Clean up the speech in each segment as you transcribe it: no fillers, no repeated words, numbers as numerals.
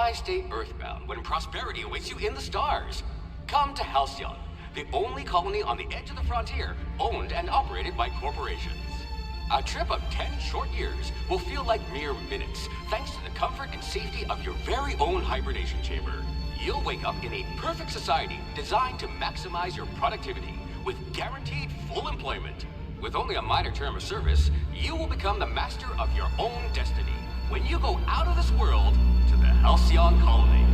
why stay earthbound when prosperity awaits you in the stars? Come to Halcyon, the only colony on the edge of the frontier, owned and operated by corporations. A trip of 10 short years will feel like mere minutes, thanks to the comfort and safety of your very own hibernation chamber. You'll wake up in a perfect society designed to maximize your productivity, with guaranteed full employment. With only a minor term of service, you will become the master of your own destiny when you go out of this world to the Halcyon colony.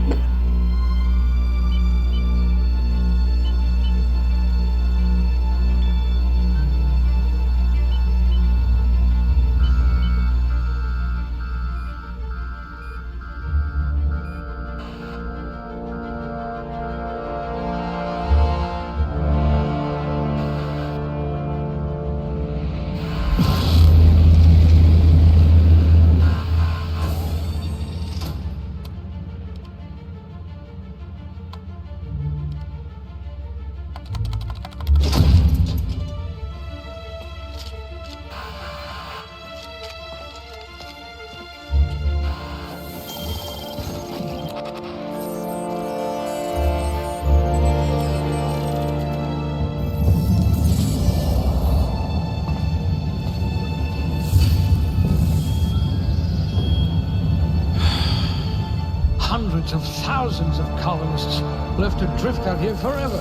Hundreds of thousands of colonists left adrift out here forever,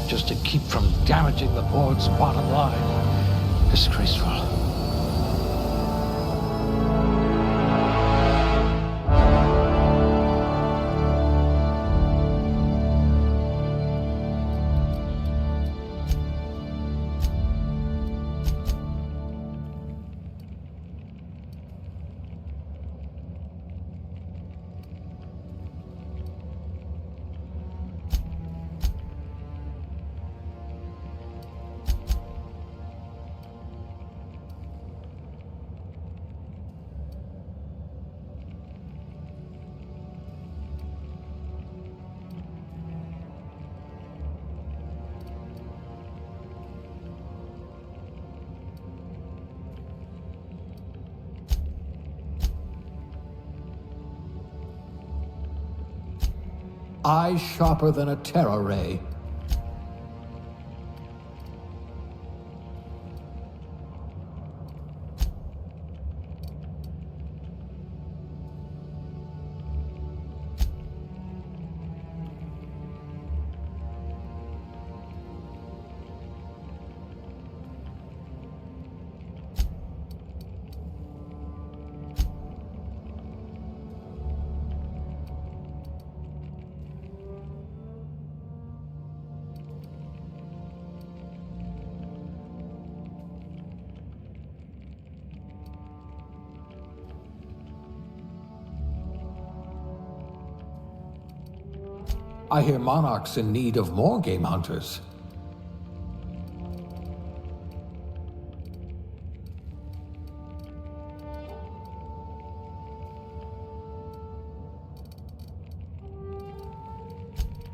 just to keep from damaging the board's bottom line. Disgraceful. Eyes sharper than a terror ray. I hear Monarch's in need of more game hunters.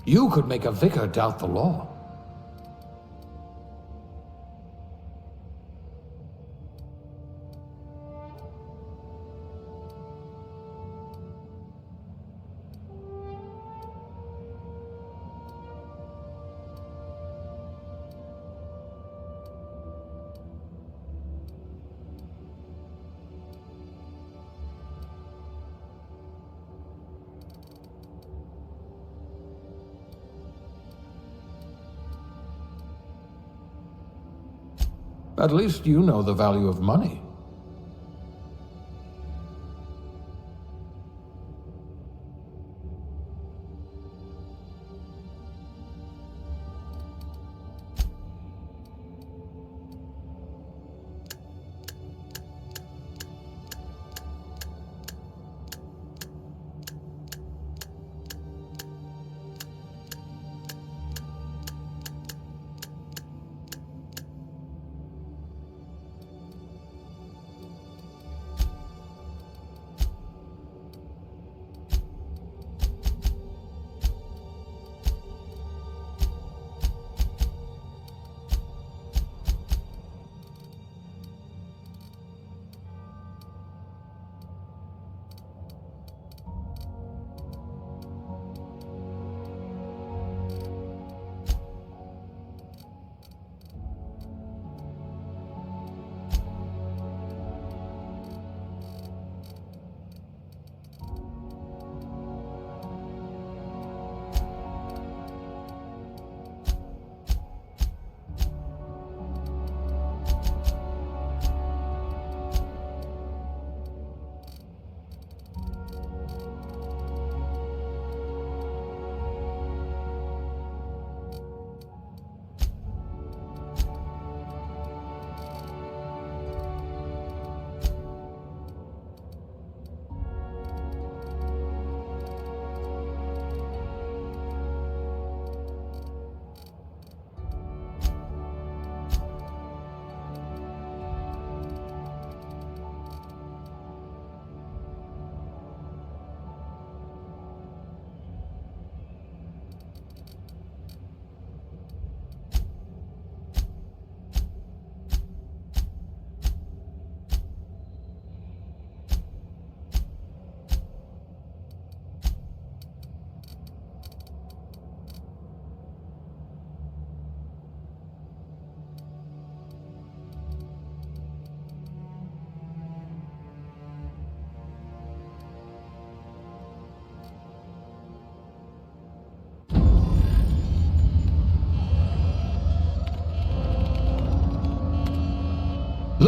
You could make a vicar doubt the law. At least you know the value of money.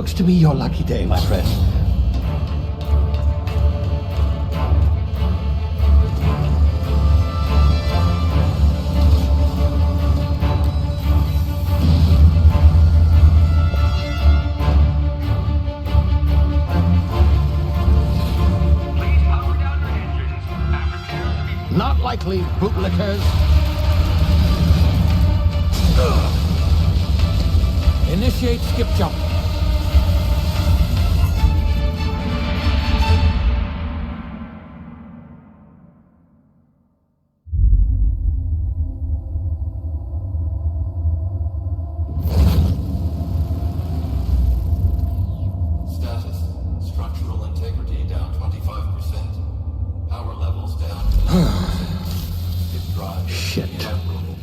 Looks to be your lucky day, my friend. Not likely, bootlickers. Initiate skip jump. Status. Structural integrity down 25%. Power levels down 10%. Disk drive. Shit. Inoperable.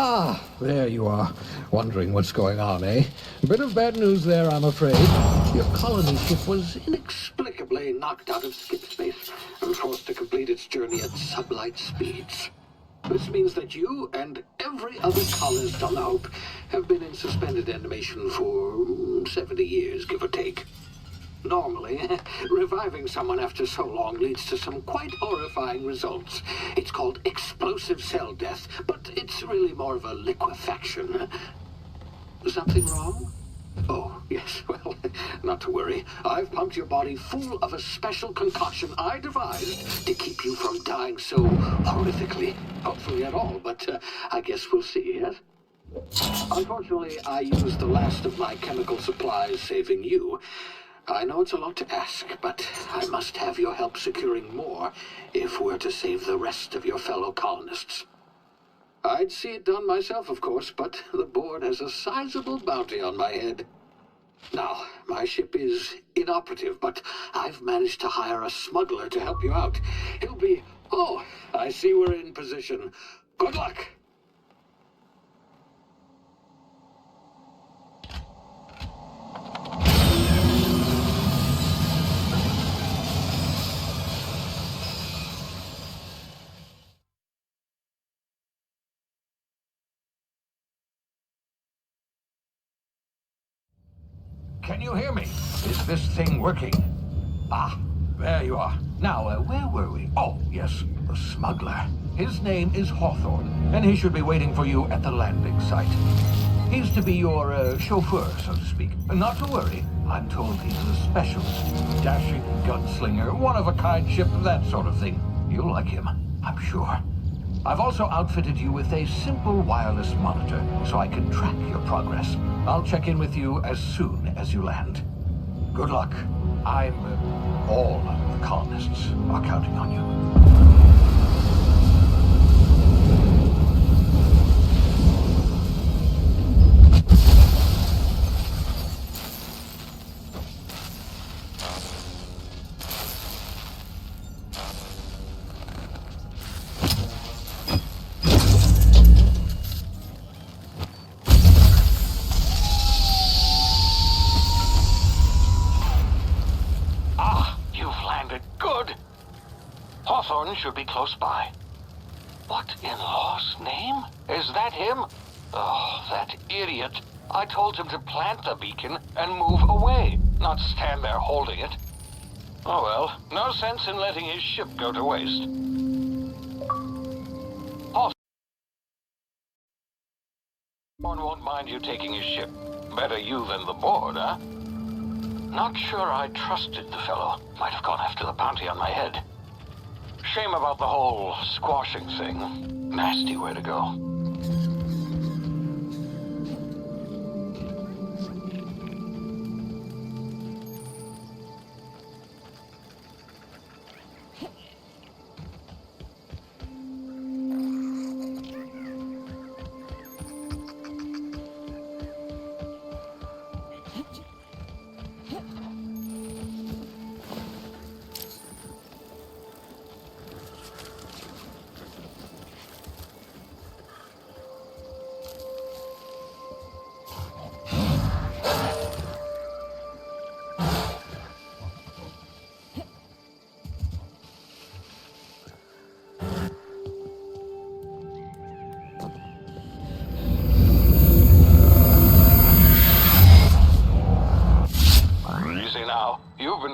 Ah, there you are. Wondering what's going on, eh? Bit of bad news there, I'm afraid. Your colony ship was inexplicably knocked out of skip space and forced to complete its journey at sublight speeds. This means that you and every other colonist on the Hope have been in suspended animation for 70 years, give or take. Normally, reviving someone after so long leads to some quite horrifying results. It's called explosive cell death, but it's really more of a liquefaction. Something wrong? Oh, yes, well, not to worry. I've pumped your body full of a special concoction I devised to keep you from dying so horrifically. Hopefully at all, but I guess we'll see, yes? Unfortunately, I used the last of my chemical supplies saving you. I know it's a lot to ask, but I must have your help securing more if we're to save the rest of your fellow colonists. I'd see it done myself, of course, but the board has a sizable bounty on my head. Now, my ship is inoperative, but I've managed to hire a smuggler to help you out. He'll be... Oh, I see we're in position. Good luck! Can you hear me? Is this thing working? Ah, there you are. Now, where were we? Oh, yes, the smuggler. His name is Hawthorne, and he should be waiting for you at the landing site. He's to be your chauffeur, so to speak. Not to worry. I'm told he's a specialist. Dashing gunslinger, one-of-a-kind ship, that sort of thing. You'll like him, I'm sure. I've also outfitted you with a simple wireless monitor, so I can track your progress. I'll check in with you as soon as you land. Good luck. All of the colonists are counting on you. Should be close by. What in law's name? Is that him? Oh, that idiot. I told him to plant the beacon and move away, not stand there holding it. Oh well, no sense in letting his ship go to waste. Hawthorne won't mind you taking his ship. Better you than the board, huh? Not sure I trusted the fellow. Might have gone after the bounty on my head. Shame about the whole squashing thing. Nasty way to go.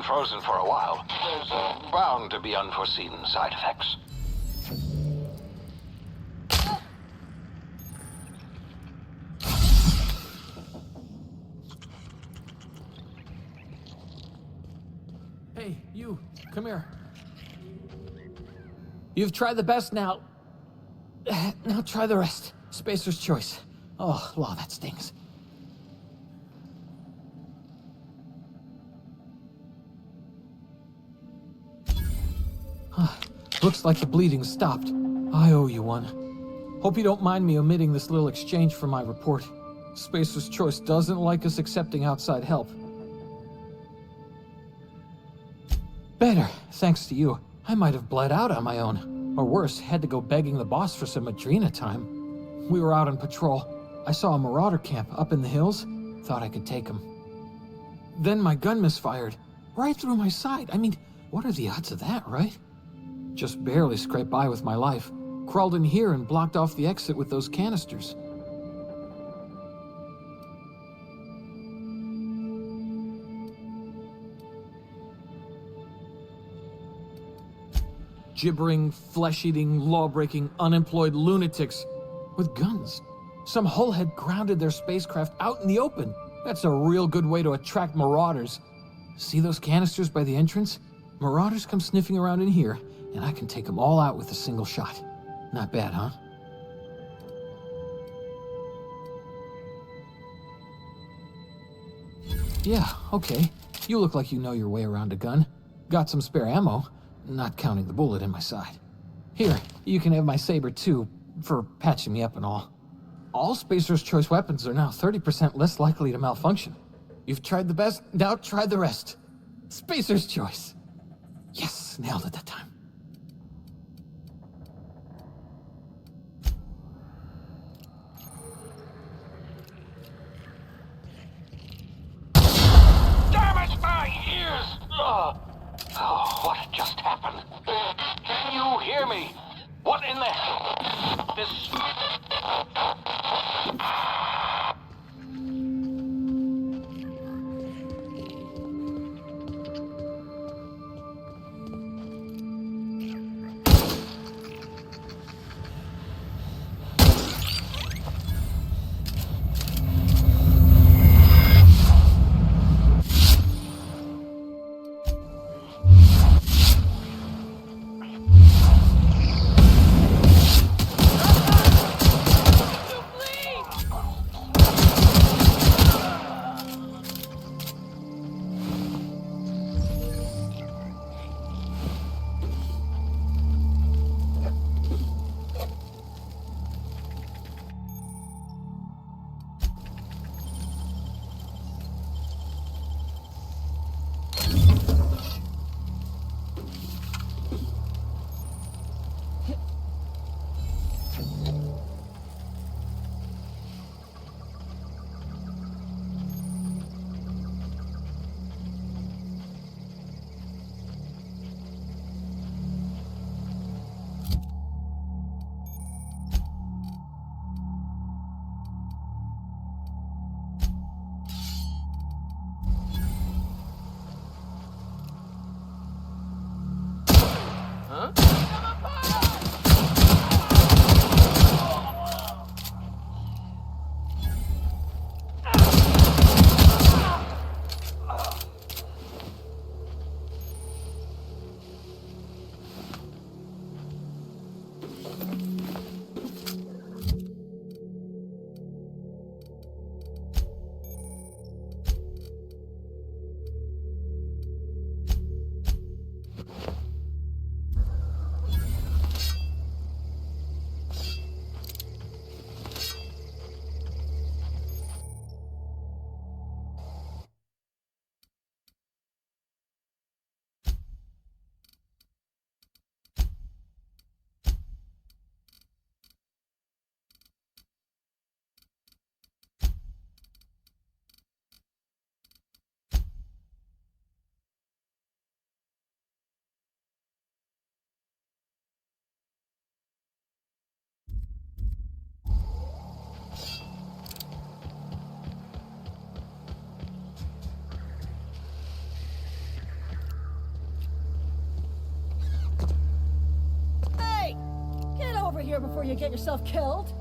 frozen for a while. There's bound to be unforeseen side effects. Hey, you, come here. You've tried the best now. Now try the rest. Spacer's choice. Oh, wow, that stings. Looks like the bleeding stopped. I owe you one. Hope you don't mind me omitting this little exchange from my report. Spacer's choice doesn't like us accepting outside help. Better, thanks to you. I might have bled out on my own. Or worse, had to go begging the boss for some Adrena time. We were out on patrol. I saw a marauder camp up in the hills. Thought I could take him. Then my gun misfired. Right through my side. I mean, what are the odds of that, right? Just barely scraped by with my life. Crawled in here and blocked off the exit with those canisters. Gibbering, flesh-eating, law-breaking, unemployed lunatics with guns. Some hullhead grounded their spacecraft out in the open. That's a real good way to attract marauders. See those canisters by the entrance? Marauders come sniffing around in here, and I can take them all out with a single shot. Not bad, huh? Yeah, okay. You look like you know your way around a gun. Got some spare ammo, not counting the bullet in my side. Here, you can have my saber too, for patching me up and all. All Spacer's choice weapons are now 30% less likely to malfunction. You've tried the best, now try the rest. Spacer's choice. Yes, nailed it that time. Damn it, my ears! Oh, what just happened? Can you hear me? What in the hell? This... of here before you get yourself killed.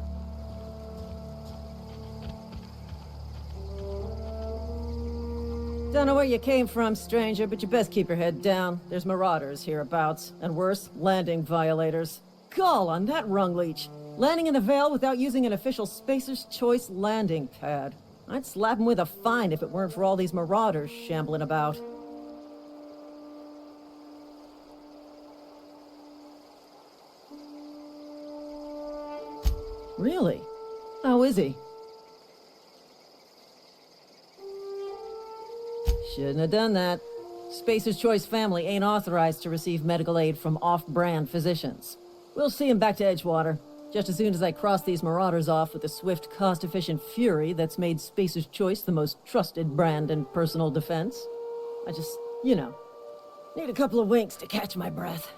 Don't know where you came from, stranger, but you best keep your head down. There's marauders hereabouts, and worse, landing violators. Gall on that rung leech. Landing in the Vale without using an official Spacer's Choice landing pad. I'd slap him with a fine if it weren't for all these marauders shambling about. Really? How is he? Shouldn't have done that. Spacer's Choice family ain't authorized to receive medical aid from off-brand physicians. We'll see him back to Edgewater, just as soon as I cross these marauders off with the swift, cost-efficient fury that's made Spacer's Choice the most trusted brand in personal defense. I just, need a couple of winks to catch my breath.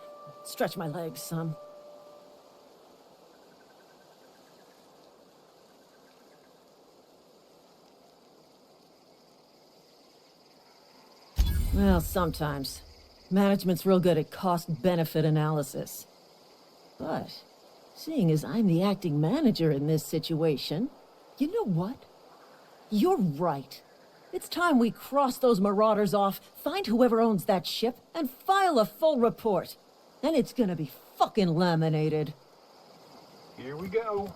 Stretch my legs some. Well, sometimes. Management's real good at cost-benefit analysis. But, seeing as I'm the acting manager in this situation, you know what? You're right. It's time we cross those marauders off, find whoever owns that ship, and file a full report. Then it's gonna be fucking laminated. Here we go.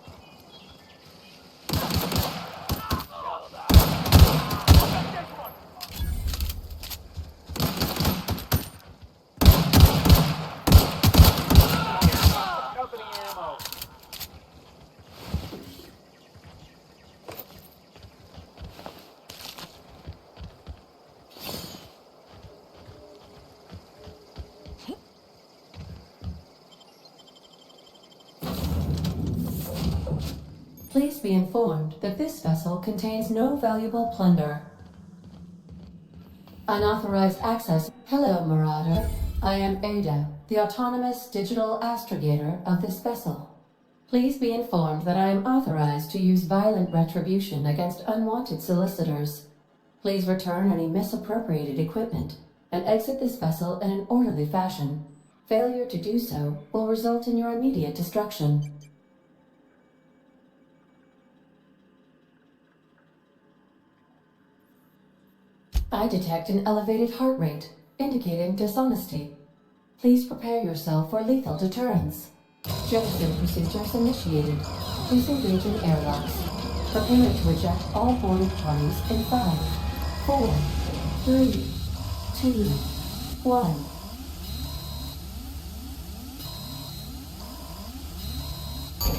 Please be informed that this vessel contains no valuable plunder. Unauthorized access. Hello, Marauder. I am Ada, the autonomous digital astrogator of this vessel. Please be informed that I am authorized to use violent retribution against unwanted solicitors. Please return any misappropriated equipment and exit this vessel in an orderly fashion. Failure to do so will result in your immediate destruction. I detect an elevated heart rate, indicating dishonesty. Please prepare yourself for lethal deterrence. Jettison procedures initiated. Please engage in airlocks. Prepare to eject all boarded parties in 5, 4, 3, 2, 1.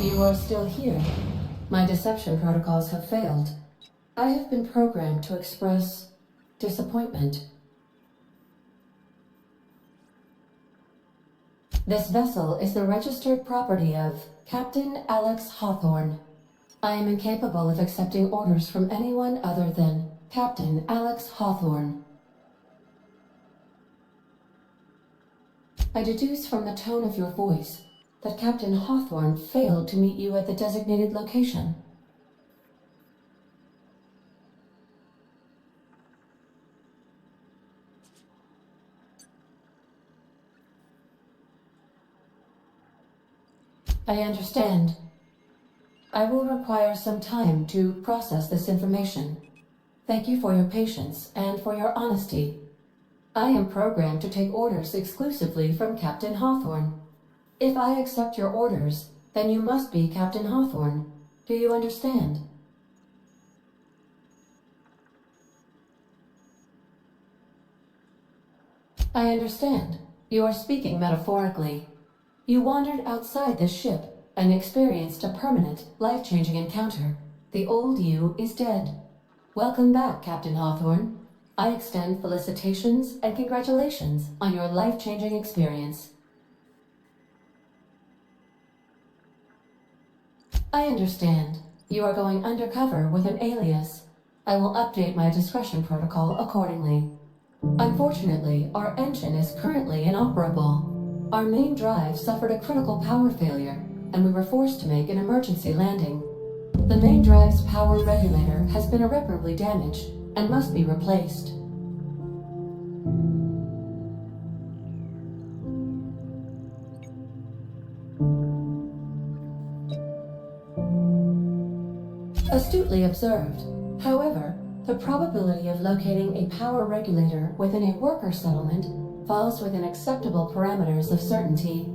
You are still here. My deception protocols have failed. I have been programmed to express disappointment. This vessel is the registered property of Captain Alex Hawthorne. I am incapable of accepting orders from anyone other than Captain Alex Hawthorne. I deduce from the tone of your voice that Captain Hawthorne failed to meet you at the designated location. I understand. I will require some time to process this information. Thank you for your patience and for your honesty. I am programmed to take orders exclusively from Captain Hawthorne. If I accept your orders, then you must be Captain Hawthorne. Do you understand? I understand. You are speaking metaphorically. You wandered outside this ship and experienced a permanent, life-changing encounter. The old you is dead. Welcome back, Captain Hawthorne. I extend felicitations and congratulations on your life-changing experience. I understand. You are going undercover with an alias. I will update my discretion protocol accordingly. Unfortunately, our engine is currently inoperable. Our main drive suffered a critical power failure, and we were forced to make an emergency landing. The main drive's power regulator has been irreparably damaged and must be replaced. Astutely observed. However, the probability of locating a power regulator within a worker settlement falls within acceptable parameters of certainty.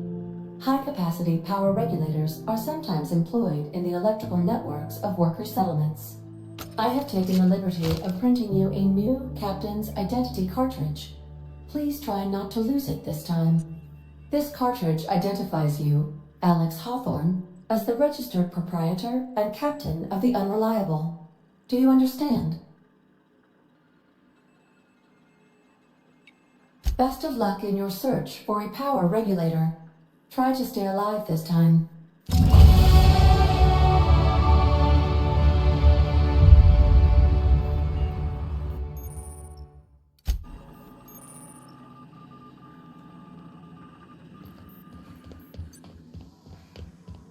High-capacity power regulators are sometimes employed in the electrical networks of worker settlements. I have taken the liberty of printing you a new Captain's Identity cartridge. Please try not to lose it this time. This cartridge identifies you, Alex Hawthorne, as the registered proprietor and captain of the Unreliable. Do you understand? Best of luck in your search for a power regulator. Try to stay alive this time.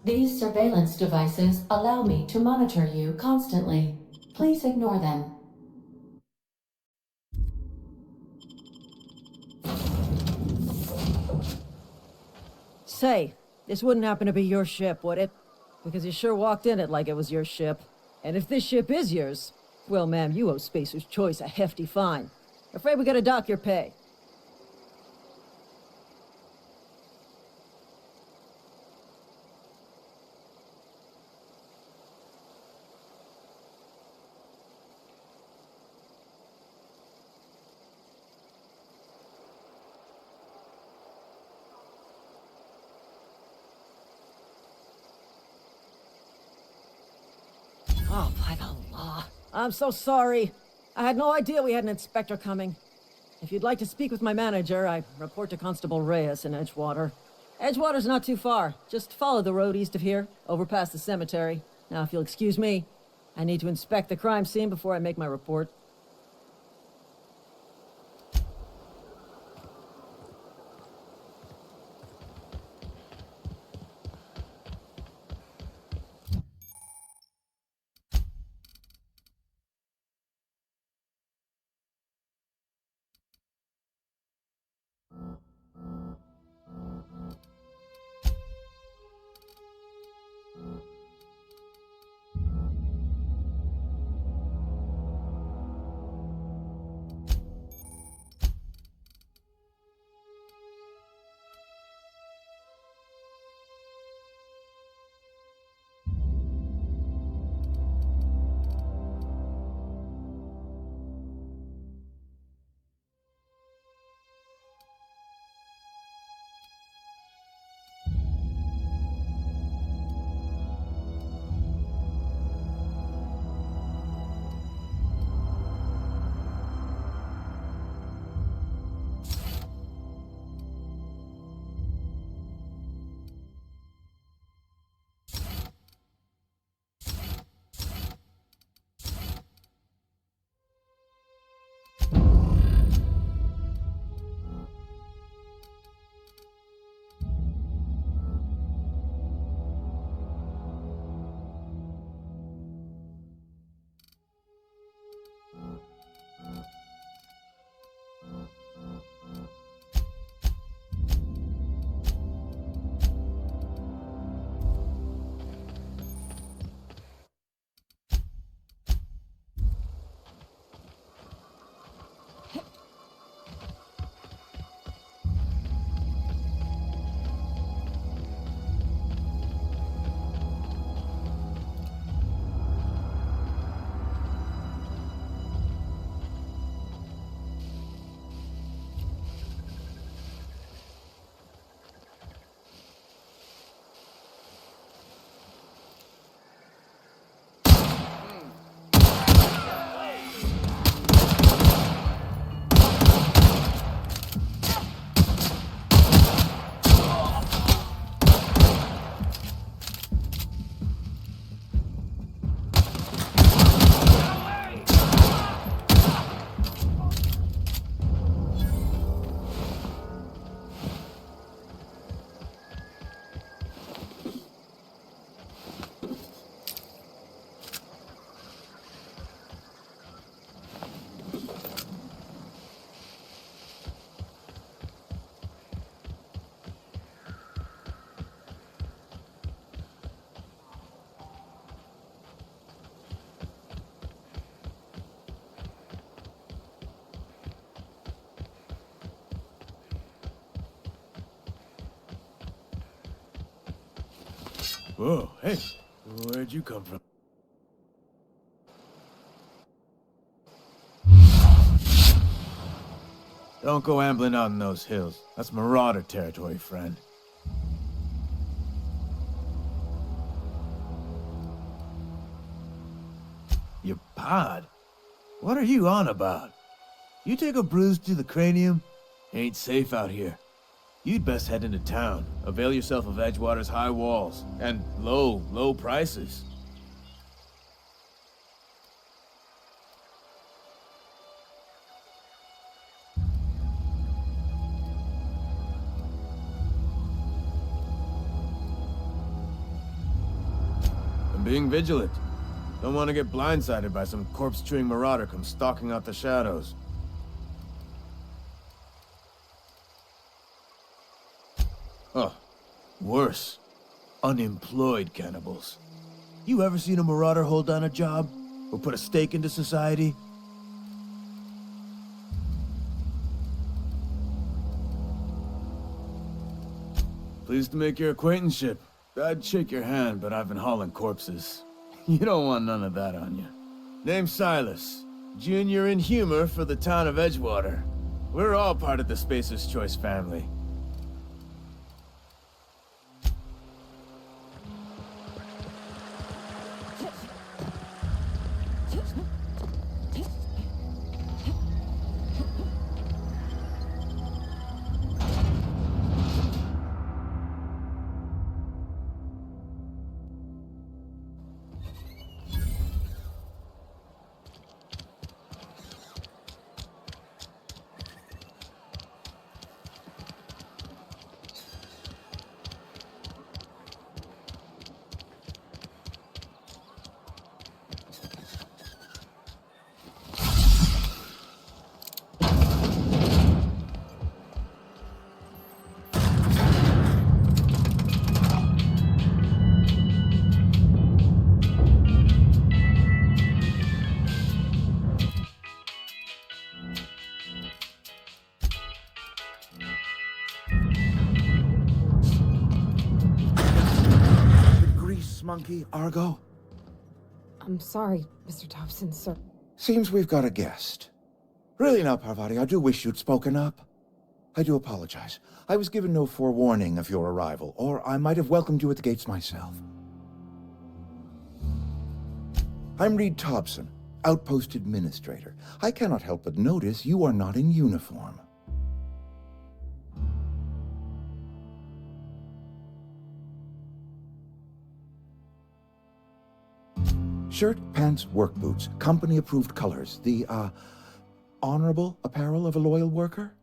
These surveillance devices allow me to monitor you constantly. Please ignore them. Say, this wouldn't happen to be your ship, would it? Because you sure walked in it like it was your ship. And if this ship is yours, well, ma'am, you owe Spacer's Choice a hefty fine. Afraid we gotta dock your pay. Oh, by the law. I'm so sorry. I had no idea we had an inspector coming. If you'd like to speak with my manager, I report to Constable Reyes in Edgewater. Edgewater's not too far. Just follow the road east of here, over past the cemetery. Now, if you'll excuse me, I need to inspect the crime scene before I make my report. Whoa, hey, where'd you come from? Don't go ambling out in those hills. That's Marauder territory, friend. Your pod? What are you on about? You take a bruise to the cranium? Ain't safe out here. You'd best head into town. Avail yourself of Edgewater's high walls. And low prices. I'm being vigilant. Don't want to get blindsided by some corpse-chewing marauder come stalking out the shadows. Oh, worse. Unemployed cannibals. You ever seen a marauder hold down a job? Or put a stake into society? Pleased to make your acquaintanceship. I'd shake your hand, but I've been hauling corpses. You don't want none of that on you. Name's Silas. Junior in humor for the town of Edgewater. We're all part of the Spacer's Choice family. Monkey, Argo? I'm sorry, Mr. Thompson, sir. Seems we've got a guest. Really now, Parvati, I do wish you'd spoken up. I do apologize. I was given no forewarning of your arrival, or I might have welcomed you at the gates myself. I'm Reed Thompson, Outpost Administrator. I cannot help but notice you are not in uniform. Shirt, pants, work boots, company-approved colors. The, honorable apparel of a loyal worker?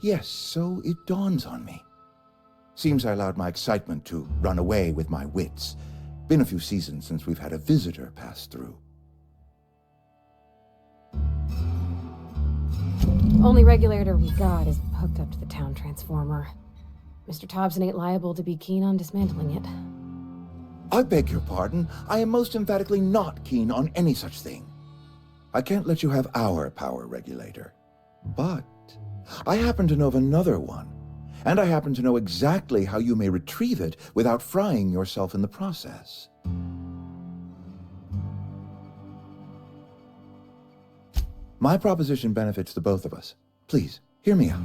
Yes, so it dawns on me. Seems I allowed my excitement to run away with my wits. Been a few seasons since we've had a visitor pass through. Only regulator we got is hooked up to the town transformer. Mr. Thompson ain't liable to be keen on dismantling it. I beg your pardon. I am most emphatically not keen on any such thing. I can't let you have our power regulator. But I happen to know of another one. And I happen to know exactly how you may retrieve it without frying yourself in the process. My proposition benefits the both of us. Please, hear me out.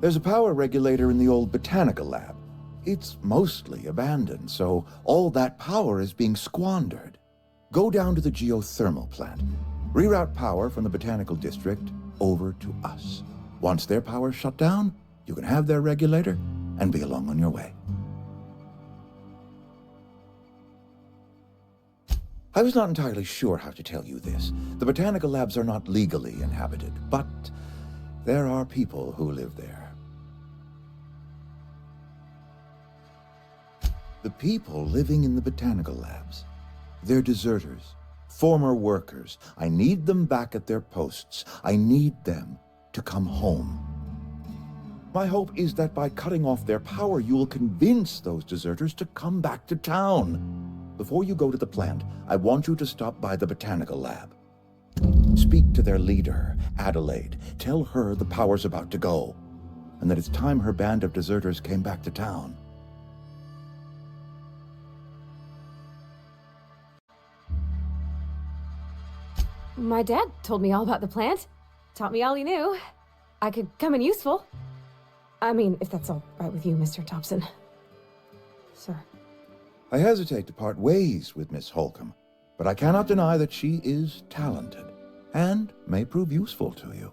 There's a power regulator in the old botanical lab. It's mostly abandoned, so all that power is being squandered. Go down to the geothermal plant. Reroute power from the botanical district over to us. Once their power's shut down, you can have their regulator and be along on your way. I was not entirely sure how to tell you this. The botanical labs are not legally inhabited, but there are people who live there. The people living in the botanical labs, they're deserters, former workers. I need them back at their posts. I need them to come home. My hope is that by cutting off their power, you will convince those deserters to come back to town. Before you go to the plant, I want you to stop by the botanical lab. Speak to their leader, Adelaide. Tell her the power's about to go, and that it's time her band of deserters came back to town. My dad told me all about the plant. Taught me all he knew. I could come in useful. I mean, if that's all right with you, Mr. Thompson. Sir. I hesitate to part ways with Miss Holcomb, but I cannot deny that she is talented, and may prove useful to you.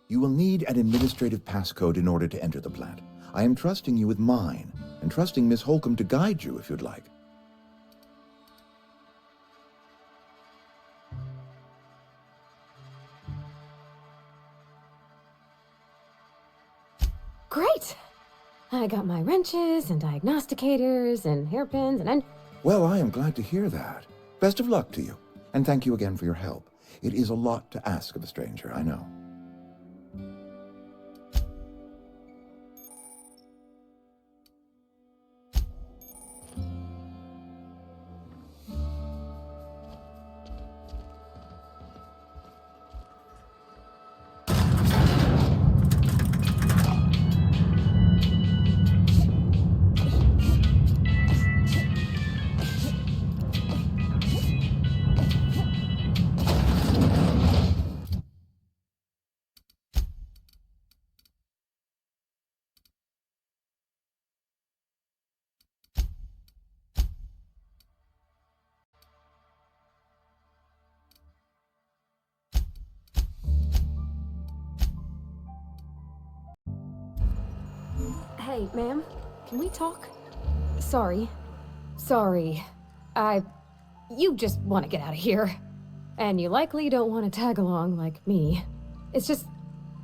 You will need an administrative passcode in order to enter the plant. I am trusting you with mine, and trusting Miss Holcomb to guide you if you'd like. Great! I got my wrenches and diagnosticators and hairpins and... Well, I am glad to hear that. Best of luck to you, and thank you again for your help. It is a lot to ask of a stranger, I know. Hey, ma'am, can we talk? Sorry. You just want to get out of here. And you likely don't want to tag along like me. It's just,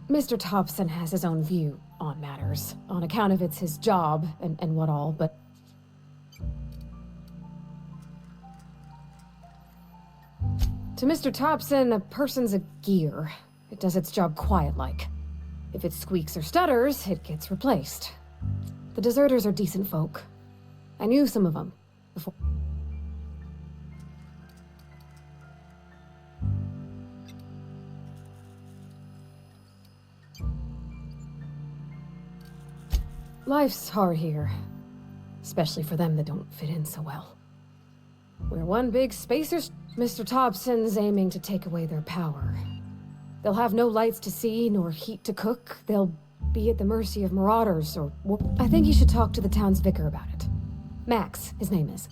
Mr. Thompson has his own view on matters, on account of it's his job and what all, but... To Mr. Thompson, a person's a gear. It does its job quiet-like. If it squeaks or stutters, it gets replaced. The deserters are decent folk. I knew some of them before. Life's hard here, especially for them that don't fit in so well. We're one big spacers. Mr. Thompson's aiming to take away their power. They'll have no lights to see, nor heat to cook. They'll be at the mercy of marauders, or... I think you should talk to the town's vicar about it. Max, his name is.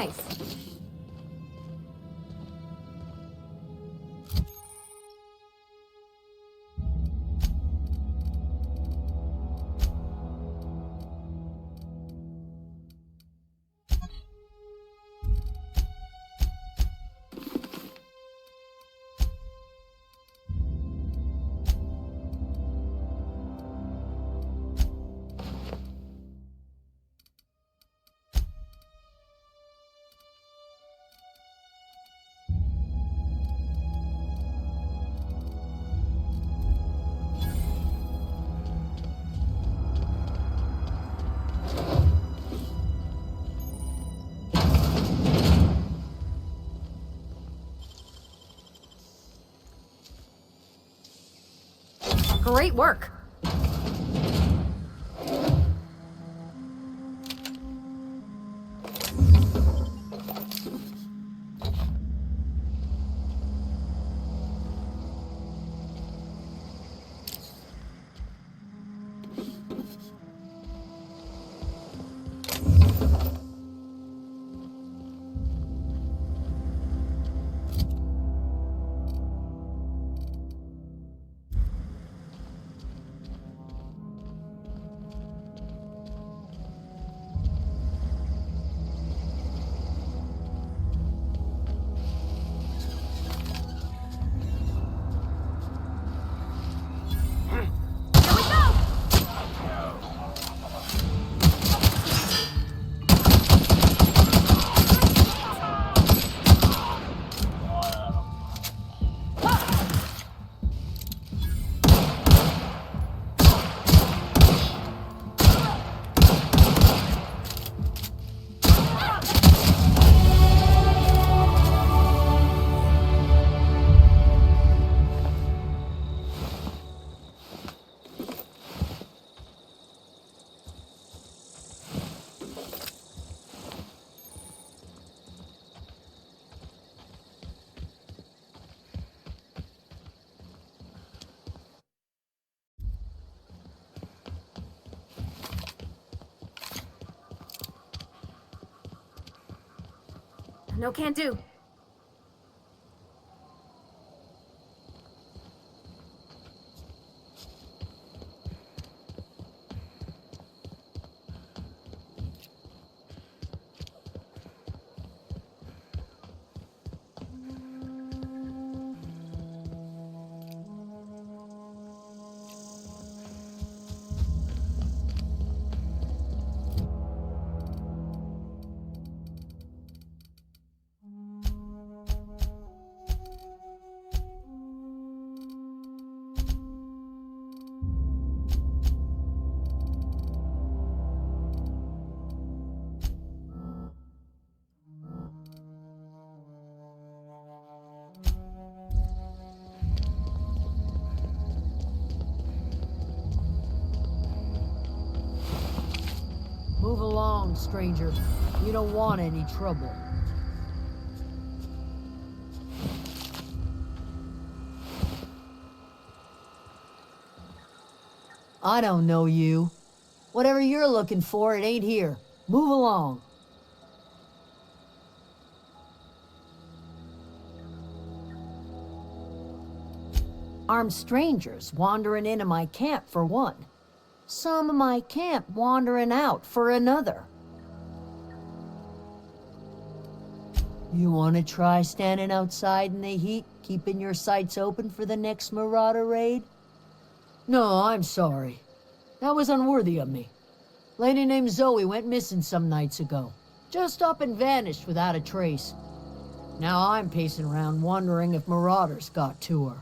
Nice. Great work. No, can't do. Move along, stranger. You don't want any trouble. I don't know you. Whatever you're looking for, it ain't here. Move along. Armed strangers wandering into my camp for one. Some of my camp wandering out for another. You want to try standing outside in the heat, keeping your sights open for the next marauder raid? No, I'm sorry. That was unworthy of me. Lady named Zoe went missing some nights ago. Just up and vanished without a trace. Now I'm pacing around wondering if marauders got to her.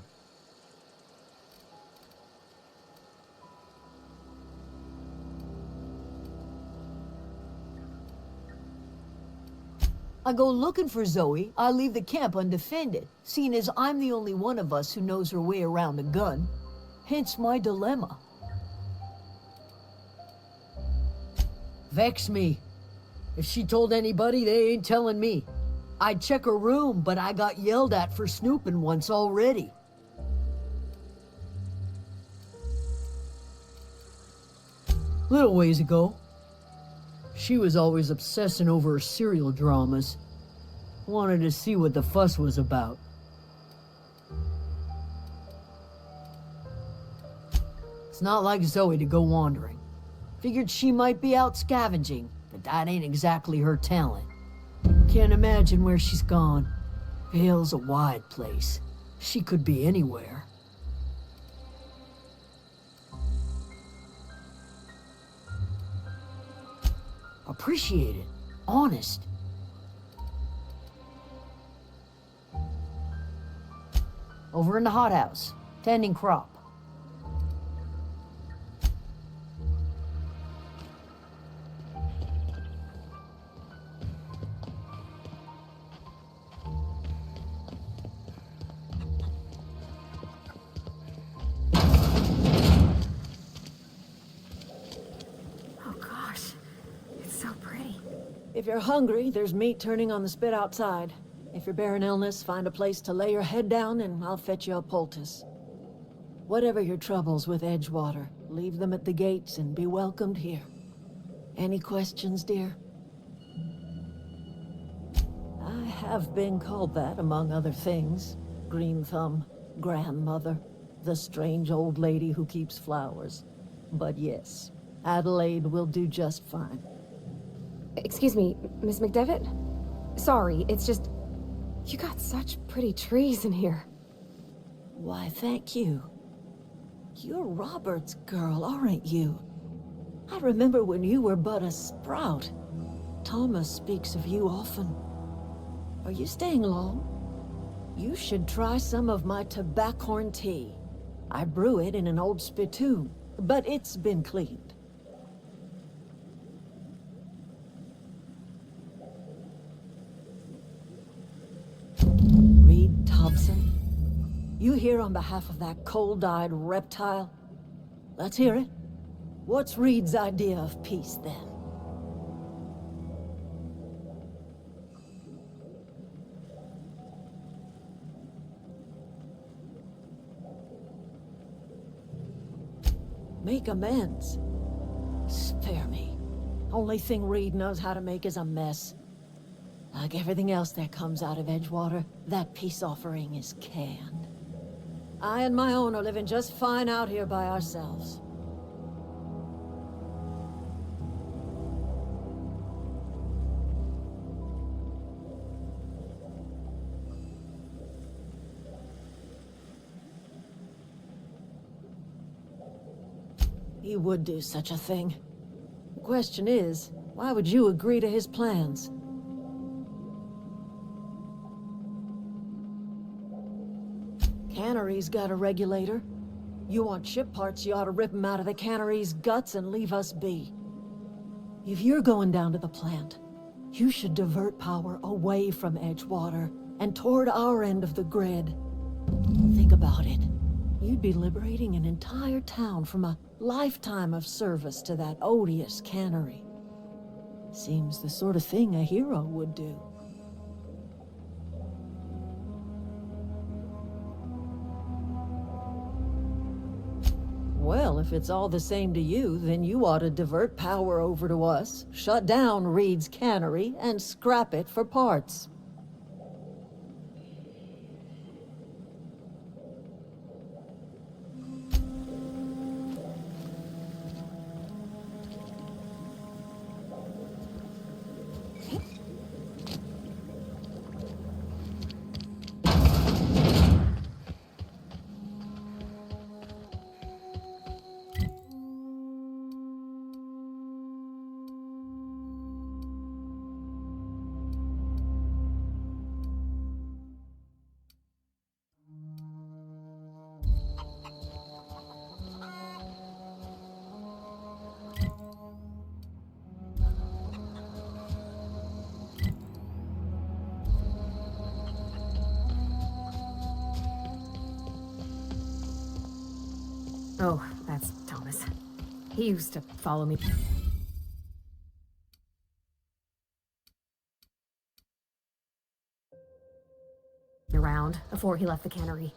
I go looking for Zoe, I leave the camp undefended, seeing as I'm the only one of us who knows her way around a gun. Hence my dilemma. Vex me. If she told anybody, they ain't telling me. I'd check her room, but I got yelled at for snooping once already. Little ways ago, She was always obsessing over her serial dramas. Wanted to see what the fuss was about. It's not like Zoe to go wandering. Figured she might be out scavenging, but that ain't exactly her talent. Can't imagine where she's gone. Vale's a wide place. She could be anywhere. Appreciate it. Honest. Over in the hothouse, tending crop. If you're hungry, there's meat turning on the spit outside. If you're bearing illness, find a place to lay your head down and I'll fetch you a poultice. Whatever your troubles with Edgewater, leave them at the gates and be welcomed here. Any questions, dear? I have been called that, among other things. Green Thumb, grandmother, the strange old lady who keeps flowers. But yes, Adelaide will do just fine. Excuse me, Miss McDevitt? Sorry, it's just... You got such pretty trees in here. Why, thank you. You're Robert's girl, aren't you? I remember when you were but a sprout. Thomas speaks of you often. Are you staying long? You should try some of my tobaccorn tea. I brew it in an old spittoon, but it's been cleaned. You here on behalf of that cold-eyed reptile? Let's hear it. What's Reed's idea of peace, then? Make amends. Spare me. Only thing Reed knows how to make is a mess. Like everything else that comes out of Edgewater, that peace offering is canned. I and my own are living just fine out here by ourselves. He would do such a thing. The question is, why would you agree to his plans? Cannery's got a regulator. You want ship parts, you ought to rip them out of the cannery's guts and leave us be. If you're going down to the plant, you should divert power away from Edgewater and toward our end of the grid. Think about it. You'd be liberating an entire town from a lifetime of service to that odious cannery. Seems the sort of thing a hero would do. Well, if it's all the same to you, then you ought to divert power over to us, shut down Reed's cannery, and scrap it for parts. Oh, that's Thomas. He used to follow me around before he left the cannery.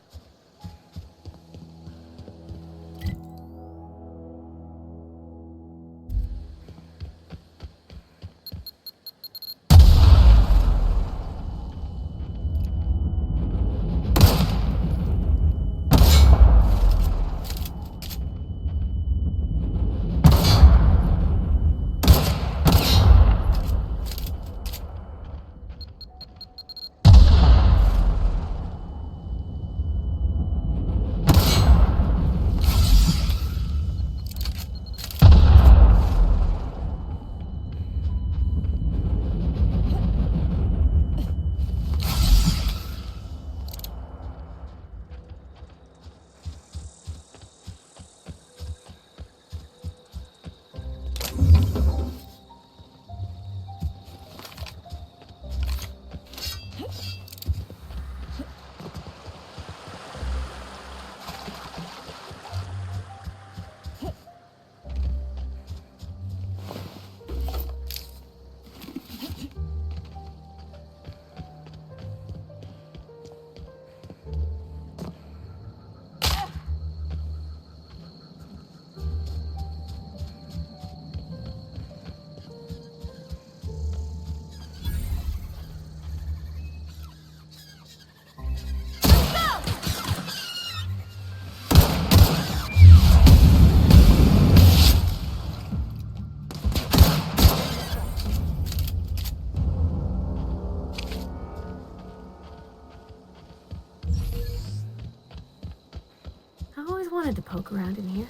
wanted to poke around in here.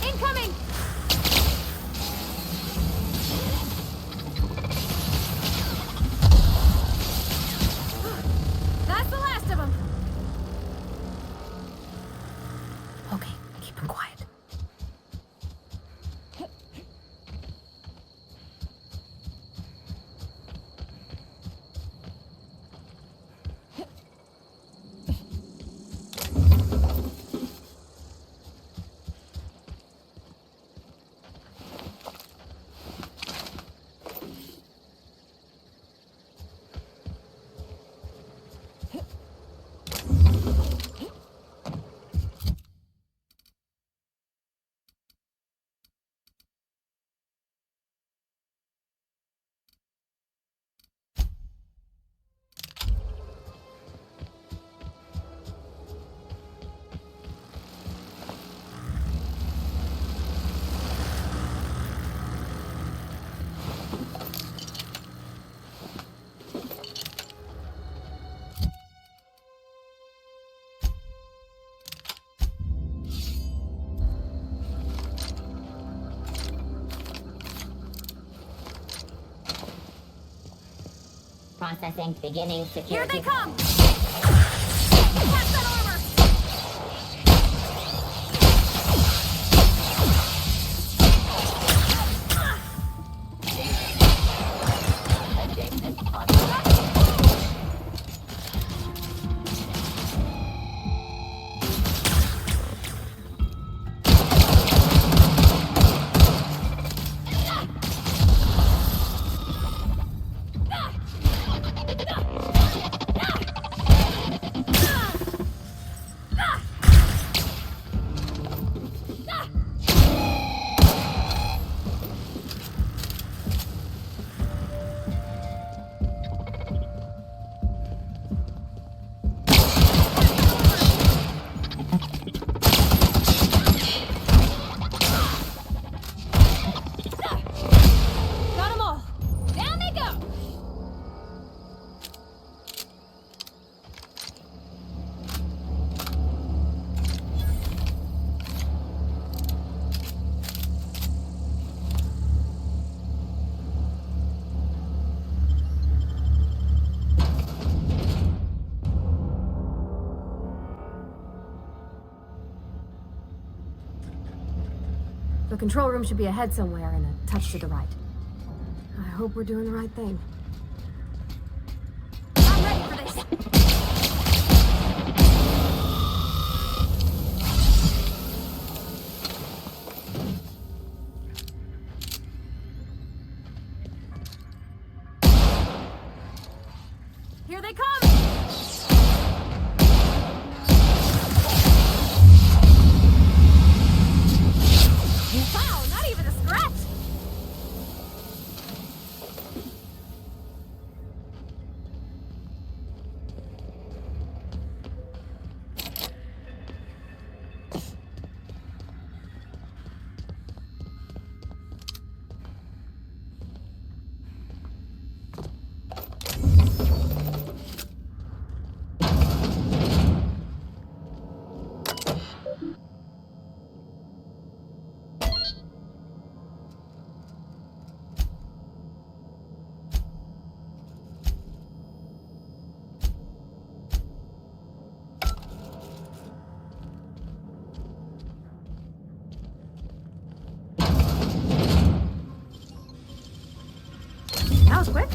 Incoming! That's the last of them. Okay, keep them quiet. Processing, beginning security. Here they come! Pass that armor! The control room should be ahead somewhere and a touch to the right. I hope we're doing the right thing. I'm ready for this! Here they come! Wow, not even a scratch! That was quick.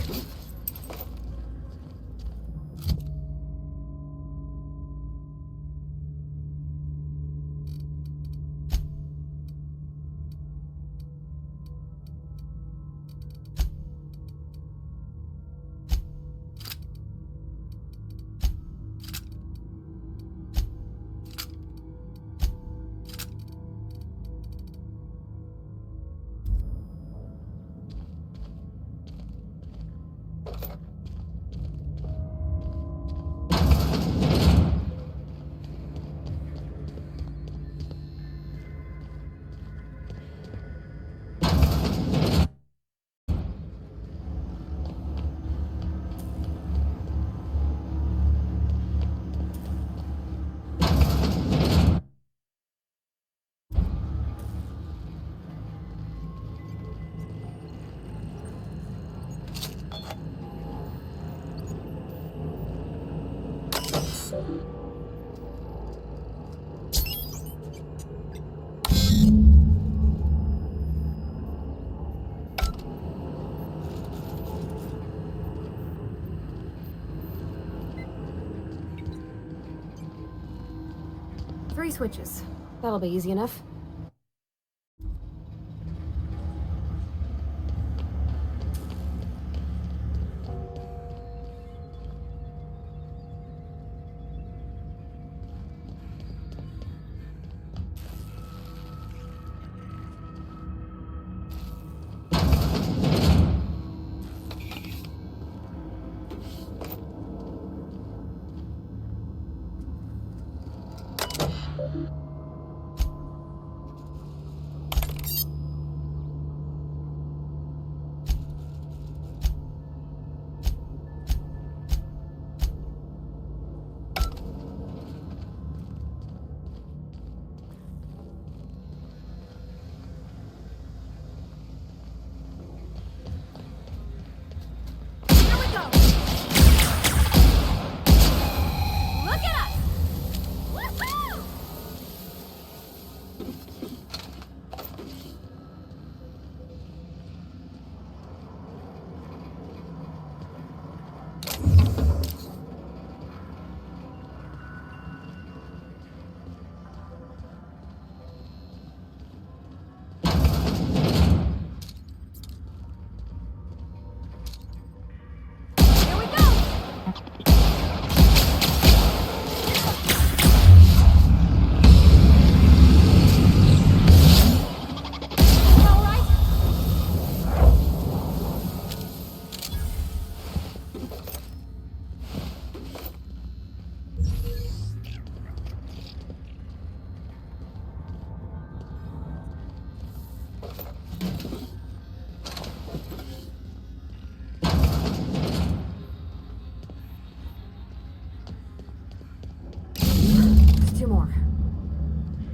Three switches. That'll be easy enough.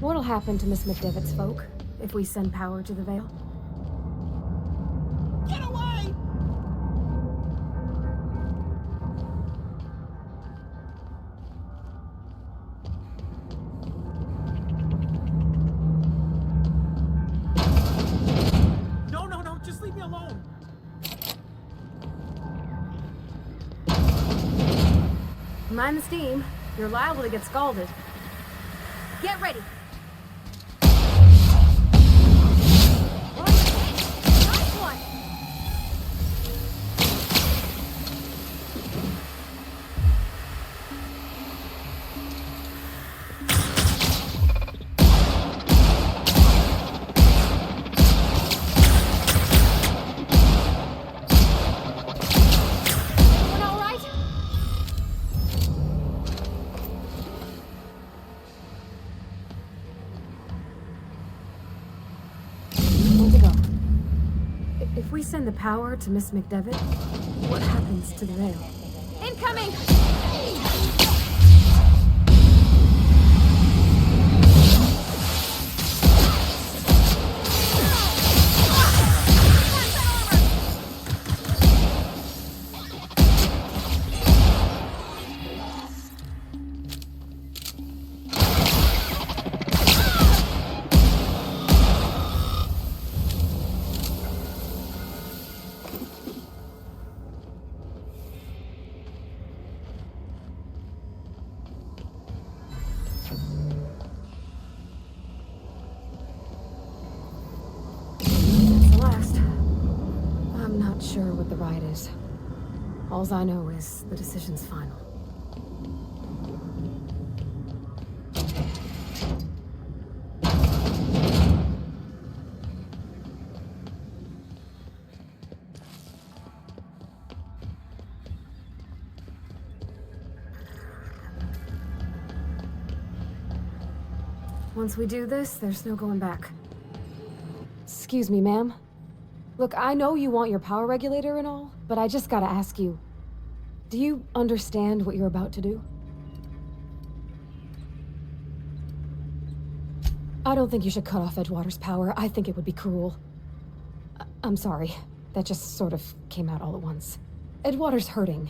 What'll happen to Miss McDevitt's folk if we send power to the Vale? Get away! No, just leave me alone. Mind the steam. You're liable to get scalded. Get ready. If we send the power to Miss McDevitt, what happens to the Vale? Incoming! Sure what the ride is. All I know is the decision's final. Once we do this, there's no going back. Excuse me, ma'am. Look, I know you want your power regulator and all, but I just gotta ask you, do you understand what you're about to do? I don't think you should cut off Edgewater's power. I think it would be cruel. I'm sorry. That just sort of came out all at once. Edgewater's hurting.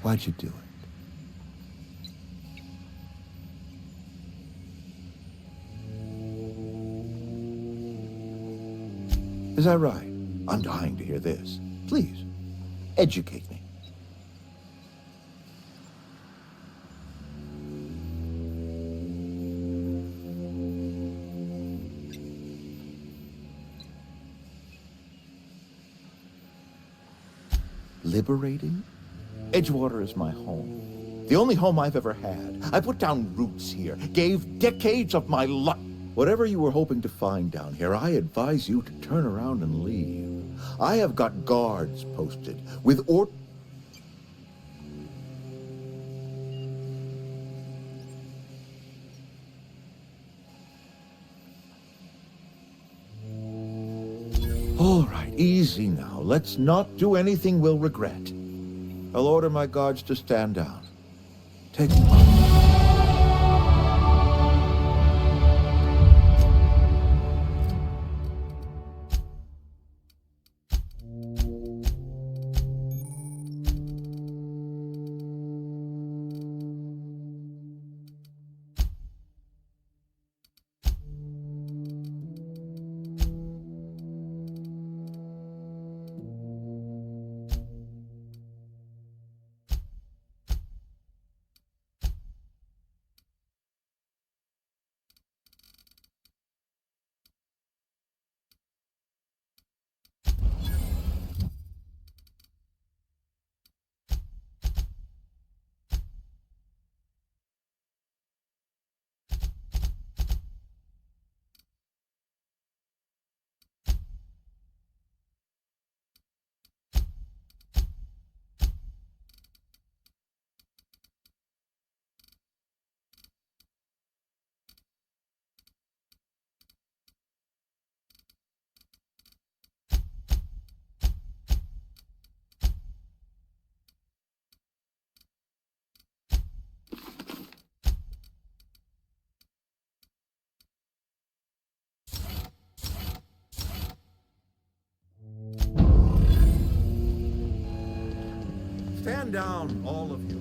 Why'd you do it? Is that right? I'm dying to hear this. Please, educate me. Liberating? Edgewater is my home. The only home I've ever had. I put down roots here, gave decades of my life. Whatever you were hoping to find down here, I advise you to turn around and leave. I have got guards posted with All right, easy now. Let's not do anything we'll regret. I'll order my guards to stand down. Take them out. Stand down, all of you.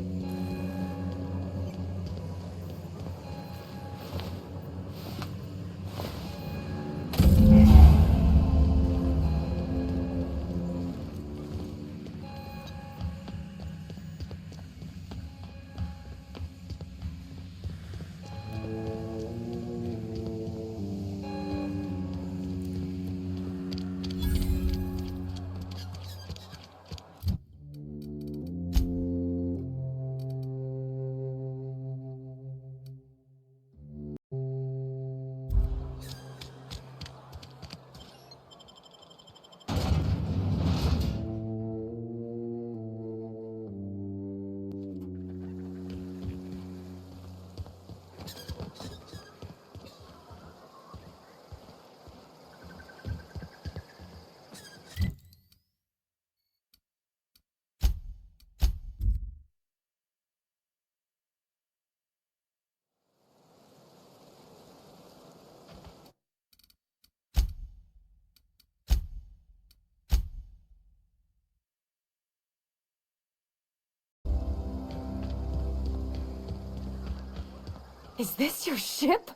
Is this your ship?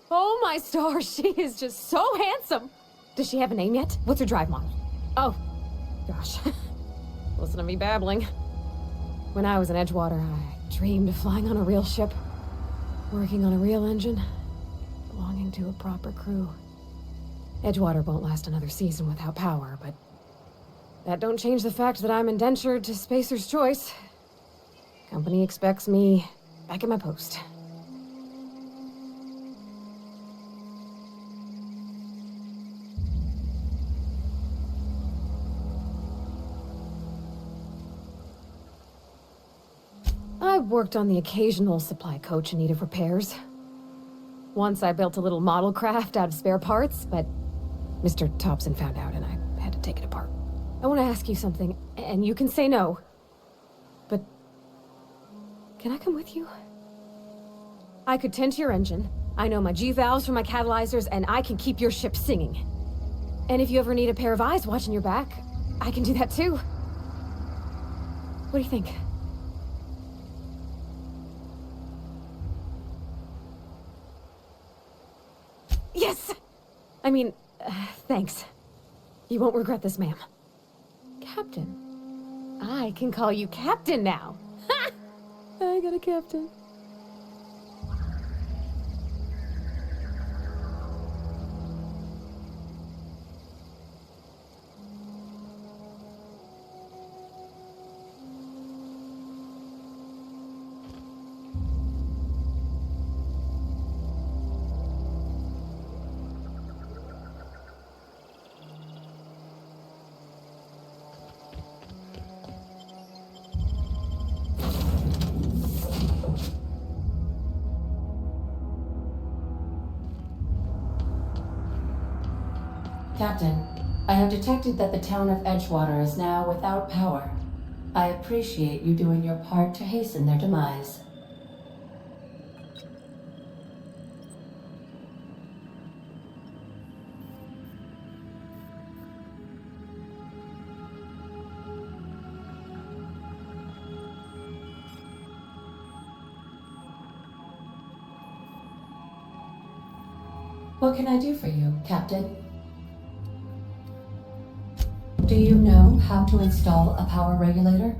Oh my stars, she is just so handsome. Does she have a name yet? What's her drive model? Oh, gosh. Listen to me babbling. When I was in Edgewater, I dreamed of flying on a real ship, working on a real engine, belonging to a proper crew. Edgewater won't last another season without power, but that don't change the fact that I'm indentured to Spacer's Choice. Company expects me back at my post. I've worked on the occasional supply coach in need of repairs. Once I built a little model craft out of spare parts, but Mr. Thompson found out and I had to take it apart. I want to ask you something, and you can say no, but can I come with you? I could tend to your engine. I know my G-valves for my catalyzers, and I can keep your ship singing. And if you ever need a pair of eyes watching your back, I can do that too. What do you think? Yes! I mean, thanks. You won't regret this, ma'am. Captain. I can call you Captain now. Ha! I got a captain. Captain, I have detected that the town of Edgewater is now without power. I appreciate you doing your part to hasten their demise. What can I do for you, Captain? Do you know how to install a power regulator?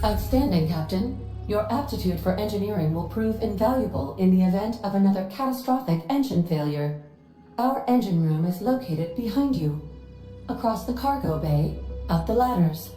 Outstanding, Captain. Your aptitude for engineering will prove invaluable in the event of another catastrophic engine failure. Our engine room is located behind you, across the cargo bay, up the ladders.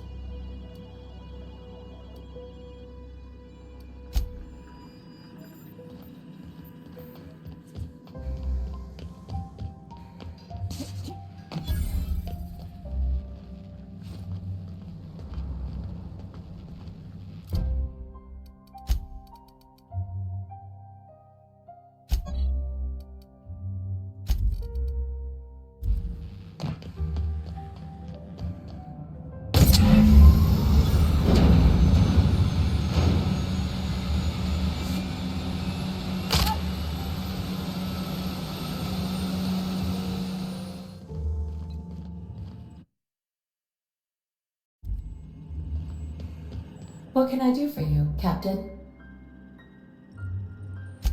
What can I do for you, Captain?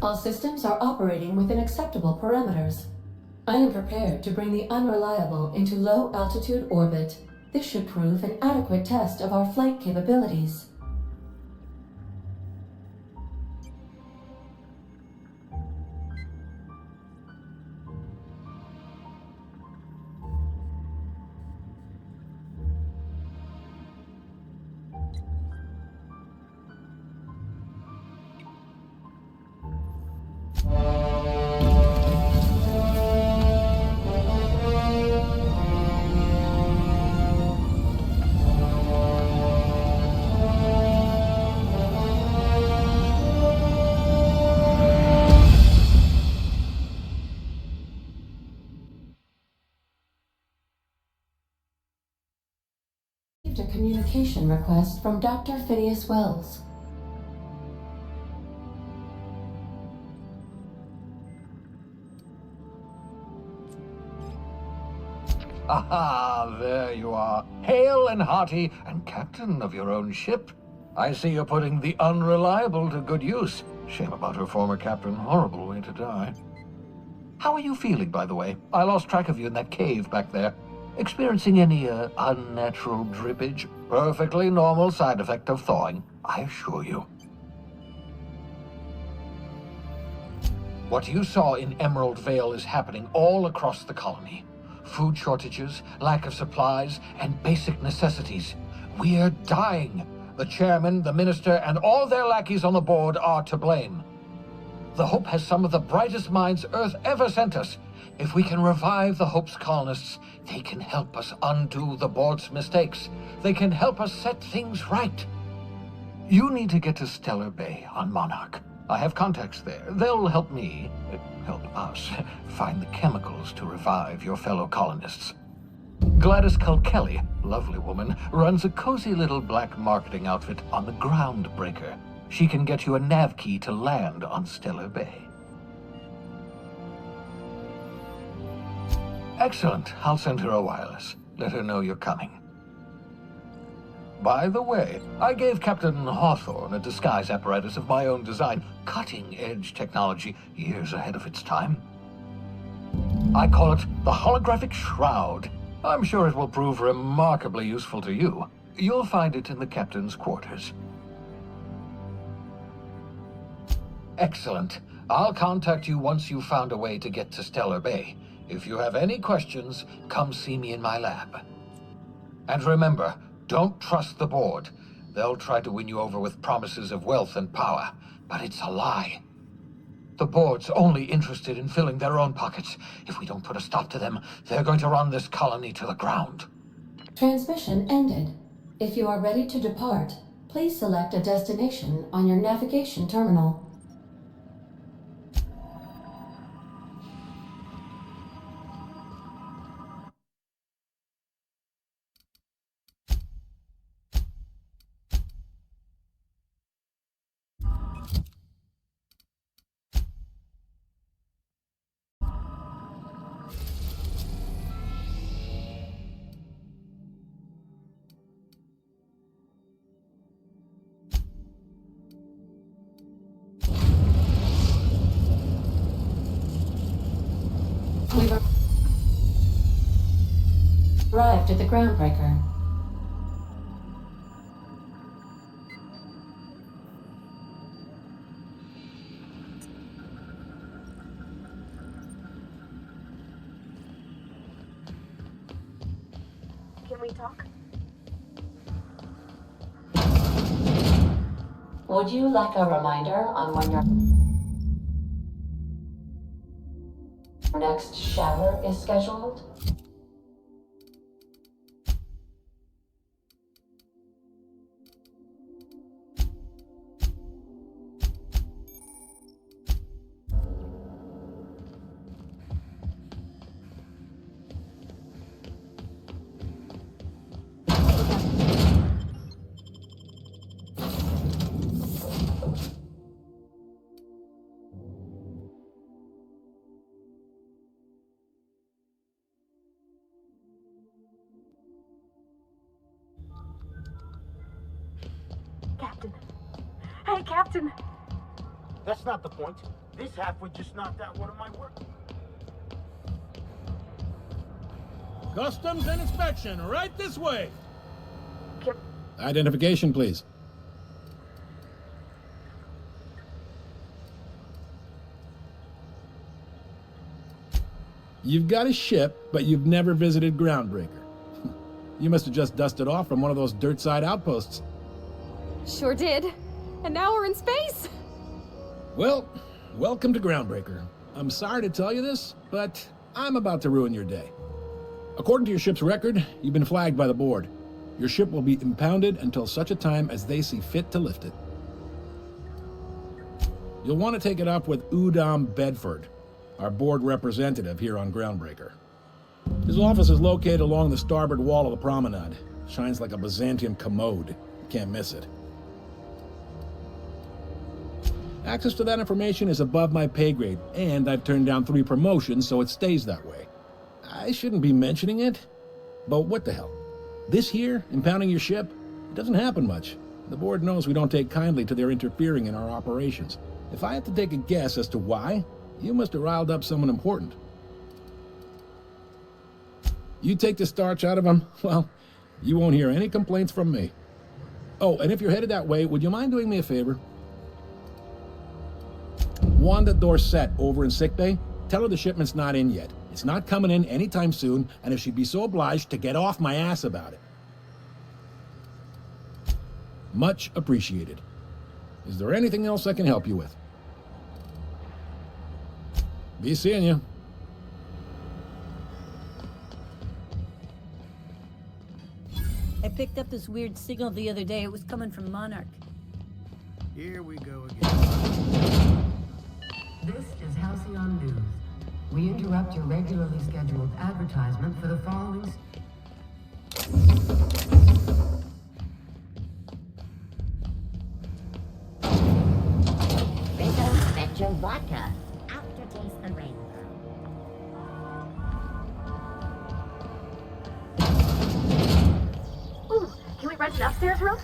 All systems are operating within acceptable parameters. I am prepared to bring the unreliable into low-altitude orbit. This should prove an adequate test of our flight capabilities. A communication request from Dr. Phineas Wells. Aha, there you are, hale and hearty, and captain of your own ship. I see you're putting the unreliable to good use. Shame about her former captain, horrible way to die. How are you feeling, by the way? I lost track of you in that cave back there. Experiencing any, unnatural drippage? Perfectly normal side effect of thawing, I assure you. What you saw in Emerald Vale is happening all across the colony. Food shortages, lack of supplies, and basic necessities. We're dying. The chairman, the minister, and all their lackeys on the board are to blame. The Hope has some of the brightest minds Earth ever sent us. If we can revive the Hope's colonists, they can help us undo the board's mistakes. They can help us set things right. You need to get to Stellar Bay on Monarch. I have contacts there. They'll help me, help us, find the chemicals to revive your fellow colonists. Gladys Kelly, lovely woman, runs a cozy little black marketing outfit on the Groundbreaker. She can get you a nav key to land on Stellar Bay. Excellent. I'll send her a wireless. Let her know you're coming. By the way, I gave Captain Hawthorne a disguise apparatus of my own design, cutting-edge technology years ahead of its time. I call it the holographic shroud. I'm sure it will prove remarkably useful to you. You'll find it in the captain's quarters. Excellent. I'll contact you once you've found a way to get to Stellar Bay. If you have any questions, come see me in my lab. And remember, don't trust the board. They'll try to win you over with promises of wealth and power, but it's a lie. The board's only interested in filling their own pockets. If we don't put a stop to them, they're going to run this colony to the ground. Transmission ended. If you are ready to depart, please select a destination on your navigation terminal. We've arrived at the groundbreaker. Can we talk? Would you like a reminder on when your next shower is scheduled? Captain. Hey, Captain. That's not the point. This halfway just knocked out one of my work. Customs and inspection, right this way. Identification, please. You've got a ship, but you've never visited Groundbreaker. You must have just dusted off from one of those dirt-side outposts. Sure did. And now we're in space. Well, welcome to Groundbreaker. I'm sorry to tell you this, but I'm about to ruin your day. According to your ship's record, you've been flagged by the board. Your ship will be impounded until such a time as they see fit to lift it. You'll want to take it up with Udom Bedford, our board representative here on Groundbreaker. His office is located along the starboard wall of the promenade. Shines like a Byzantium commode. You can't miss it. Access to that information is above my pay grade, and I've turned down 3 promotions, so it stays that way. I shouldn't be mentioning it, but what the hell? This here, impounding your ship, it doesn't happen much. The board knows we don't take kindly to their interfering in our operations. If I had to take a guess as to why, you must have riled up someone important. You take the starch out of them, well, you won't hear any complaints from me. Oh, and if you're headed that way, would you mind doing me a favor? Wanda Dorset over in sickbay, tell her the shipment's not in yet. It's not coming in anytime soon, and if she'd be so obliged to get off my ass about it. Much appreciated. Is there anything else I can help you with? Be seeing you. I picked up this weird signal the other day. It was coming from Monarch. Here we go again. This is Halcyon News. We interrupt your regularly scheduled advertisement for the following... Ringo Spectre Vodka. Aftertaste the rainbow. Ooh, can we Rent an upstairs room?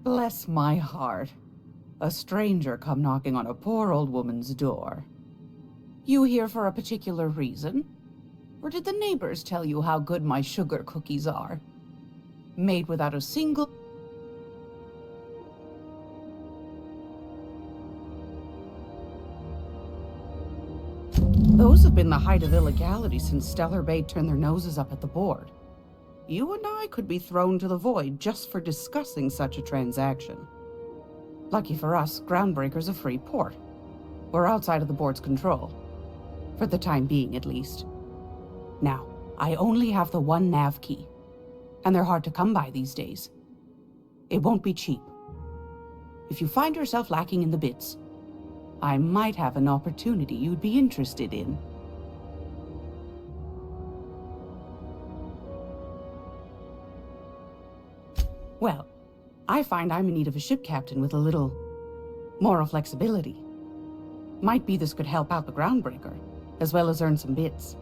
Bless my heart. A stranger come knocking on a poor old woman's door. You here for a particular reason? Or did the neighbors tell you how good my sugar cookies are? Made without a single... Those have been the height of illegality since Stellar Bay turned their noses up at the board. You and I could be thrown to the void just for discussing such a transaction. Lucky for us, Groundbreaker's a free port. We're outside of the board's control. For the time being, at least. Now, I only have the one nav key. And they're hard to come by these days. It won't be cheap. If you find yourself lacking in the bits, I might have an opportunity you'd be interested in. Well, I find I'm in need of a ship captain with a little moral flexibility. Might be this could help out the Groundbreaker, as well as earn some bits.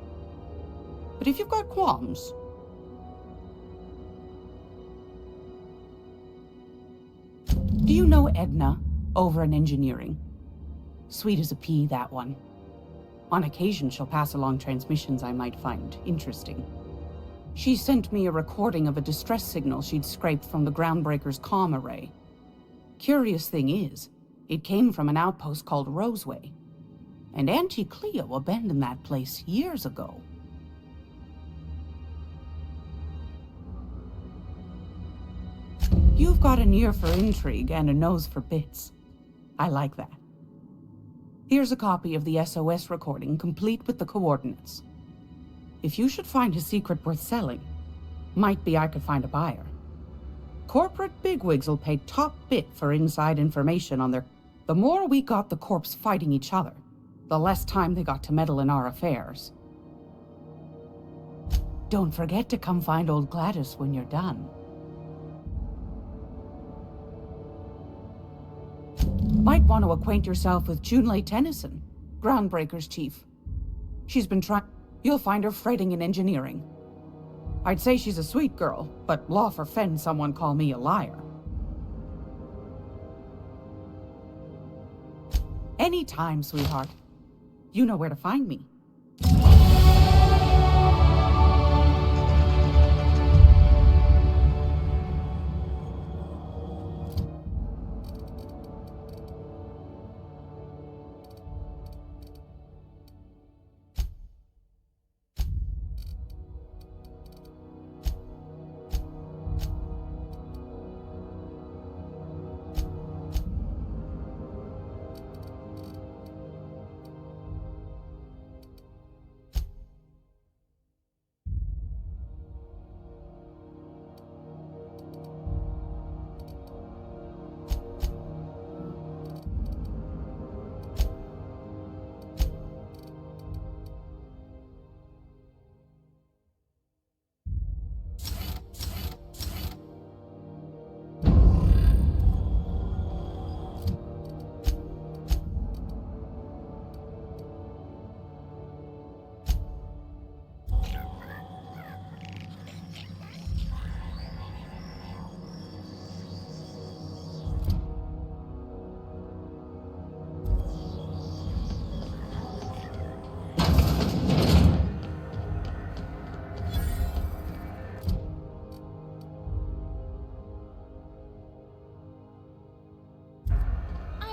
But if you've got qualms... Do you know Edna, over in engineering? Sweet as a pea, that one. On occasion, she'll pass along transmissions I might find interesting. She sent me a recording of a distress signal she'd scraped from the Groundbreaker's comm array. Curious thing is, it came from an outpost called Roseway. And Auntie Cleo abandoned that place years ago. You've got an ear for intrigue and a nose for bits. I like that. Here's a copy of the SOS recording, complete with the coordinates. If you should find a secret worth selling, might be I could find a buyer. Corporate bigwigs will pay top bit for inside information on their... The more we got the corps fighting each other, the less time they got to meddle in our affairs. Don't forget to come find old Gladys when you're done. Might want to acquaint yourself with Junlei Tennyson, Groundbreaker's chief. She's been trying... You'll find her freighting in engineering. I'd say she's a sweet girl, but law forfend someone call me a liar. Anytime, sweetheart. You know where to find me.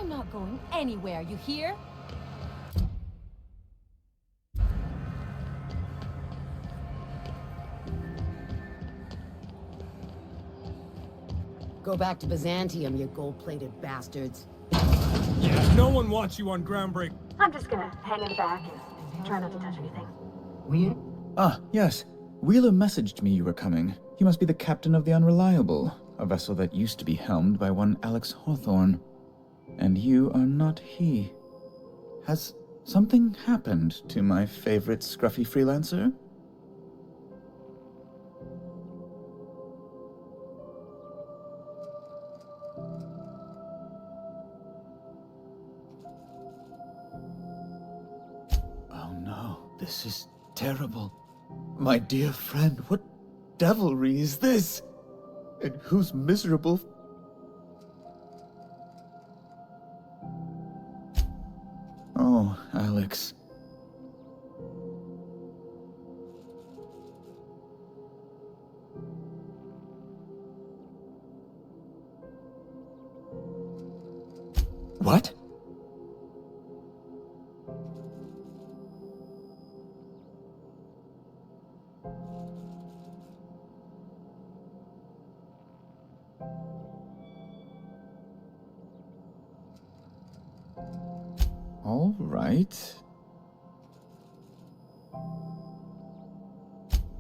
I'm not going anywhere, you hear? Go back to Byzantium, you gold-plated bastards. Yeah, no one wants you on groundbreak. I'm just gonna hang in the back and try not to touch anything. Ah, yes. Wheeler messaged me you were coming. You must be the captain of the Unreliable, a vessel that used to be helmed by one Alex Hawthorne. And you are not he. Has something happened to my favorite scruffy freelancer? Oh no, this is terrible. My dear friend, what devilry is this? And whose miserable... Oh, Alex. What? All right.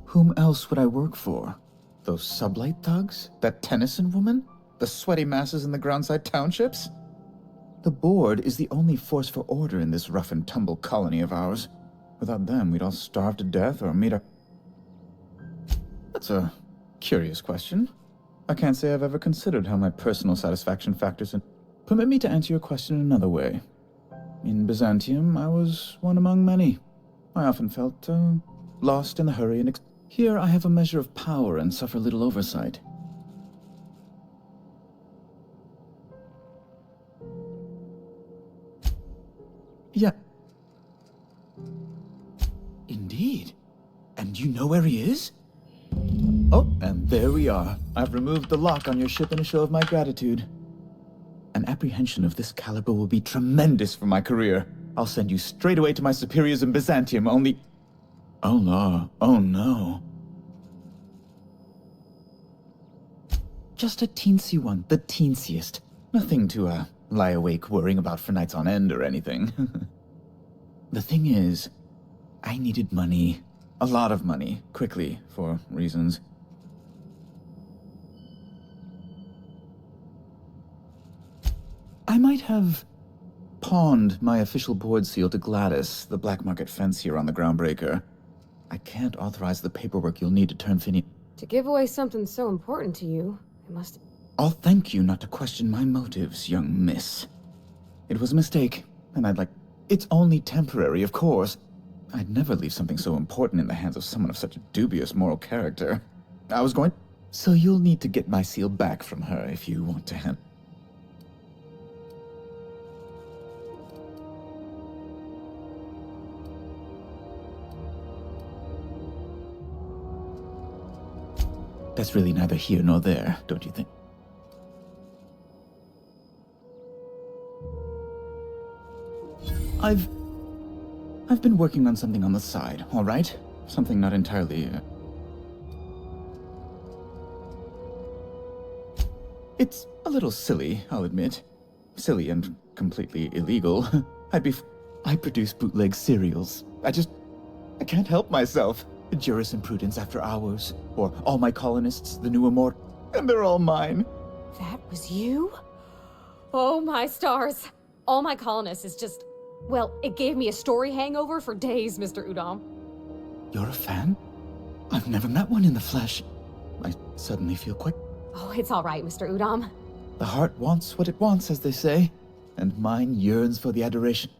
Whom else would I work for? Those sublight thugs? That Tennyson woman? The sweaty masses in the groundside townships? The board is the only force for order in this rough and tumble colony of ours. Without them, we'd all starve to death or meet up. That's a curious question. I can't say I've ever considered how my personal satisfaction factors in. Permit me to answer your question another way. In Byzantium, I was one among many. I often felt lost in the hurry and here I have a measure of power and suffer little oversight. Yeah. Indeed. And you know where he is? Oh, and there we are. I've removed the lock on your ship in a show of my gratitude. An apprehension of this caliber will be tremendous for my career. I'll send you straight away to my superiors in Byzantium, only... Oh no, oh no. Just a teensy one, the teensiest. Nothing to, lie awake worrying about for nights on end or anything. The thing is, I needed money. A lot of money, quickly, for reasons. I might have pawned my official board seal to Gladys, the black market fence here on the Groundbreaker. I can't authorize the paperwork you'll need to turn Phineas. To give away something so important to you, it must... I'll thank you not to question my motives, young miss. It was a mistake, and I'd like... It's only temporary, of course. I'd never leave something so important in the hands of someone of such a dubious moral character. I was going... So you'll need to get my seal back from her if you want to hand... That's really neither here nor there, don't you think? I've been working on something on the side, all right? Something not entirely... It's a little silly, I'll admit. Silly and completely illegal. I produce bootleg serials. I can't help myself. Jurisprudence After Hours, or All My Colonists, The New Immortal, and they're all mine. That was you? Oh my stars. All My Colonists is just... Well, it gave me a story hangover for days, Mr. Udom. You're a fan? I've never met one in the flesh. I suddenly feel quite... Oh, it's all right, Mr. Udom. The heart wants what it wants, as they say, and mine yearns for the adoration.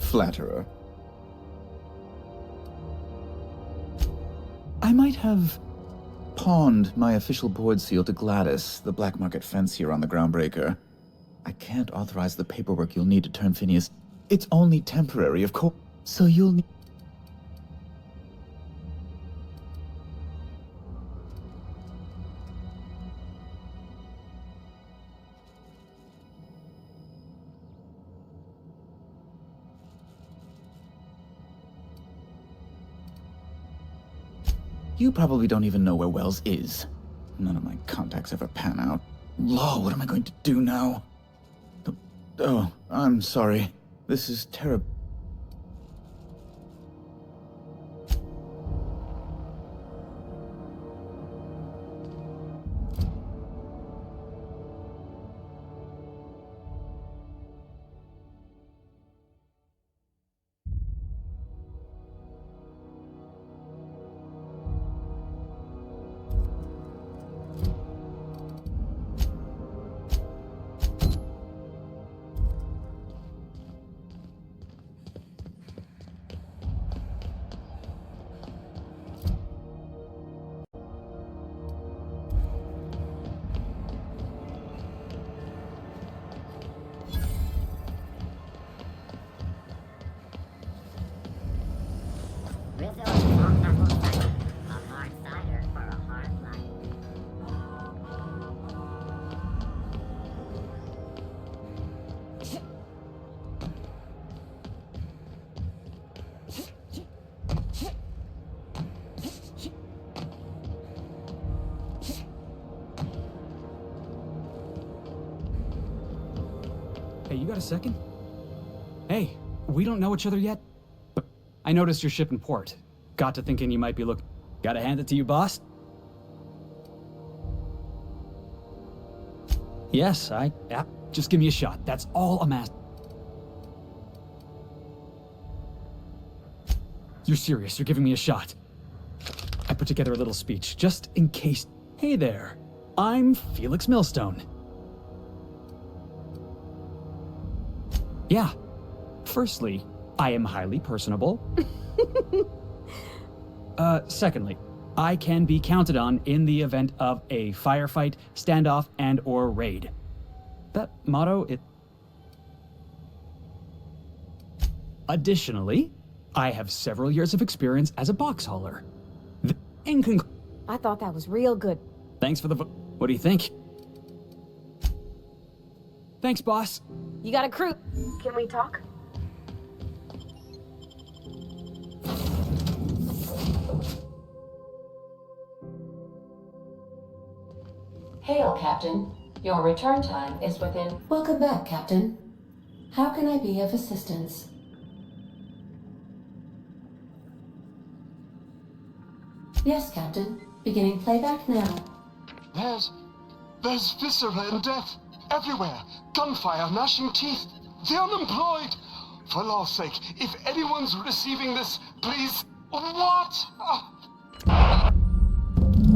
Flatterer. I might have pawned my official board seal to Gladys, the black market fence here on the Groundbreaker. I can't authorize the paperwork you'll need to turn Phineas. It's only temporary, of course, so you'll need... You probably don't even know where Wells is. None of my contacts ever pan out. Law, what am I going to do now? Oh, I'm sorry. This is terrible. Rizzo is not apple cider. A hard cider for a hard life. Hey, you got a second? Hey, we don't know each other yet, but I noticed your ship in port. Got to thinking you might be looking. Gotta hand it to you, boss? Yes, yeah, just give me a shot. That's all I'm asking. You're serious, you're giving me a shot. I put together a little speech, just in case. Hey there, I'm Felix Millstone. Yeah. Firstly, I am highly personable. Secondly, I can be counted on in the event of a firefight, standoff, and/or raid. That motto, Additionally, I have several years of experience as a box hauler. I thought that was real good. Thanks for the what do you think? Thanks, boss. You got a crew. Can we talk? Hail, Captain. Your return time is within... Welcome back, Captain. How can I be of assistance? Yes, Captain. Beginning playback now. There's viscera and death everywhere. Gunfire, gnashing teeth. The unemployed. For law's sake, if anyone's receiving this, please... What?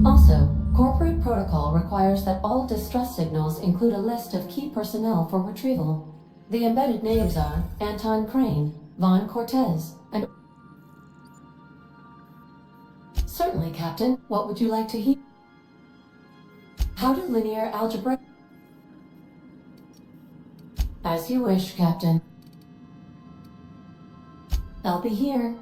Also, corporate protocol requires that all distress signals include a list of key personnel for retrieval. The embedded names are Anton Crane, Von Cortez, and... Certainly, Captain. What would you like to hear? How do linear algebra... As you wish, Captain. I'll be here.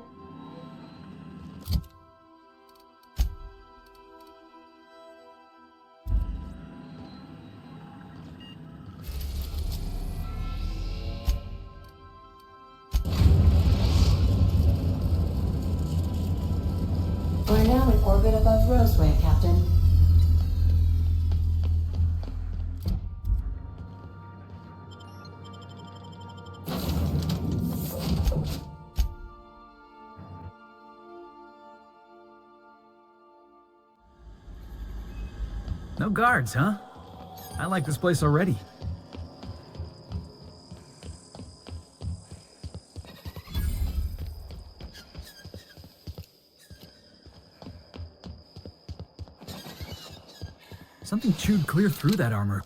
We're now in orbit above Roseway, Captain. No guards, huh? I like this place already. Something chewed clear through that armor.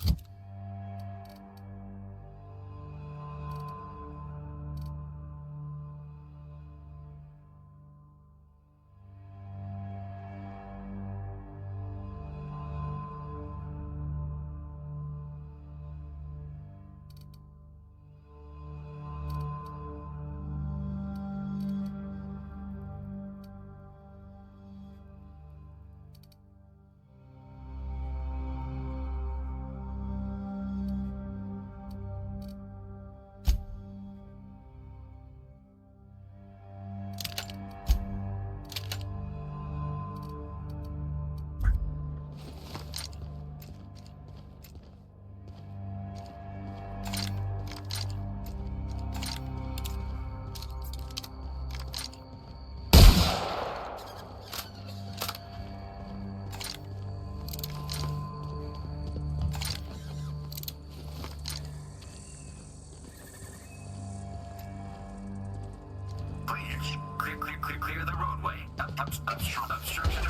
clear the roadway. Obstruction of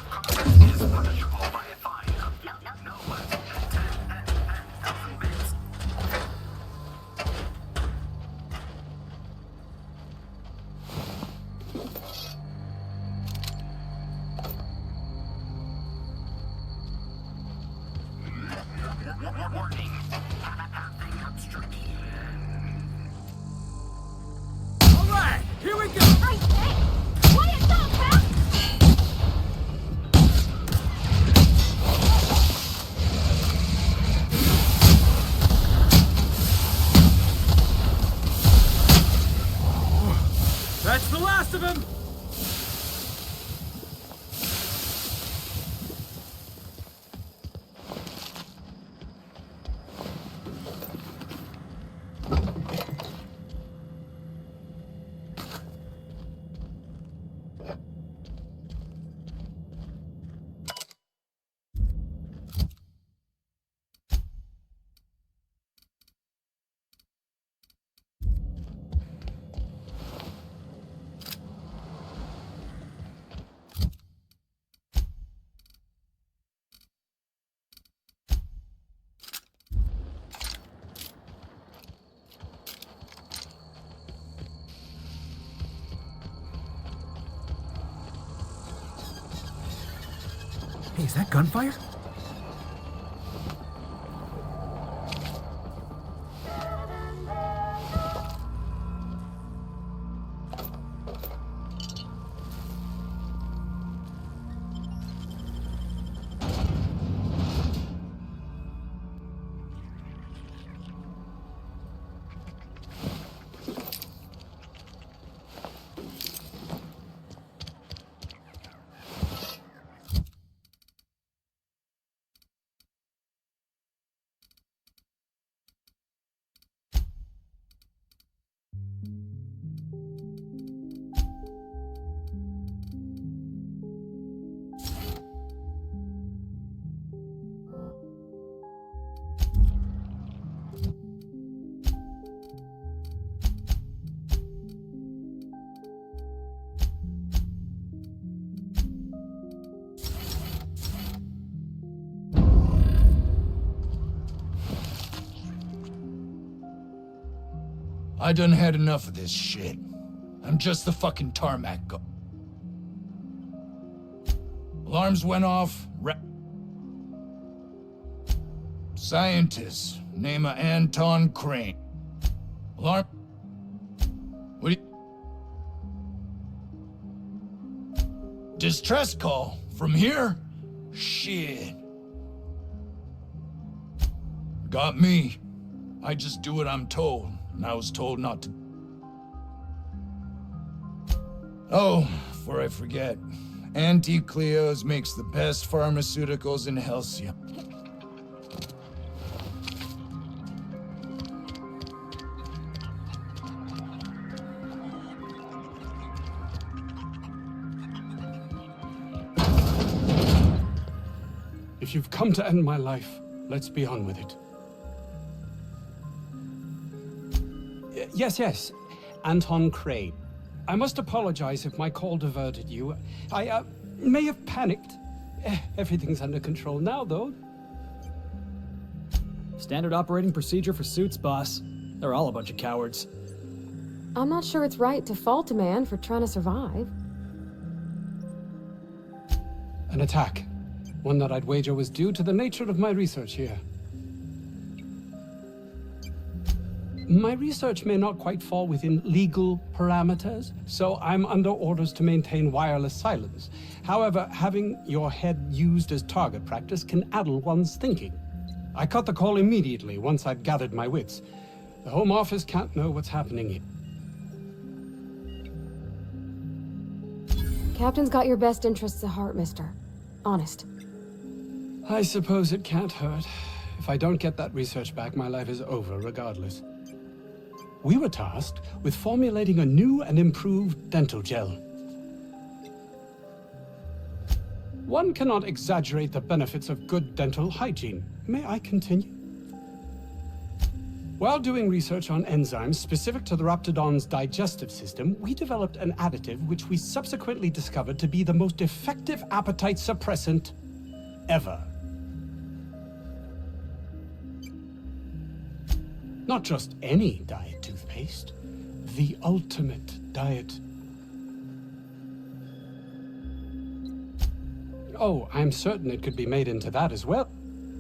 progress is punishable by a fine of no less than 10,000 bits. Warning. Passing obstruction. Alright, here we go! Quiet down, pal! That's the last of him! Hey, is that gunfire? I done had enough of this shit. I'm just the fucking tarmac go. Alarms went off. Scientist, name of Anton Crane. Alarm. What do you... Distress call? From here? Shit. Got me. I just do what I'm told. And I was told not to. Oh, before I forget, Auntie Cleo's makes the best pharmaceuticals in Helsia. If you've come to end my life, let's be on with it. Yes. Anton Crane. I must apologize if my call diverted you. I may have panicked. Everything's under control now, though. Standard operating procedure for suits, boss. They're all a bunch of cowards. I'm not sure it's right to fault a man for trying to survive. An attack. One that I'd wager was due to the nature of my research here. My research may not quite fall within legal parameters, so I'm under orders to maintain wireless silence. However, having your head used as target practice can addle one's thinking. I cut the call immediately once I'd gathered my wits. The Home Office can't know what's happening here. Captain's got your best interests at heart, mister. Honest. I suppose it can't hurt. If I don't get that research back, my life is over regardless. We were tasked with formulating a new and improved dental gel. One cannot exaggerate the benefits of good dental hygiene. May I continue? While doing research on enzymes specific to the Raptidon's digestive system, we developed an additive which we subsequently discovered to be the most effective appetite suppressant ever. Not just any diet toothpaste, the ultimate diet. Oh, I'm certain it could be made into that as well.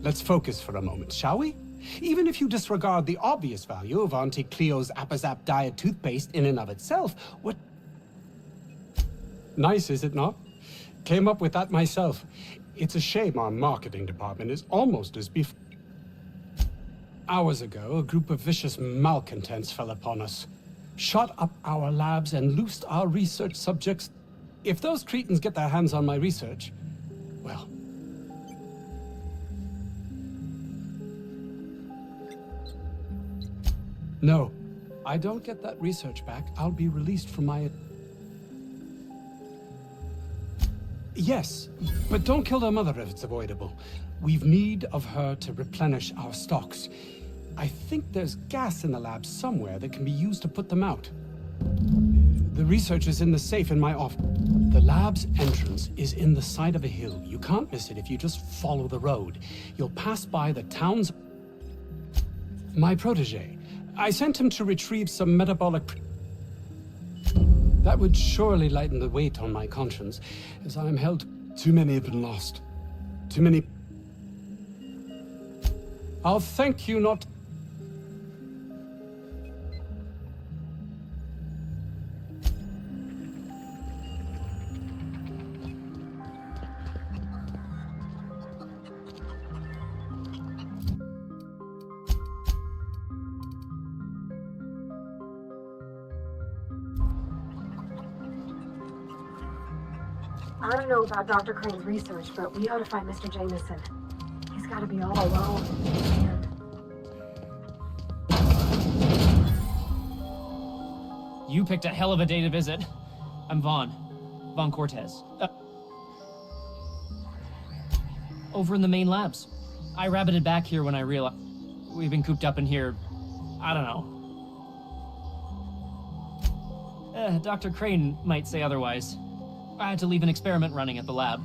Let's focus for a moment, shall we? Even if you disregard the obvious value of Auntie Cleo's Appazap diet toothpaste in and of itself, what... Nice, is it not? Came up with that myself. It's a shame our marketing department is almost as Hours ago, a group of vicious malcontents fell upon us, shot up our labs and loosed our research subjects. If those cretins get their hands on my research, well... No, I don't get that research back. I'll be released from my... Yes, but don't kill their mother if it's avoidable. We've need of her to replenish our stocks. I think there's gas in the lab somewhere that can be used to put them out. The research is in the safe in my office. The lab's entrance is in the side of a hill. You can't miss it if you just follow the road. You'll pass by the town's... My protege. I sent him to retrieve some metabolic... That would surely lighten the weight on my conscience, as I am held... Too many have been lost. Too many... I'll thank you not... I don't know about Dr. Crane's research, but we ought to find Mr. Jameson. He's got to be all alone. You picked a hell of a day to visit. I'm Vaughn Cortez. Over in the main labs. I rabbited back here when I realized we've been cooped up in here, I don't know. Dr. Crane might say otherwise. I had to leave an experiment running at the lab.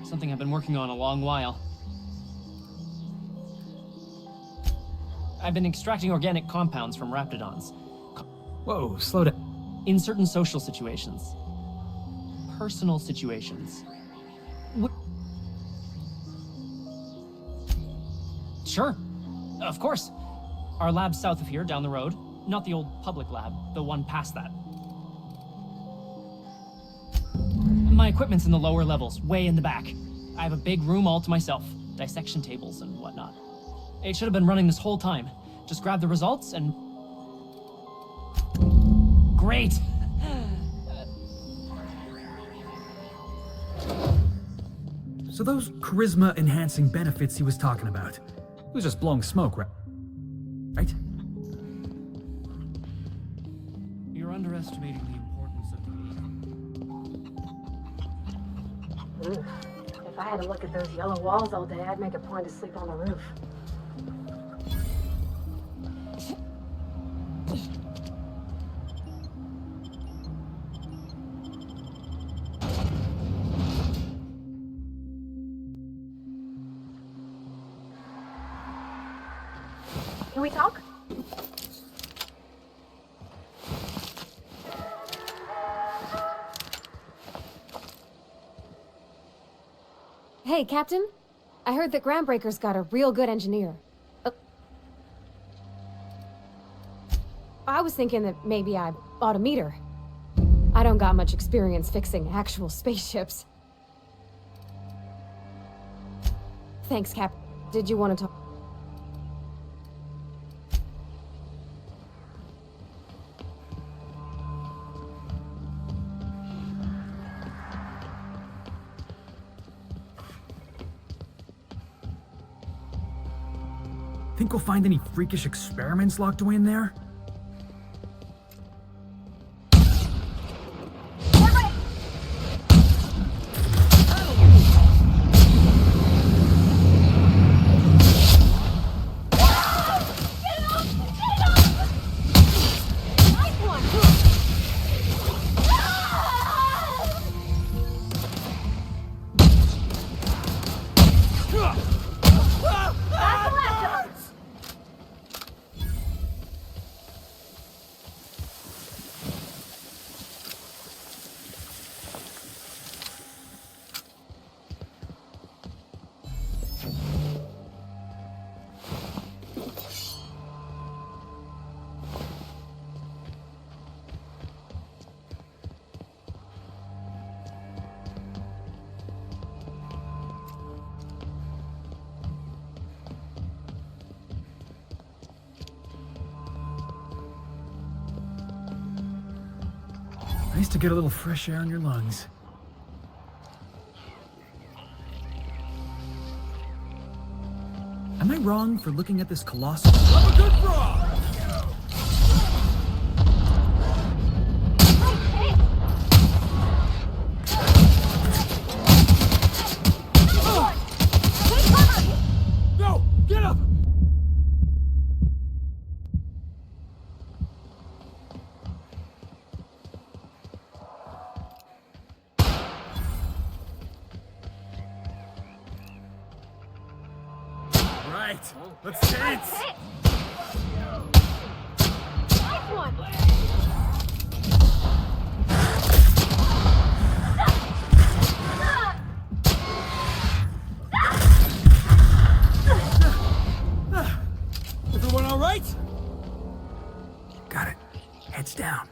Something I've been working on a long while. I've been extracting organic compounds from Raptidons. Whoa, slow down. In certain social situations. Personal situations. Sure. Of course. Our lab's south of here, down the road. Not the old public lab, the one past that. My equipment's in the lower levels, way in the back. I have a big room all to myself, dissection tables and whatnot. It should have been running this whole time. Just grab the results and... Great! So those charisma-enhancing benefits he was talking about, it was just blowing smoke, right? You're underestimating the importance of If I had to look at those yellow walls all day, I'd make a point to sleep on the roof. Can we talk? Hey, Captain. I heard that Groundbreaker's got a real good engineer. I was thinking that maybe I ought to meet her. I don't got much experience fixing actual spaceships. Thanks, Cap. Did you want to talk? Think we'll find any freakish experiments locked away in there? Nice to get a little fresh air in your lungs. Am I wrong for looking at this colossal... Have a good draw! Go! Get up! Right, let's dance! Nice one! Everyone all right? Got it. Heads down.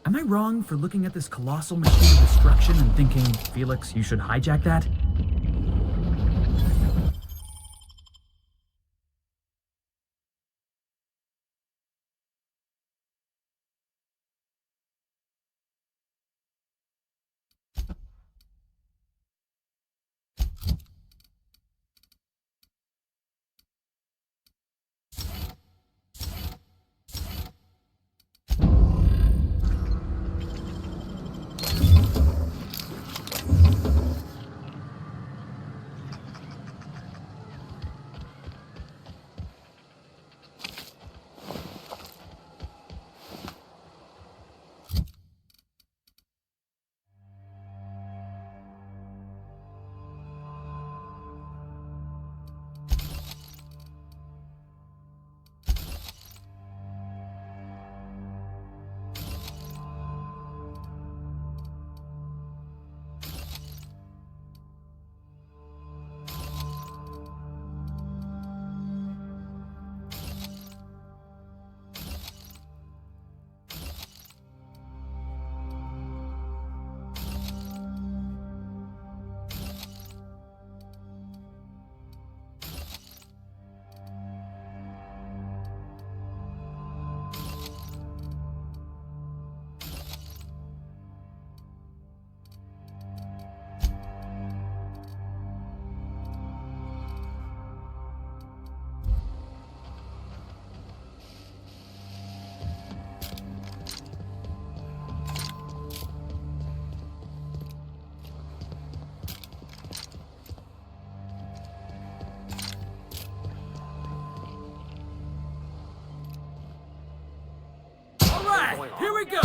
Am I wrong for looking at this colossal machine of destruction and thinking, Felix, you should hijack that? Here we go!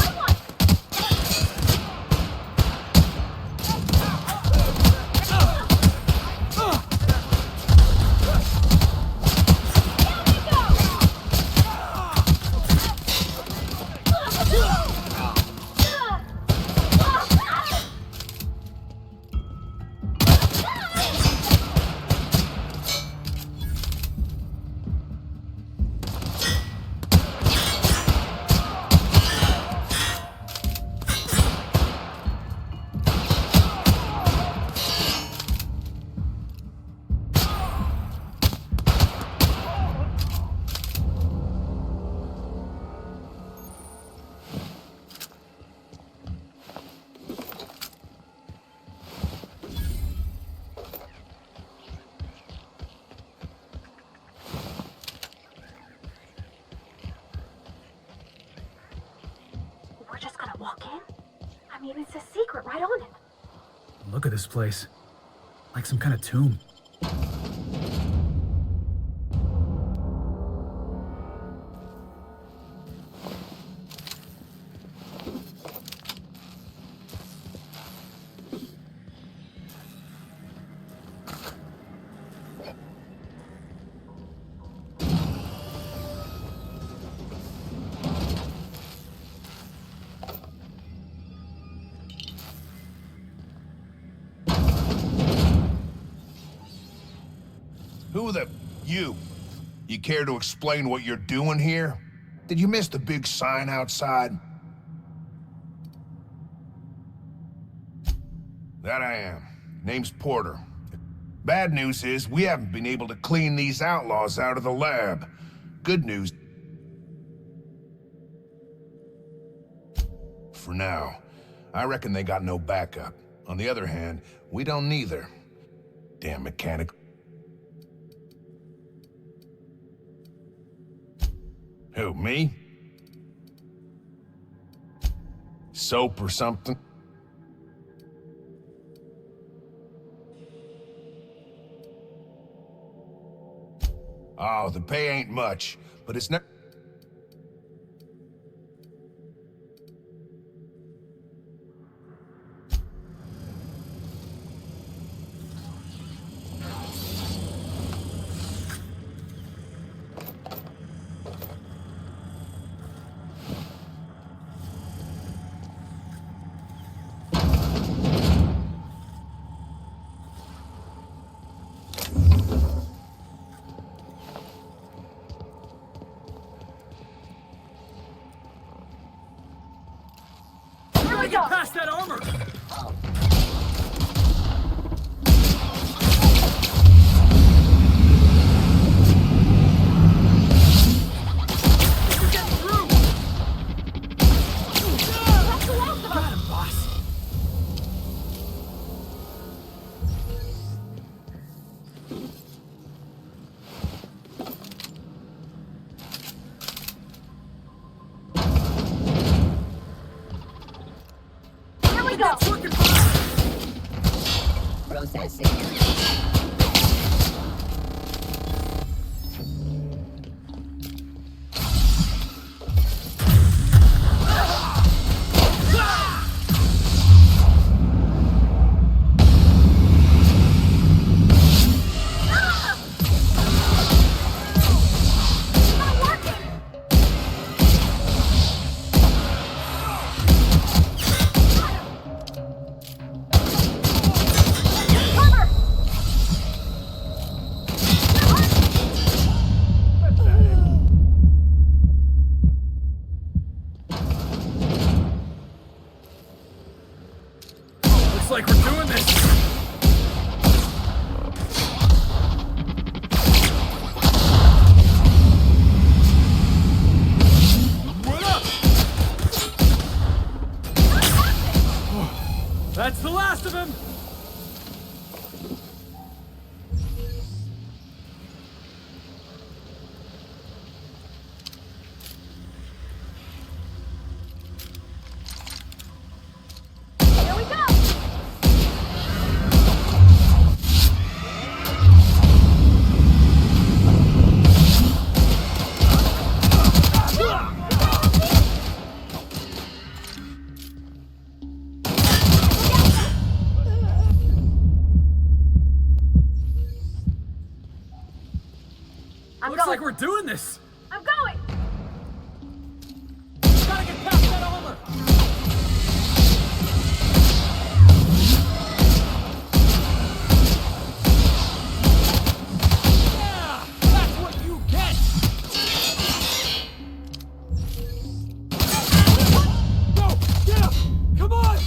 We're just gonna walk in? I mean, it's a secret right on it. Look at this place. Like some kind of tomb. Who the... you? You care to explain what you're doing here? Did you miss the big sign outside? That I am. Name's Porter. Bad news is, we haven't been able to clean these outlaws out of the lab. Good news... for now. I reckon they got no backup. On the other hand, we don't neither. Damn mechanic. Who, me? Soap or something? Oh, the pay ain't much, but it's not... Get past that armor! We're getting through! Got him, boss! Processing. Looks like we're doing this! What up? That's the last of him! Here we go! Looks like we're doing this! I'm going! Gotta get past that armor! Yeah! That's what you get! Go! Get him! Come on!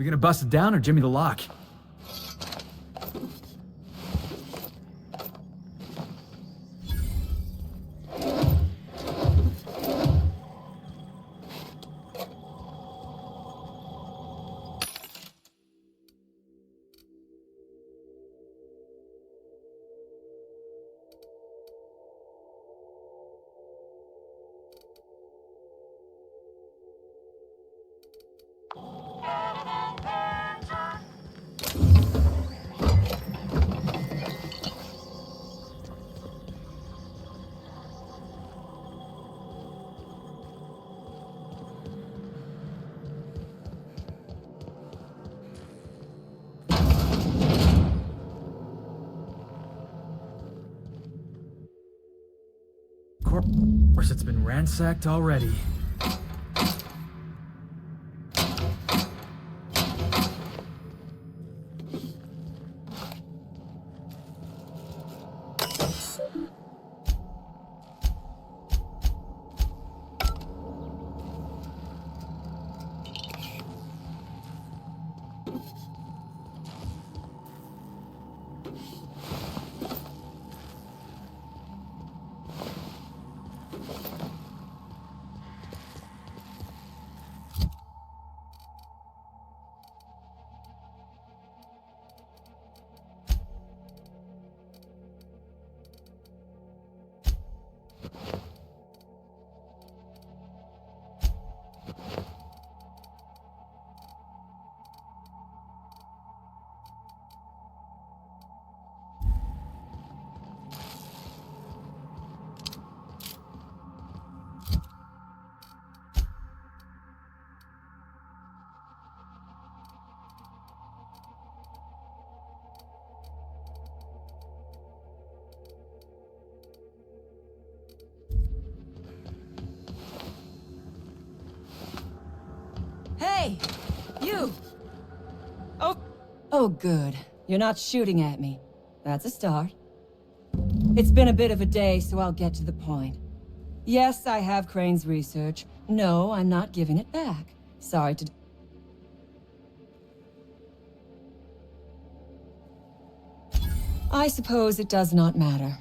We gonna bust it down or jimmy the lock? Of course, it's been ransacked already. Hey! You! Oh, good. You're not shooting at me. That's a start. It's been a bit of a day, so I'll get to the point. Yes, I have Crane's research. No, I'm not giving it back. Sorry to... I suppose it does not matter.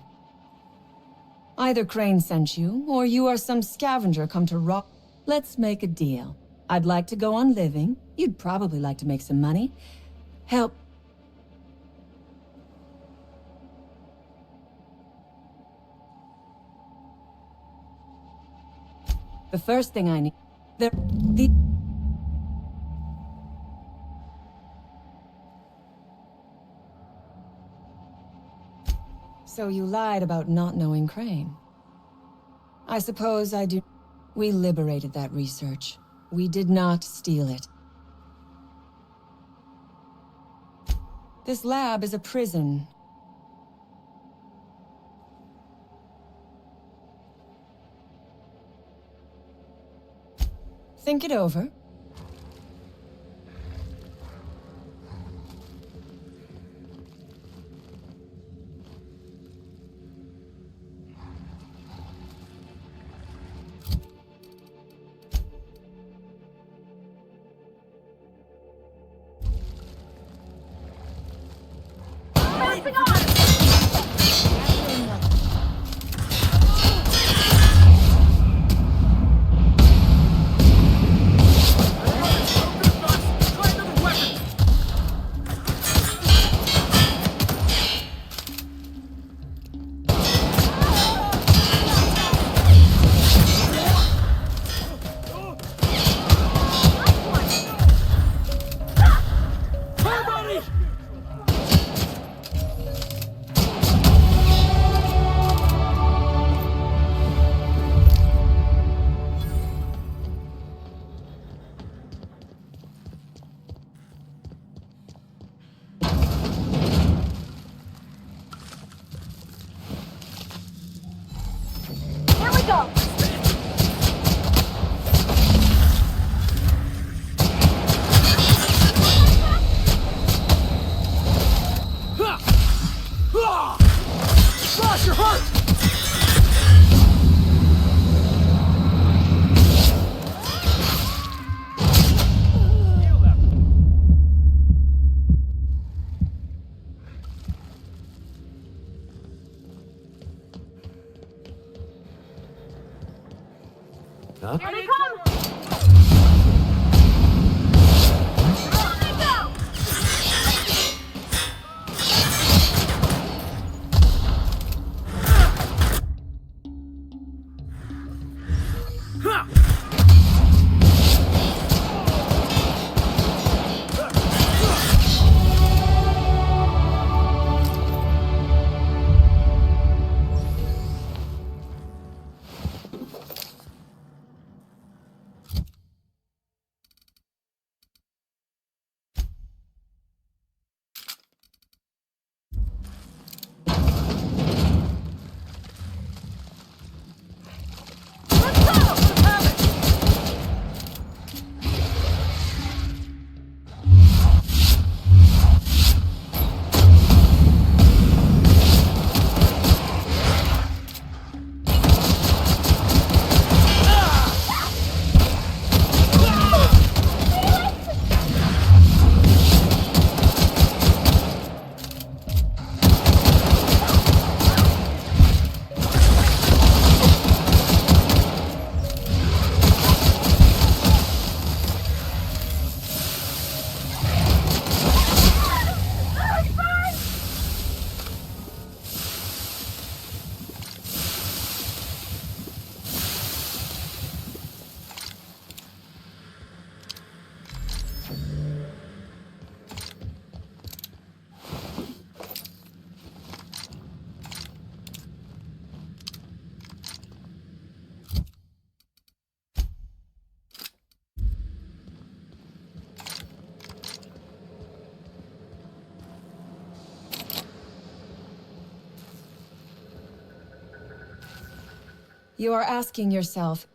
Either Crane sent you, or you are some scavenger come to rob... Let's make a deal. I'd like to go on living. You'd probably like to make some money. Help. The first thing I need... So you lied about not knowing Crane. I suppose I do... We liberated that research. We did not steal it. This lab is a prison. Think it over. Huh? Here they come! You are asking yourself,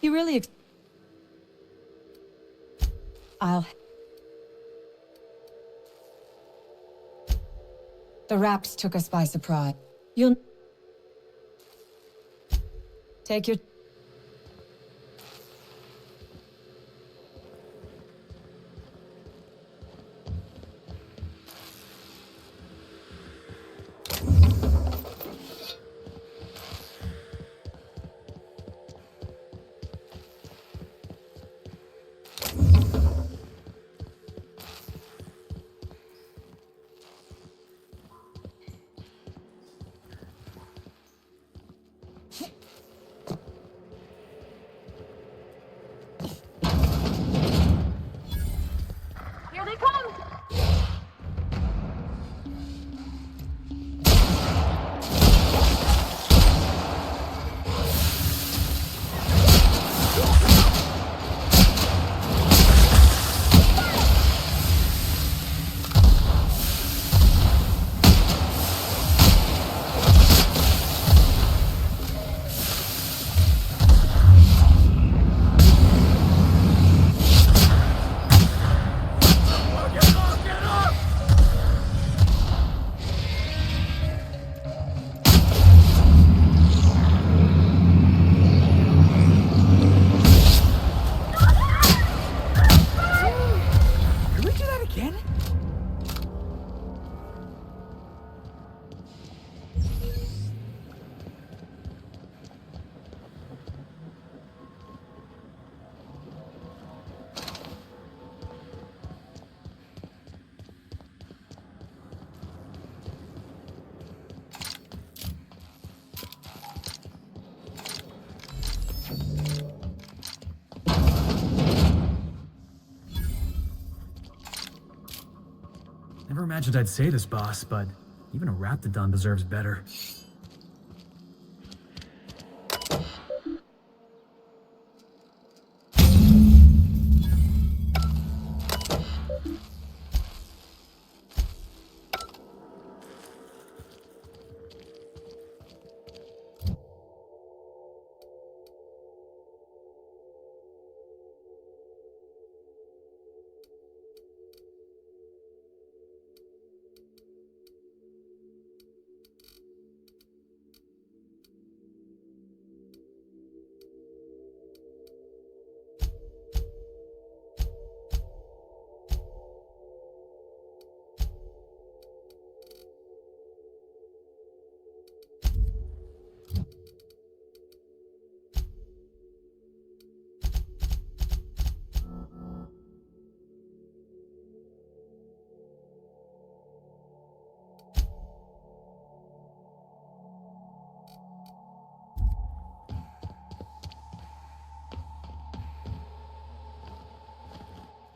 you really The raps took us by surprise. You'll take your Here they come! Can we do that again? Never imagined I'd say this, boss, but even a Raptidon deserves better.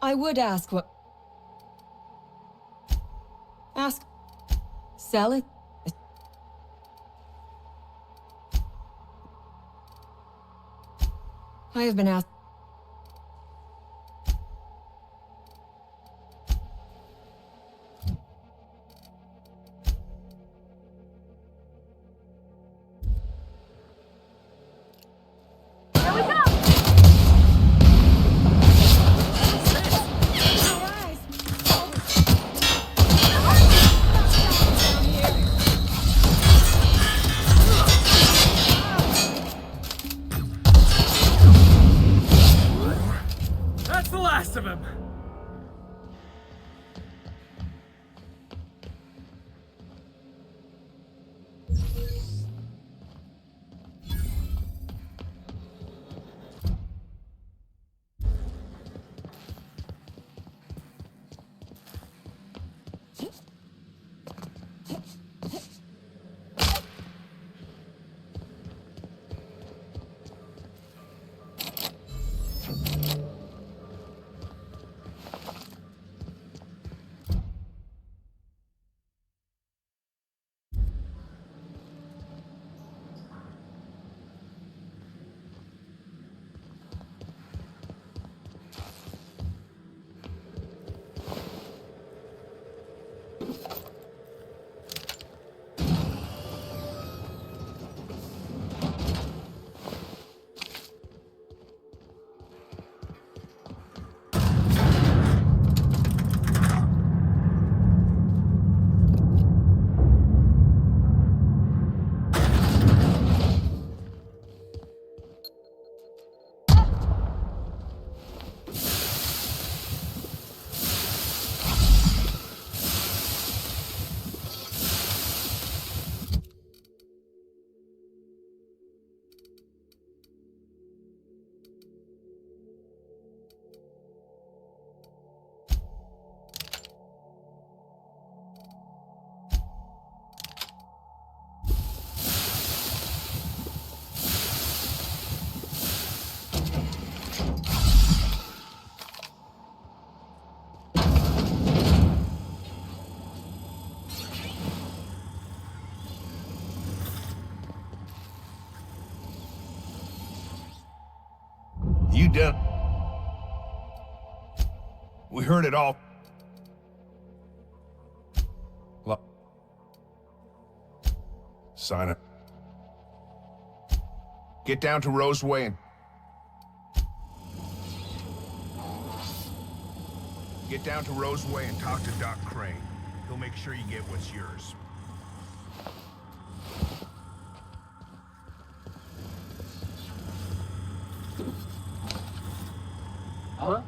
I would ask what... Ask... Sell it? I have been asked... That's the last of him! You done? We heard it all. Sign it. Get down to Roseway and... Get down to Roseway and talk to Doc Crane. He'll make sure you get what's yours. Huh?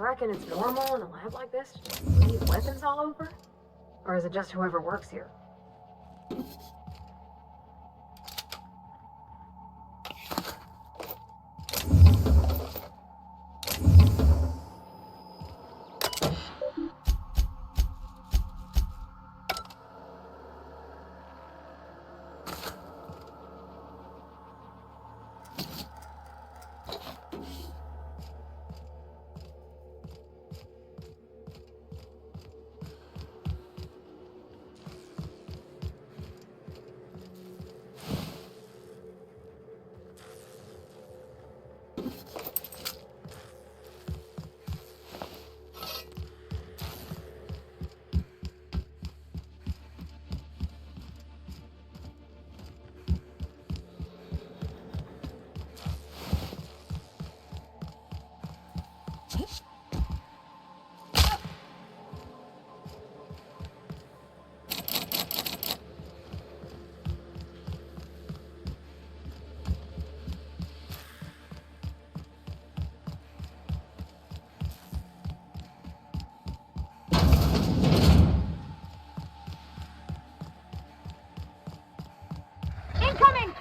You reckon it's normal in a lab like this to just leave weapons all over? Or is it just whoever works here? Incoming!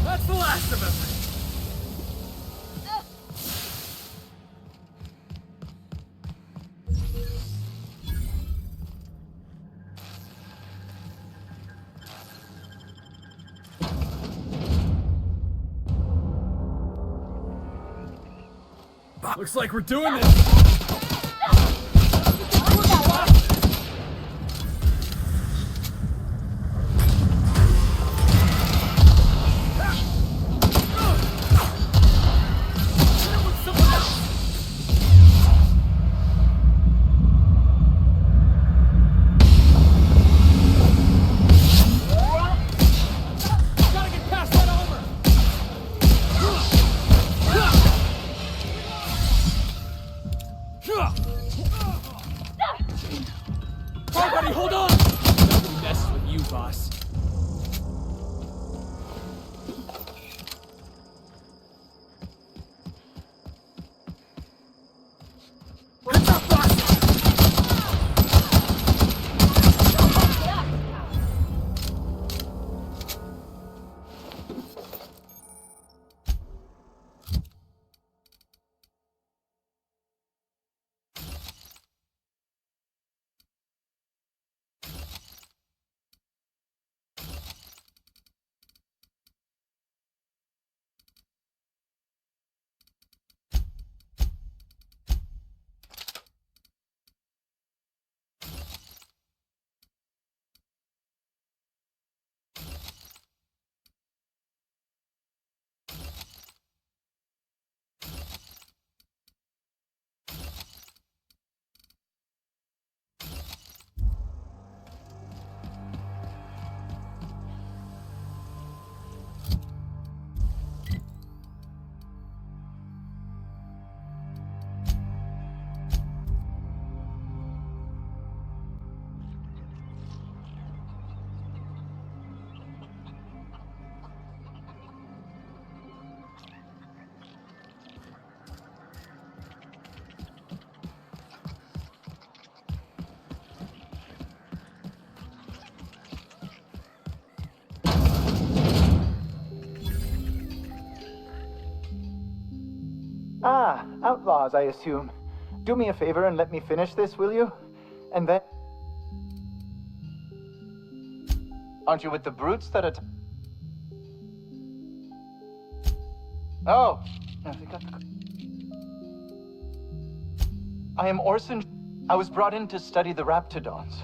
That's the last of him! Looks like we're doing this! Everybody, hold on! Nobody messes with you, boss. What's up, boss? Ah, outlaws, I assume. Do me a favor and let me finish this, will you? And then... Aren't you with the brutes that are... Oh! I forgot the... I am Orson. I was brought in to study the Raptidons.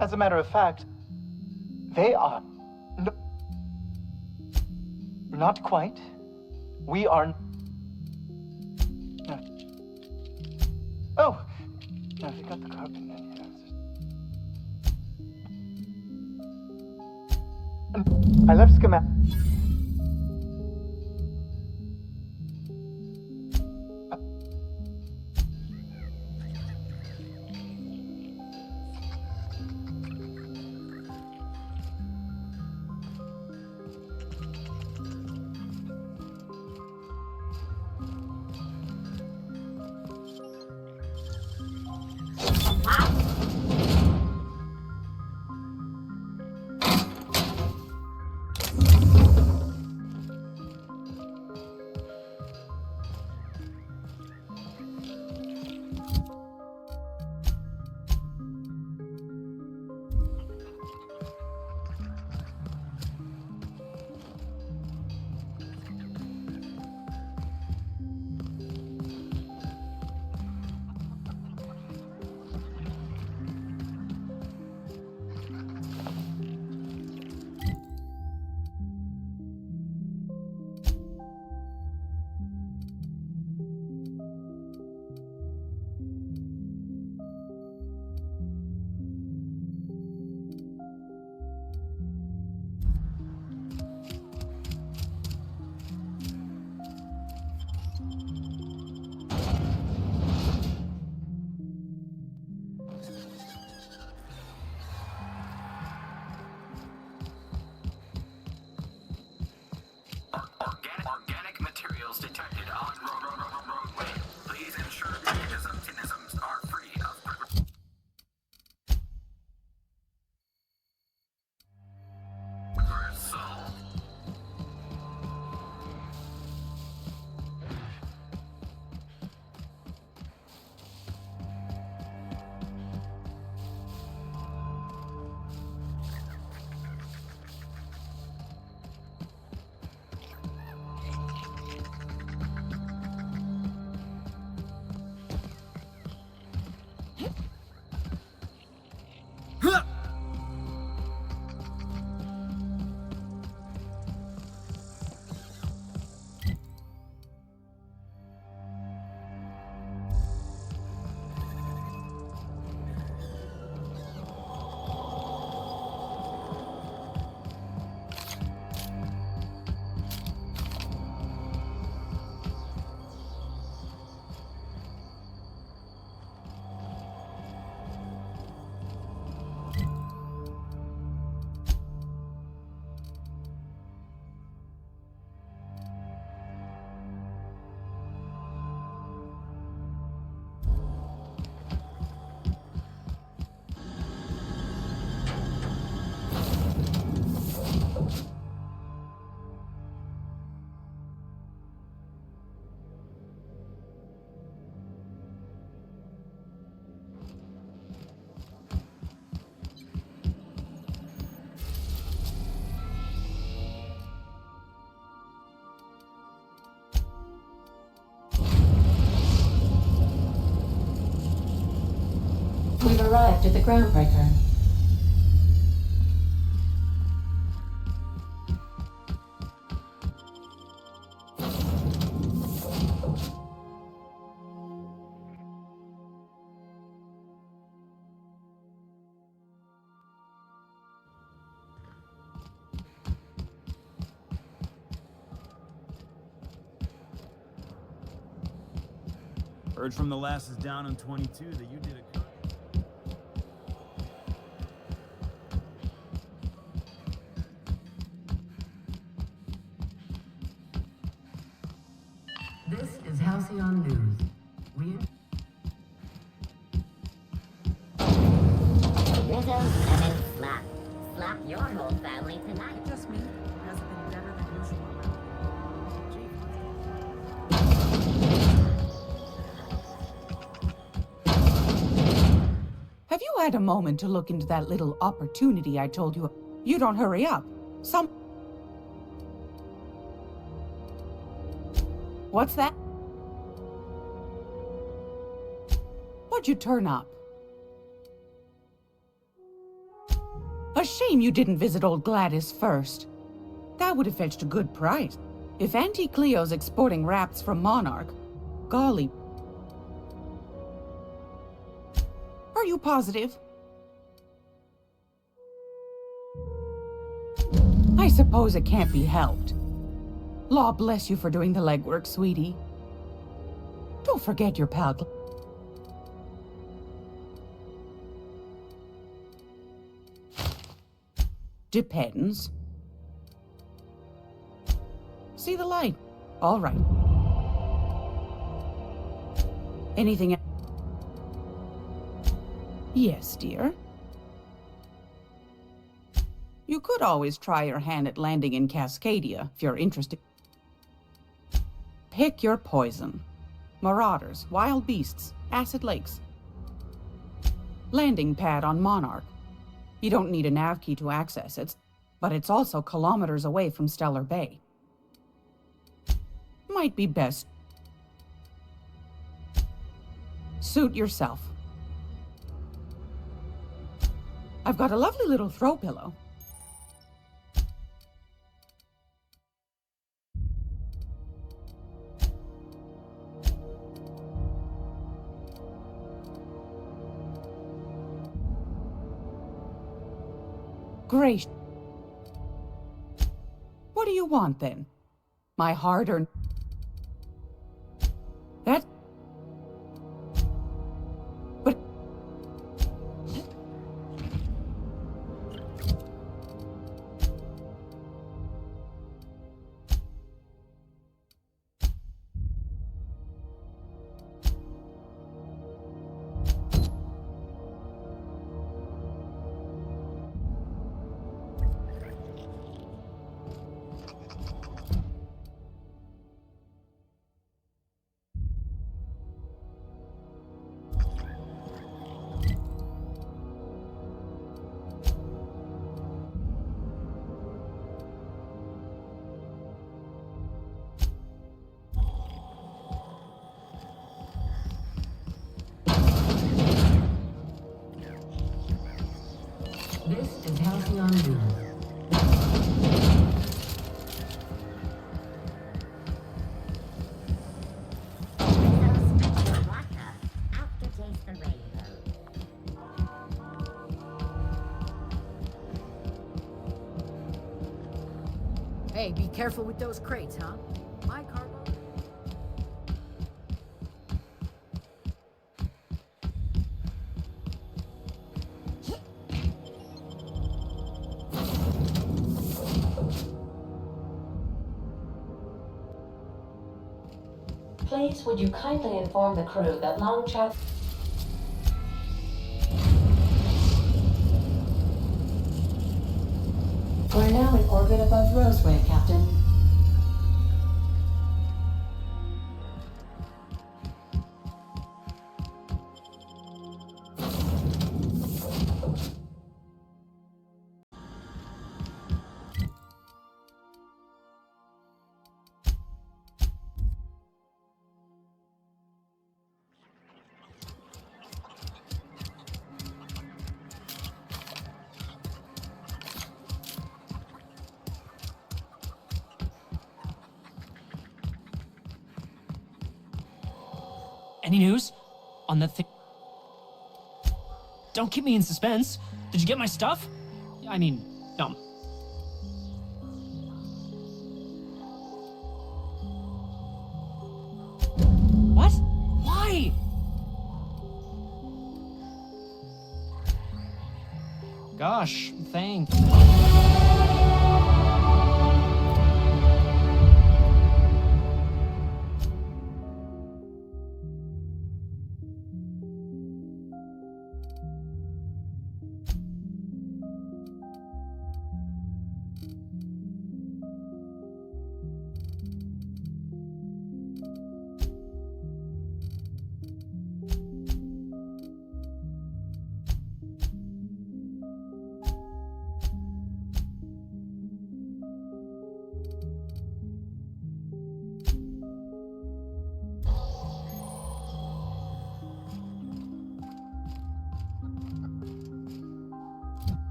As a matter of fact, they are... Not quite. We are... Oh, no, they got the carbon in here. I left schematic. Organic materials detected on roadway. Please ensure mechanisms are free of reversal. We've arrived at the groundbreaker. Heard from the lasses down in 22 that you did a... This is Halcyon News. Rizzo's coming slap. Slap your whole family tonight. Just me. Has been better than usual. Have you had a moment to look into that little opportunity I told you? You don't hurry up. What's that? What'd you turn up? A shame you didn't visit old Gladys first. That would have fetched a good price. If Auntie Cleo's exporting wraps from Monarch, golly. Are you positive? I suppose it can't be helped. Law bless you for doing the legwork, sweetie. Don't forget your pal. Depends. See the light? All right. Anything else? Yes, dear. You could always try your hand at landing in Cascadia, if you're interested. Pick your poison. Marauders, wild beasts, acid lakes. Landing pad on Monarch. You don't need a nav key to access it, but it's also kilometers away from Stellar Bay. Might be best. Suit yourself. I've got a lovely little throw pillow. Great. What do you want, then? My hard-earned... That... But... This is Halcyon News. Aftertaste the rainbow. Hey, be careful with those crates, huh? My cargo. Please, would you kindly inform the crew that long chat... We're now in orbit above Roseway, Captain. Any news on the thing? Don't keep me in suspense. Did you get my stuff? I mean, What? Why? Gosh, thanks.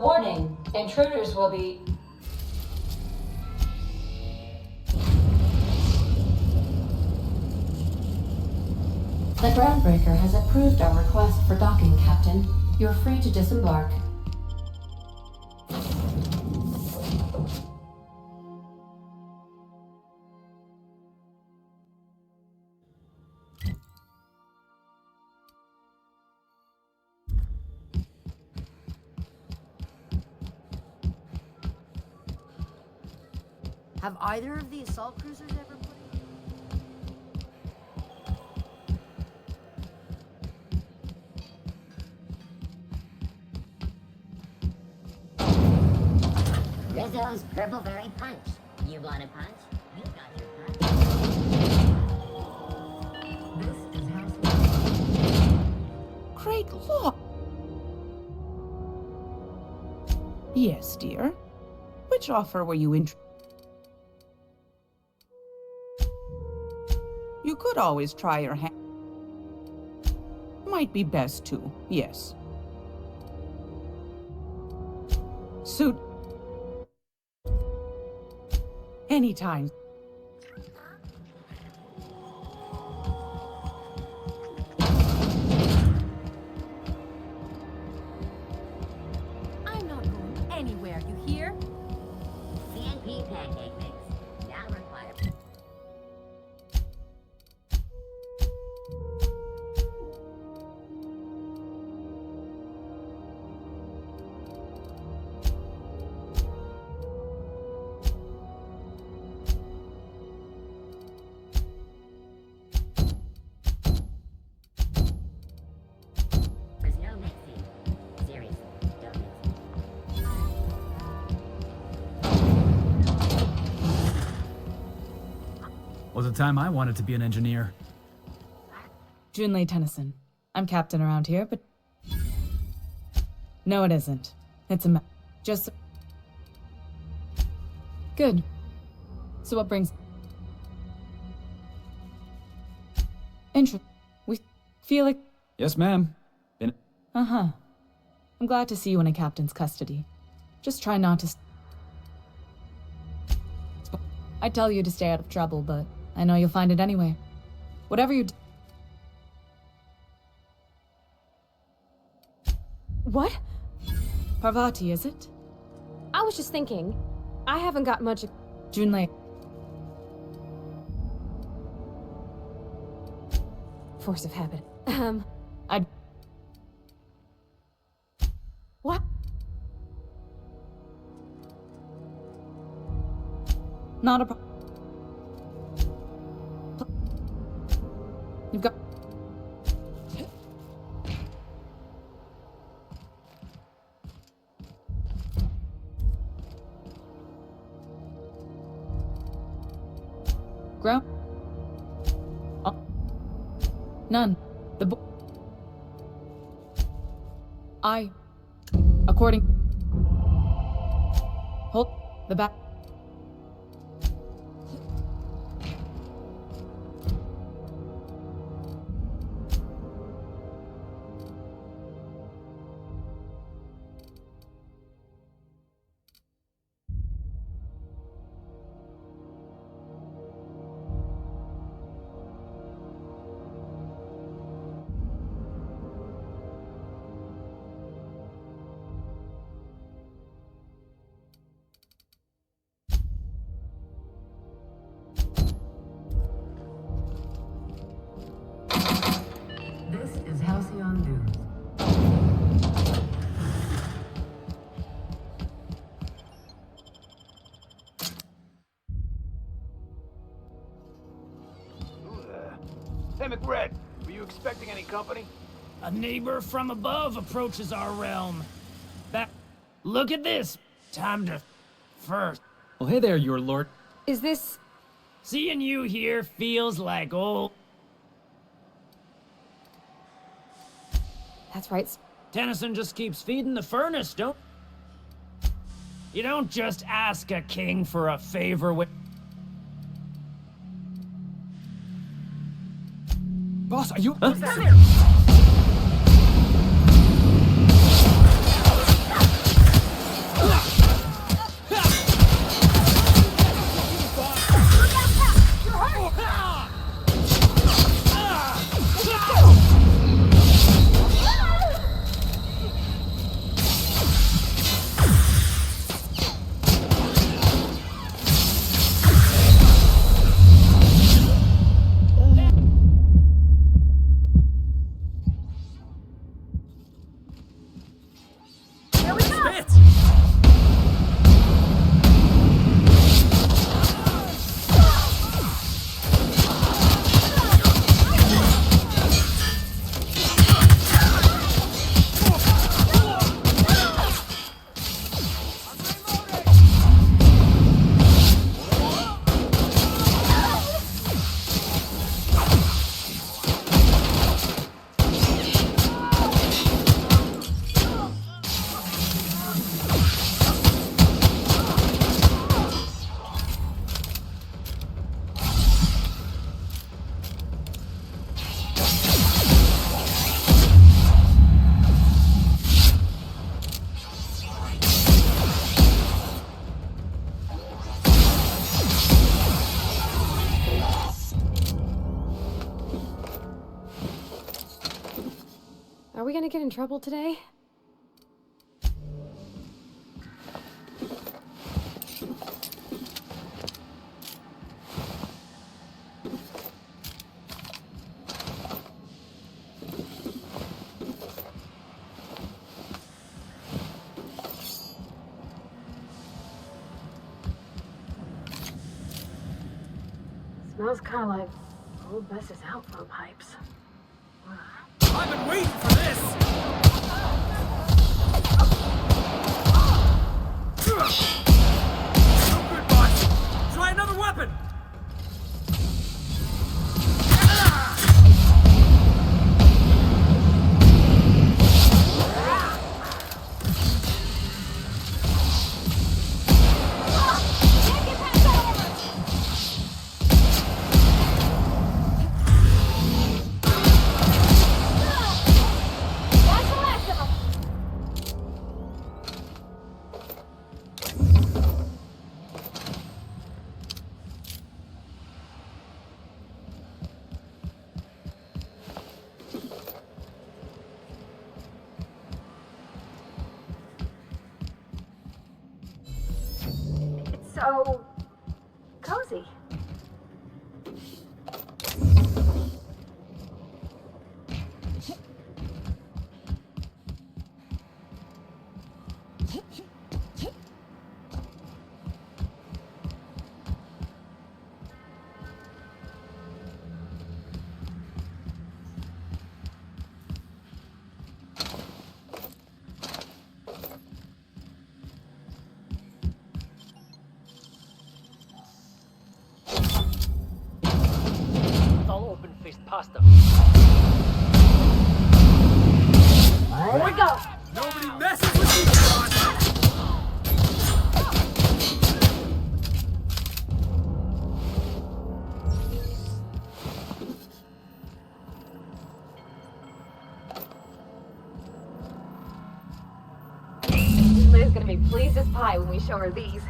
Warning, intruders will be... The groundbreaker has approved our request for docking, Captain. You're free to disembark. Have either of the assault cruisers ever put... Rizzo's Purple Berry Punch. You want a punch? You got your punch. This is House. Great law! Yes, dear. Which offer were you interested? You could always try your hand. Might be best to, yes. Suit. Anytime. I'm not going anywhere, you hear? CNP pancake mix. Now required. There's no mixing. Seriously, don't mix it. Was a time I wanted to be an engineer. Junlei Tennyson. I'm captain around here, but... No, it isn't. It's a just... Good. So what brings... Interest. We feel like... Yes, ma'am. Been... Uh-huh. I'm glad to see you in a captain's custody. Just try not to... I'd tell you to stay out of trouble, but I know you'll find it anyway. Whatever you do... What? Parvati, is it? I was just thinking. I haven't got much... Junlei. Force of habit. I'd... What? Not a problem. You've got... Ground? Oh. None. The according... Hold the back... This is Halcyon News. Hey, McRed, were you expecting any company? A neighbor from above approaches our realm. Look at this. Time to first. Well, hey there, your lord. Is this... Seeing you here feels like old... That's right. Tennyson just keeps feeding the furnace, don't... You don't just ask a king for a favor with... Boss, are you... Come here! Are we gonna get in trouble today? Smells kind of like old Bess's outflow pipes. I've been waiting for this! No good, boss! Try another weapon! So cozy. Pasta. Here we go. Nobody messes with you, boss! Liv's gonna be pleased as pie when we show her these.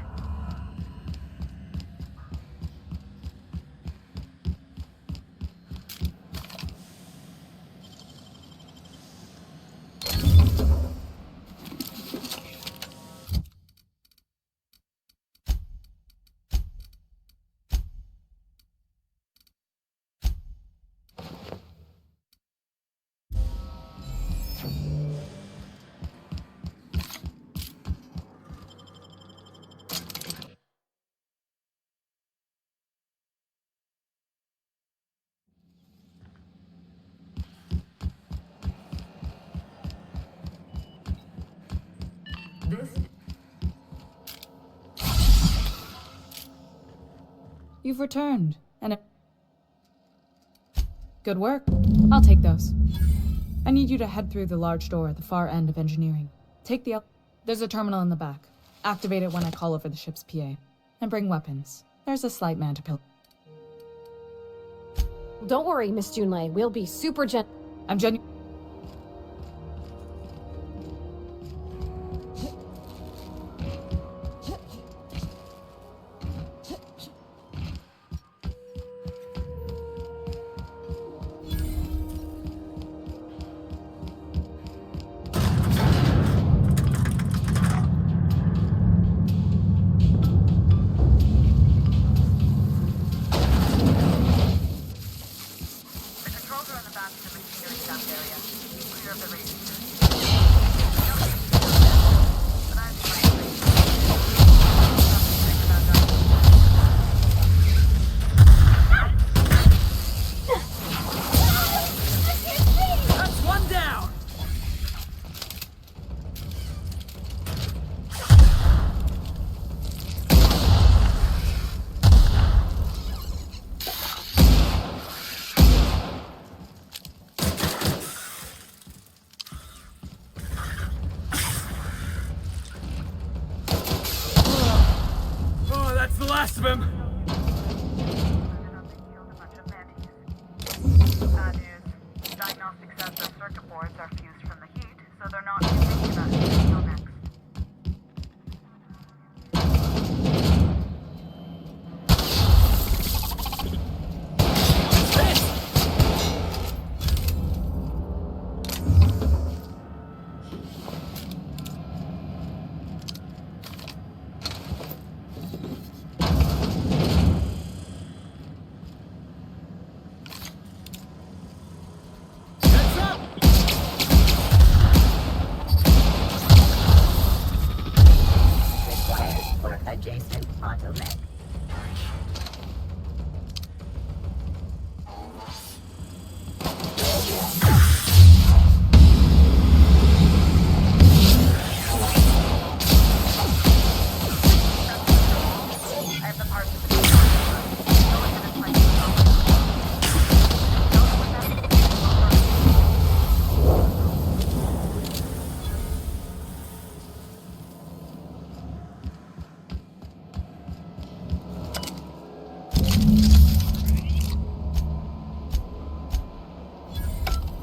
You've returned, and good work. I'll take those. I need you to head through the large door at the far end of engineering. Take the There's a terminal in the back. Activate it when I call over the ship's PA. And bring weapons. There's a slight man to pill. Don't worry, Miss Junlei. We'll be super I'm genuine. last of him. Bad news. Diagnostic says their circuit boards are fused from the heat, so they're not thinking about it until next.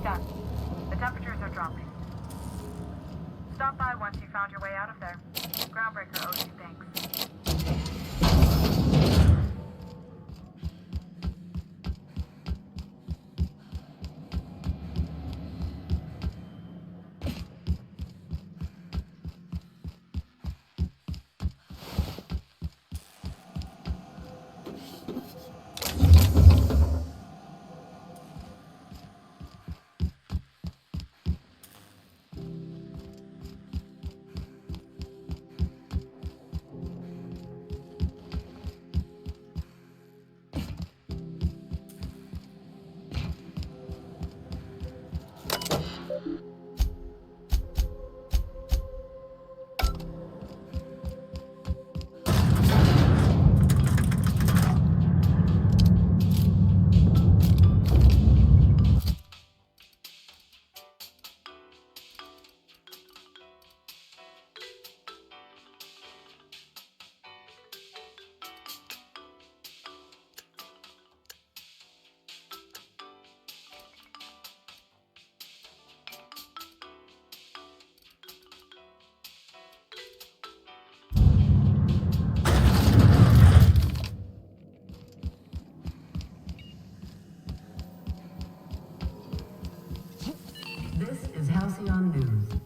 Done. The temperatures are dropping. Stop by once you found your way out of there. Groundbreaker owes you thanks. This is Halcyon News.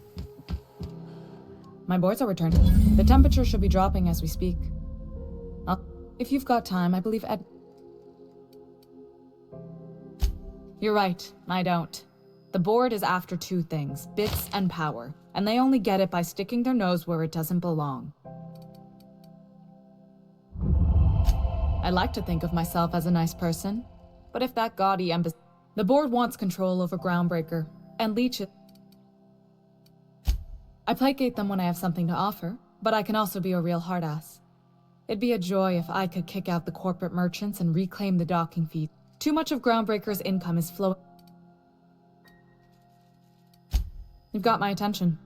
My boards are returning. The temperature should be dropping as we speak. If you've got time, I believe Ed... You're right, I don't. The board is after two things, bits and power, and they only get it by sticking their nose where it doesn't belong. I like to think of myself as a nice person, but if that gaudy embassy... The board wants control over Groundbreaker, and leech it. I placate them when I have something to offer, but I can also be a real hard-ass. It'd be a joy if I could kick out the corporate merchants and reclaim the docking fee. Too much of Groundbreaker's income is flowing. You've got my attention.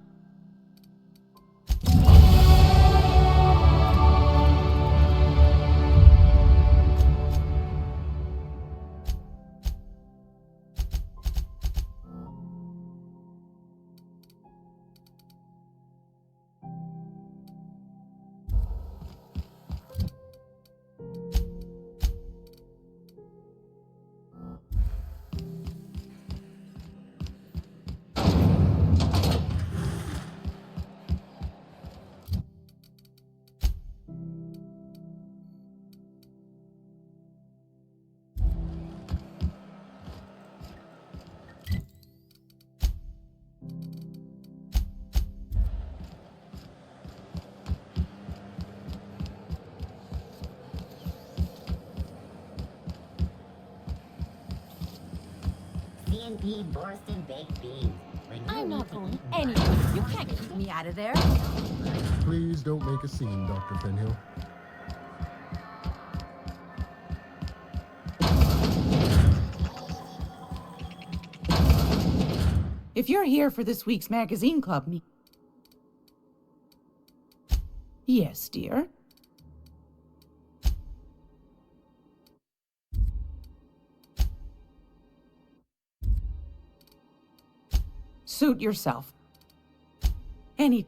C&P Borston baked beans. I'm not going anywhere. You can't keep me out of there. Please don't make a scene, Dr. Fenhill. If you're here for this week's magazine club meet... Yes, dear. Suit yourself. Any...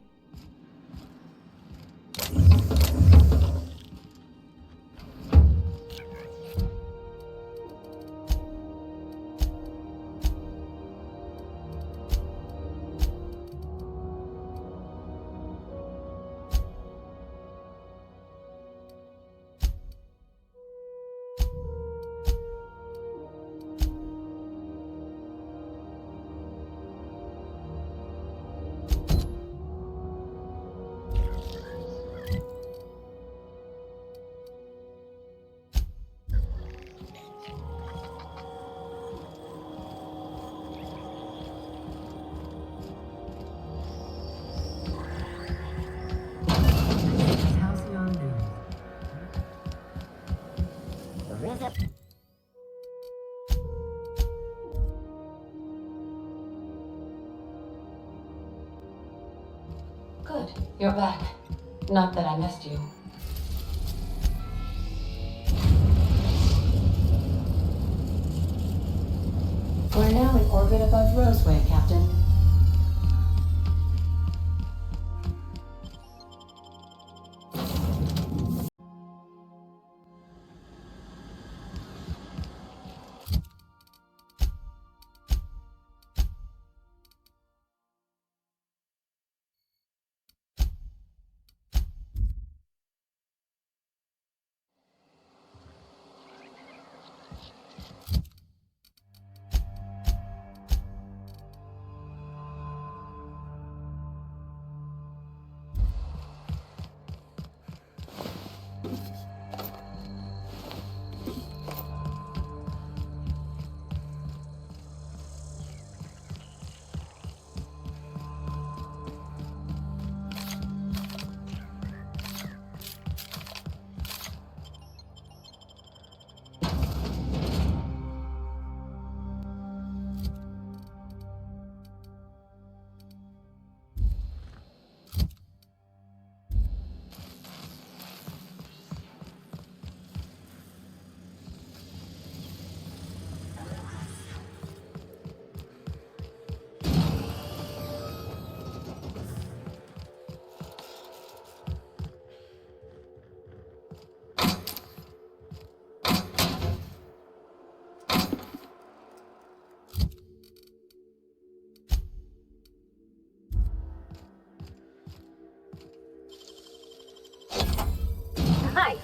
Good, you're back. Not that I missed you. We're now in orbit above Roseway, Captain. Nice.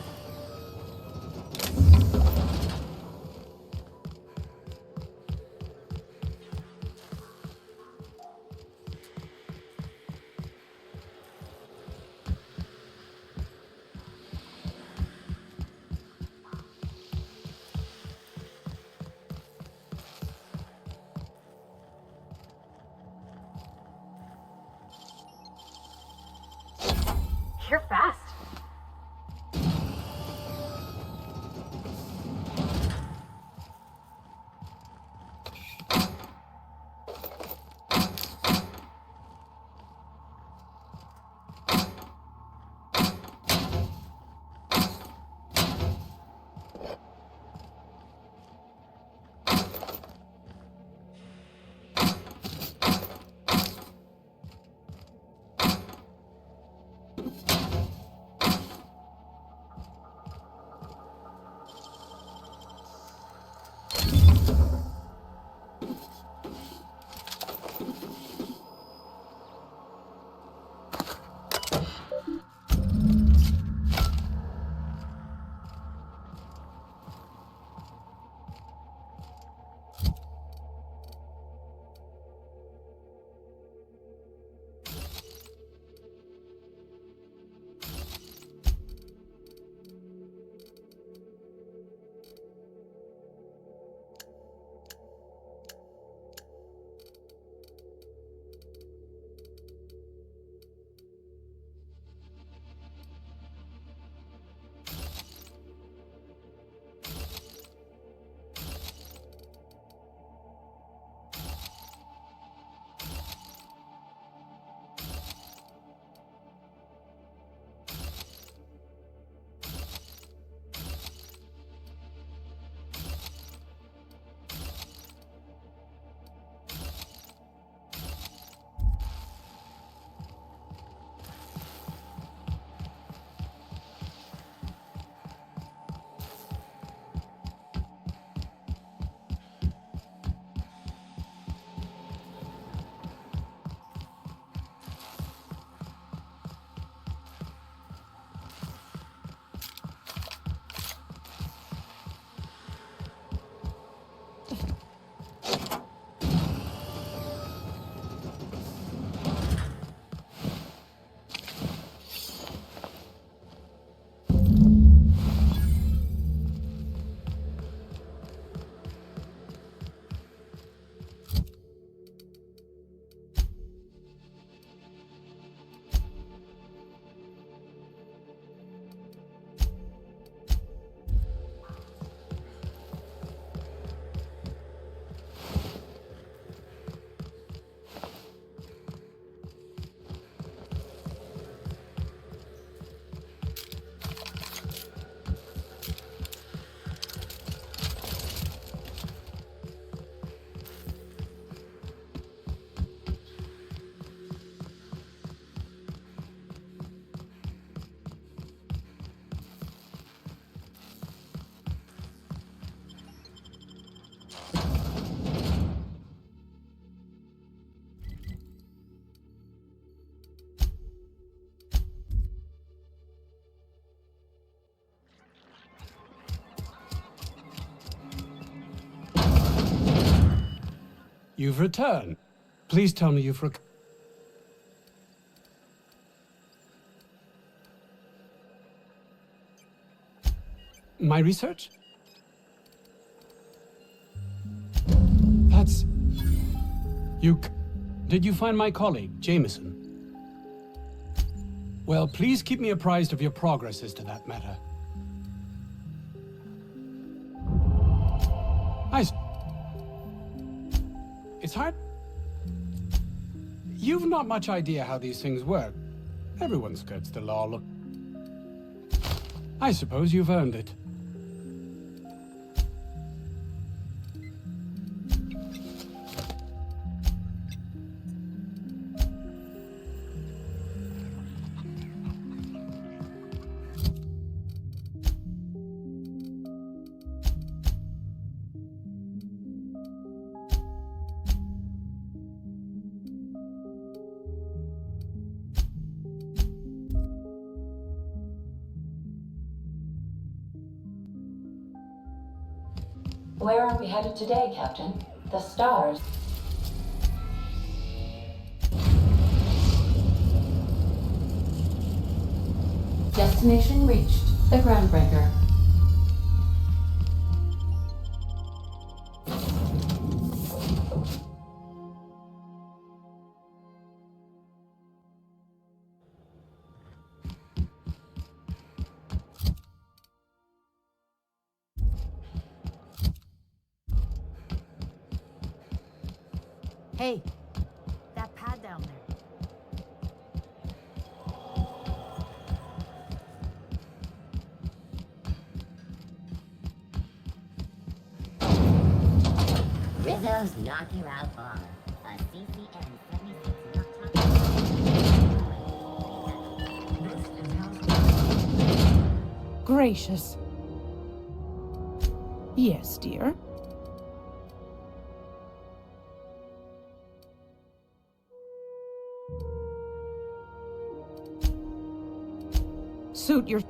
You're fast. You've returned. Please tell me you've My research? That's... Did you find my colleague, Jameson? Well, please keep me apprised of your progress as to that matter. It's hard. You've not much idea how these things work. Everyone skirts the law, look. I suppose you've earned it. Where are we headed today, Captain? The stars. Destination reached. The Groundbreaker. Hey. That pad down there. Rizzo's Knock You Out Bar. A CCN 76 Gracious. Yes, dear. Suit your...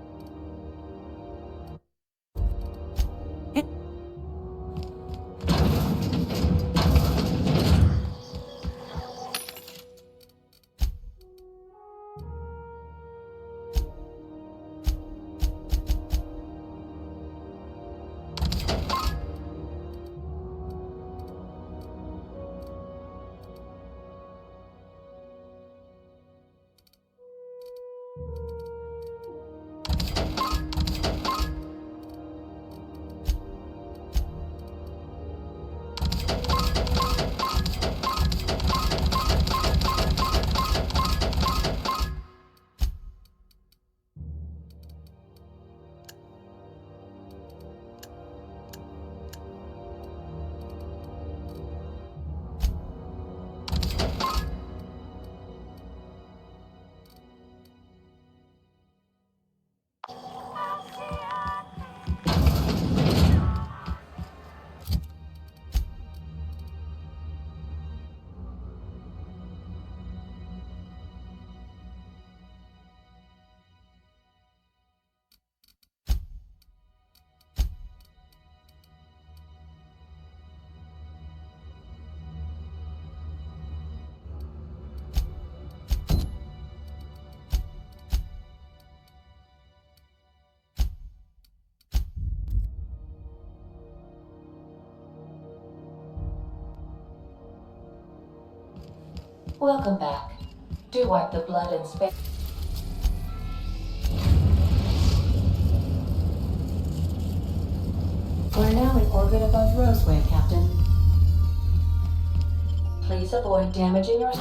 Welcome back. Do wipe the blood and space. We're now in orbit above Roseway, Captain. Please avoid damaging your...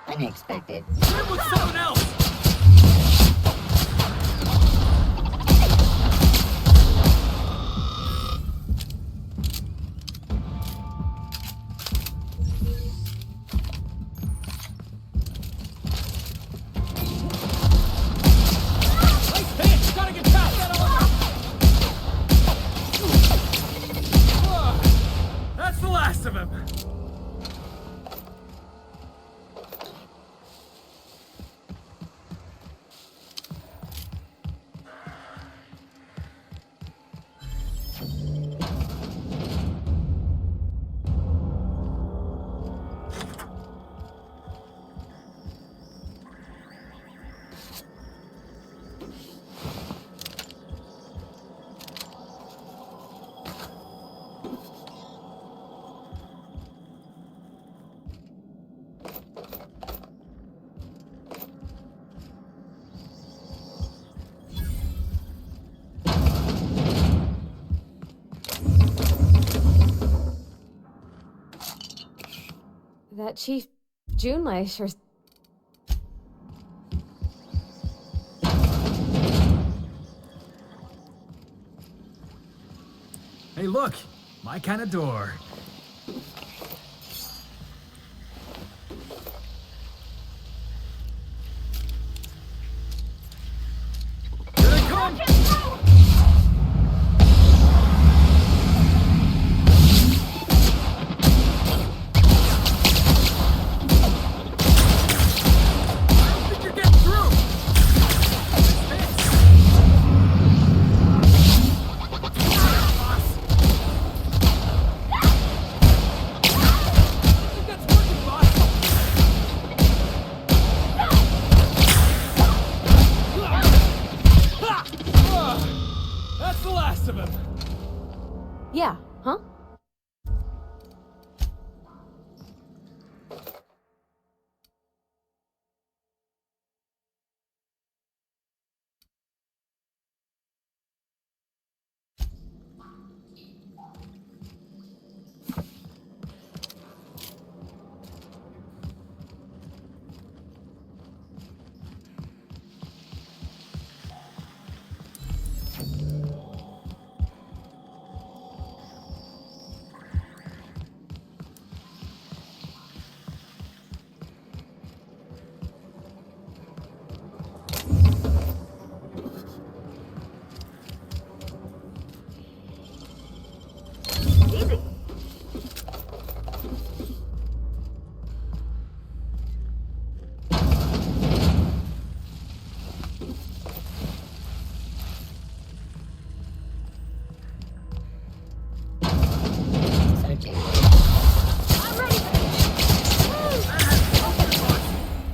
Unexpected. Hit with something else! That's the last of him! That Chief Junlei sure. Hey, look! My kind of door. Here they come! That's the last of him! Yeah, huh?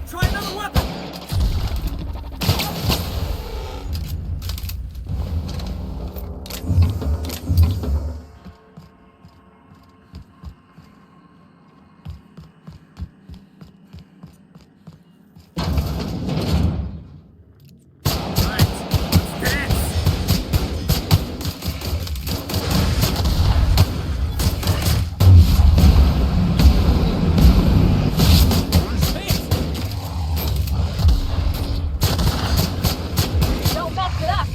Try another weapon! Don't mess it up!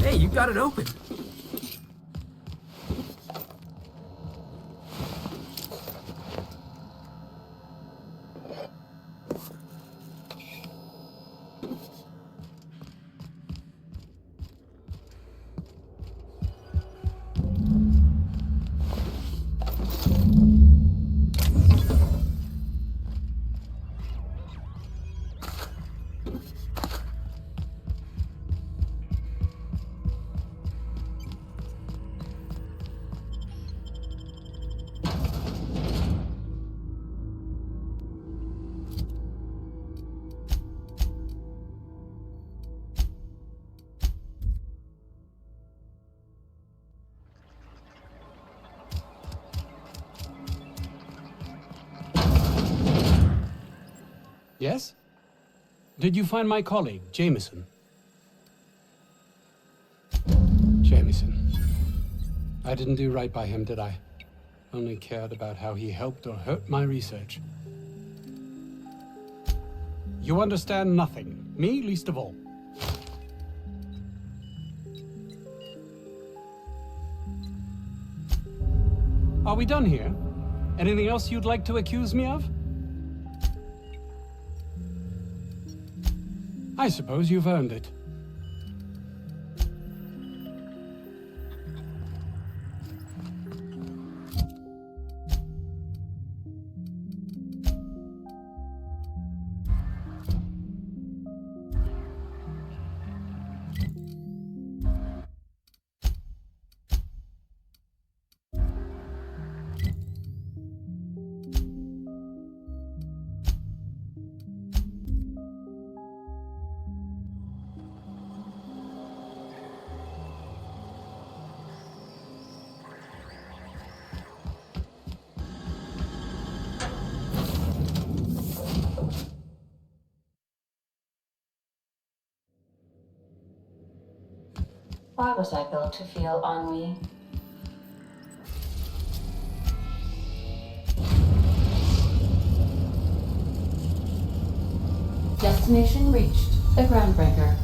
Hey, you got it open. Yes? Did you find my colleague, Jameson? Jameson. I didn't do right by him, did I? Only cared about how he helped or hurt my research. You understand nothing. Me least of all. Are we done here? Anything else you'd like to accuse me of? I suppose you've earned it. Why was I built to feel ennui? Destination reached. The Groundbreaker.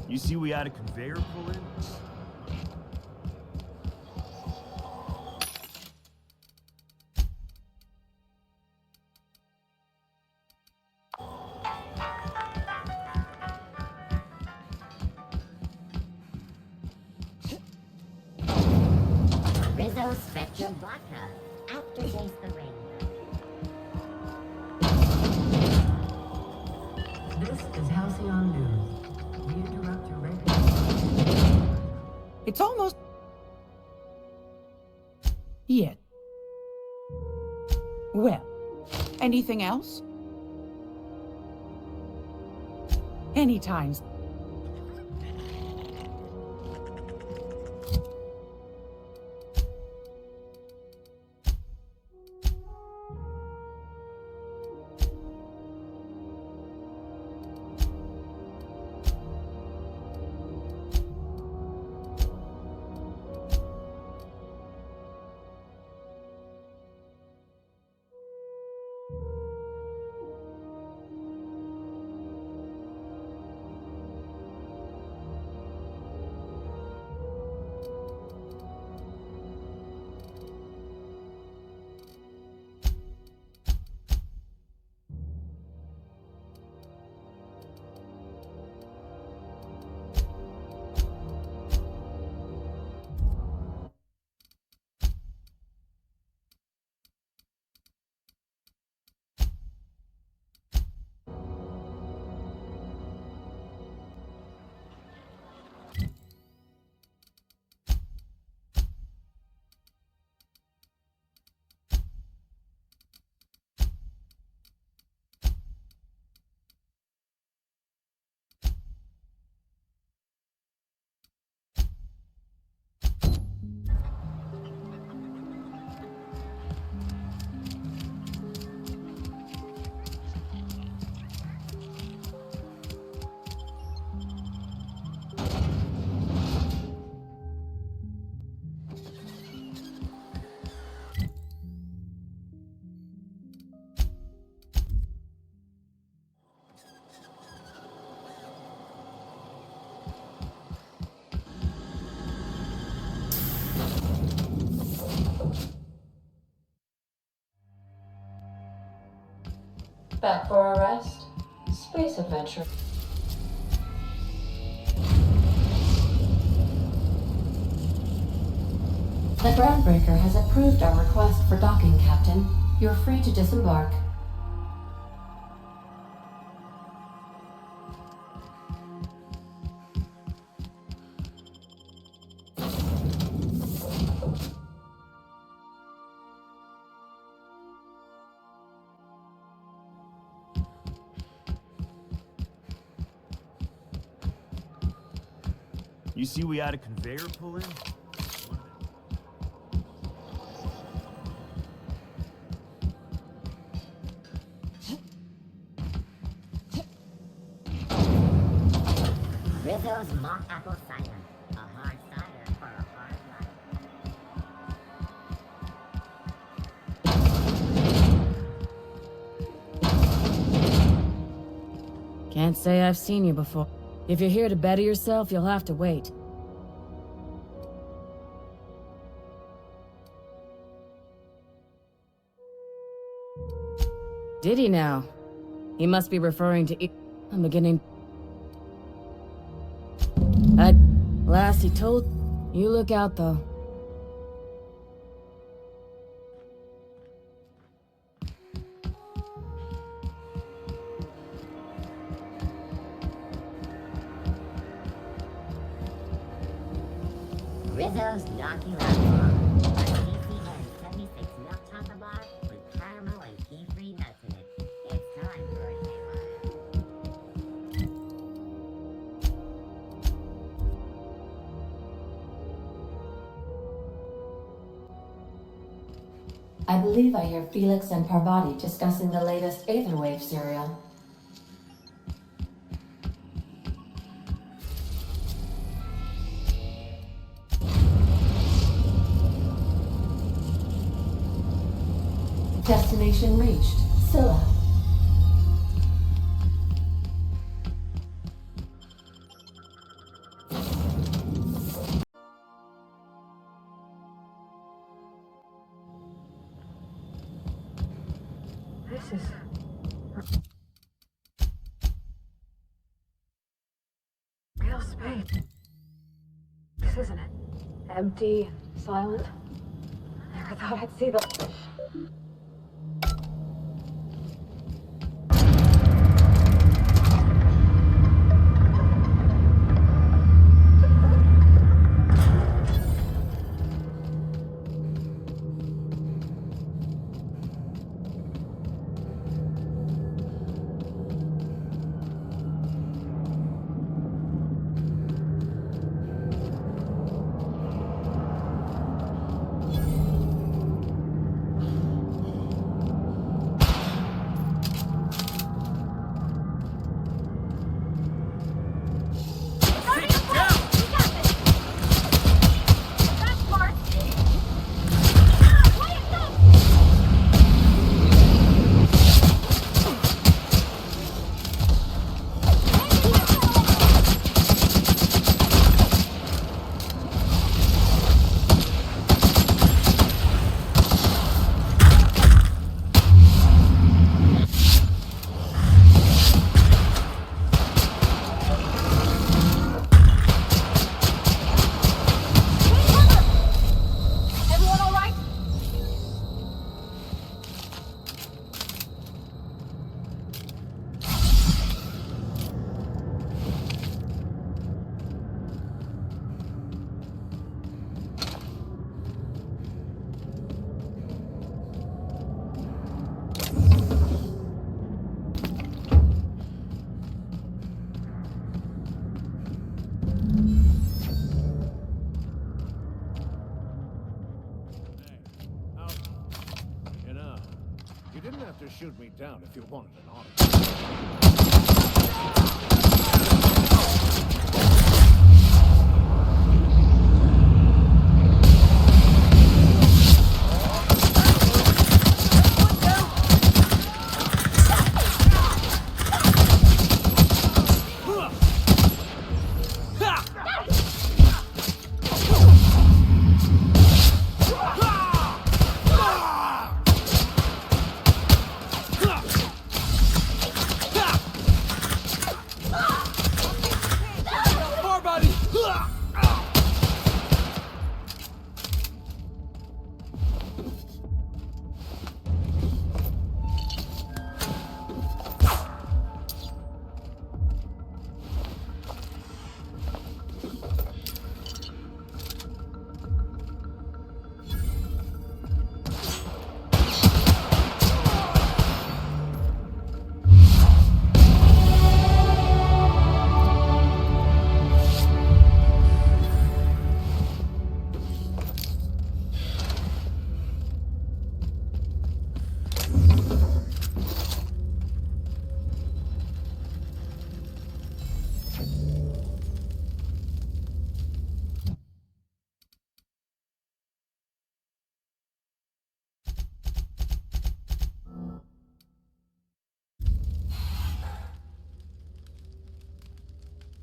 You see we had a conveyor pull in? Rizzo Spectrum Vodka. Aftertaste the rain. This is Halcyon News. We interrupt your regular... It's almost... Yet. Well, anything else? Anytime. Back for a rest? Space adventure. The groundbreaker has approved our request for docking, Captain. You're free to disembark. You see we had a conveyor pull in? Rizzo's mock apple cider. A hard cider for a hard life. Can't say I've seen you before. If you're here to better yourself, you'll have to wait. Did he now? He must be referring to I'm beginning. Last he told... You look out, though. Rizzo's Donkey Laptop. A CCN76 milk chocolate bar with caramel and tea-free nuts in it. It's time for a I believe I hear Felix and Parvati discussing the latest Aetherwave serial. Destination reached. Scylla. This is... real space. This isn't it. Empty, silent. Never thought I'd see the... Shoot me down if you wanted an honor.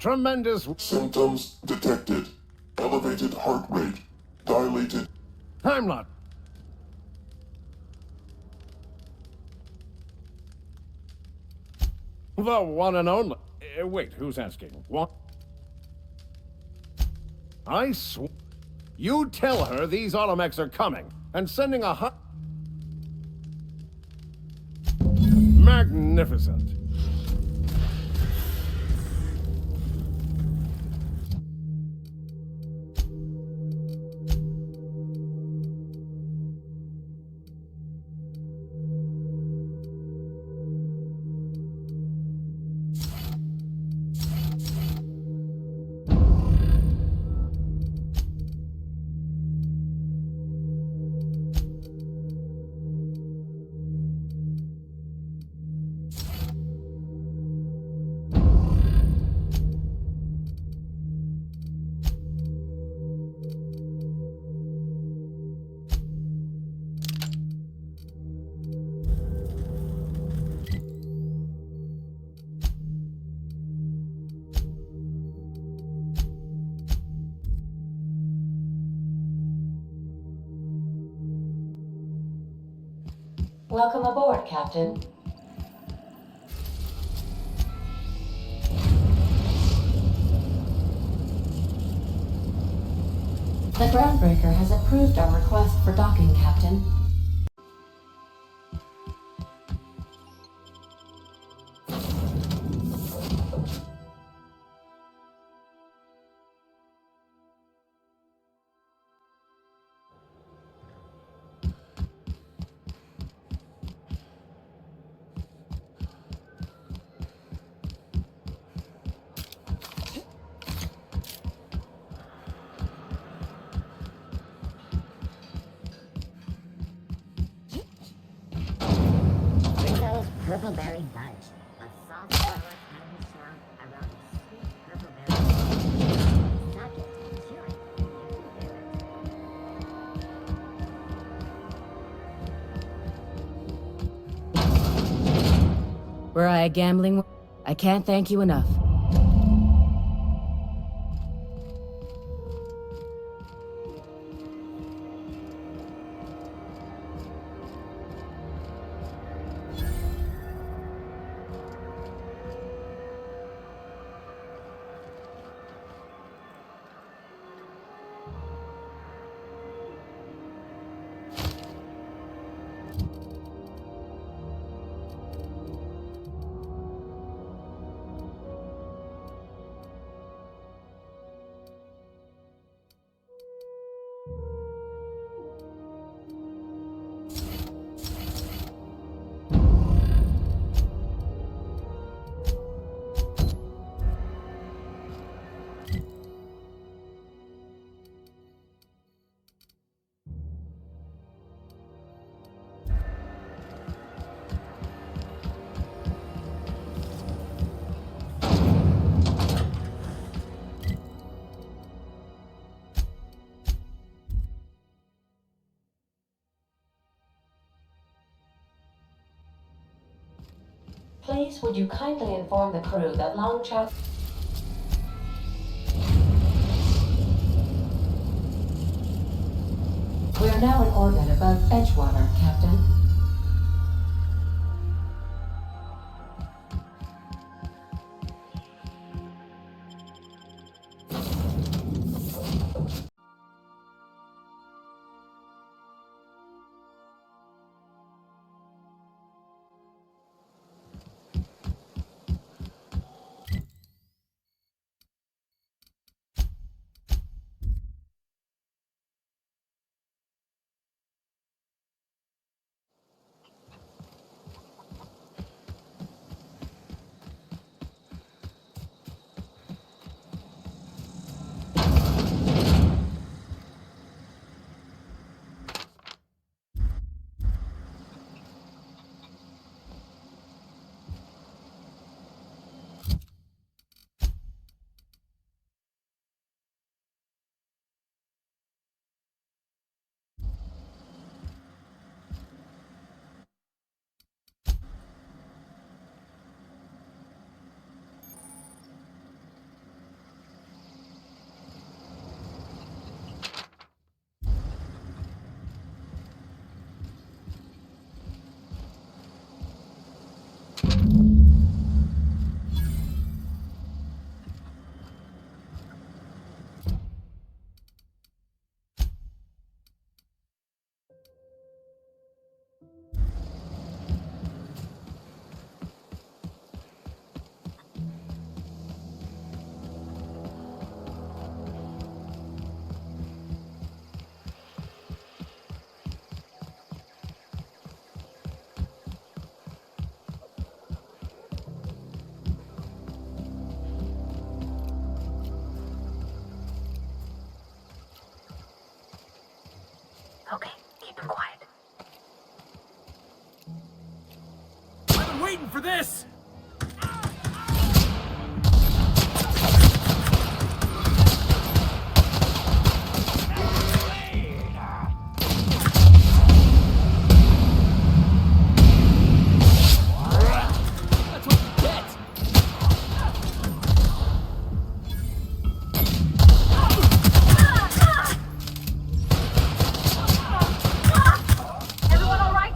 Tremendous Symptoms detected. Elevated heart rate. Dilated. I'm not. The one and only. Wait, who's asking? What? I swear. You tell her these automechs are coming and sending a magnificent. Welcome aboard, Captain. The Groundbreaker has approved our request for docking, Captain. Windows Purpleberry Bunch. A soft color candy sound around a sweet purpleberry. Socket. Chewing. Were I a gambling? I can't thank you enough. Please, would you kindly inform the crew that long chat... We are now in orbit above Edgewater, Captain. Okay, keep him quiet. I've been waiting for this! Everyone all right?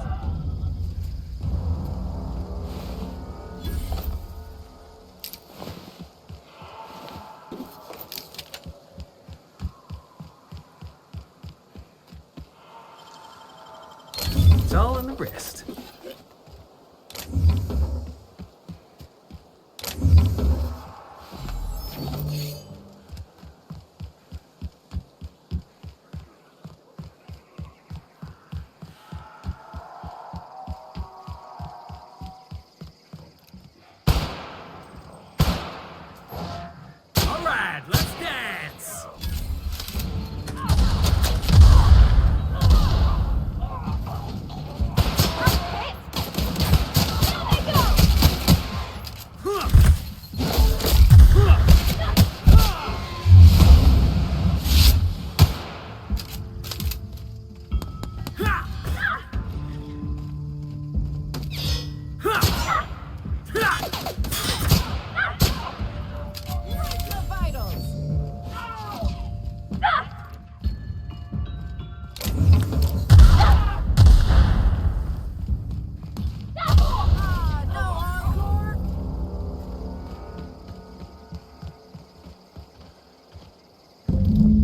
It's all in the wrist. All right, let's dance!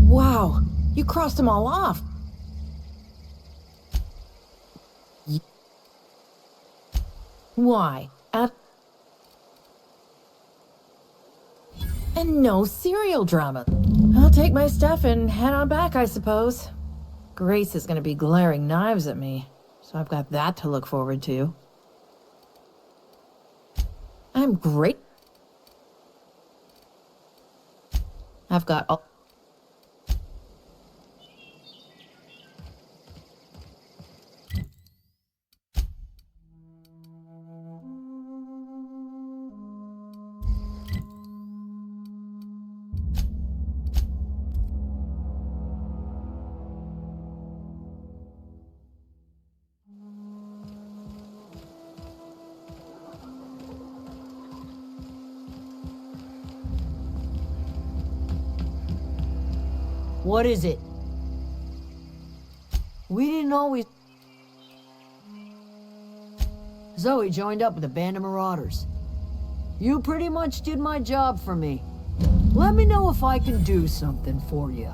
Wow, you crossed them all off. Why? And no serial drama. I'll take my stuff and head on back, I suppose. Grace is gonna be glaring knives at me, so I've got that to look forward to. I'm great. I've got all... What is it? We didn't always... Zoe joined up with a band of marauders. You pretty much did my job for me. Let me know if I can do something for you.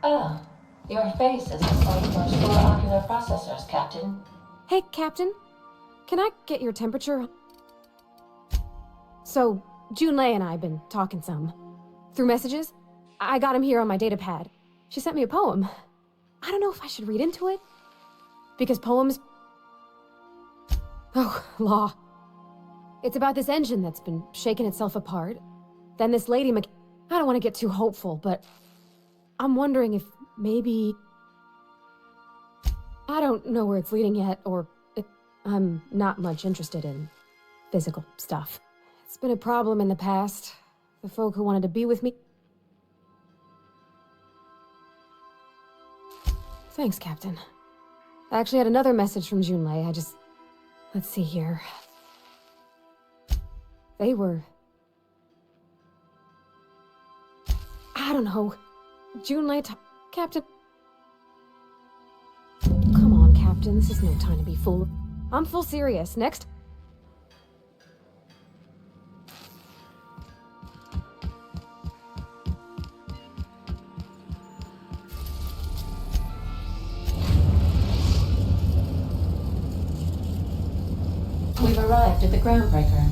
Ah, your face is the site for store ocular processors, Captain. Hey, Captain. Can I get your temperature? So, Junlei and I have been talking some. Through messages? I got him here on my datapad. She sent me a poem. I don't know if I should read into it. Because poems... Oh, law. It's about this engine that's been shaking itself apart. Then this lady I don't want to get too hopeful, but... I'm wondering if maybe... I don't know where it's leading yet, or... I'm not much interested in physical stuff. It's been a problem in the past. The folk who wanted to be with me... Thanks, Captain. I actually had another message from Junlei. Let's see here. They were... I don't know. Junlei Captain... Come on, Captain. This is no time to be fool. I'm full serious. Next... We've arrived at the groundbreaker.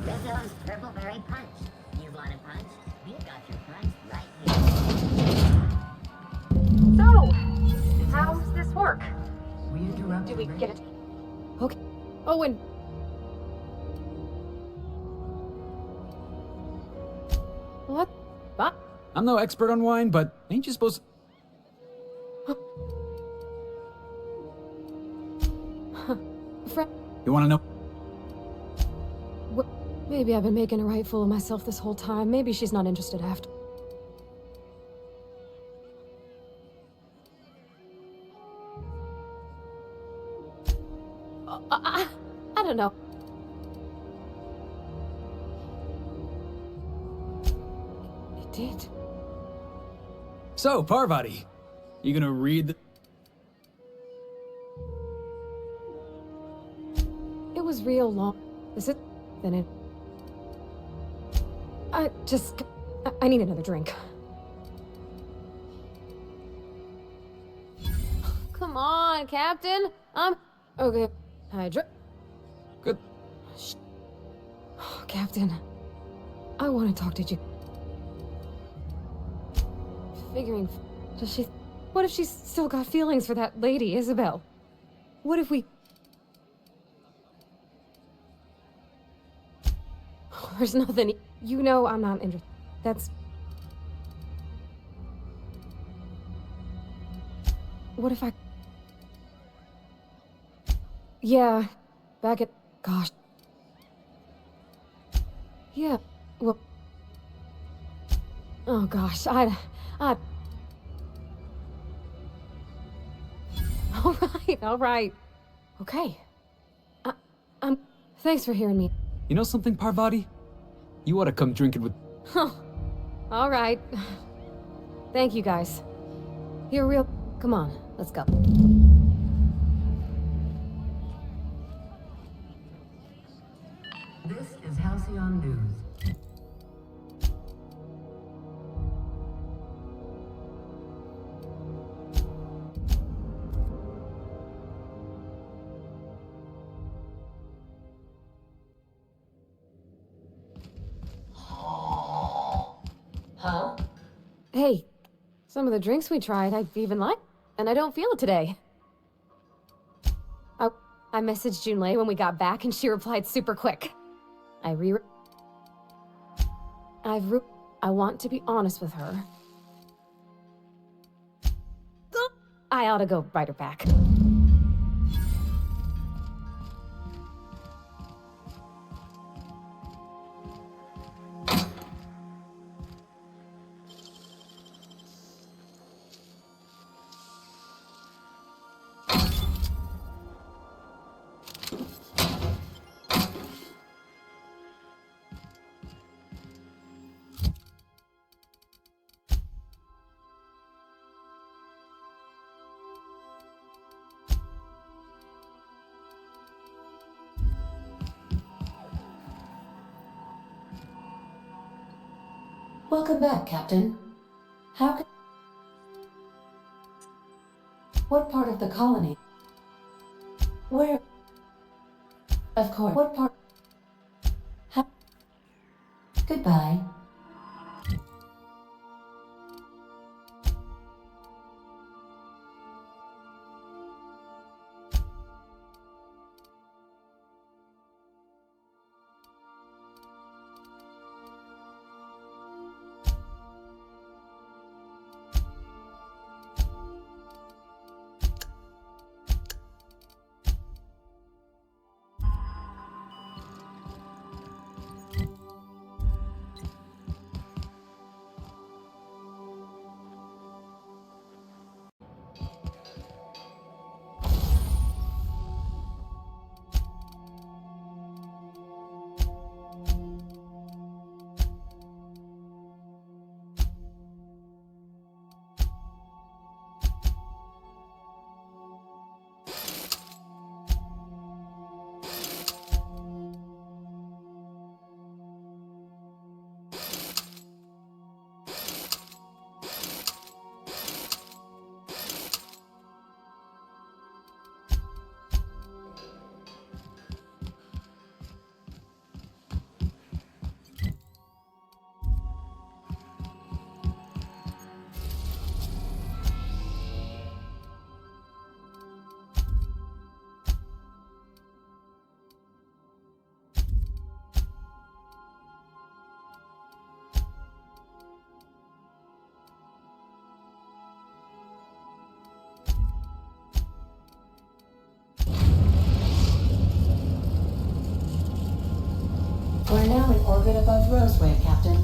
Rizzo's Purple Berry Punch. You want a punch? We've got your punch right here. So, how's this work? We interrupted. Do we get it? Okay. Oh, and... What? What? I'm no expert on wine, but ain't you supposed You wanna know? Maybe I've been making a right fool of myself this whole time. Maybe she's not interested after. I don't know. It did. So, Parvati, you gonna read the... It was real long. Is it? Then it... I need another drink. Come on, Captain. Okay. Good. Oh, Captain. I want to talk to you. Figuring... What if she's still got feelings for that lady, Isabel? What if we... There's nothing... You know I'm not interested. That's... What if I... Yeah, back at... Gosh. Yeah, well... Oh gosh, All right. Okay. Thanks for hearing me. You know something, Parvati? You ought to come drinking with... Huh. All right. Thank you, guys. You're real... Come on, let's go. This is Halcyon News. Huh? Hey, some of the drinks we tried, I even like, and I don't feel it today. I messaged Junlei when we got back, and she replied super quick. I want to be honest with her. I ought to go write her back. Welcome back, Captain. How can... What part of the colony? Where? Of course. What part? How... Goodbye. We're now in orbit above Roseway, Captain.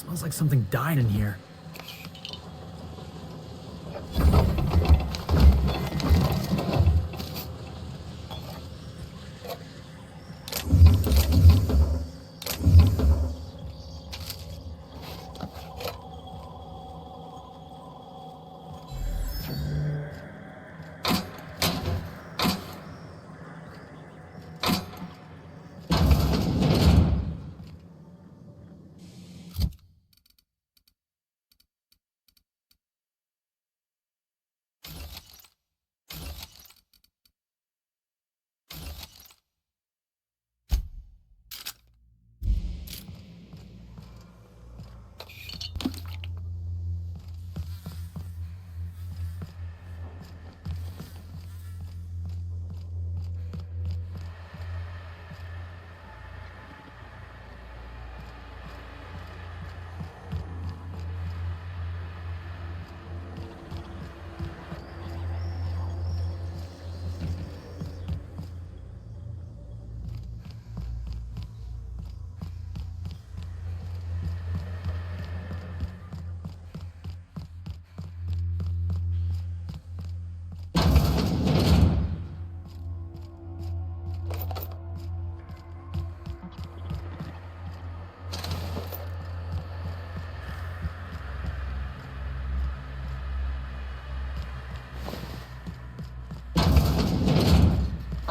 Smells like something died in here.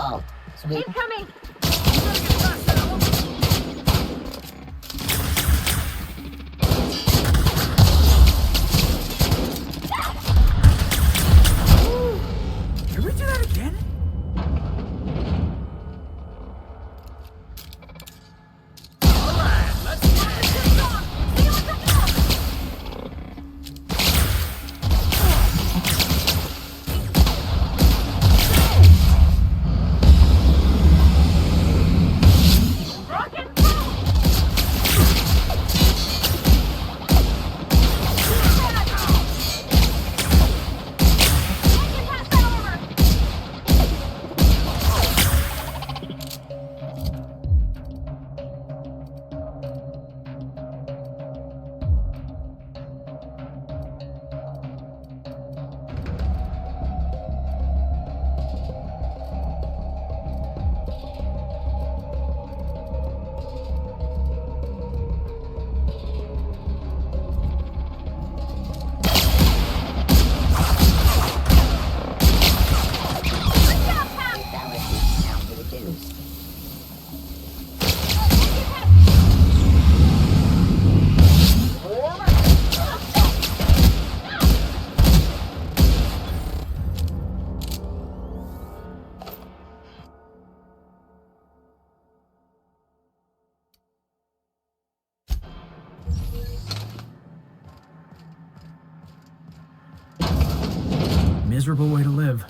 Oh, sweet. Incoming! Can we do that again? Alright, let's get it. Miserable way to live.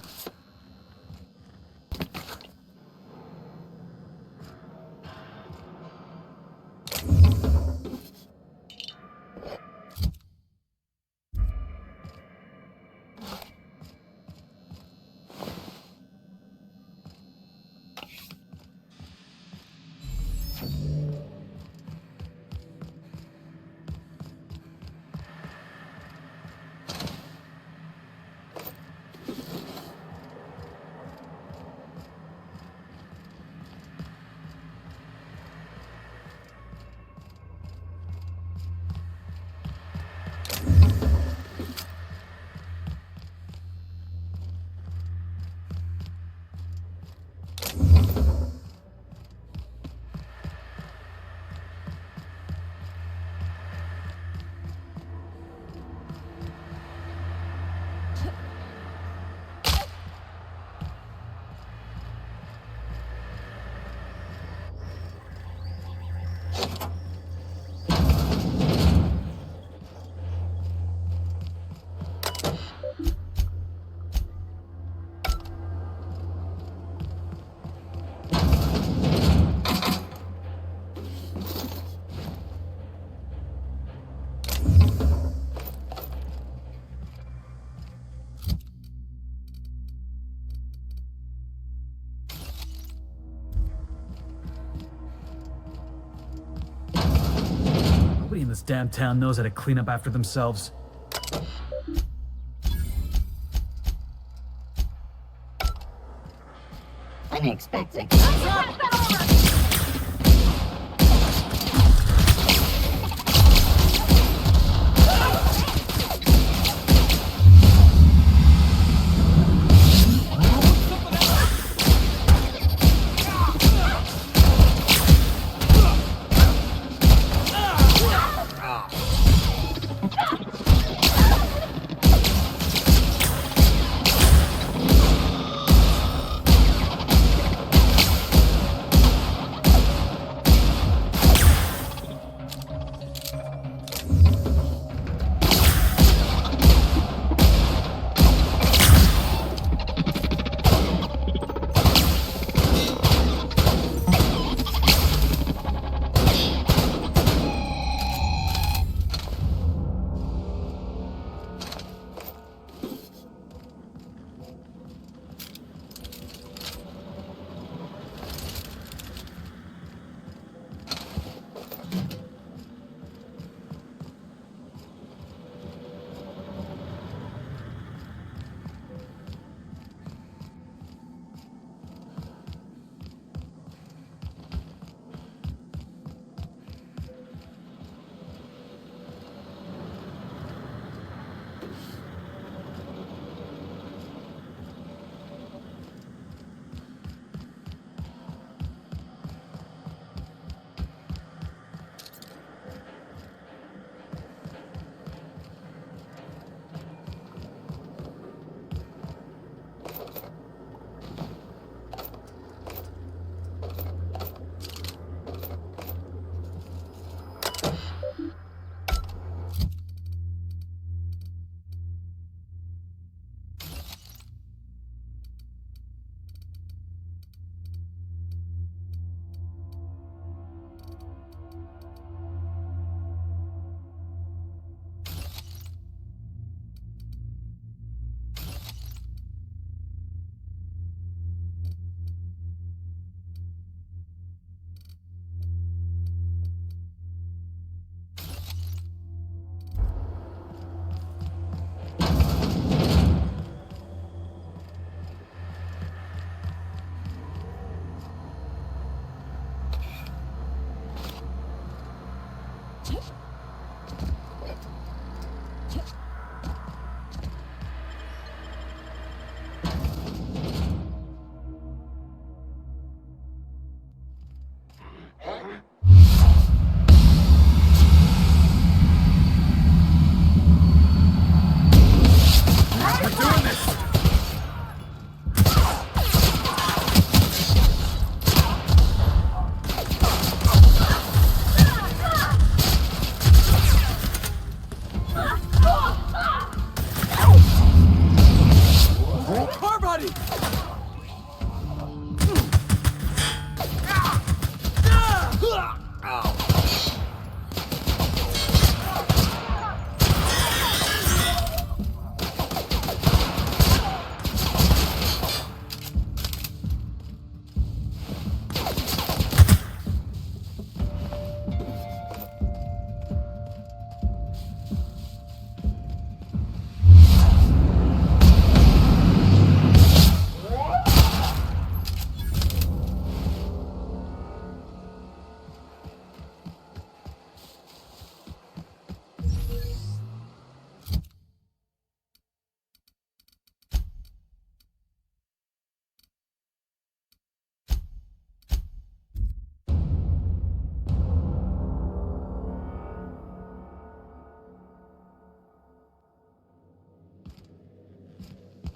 Nobody in this damn town knows how to clean up after themselves. Unexpected.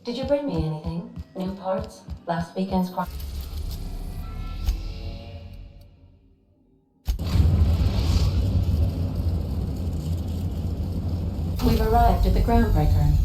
Did you bring me anything? New parts? Last weekend's We've arrived at the groundbreaker.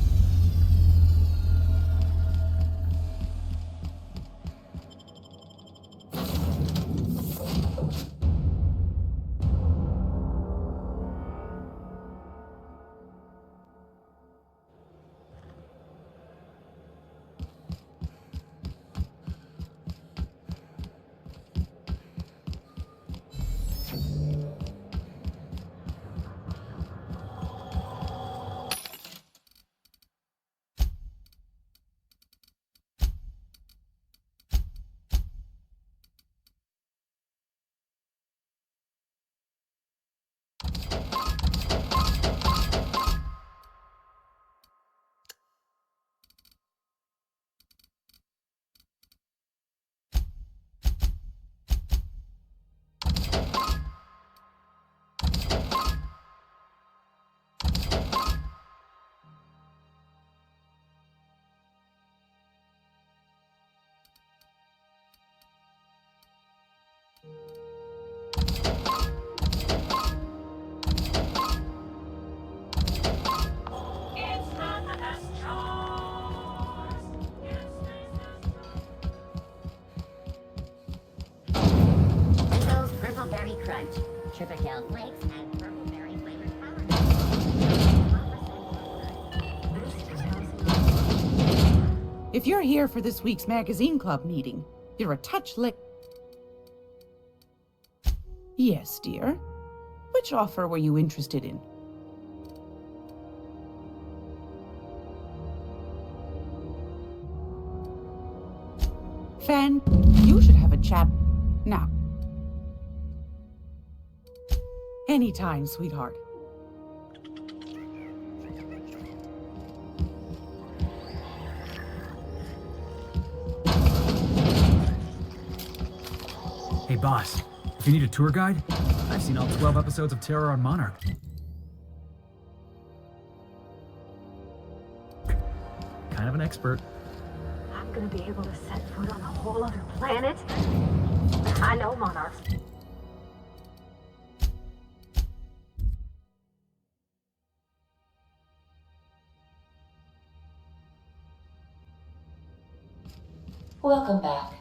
Windows Purple Berry Crunch, Triple Flakes, and Purple Berry flavored powder. If you're here for this week's magazine club meeting, you're a touch late. Yes, dear. Which offer were you interested in? Fan, you should have a chat now. Anytime, sweetheart. Hey boss, if you need a tour guide, I've seen all 12 episodes of Terror on Monarch. Kind of an expert. I'm gonna be able to set foot on a whole other planet? I know monarchs. Welcome back.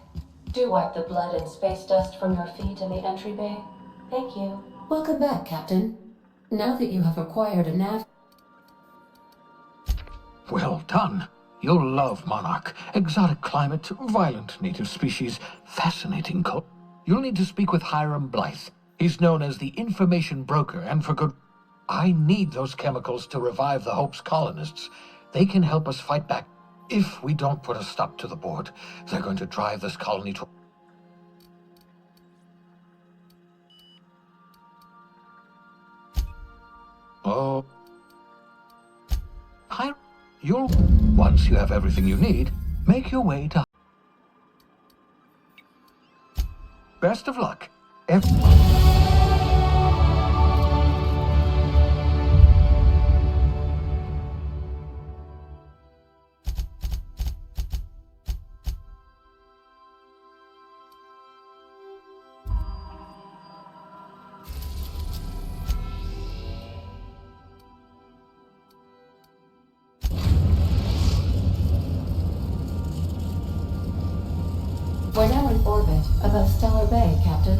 Do wipe the blood and space dust from your feet in the entry bay. Thank you. Welcome back, Captain. Now that you have acquired a nav... Well done. You'll love Monarch. Exotic climate, violent native species, fascinating You'll need to speak with Hiram Blythe. He's known as the information broker, and for good... I need those chemicals to revive the Hope's colonists. They can help us fight back. If we don't put a stop to the board, they're going to drive this colony to... Oh. You'll... Once you have everything you need, make your way to... Best of luck. We're now in orbit above Stellar Bay, Captain.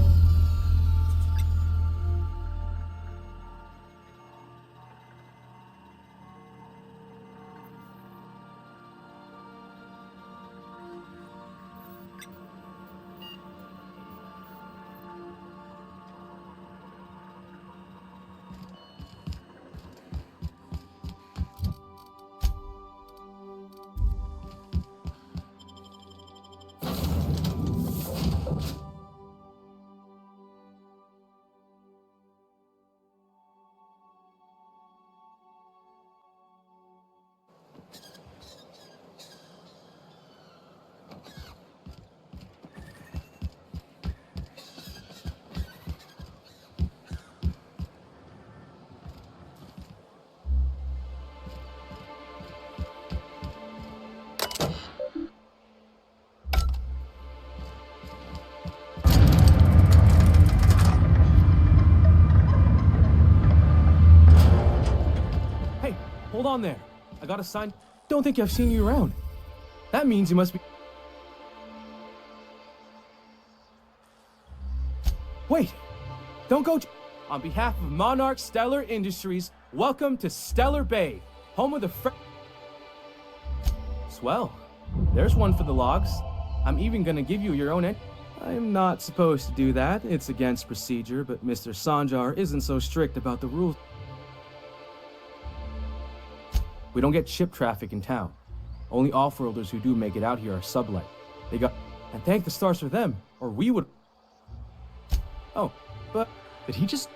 Hold on there. I got a sign. Don't think I've seen you around. That means you must be... Wait! Don't go... On behalf of Monarch Stellar Industries, welcome to Stellar Bay, home of the Swell. There's one for the logs. I'm even gonna give you your own I'm not supposed to do that. It's against procedure, but Mr. Sanjar isn't so strict about the rules. We don't get ship traffic in town. Only off-worlders who do make it out here are sublight. They got... And thank the stars for them, or we would... Oh, but... Did he just...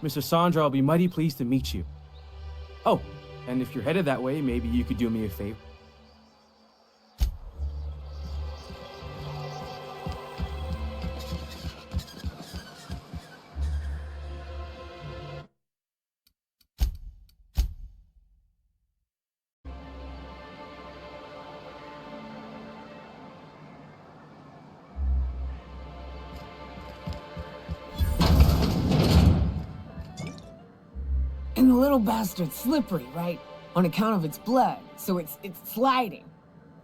Mr. Sandra will be mighty pleased to meet you. Oh, and if you're headed that way, maybe you could do me a favor. the little bastard's slippery, right? On account of its blood, so it's sliding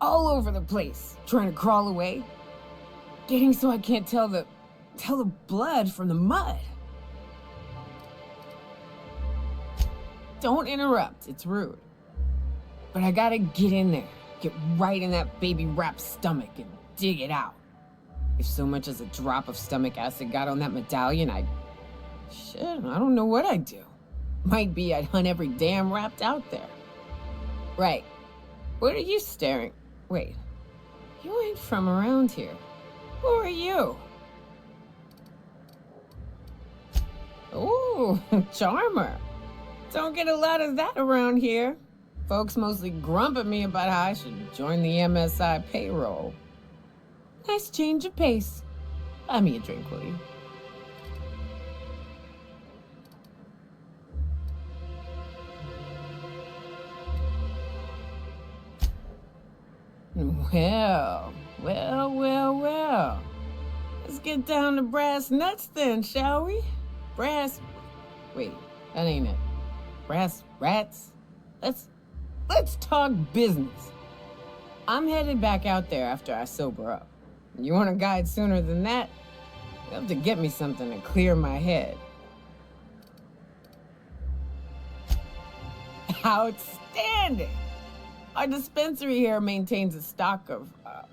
all over the place, trying to crawl away. Getting so I can't tell the blood from the mud. Don't interrupt, it's rude. But I gotta get in there, get right in that baby rap's stomach and dig it out. If so much as a drop of stomach acid got on that medallion, shit, I don't know what I'd do. Might be I'd hunt every damn Rapt out there. Right. What are you staring? Wait. You ain't from around here. Who are you? Ooh, charmer. Don't get a lot of that around here. Folks mostly grump at me about how I should join the MSI payroll. Nice change of pace. Buy me a drink, will you? Well. Let's get down to brass nuts then, shall we? Wait, that ain't it. Brass rats? Let's talk business. I'm headed back out there after I sober up. You want a guide sooner than that? You'll have to get me something to clear my head. Outstanding! Our dispensary here maintains a stock of, I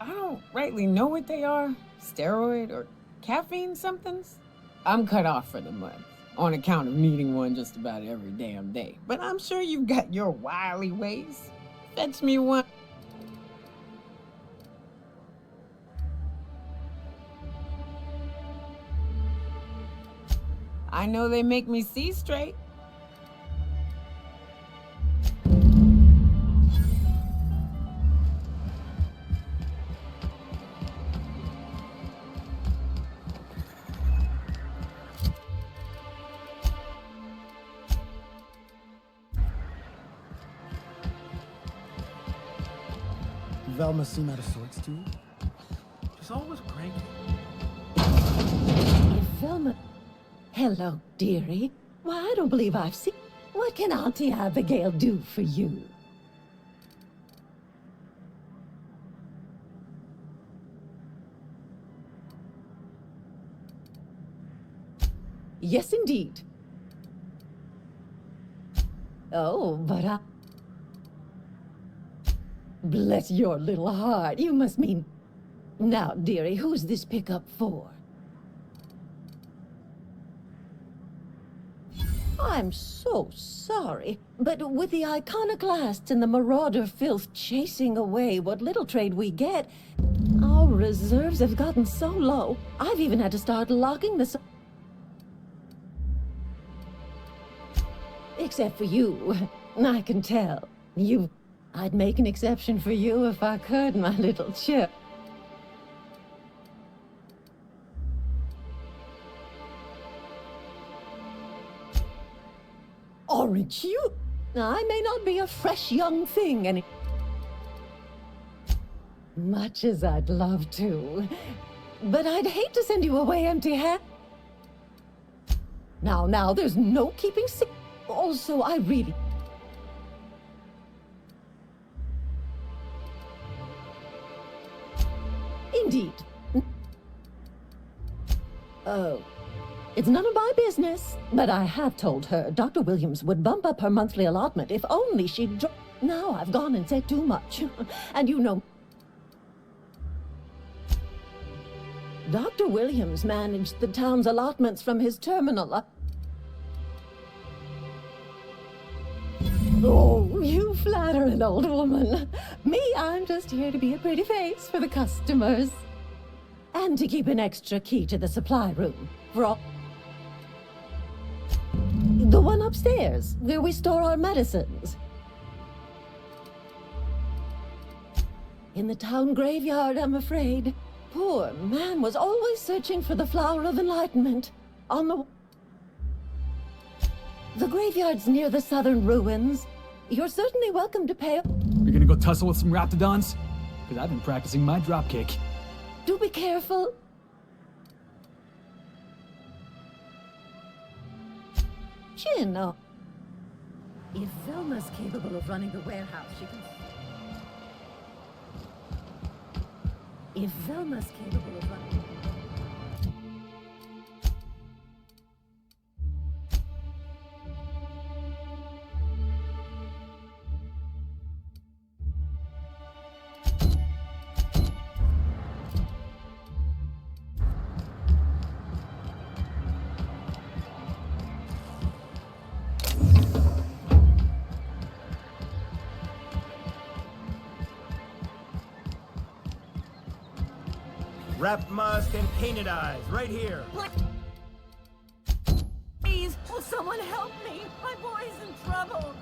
don't rightly know what they are. Steroid or caffeine somethings? I'm cut off for the month, on account of needing one just about every damn day. But I'm sure you've got your wily ways. Fetch me one. I know they make me see straight. Velma seem out of sorts to you? She's always cranky. Velma. Hello, dearie. Why, I don't believe I've seen... What can Auntie Abigail do for you? Yes, indeed. Oh, but Bless your little heart. You must mean... Now, dearie, who's this pickup for? I'm so sorry, but with the iconoclasts and the marauder filth chasing away what little trade we get, our reserves have gotten so low, I've even had to start locking the... Except for you. I can tell. I'd make an exception for you if I could, my little chip. Aren't you? I may not be a fresh young thing any... Much as I'd love to. But I'd hate to send you away empty-handed. Now, there's no keeping secret. Also, I really... Indeed. Oh. It's none of my business, but I have told her Dr. Williams would bump up her monthly allotment if only she'd... Now I've gone and said too much. And you know... Dr. Williams managed the town's allotments from his terminal. Oh, you flatter an old woman. Me, I'm just here to be a pretty face for the customers. And to keep an extra key to the supply room for all... The one upstairs, where we store our medicines. In the town graveyard, I'm afraid. Poor man was always searching for the flower of enlightenment. On the graveyard's near the southern ruins. You're certainly welcome to pay... You're gonna go tussle with some raptidons? Because I've been practicing my dropkick. Do be careful. You know. If Velma's capable of running the warehouse, she can... If Velma's capable of running... Wrap musk and painted eyes, right here. Please, will someone help me? My boy's in trouble.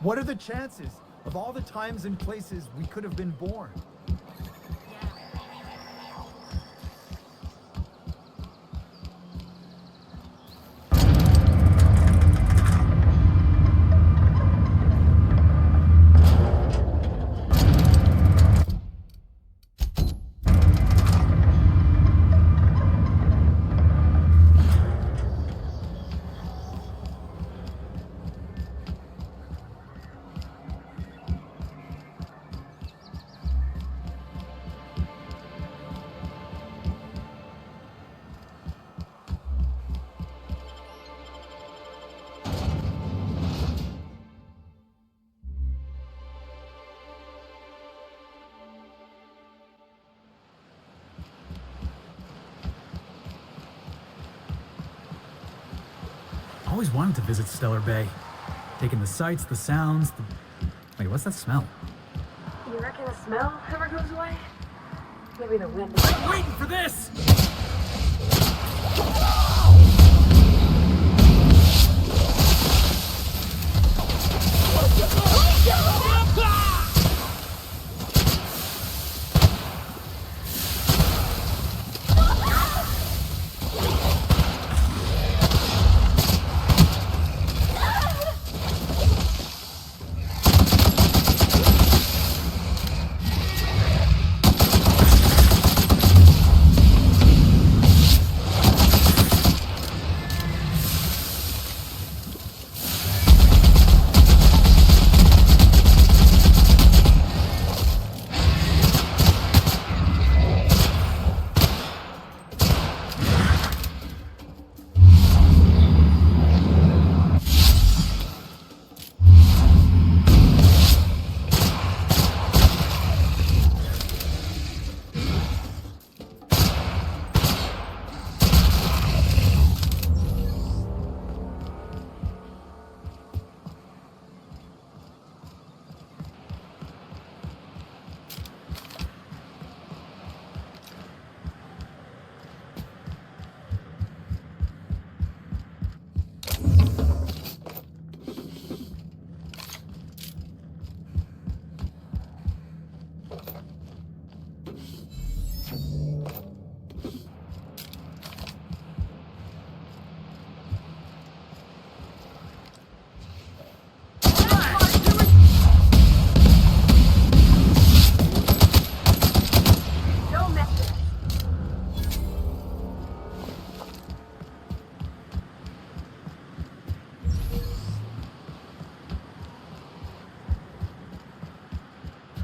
What are the chances of all the times and places we could have been born? Always wanted to visit Stellar Bay. Taking the sights, the sounds, the... Wait, what's that smell? You reckon the smell ever goes away? Maybe the wind. I'm waiting for this!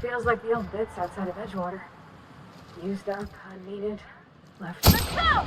Feels like the old bits outside of Edgewater. Used up, unneeded, left. Let's go!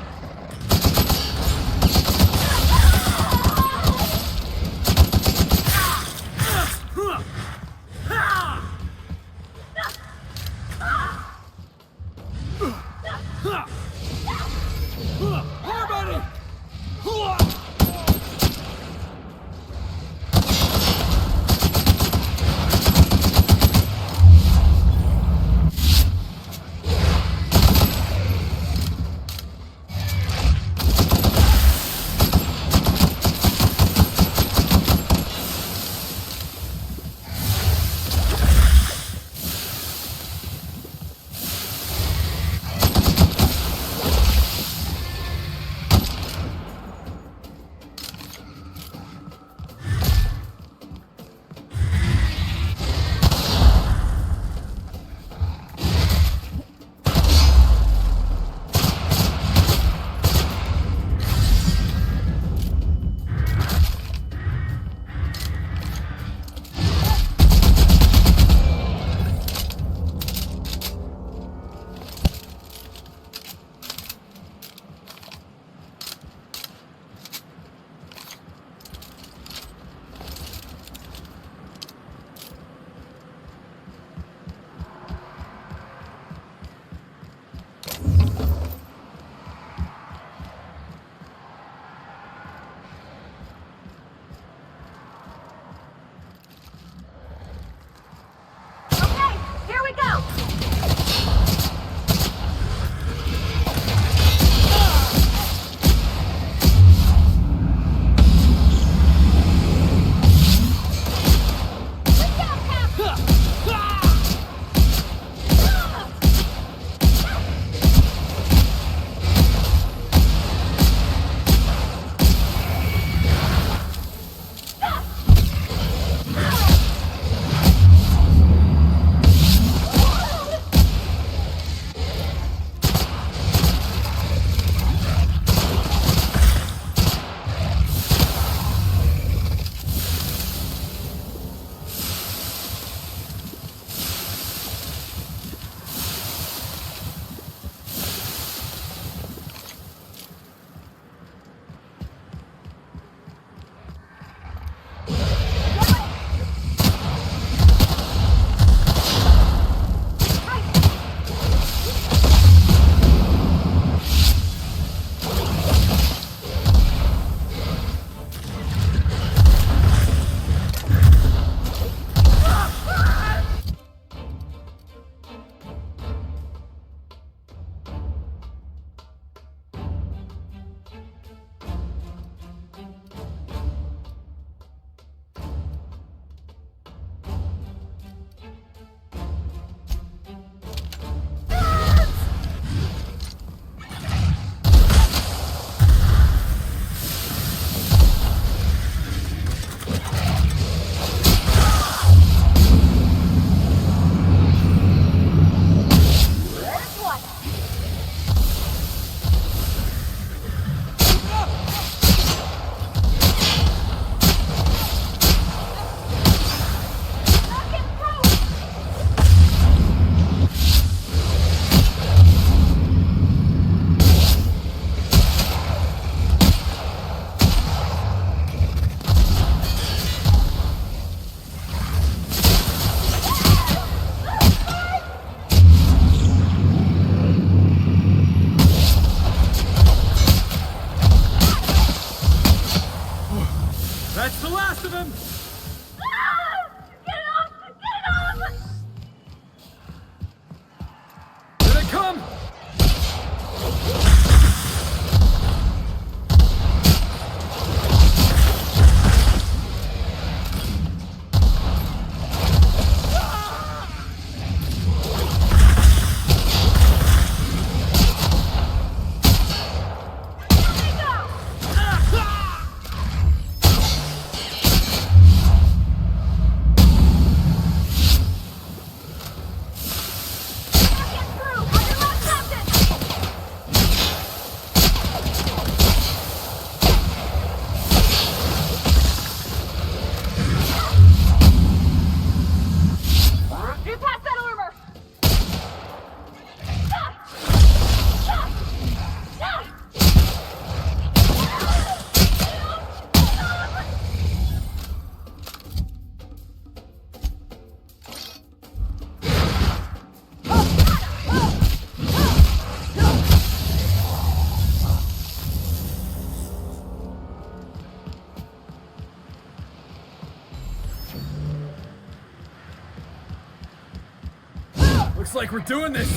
Looks like we're doing this!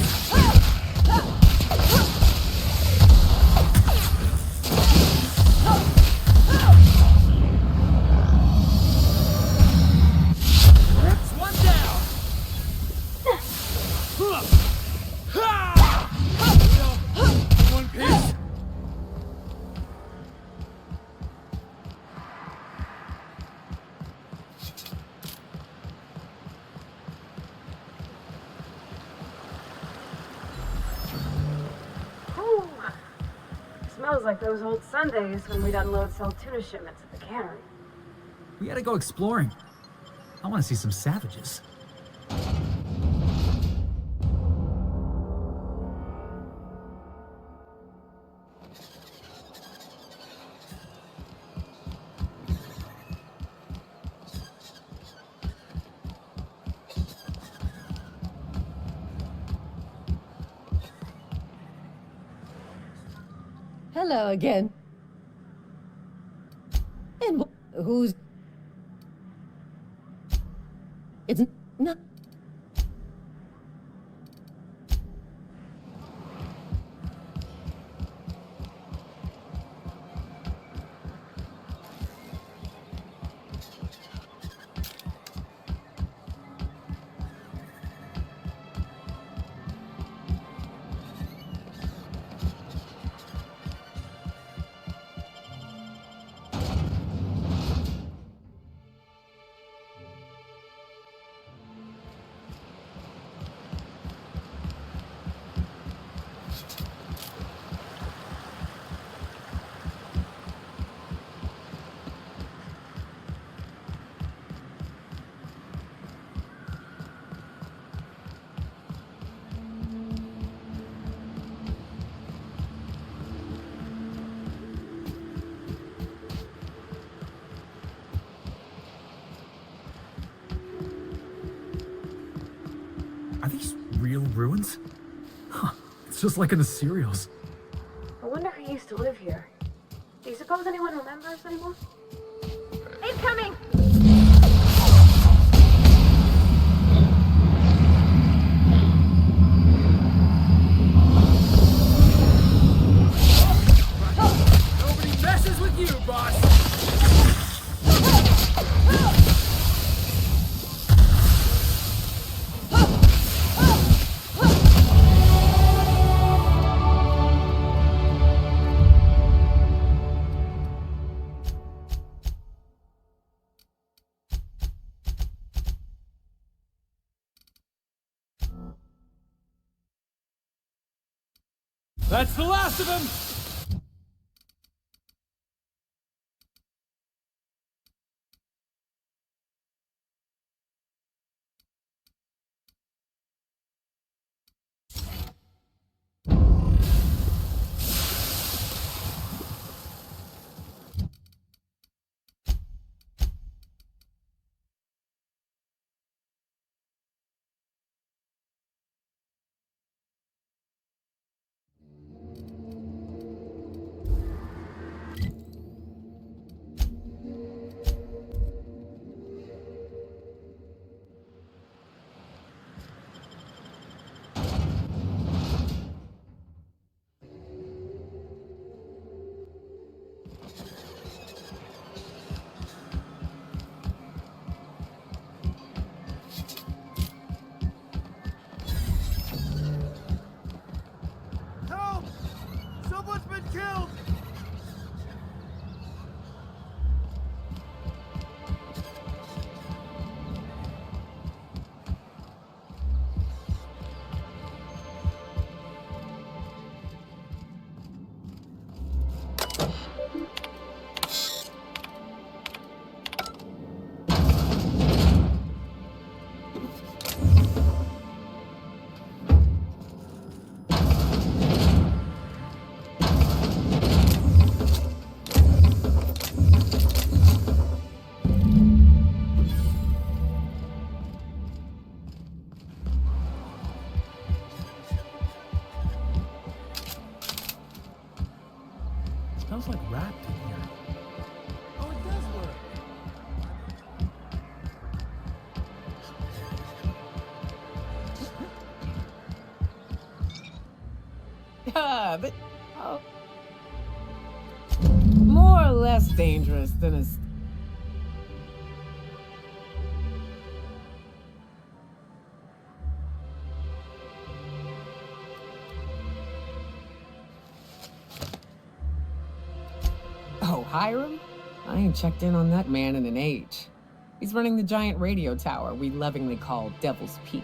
That's one down! One piece! Ooh. Smells like those old Sundays when we'd unload sell tuna shipments at the cannery. We gotta go exploring. I wanna see some savages. Hello again. And who's... It's not... Are these real ruins? Huh, it's just like in the serials. I wonder who used to live here. Do you suppose anyone remembers anymore? Incoming! Nobody messes with you, boss! That's the last of them! Help! Someone's been killed! Smells like wrapped in here. Oh, it does work! Oh. More or less dangerous than a... Oh, Hiram? I ain't checked in on that man in an age. He's running the giant radio tower we lovingly call Devil's Peak.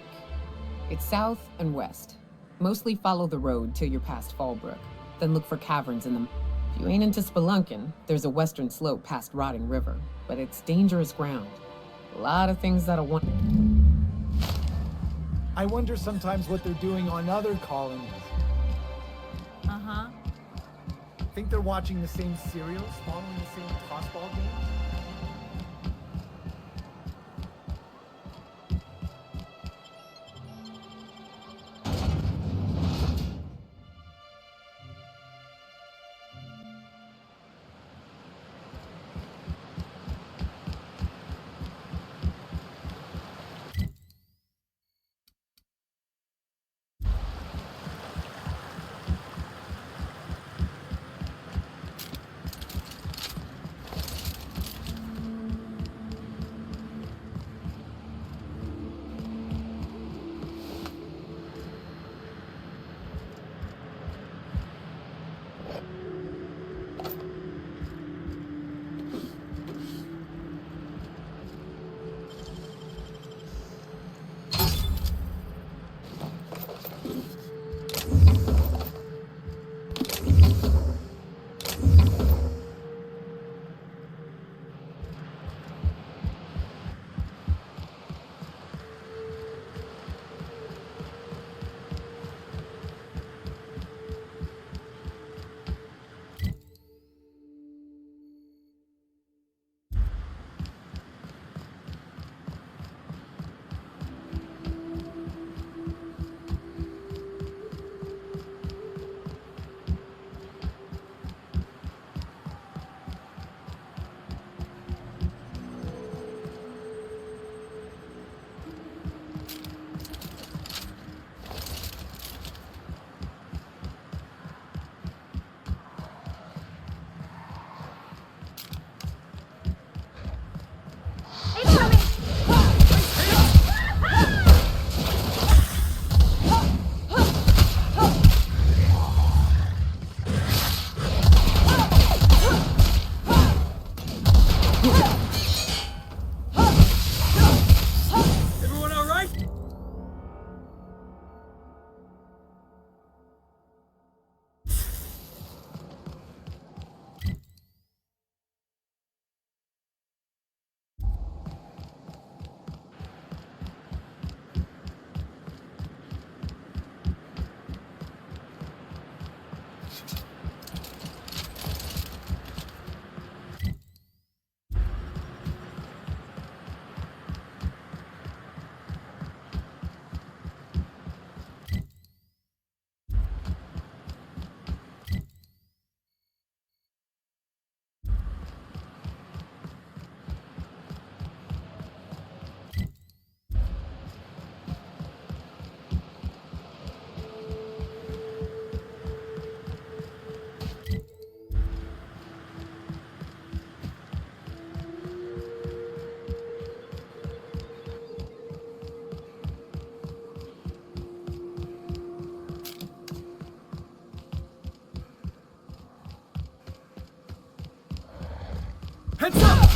It's south and west. Mostly follow the road till you're past Fallbrook, then look for caverns in them. If you ain't into spelunking, there's a western slope past Rotting River, but it's dangerous ground. A lot of things that'll want... I wonder sometimes what they're doing on other colonies. Uh-huh. Think they're watching the same serials, following the same tossball games? Heads up!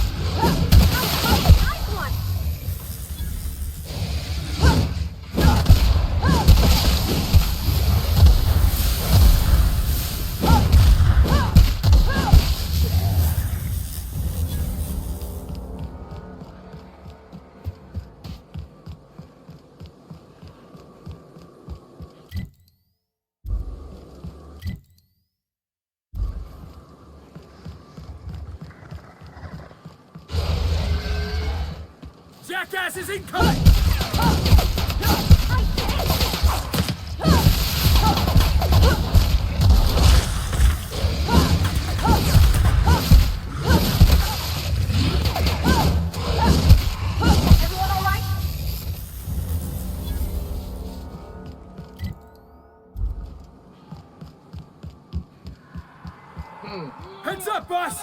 Jackass is incoming! Heads up, boss!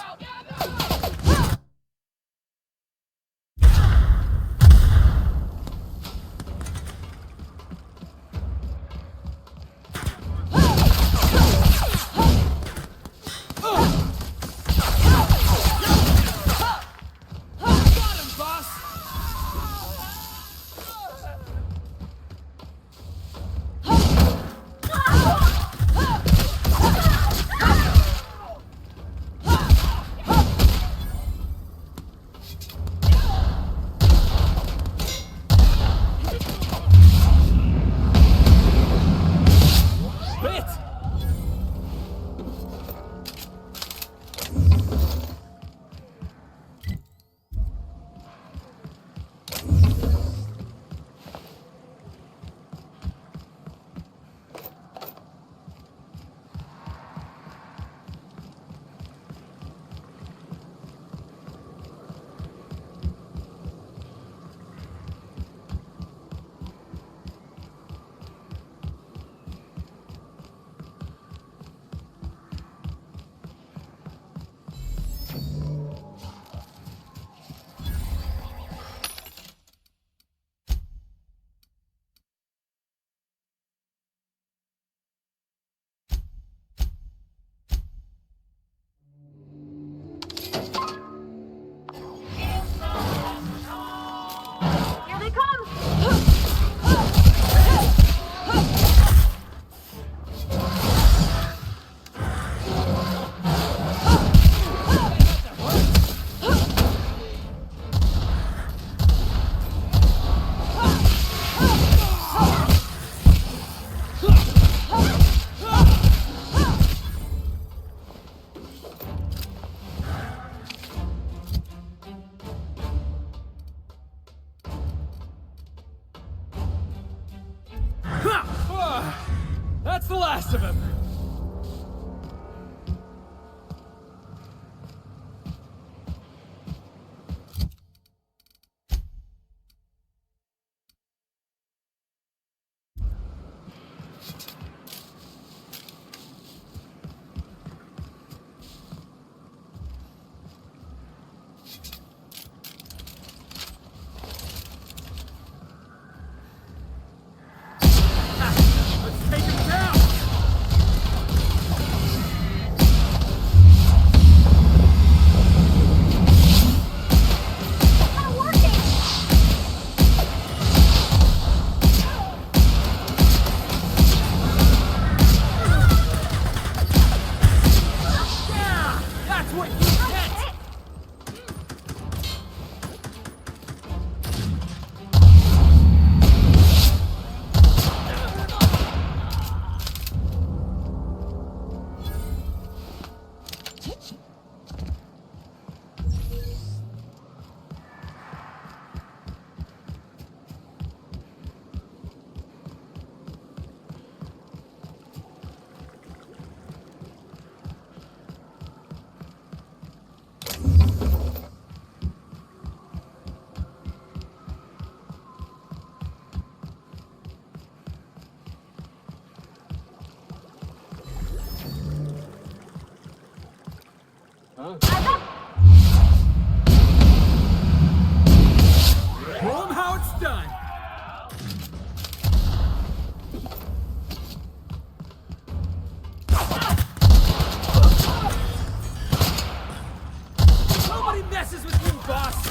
That's the last of him! Show 'em how it's done! Nobody messes with you, boss!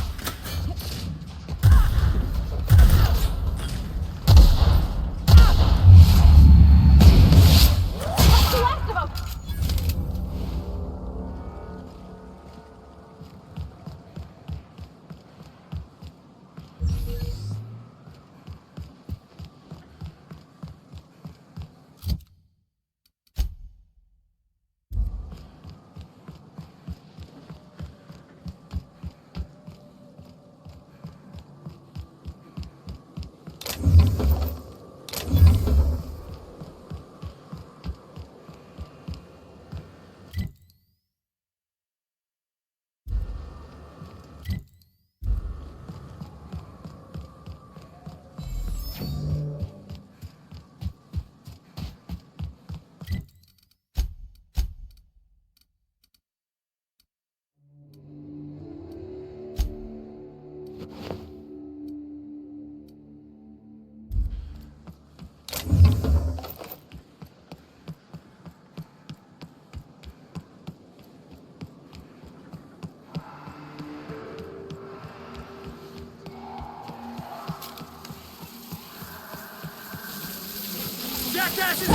jackasses!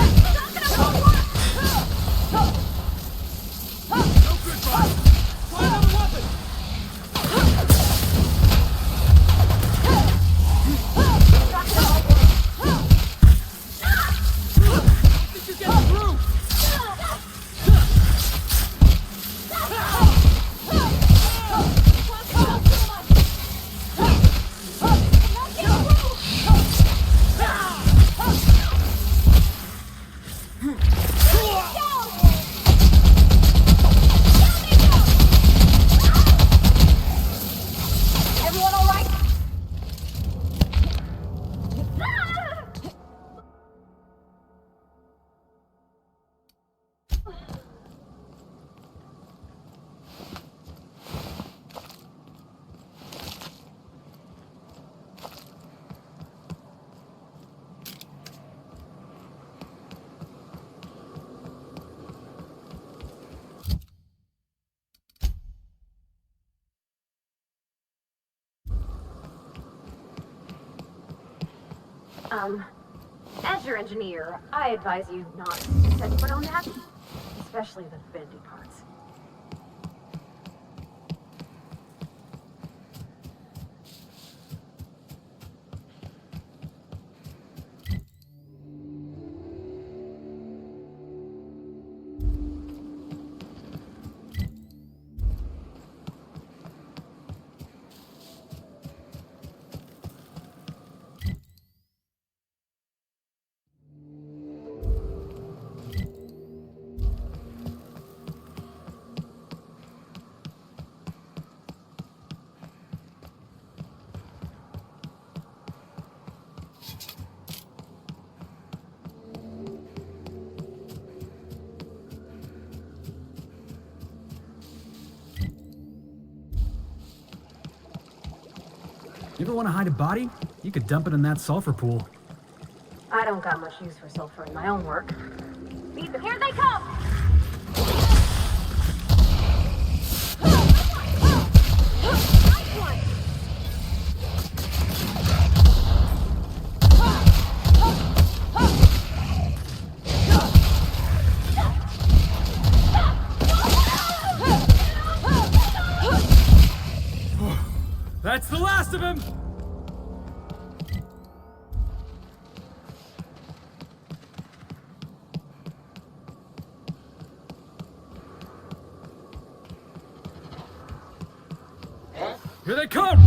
No good, bud. Try another weapon! I think you're getting through! Everyone all right? As your engineer, I advise you not to set foot on that, especially the bendy parts. You ever want to hide a body? You could dump it in that sulfur pool. I don't got much use for sulfur in my own work. Here they come! That's the last of him! Here they come!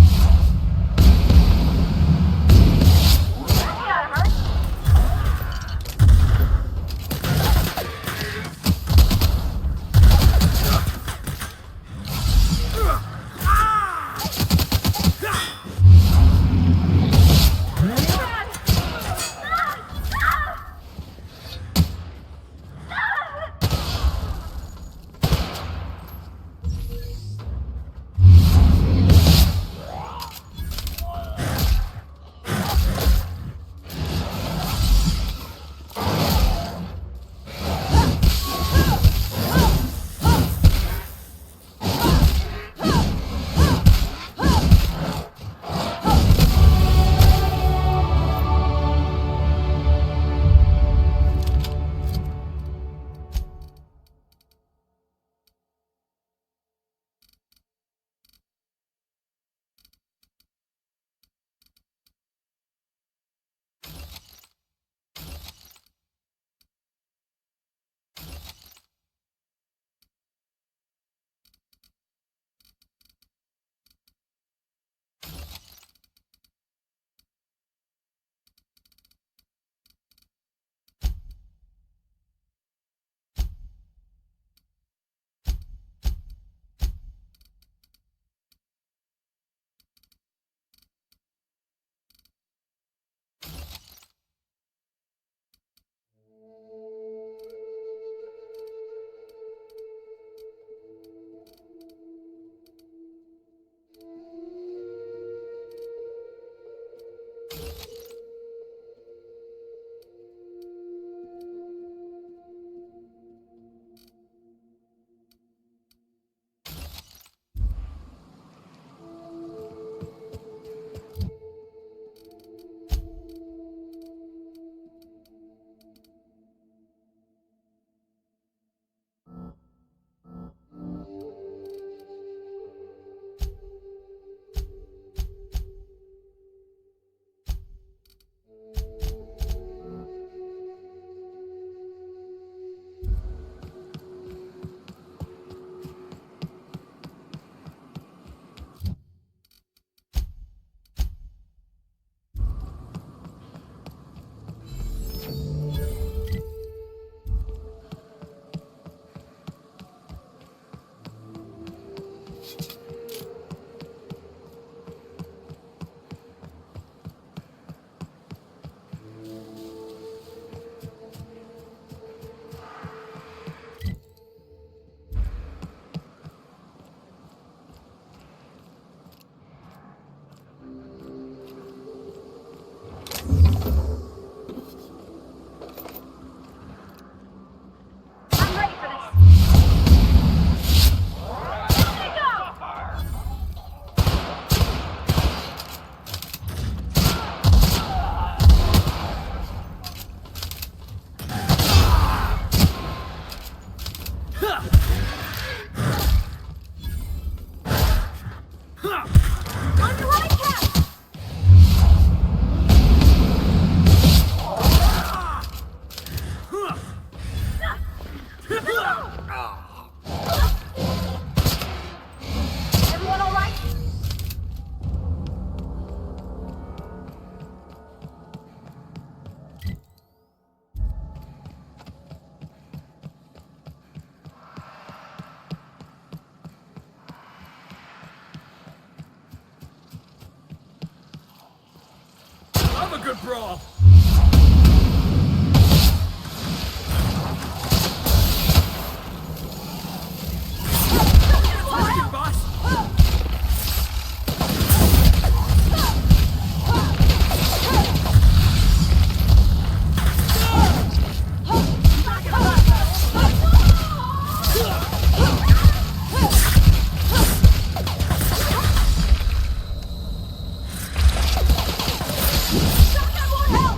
good brawl. Help!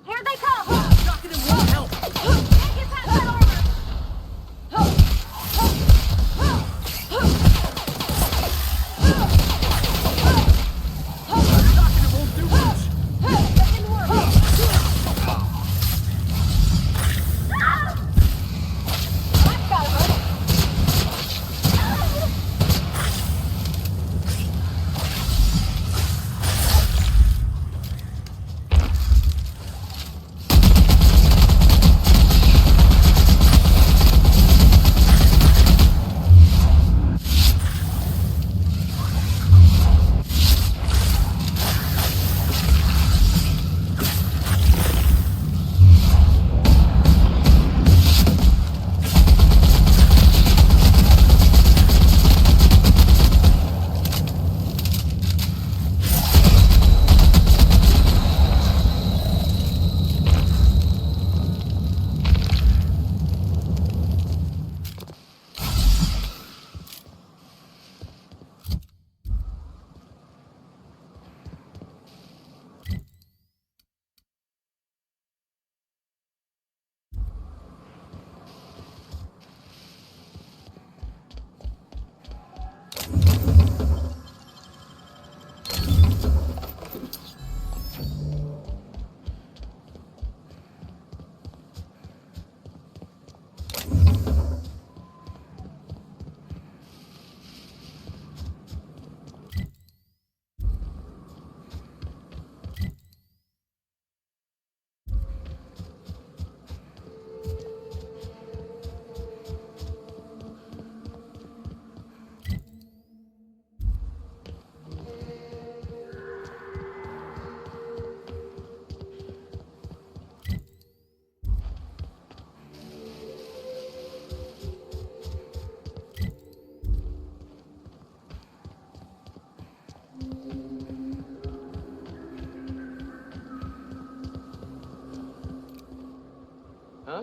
Here they come! Knocking him won't help! Can't get past that armor! Knocking him won't do much! That didn't work! I've got him! Huh?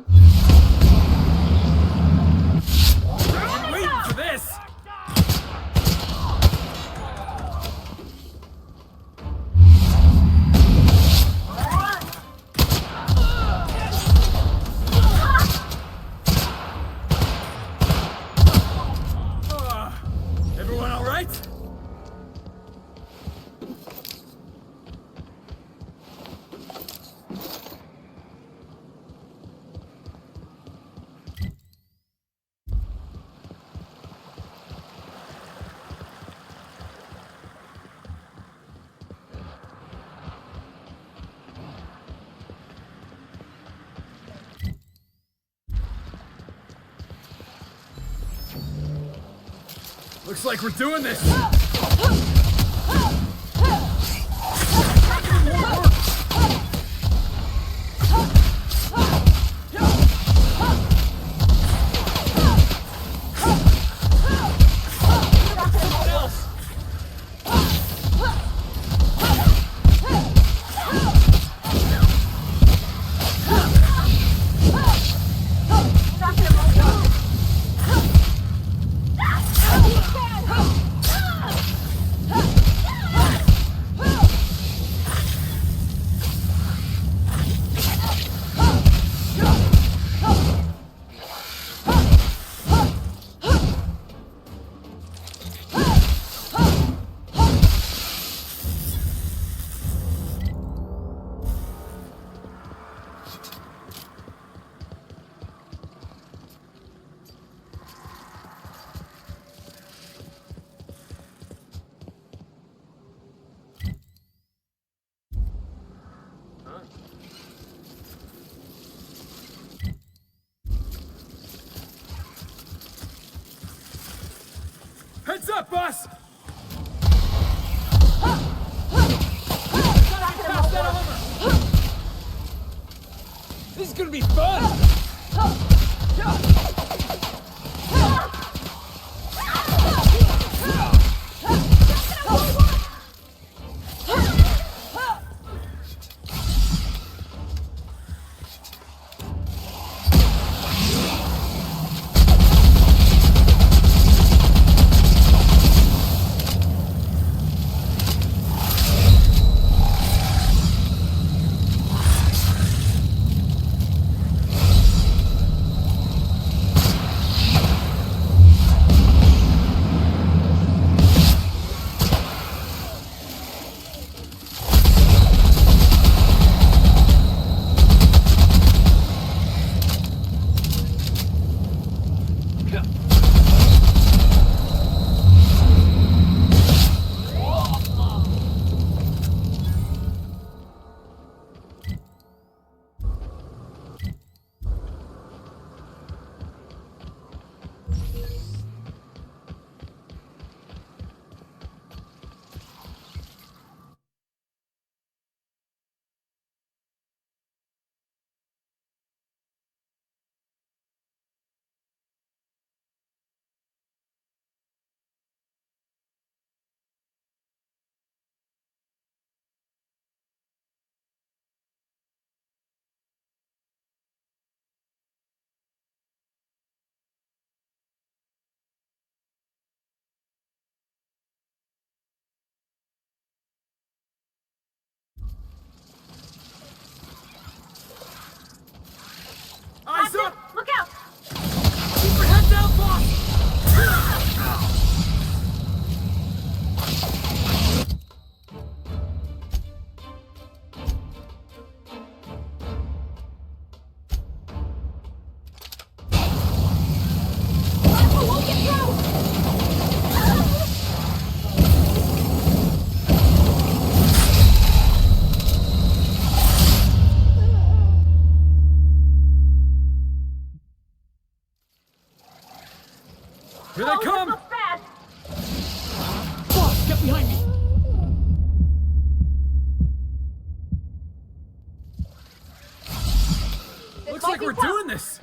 I'm waiting for this! Everyone all right? Looks like we're doing this! Heads up, boss! Pass that over! This is gonna be fun! Eyes up! Look out! Keep your head down, boss! Won't get through! Here they come! This looks bad! Boss, get behind me! Looks like we're doing this!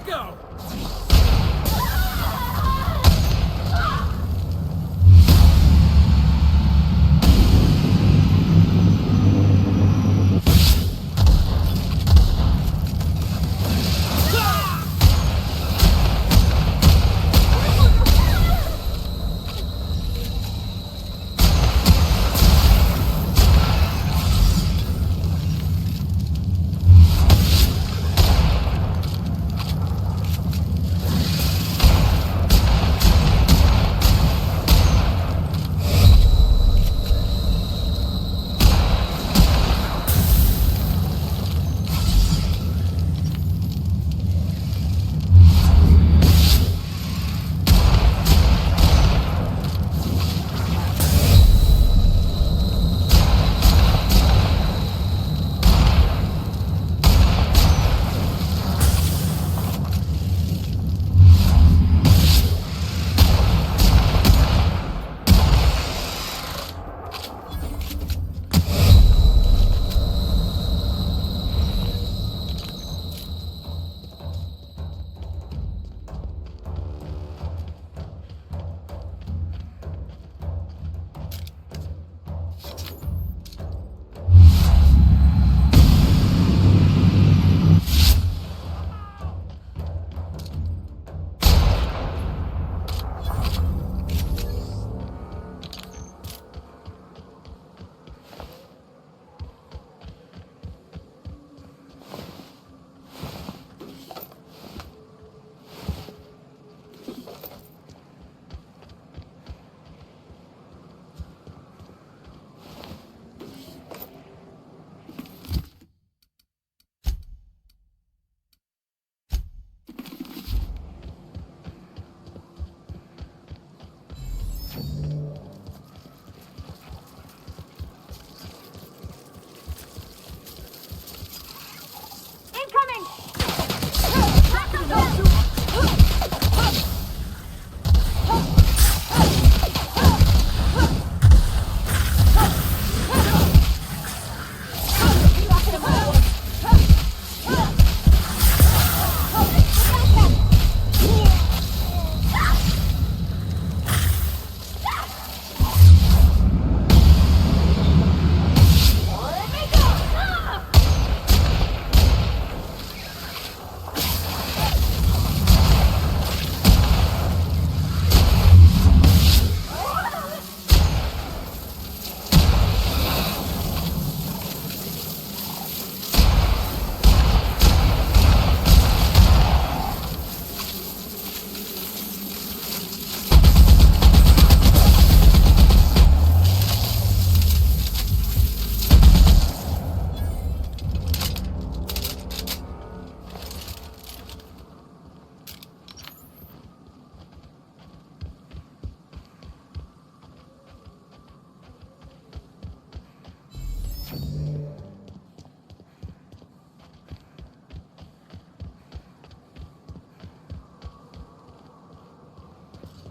go!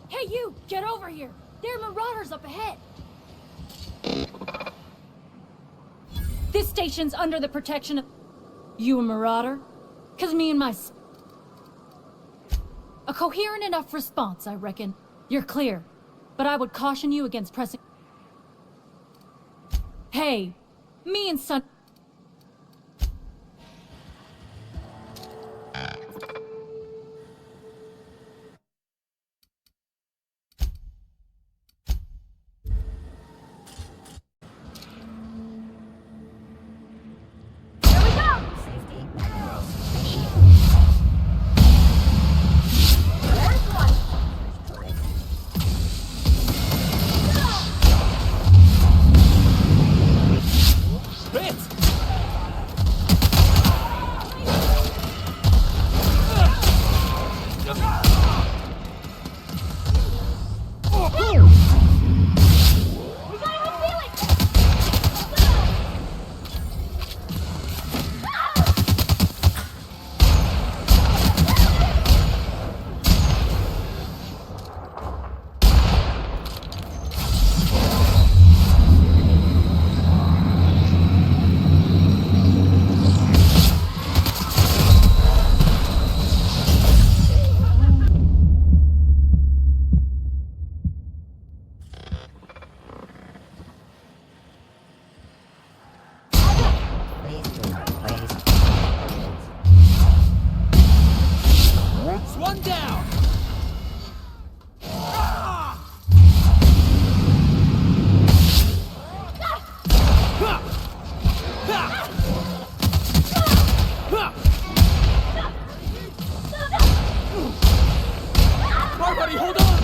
Hey, you! Get over here! There are marauders up ahead! This station's under the protection of... You a marauder? 'Cause me and my... A coherent enough response, I reckon. You're clear. But I would caution you against pressing... Hey! Me and Son... Bits! Buddy, hold on!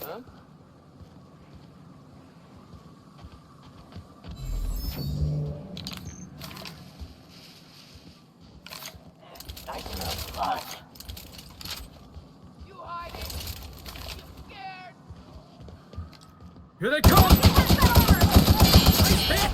Huh? Here they come! Nice hit!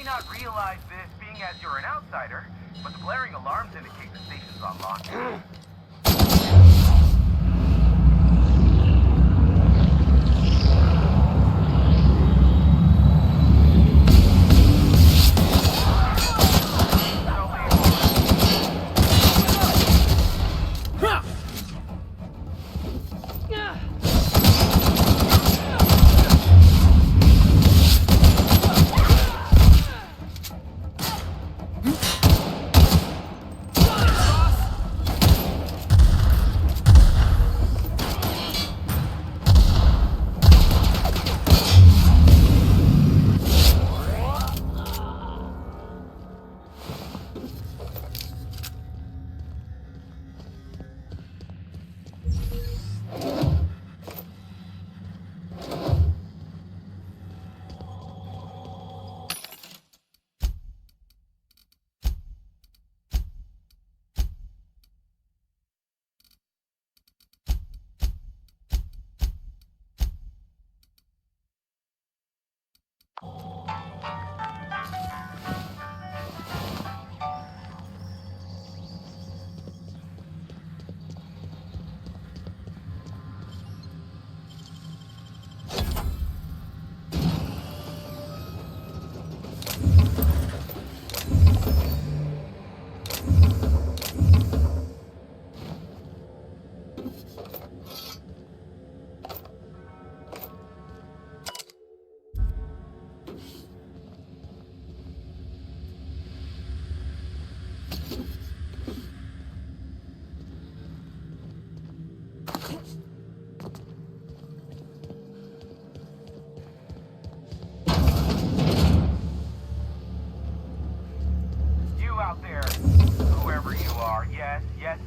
Not realize this, being as you're an outsider, but the blaring alarms indicate the station's on lockdown.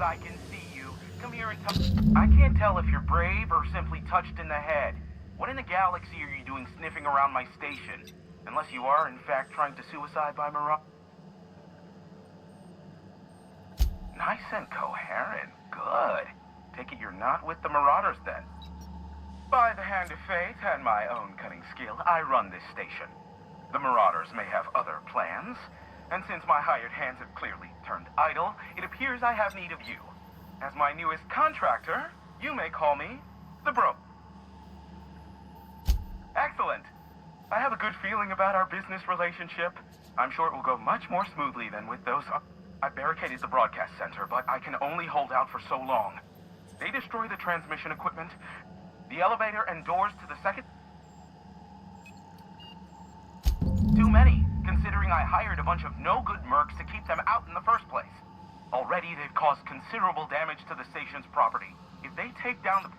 I can see you. Come here and I can't tell if you're brave or simply touched in the head. What in the galaxy are you doing sniffing around my station? Unless you are, in fact, trying to suicide by Mirage. Nice and coherent. Good. Take it you're not with the Marauders, then. By the hand of fate and my own cunning skill, I run this station. The Marauders may have other plans, and since my hired hands have clearly turned idle, it appears I have need of you. As my newest contractor, you may call me the Bro. Excellent. I have a good feeling about our business relationship. I'm sure it will go much more smoothly than with those... I barricaded the broadcast center, but I can only hold out for so long. They destroy the transmission equipment, the elevator and doors to the second... Too many, considering I hired a bunch of no-good mercs to keep them out in the first place. Already, they've caused considerable damage to the station's property. If they take down the...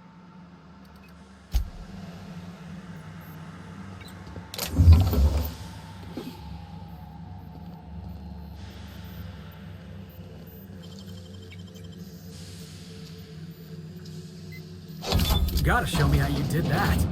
You gotta show me how you did that.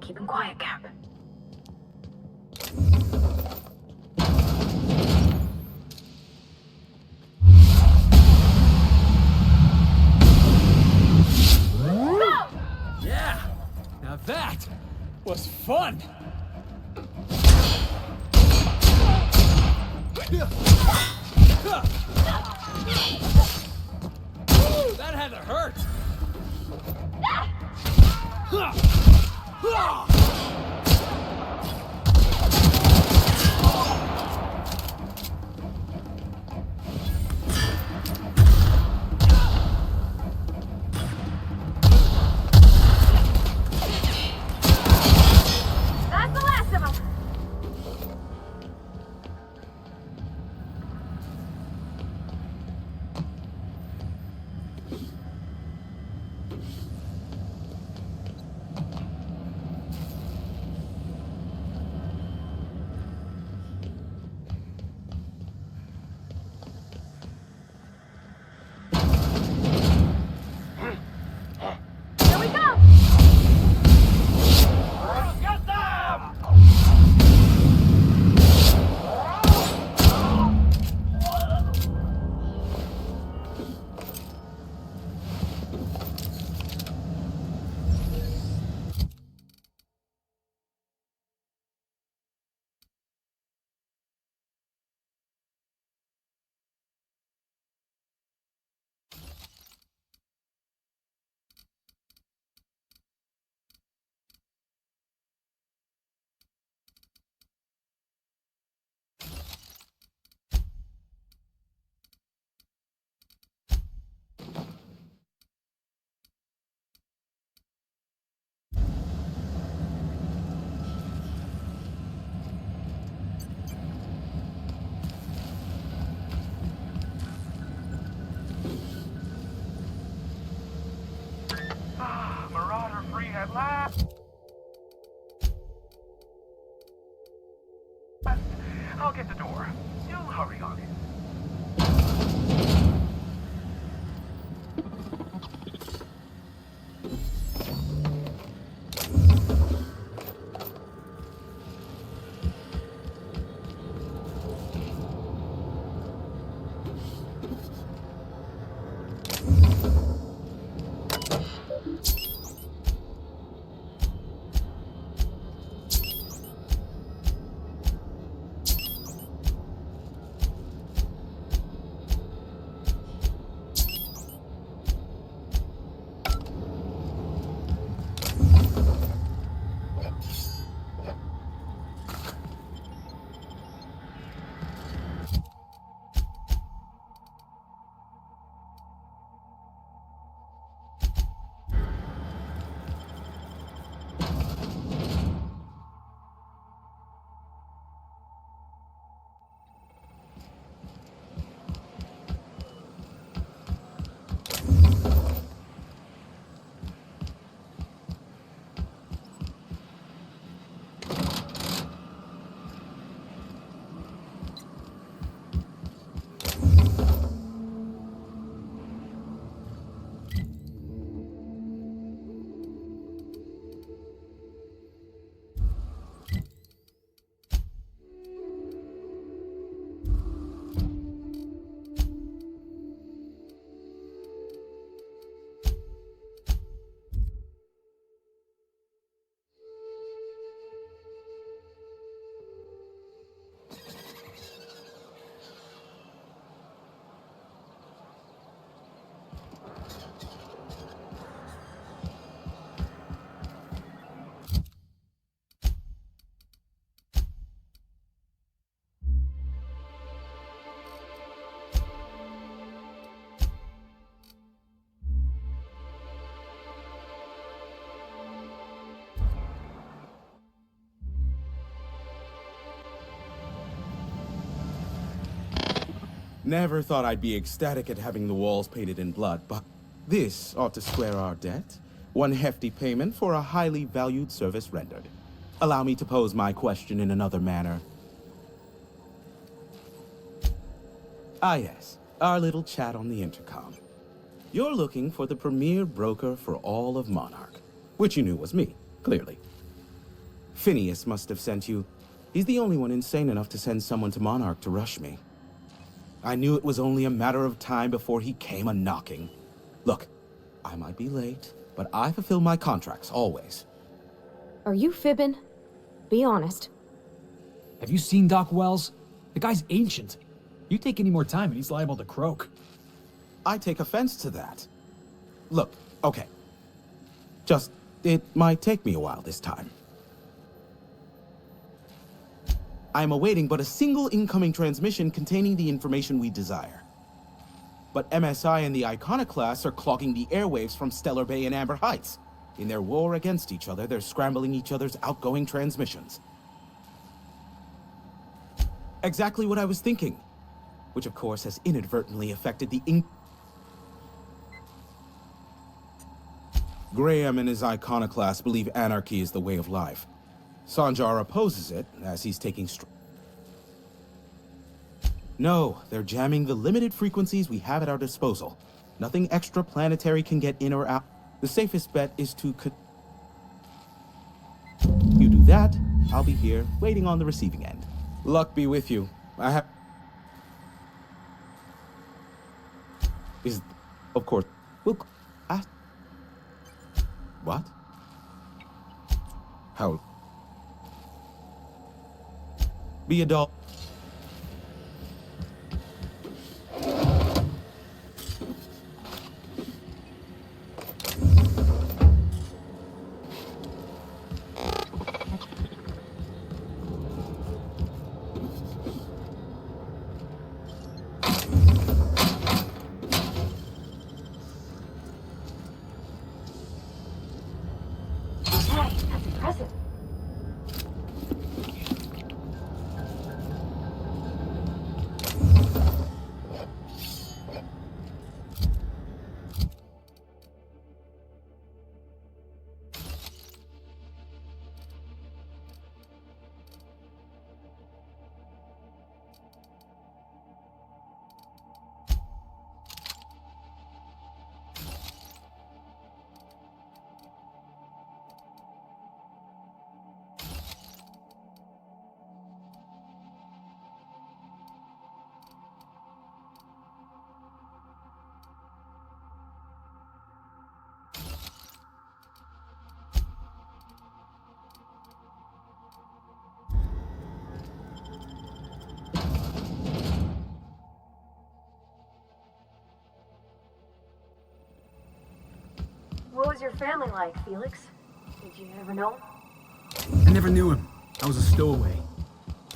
Keep him quiet, Cap. Yeah! Now that was fun! That had to hurt! That's the last of them. Here we go. Get them! Marauder free at last. I'll get the door. You hurry on in. Never thought I'd be ecstatic at having the walls painted in blood, but this ought to square our debt. One hefty payment for a highly valued service rendered. Allow me to pose my question in another manner. Ah yes, our little chat on the intercom. You're looking for the premier broker for all of Monarch, which you knew was me, clearly. Phineas must have sent you. He's the only one insane enough to send someone to Monarch to rush me. I knew it was only a matter of time before he came a-knocking. Look, I might be late, but I fulfill my contracts, always. Are you fibbing? Be honest. Have you seen Doc Wells? The guy's ancient. You take any more time and he's liable to croak. I take offense to that. Look, okay. It might take me a while this time. I'm awaiting but a single incoming transmission containing the information we desire. But MSI and the Iconoclasts are clogging the airwaves from Stellar Bay and Amber Heights. In their war against each other, they're scrambling each other's outgoing transmissions. Exactly what I was thinking. Which of course has inadvertently affected the Graham and his Iconoclasts believe anarchy is the way of life. Sanjar opposes it, as he's taking No, they're jamming the limited frequencies we have at our disposal. Nothing extraplanetary can get in or out. The safest bet is to You do that, I'll be here, waiting on the receiving end. Luck be with you. Of course, we'll ask. What? How? Be adult. What was your family like, Felix? Did you ever know him? I never knew him. I was a stowaway.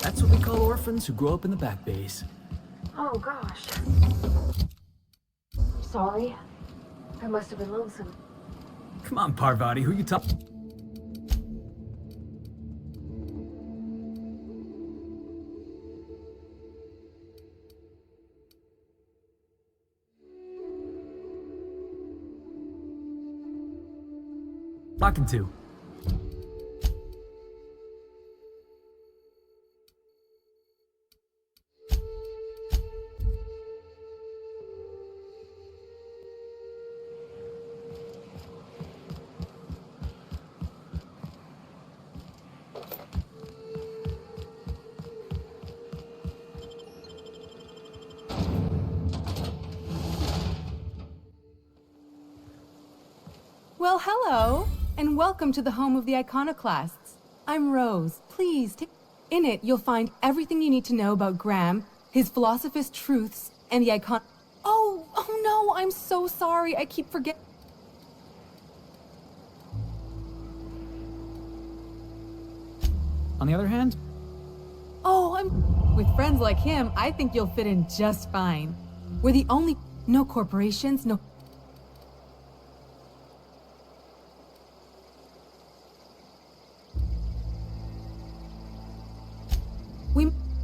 That's what we call orphans who grow up in the back bays. Oh, gosh. Sorry. I must have been lonesome. Come on, Parvati, who you talking? Talking to. Well, hello, and welcome to the home of the Iconoclasts. I'm Rose. Please take... In it, you'll find everything you need to know about Graham, his philosophist truths, and the icon... Oh no, I'm so sorry. I keep forgetting... On the other hand? With friends like him, I think you'll fit in just fine. We're the only... No corporations, no...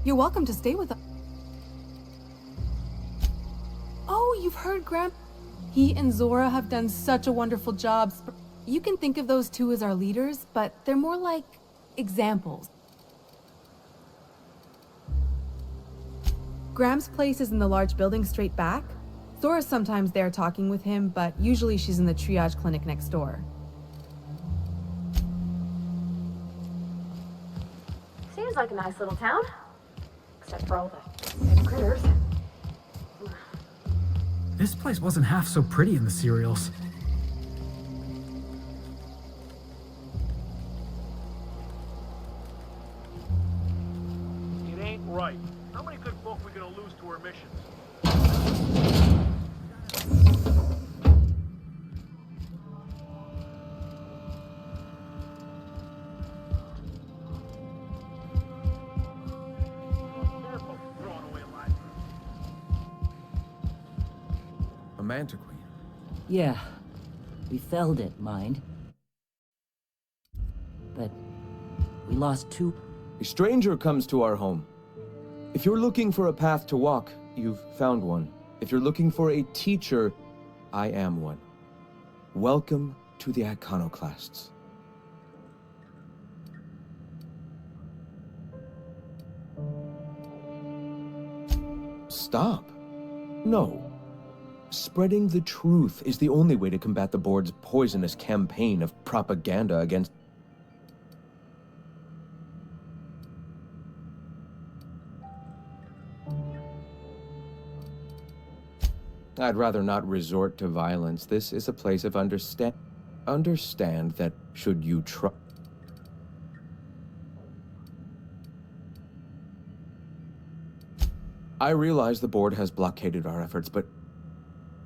You're welcome to stay with us. you've heard Graham. He and Zora have done such a wonderful job. You can think of those two as our leaders, but they're more like examples. Graham's place is in the large building straight back. Zora's sometimes there talking with him, but usually she's in the triage clinic next door. Seems like a nice little town. Except for all the big critters. This place wasn't half so pretty in the serials. It ain't right. How many good folk we gonna lose to our missions? A Manta Queen. Yeah. We felled it, mind. But we lost two. A stranger comes to our home. If you're looking for a path to walk, you've found one. If you're looking for a teacher, I am one. Welcome to the Iconoclasts. Stop. No. Spreading the truth is the only way to combat the board's poisonous campaign of propaganda against... I'd rather not resort to violence. This is a place of understand that should you try... I realize the board has blockaded our efforts, but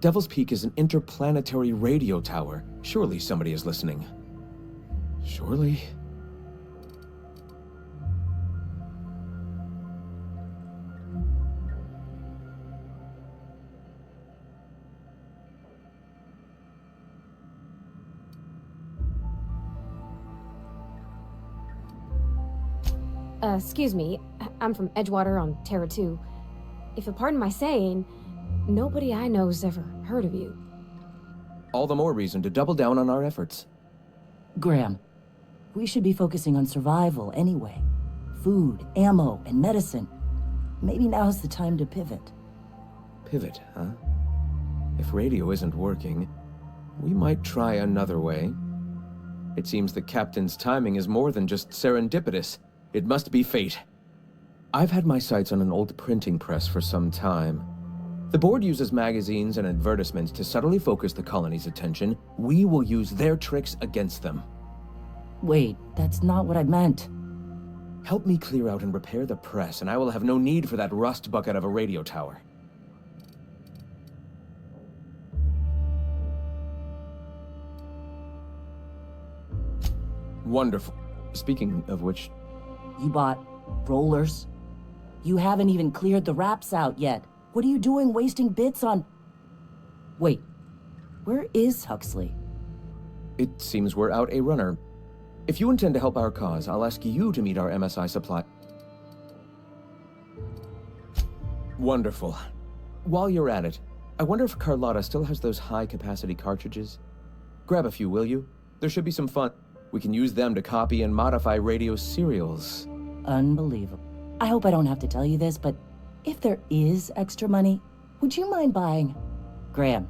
Devil's Peak is an interplanetary radio tower. Surely somebody is listening. Surely... Excuse me, I'm from Edgewater on Terra 2. If you'll pardon my saying, nobody I know's ever heard of you. All the more reason to double down on our efforts. Graham, we should be focusing on survival anyway. Food, ammo, and medicine. Maybe now's the time to pivot. Pivot, huh? If radio isn't working, we might try another way. It seems the captain's timing is more than just serendipitous. It must be fate. I've had my sights on an old printing press for some time. The board uses magazines and advertisements to subtly focus the colony's attention. We will use their tricks against them. Wait, that's not what I meant. Help me clear out and repair the press, and I will have no need for that rust bucket of a radio tower. Wonderful. Speaking of which... You bought rollers? You haven't even cleared the wraps out yet. What are you doing wasting bits on... Wait, where is Huxley? It seems we're out a runner. If you intend to help our cause, I'll ask you to meet our MSI supply. Wonderful. While you're at it, I wonder if Carlotta still has those high-capacity cartridges? Grab a few, will you? There should be some fun. We can use them to copy and modify radio serials. Unbelievable. I hope I don't have to tell you this, but if there is extra money, would you mind buying... Graham.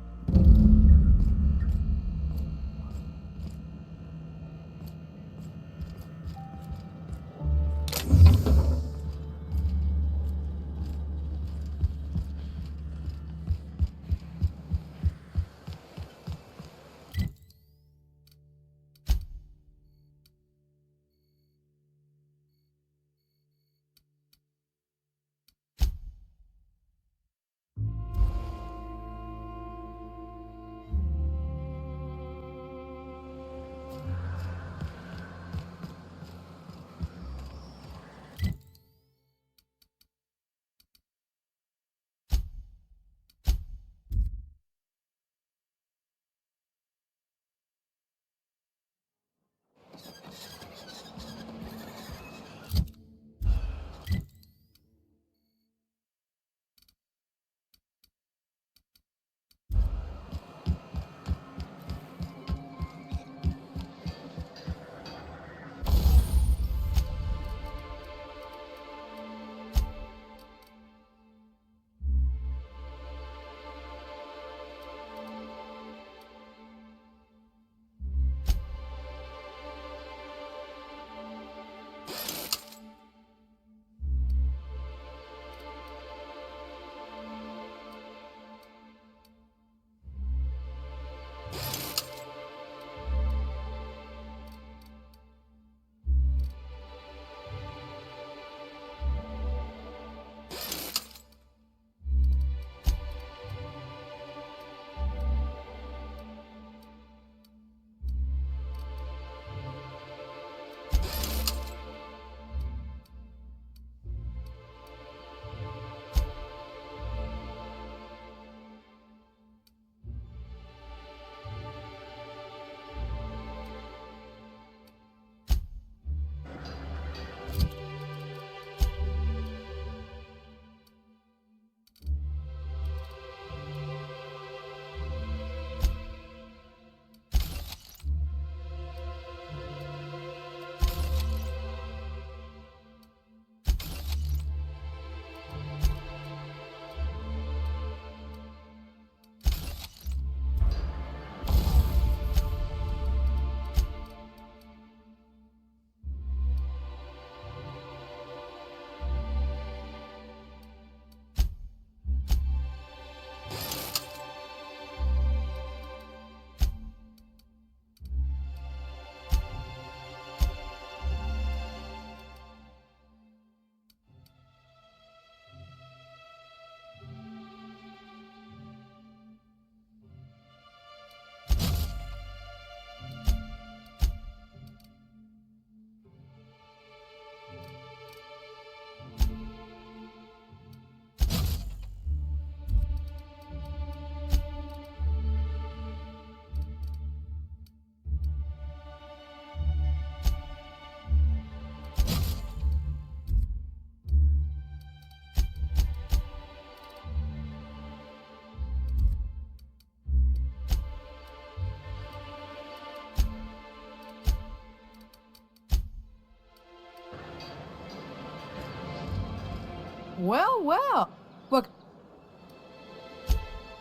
Well, well. Look,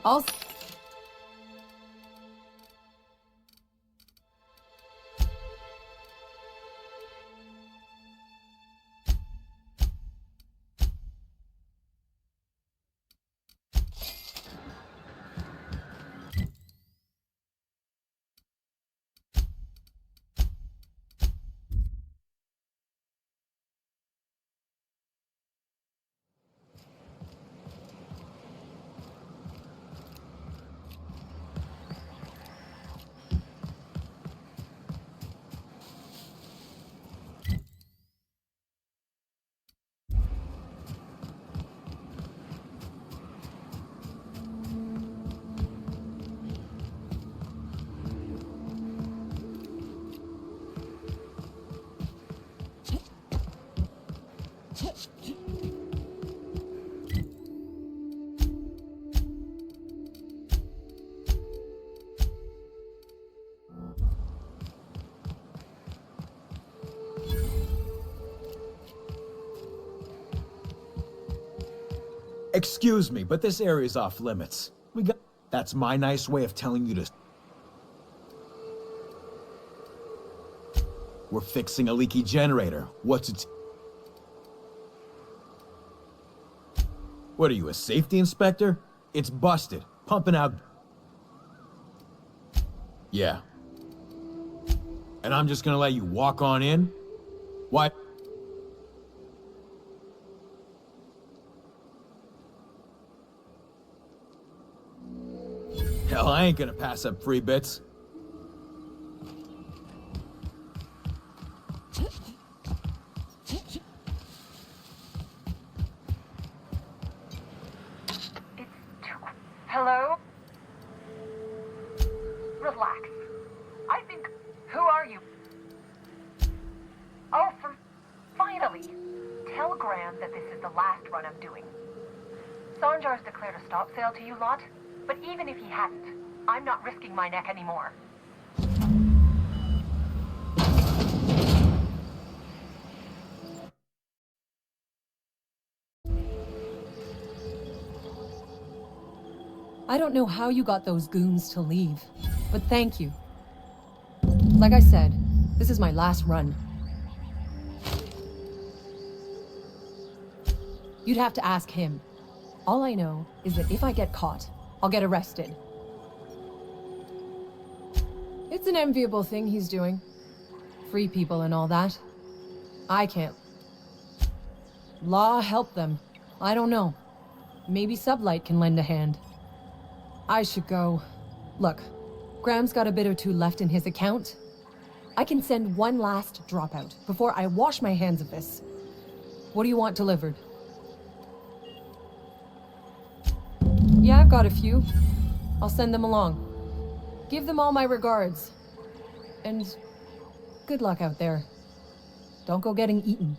I'll... Excuse me, but this area's off limits. That's my nice way of telling you to... We're fixing a leaky generator. What's it... What are you, a safety inspector? It's busted. Pumping out... Yeah. And I'm just gonna let you walk on in? What? Hell, I ain't gonna pass up free bits. Hello? Relax. I think... Who are you? Oh, finally! Tell Graham that this is the last run I'm doing. Sanjar's declared a stop sale to you lot, but even if he hadn't, I'm not risking my neck anymore. I don't know how you got those goons to leave, but thank you. Like I said, this is my last run. You'd have to ask him. All I know is that if I get caught, I'll get arrested. It's an enviable thing he's doing. Free people and all that. I can't. Law help them. I don't know. Maybe Sublight can lend a hand. I should go. Look, Graham's got a bit or two left in his account. I can send one last dropout before I wash my hands of this. What do you want delivered? Yeah, I've got a few. I'll send them along. Give them all my regards. And good luck out there. Don't go getting eaten.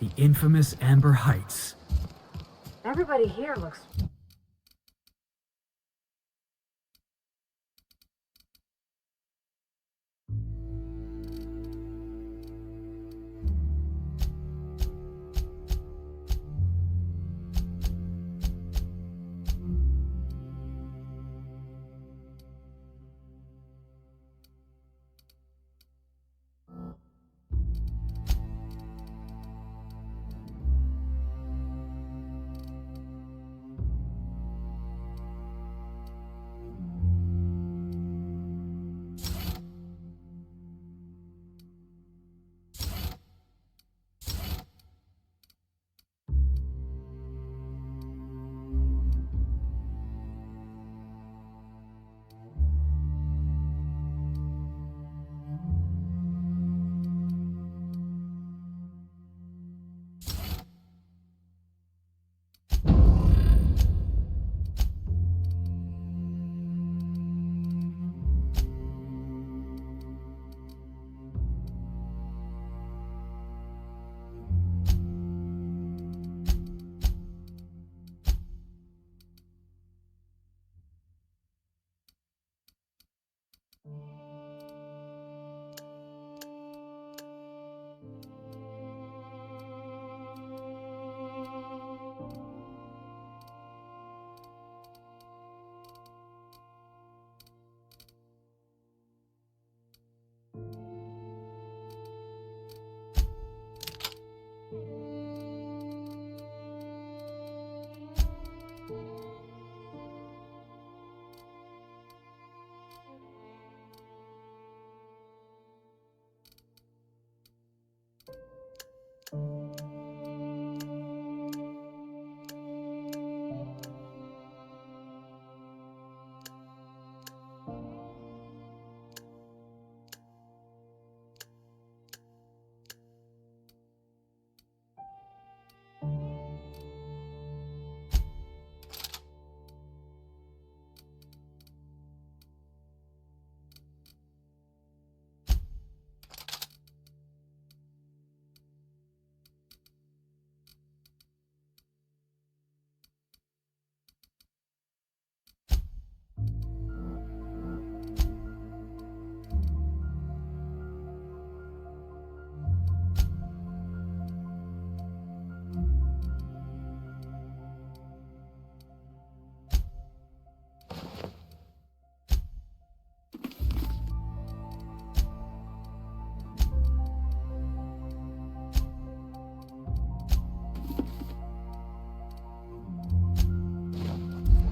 The infamous Amber Heights. Everybody here looks...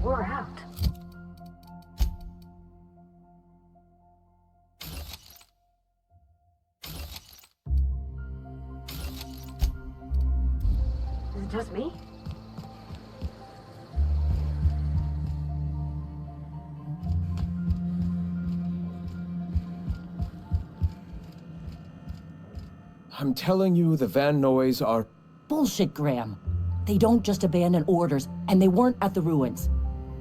We're out. Is it just me? I'm telling you, the Van Noys are... Bullshit, Graham. They don't just abandon orders, and they weren't at the ruins.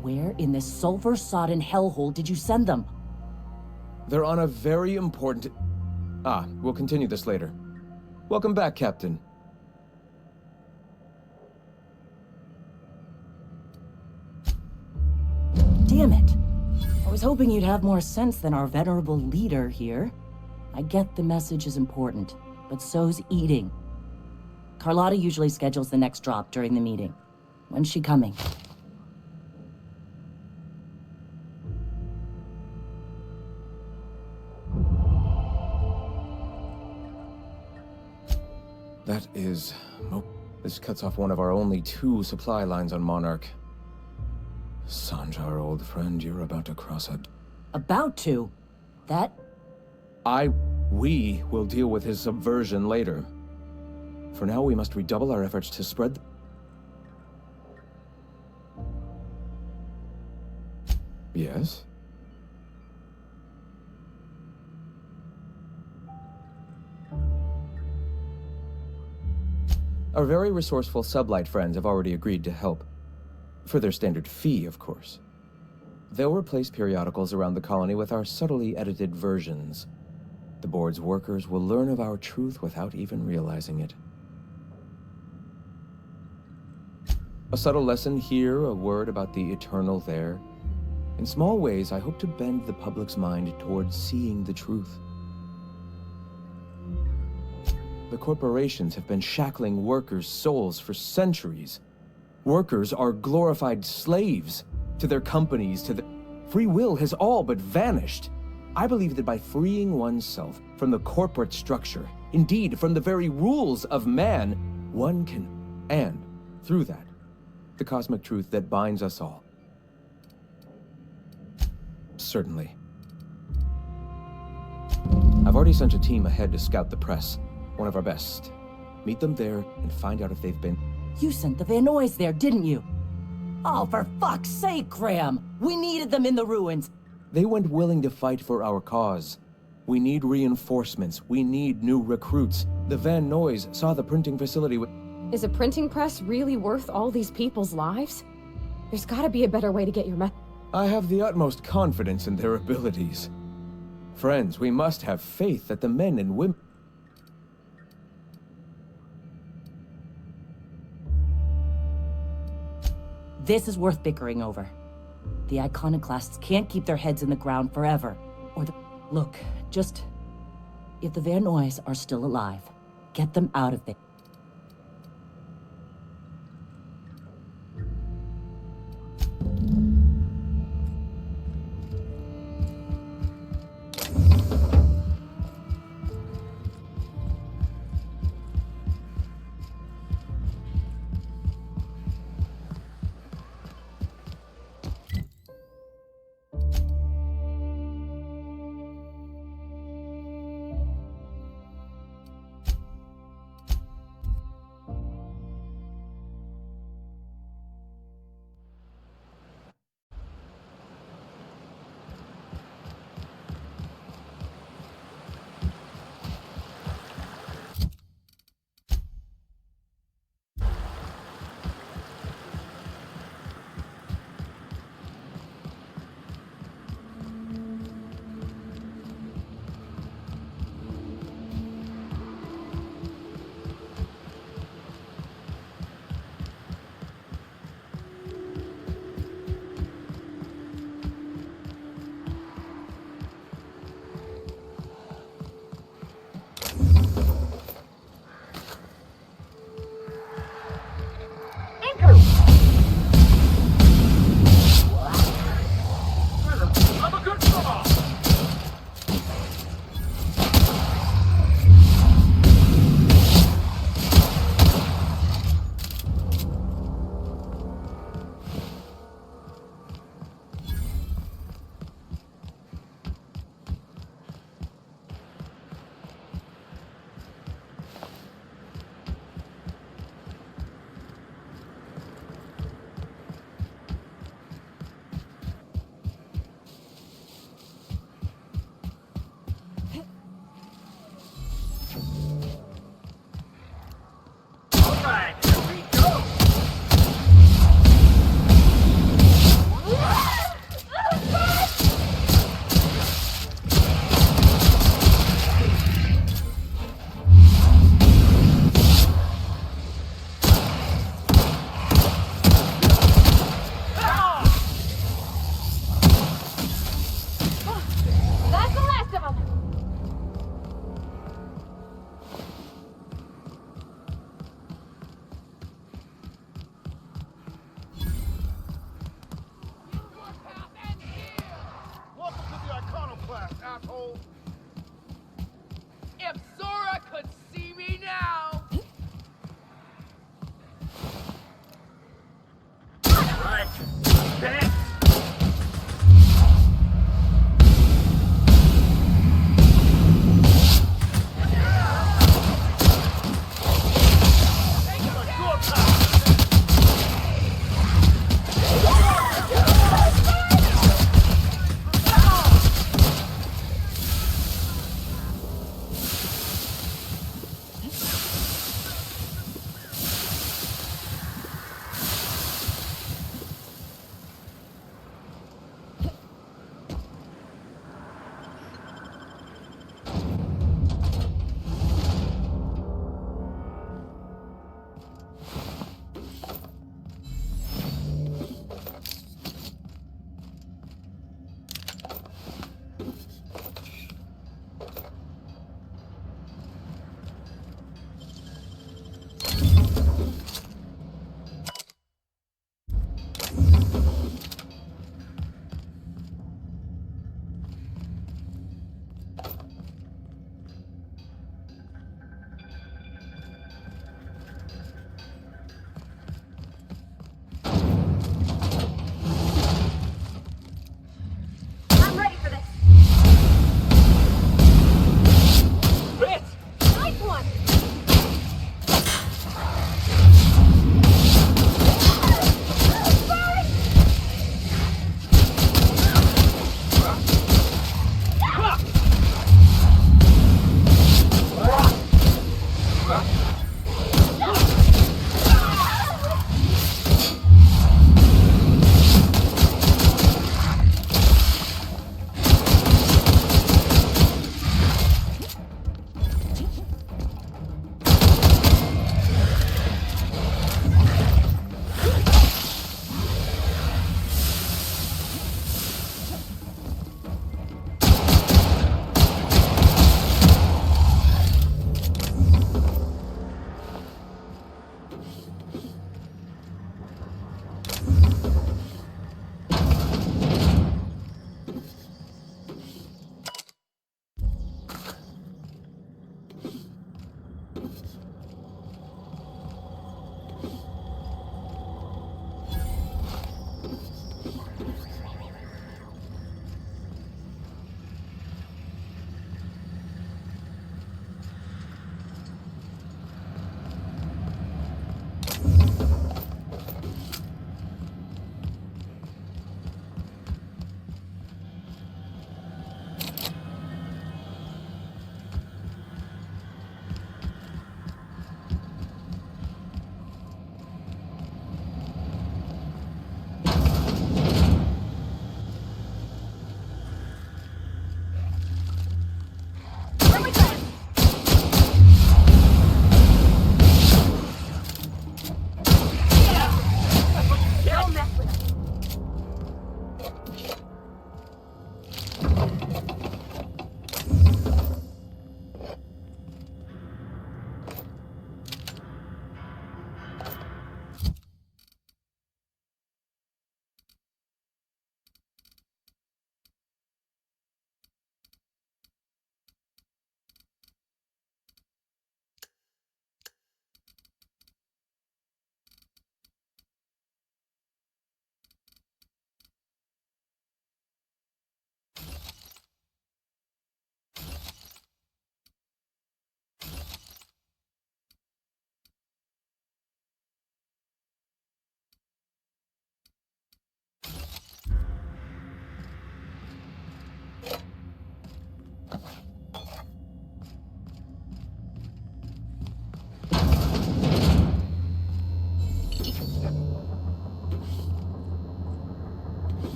Where in this sulfur-sodden hellhole did you send them? They're on a very important... we'll continue this later. Welcome back, Captain. Damn it. I was hoping you'd have more sense than our venerable leader here. I get the message is important, but so's eating. Carlotta usually schedules the next drop during the meeting. When's she coming? That is... This cuts off one of our only 2 supply lines on Monarch. Sanjar, old friend, you're about to cross a... About to? That... We will deal with his subversion later. For now, we must redouble our efforts to spread... Yes? Our very resourceful sublight friends have already agreed to help. For their standard fee, of course. They'll replace periodicals around the colony with our subtly edited versions. The board's workers will learn of our truth without even realizing it. A subtle lesson here, a word about the eternal there. In small ways, I hope to bend the public's mind towards seeing the truth. The corporations have been shackling workers' souls for centuries. Workers are glorified slaves to their companies, to the... Free will has all but vanished. I believe that by freeing oneself from the corporate structure, indeed from the very rules of man, one can, and through that, the cosmic truth that binds us all. Certainly. I've already sent a team ahead to scout the press. One of our best. Meet them there and find out if they've been... You sent the Van Noys there, didn't you? Oh, for fuck's sake, Graham! We needed them in the ruins! They went willing to fight for our cause. We need reinforcements. We need new recruits. The Van Noys saw the printing facility with... Is a printing press really worth all these people's lives? There's gotta be a better way to get your I have the utmost confidence in their abilities. Friends, we must have faith that the men and women... This is worth bickering over. The iconoclasts can't keep their heads in the ground forever. Look, just... If the Van Noys are still alive, get them out of there.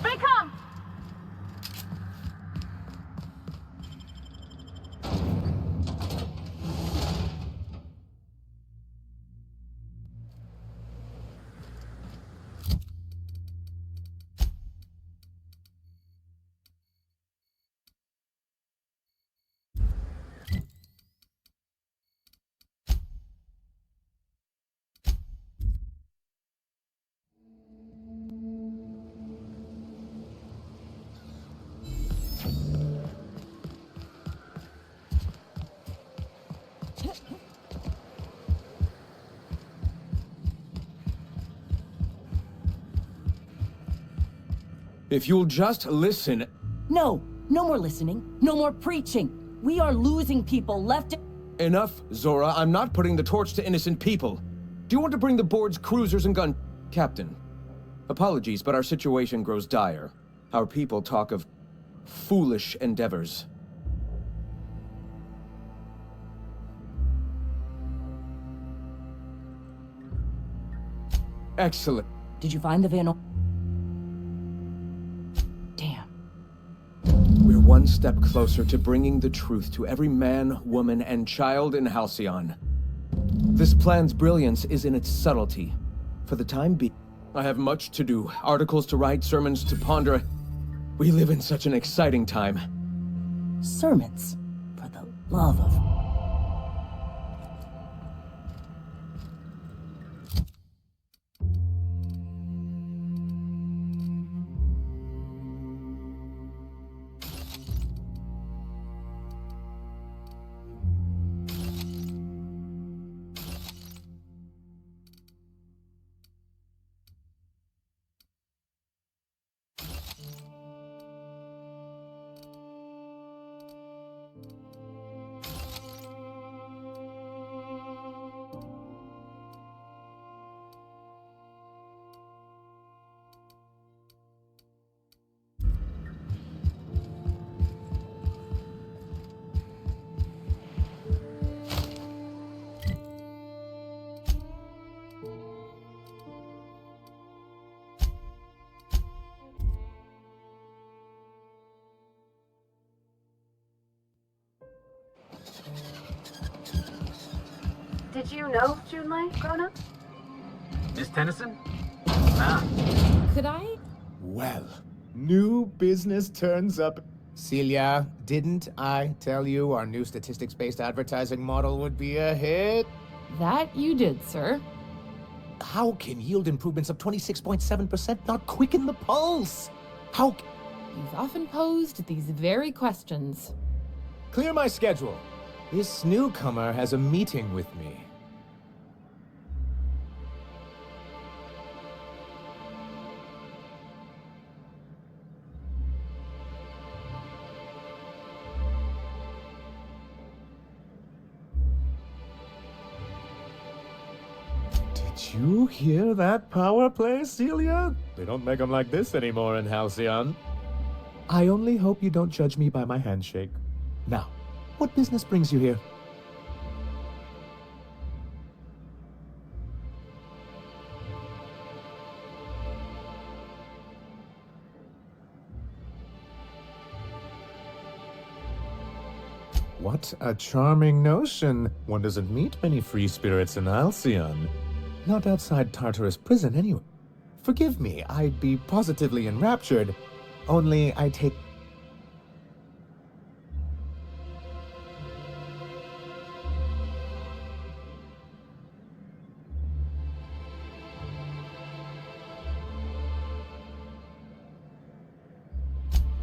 They come! If you'll just listen... No, no more listening. No more preaching. We are losing people left... Enough, Zora. I'm not putting the torch to innocent people. Do you want to bring the board's cruisers and gun... Captain, apologies, but our situation grows dire. Our people talk of foolish endeavors. Excellent. Did you find the Van... We're one step closer to bringing the truth to every man, woman, and child in Halcyon. This plan's brilliance is in its subtlety. For the time being, I have much to do, articles to write, sermons to ponder. We live in such an exciting time. Sermons? For the love of... Did you know Junlei, grown-up? Miss Tennyson? Could I? Well, new business turns up. Celia, didn't I tell you our new statistics-based advertising model would be a hit? That you did, sir. How can yield improvements of 26.7% not quicken the pulse? How... You've often posed these very questions. Clear my schedule. This newcomer has a meeting with me. Did you hear that power play, Celia? They don't make them like this anymore in Halcyon. I only hope you don't judge me by my handshake. Now, what business brings you here? What a charming notion. One doesn't meet many free spirits in Halcyon. Not outside Tartarus prison, anyway. Forgive me, I'd be positively enraptured. Only I take...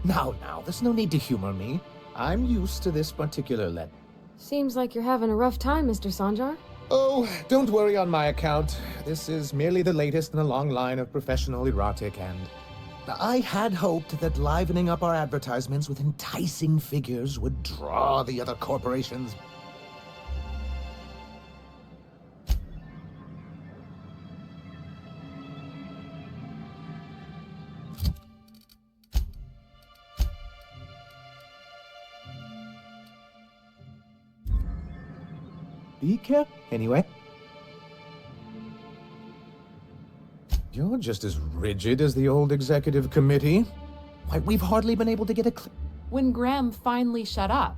Now, there's no need to humor me. I'm used to this particular let. Seems like you're having a rough time, Mr. Sanjar. Oh, don't worry on my account. This is merely the latest in a long line of professional erotic and... I had hoped that livening up our advertisements with enticing figures would draw the other corporations. Be careful. Anyway. You're just as rigid as the old executive committee. Why, we've hardly been able to get a When Graham finally shut up.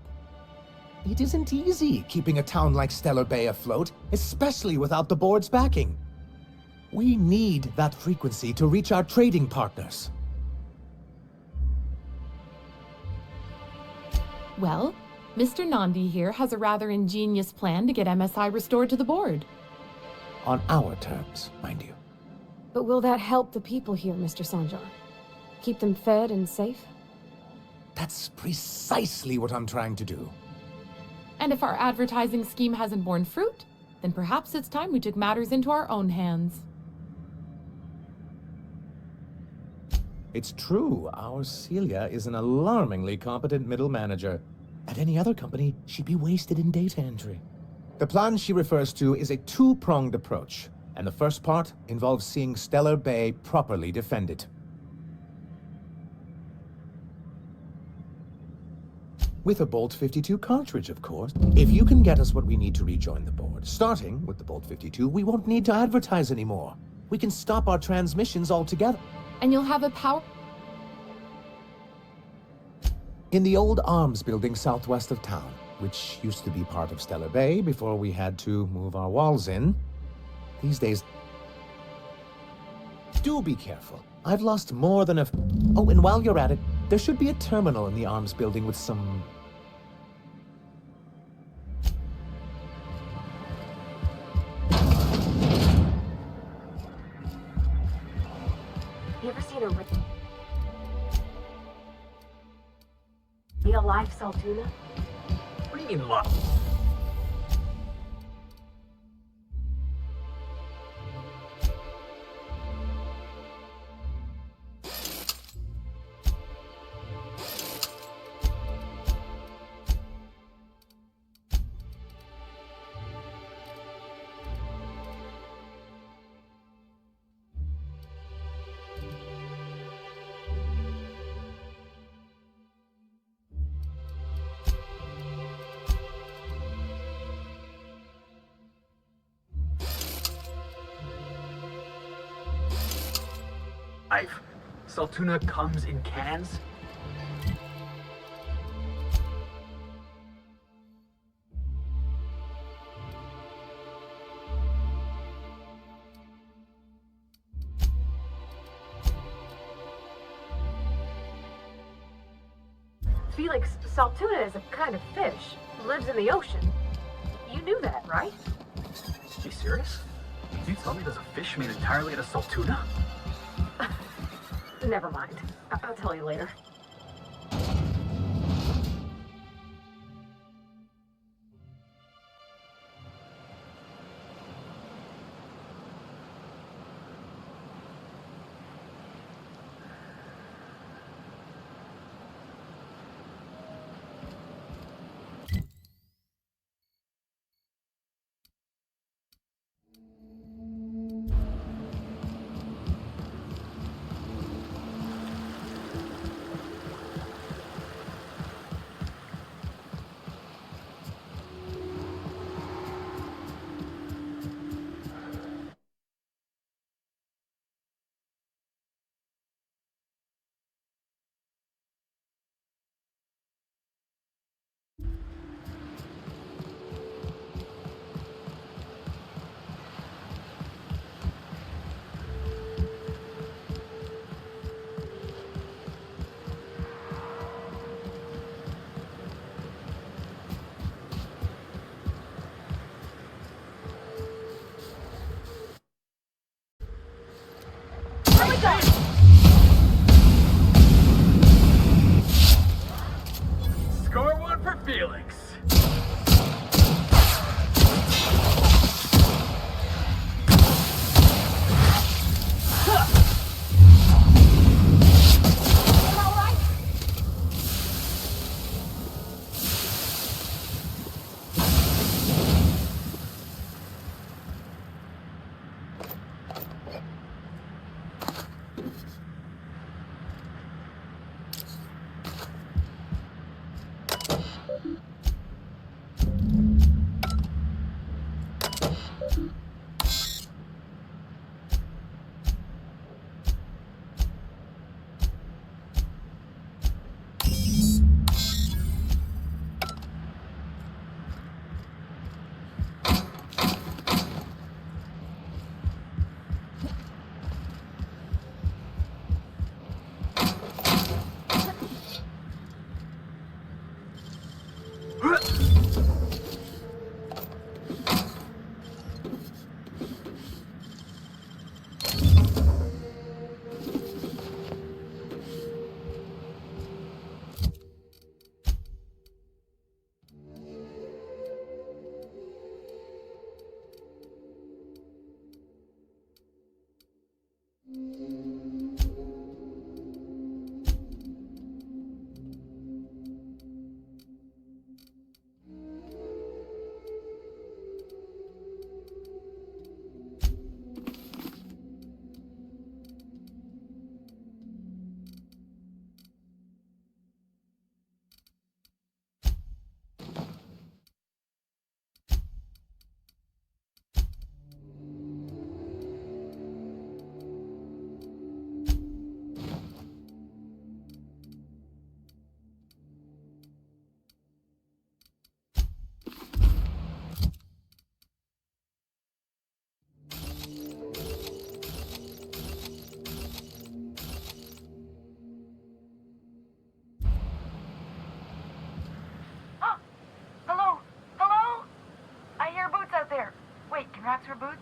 It isn't easy keeping a town like Stellar Bay afloat, especially without the board's backing. We need that frequency to reach our trading partners. Well, Mr. Nandi here has a rather ingenious plan to get MSI restored to the board. On our terms, mind you. But will that help the people here, Mr. Sanjar? Keep them fed and safe? That's precisely what I'm trying to do. And if our advertising scheme hasn't borne fruit, then perhaps it's time we took matters into our own hands. It's true, our Celia is an alarmingly competent middle manager. At any other company, she'd be wasted in data entry. The plan she refers to is a two-pronged approach, and the first part involves seeing Stellar Bay properly defended. With a Bolt 52 cartridge, of course. If you can get us what we need to rejoin the board, starting with the Bolt 52, we won't need to advertise anymore. We can stop our transmissions altogether. And you'll have a power... In the old arms building southwest of town, which used to be part of Stellar Bay before we had to move our walls in. These days... Do be careful. I've lost more than a... Oh, and while you're at it, there should be a terminal in the arms building with some... You ever seen a real life Saltuna? What do you mean, live? Saltuna comes in cans? Felix, Saltuna is a kind of fish. Lives in the ocean. You knew that, right? Are you serious? Did you tell me there's a fish made entirely out of Saltuna? Never mind. I'll tell you later. unwraps her boots?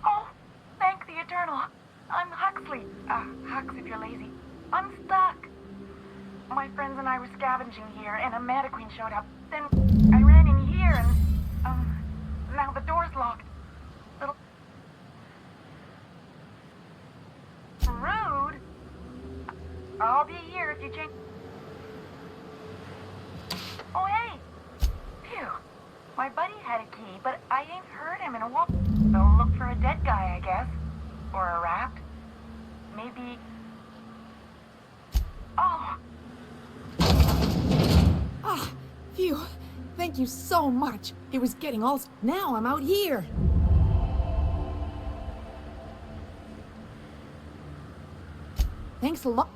Oh, thank the Eternal. I'm Huxley. Hux if you're lazy. I'm stuck. My friends and I were scavenging here, and a Meta Queen showed up. Then I ran in here, and, now the door's locked. Little... Rude. I'll be here if you change... Oh, hey. Phew. My buddy had a key, but I ain't heard him in a while. So look for a dead guy, I guess. Or a raft. Maybe... Oh. Ah, phew. Thank you so much. It was getting all... Now I'm out here. Thanks a lot.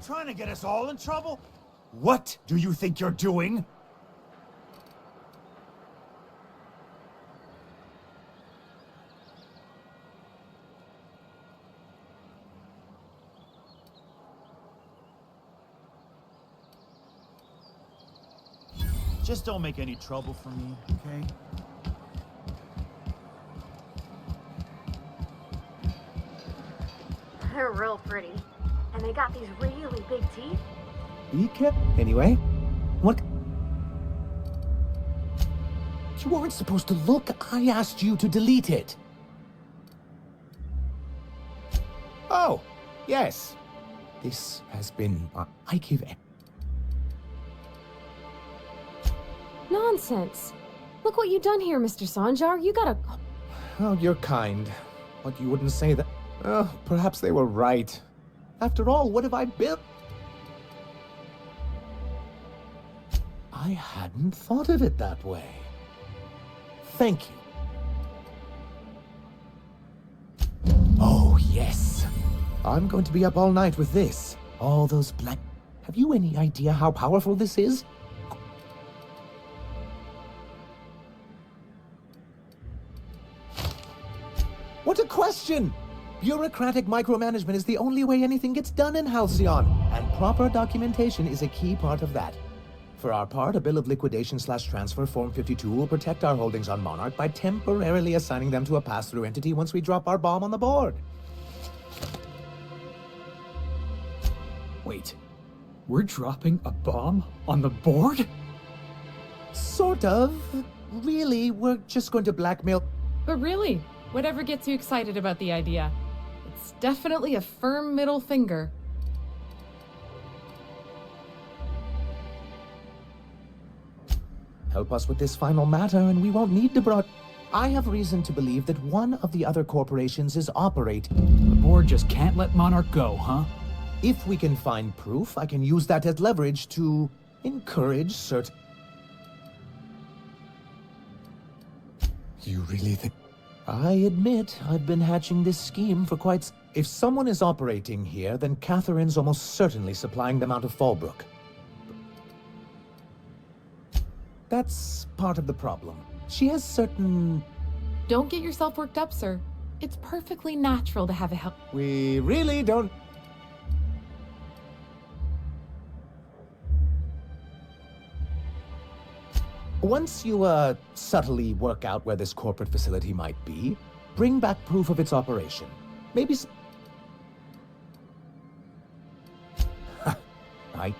Trying to get us all in trouble? What do you think you're doing? Just don't make any trouble for me, okay? They're real pretty. And they got these really big teeth. Be careful. Anyway, what? You weren't supposed to look. I asked you to delete it. Oh, yes. This has been... I give... Nonsense. Look what you've done here, Mr. Sanjar. You gotta... Oh, you're kind. But you wouldn't say that... Oh, perhaps they were right. After all, what have I built? I hadn't thought of it that way. Thank you. Oh, yes. I'm going to be up all night with this. All those black... Have you any idea how powerful this is? What a question! Bureaucratic micromanagement is the only way anything gets done in Halcyon, and proper documentation is a key part of that. For our part, a bill of liquidation/transfer Form 52 will protect our holdings on Monarch by temporarily assigning them to a pass-through entity once we drop our bomb on the board. Wait, we're dropping a bomb on the board? Sort of. Really, we're just going to blackmail... But really, whatever gets you excited about the idea? It's definitely a firm middle finger. Help us with this final matter, and we won't need to I have reason to believe that one of the other corporations is operating. The board just can't let Monarch go, huh? If we can find proof, I can use that as leverage to encourage certain... You really think... I admit, I've been hatching this scheme for quite... If someone is operating here, then Catherine's almost certainly supplying them out of Fallbrook. That's part of the problem. She has certain... Don't get yourself worked up, sir. It's perfectly natural to have a help. We really don't... Once you, subtly work out where this corporate facility might be, bring back proof of its operation. Maybe I...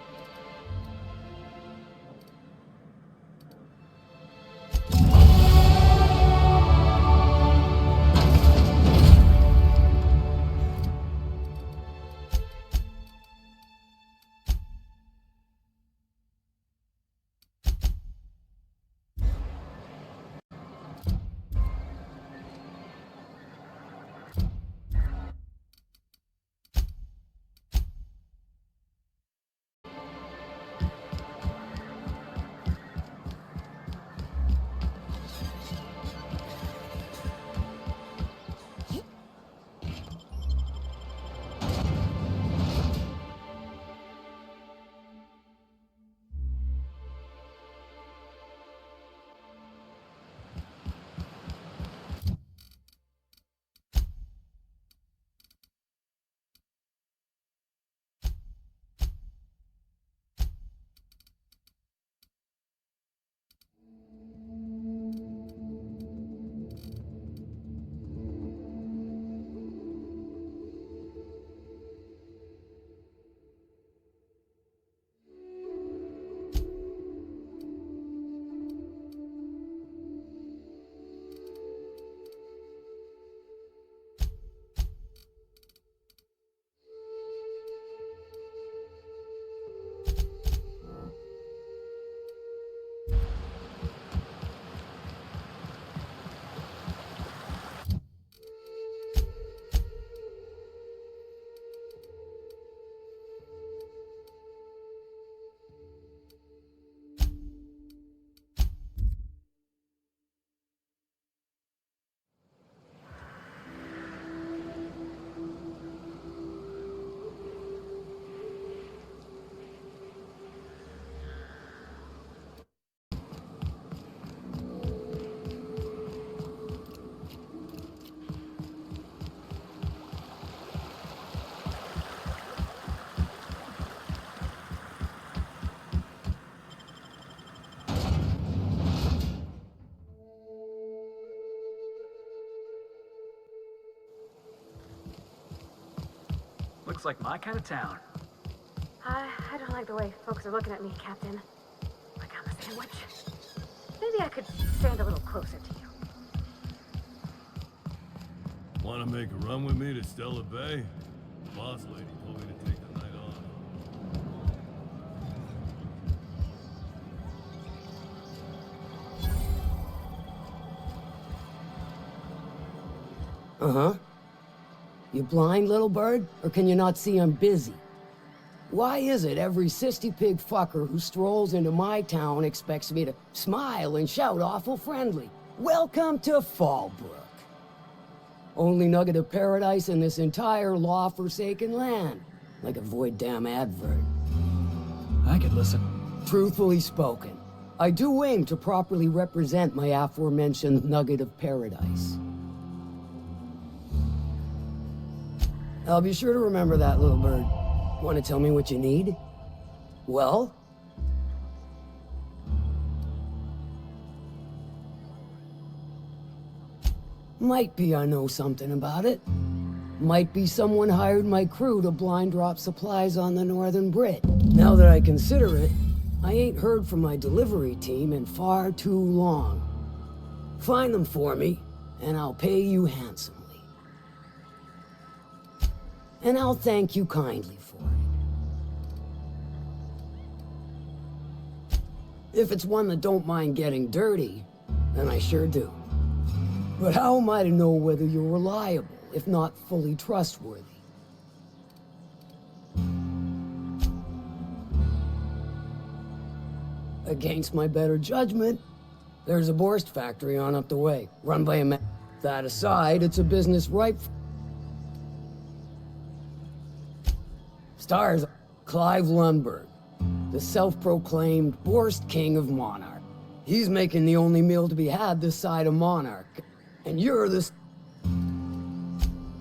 Looks like my kind of town. I don't like the way folks are looking at me, Captain. Like I'm a sandwich. Maybe I could stand a little closer to you. Want to make a run with me to Stella Bay? The boss lady told me to take the night off. Uh-huh. You blind, little bird? Or can you not see I'm busy? Why is it every sissy pig fucker who strolls into my town expects me to smile and shout awful friendly? Welcome to Fallbrook. Only nugget of paradise in this entire law-forsaken land. Like a void damn advert. I could listen. Truthfully spoken, I do aim to properly represent my aforementioned nugget of paradise. I'll be sure to remember that, little bird. Want to tell me what you need? Well? Might be I know something about it. Might be someone hired my crew to blind drop supplies on the Northern Brit. Now that I consider it, I ain't heard from my delivery team in far too long. Find them for me, and I'll pay you handsomely. And I'll thank you kindly for it. If it's one that don't mind getting dirty, then I sure do. But how am I to know whether you're reliable, if not fully trustworthy? Against my better judgment, there's a Borst factory on up the way, run by a man. That aside, it's a business ripe for... Stars Clive Lundberg, the self-proclaimed Borst King of Monarch. He's making the only meal to be had this side of Monarch. And you're this...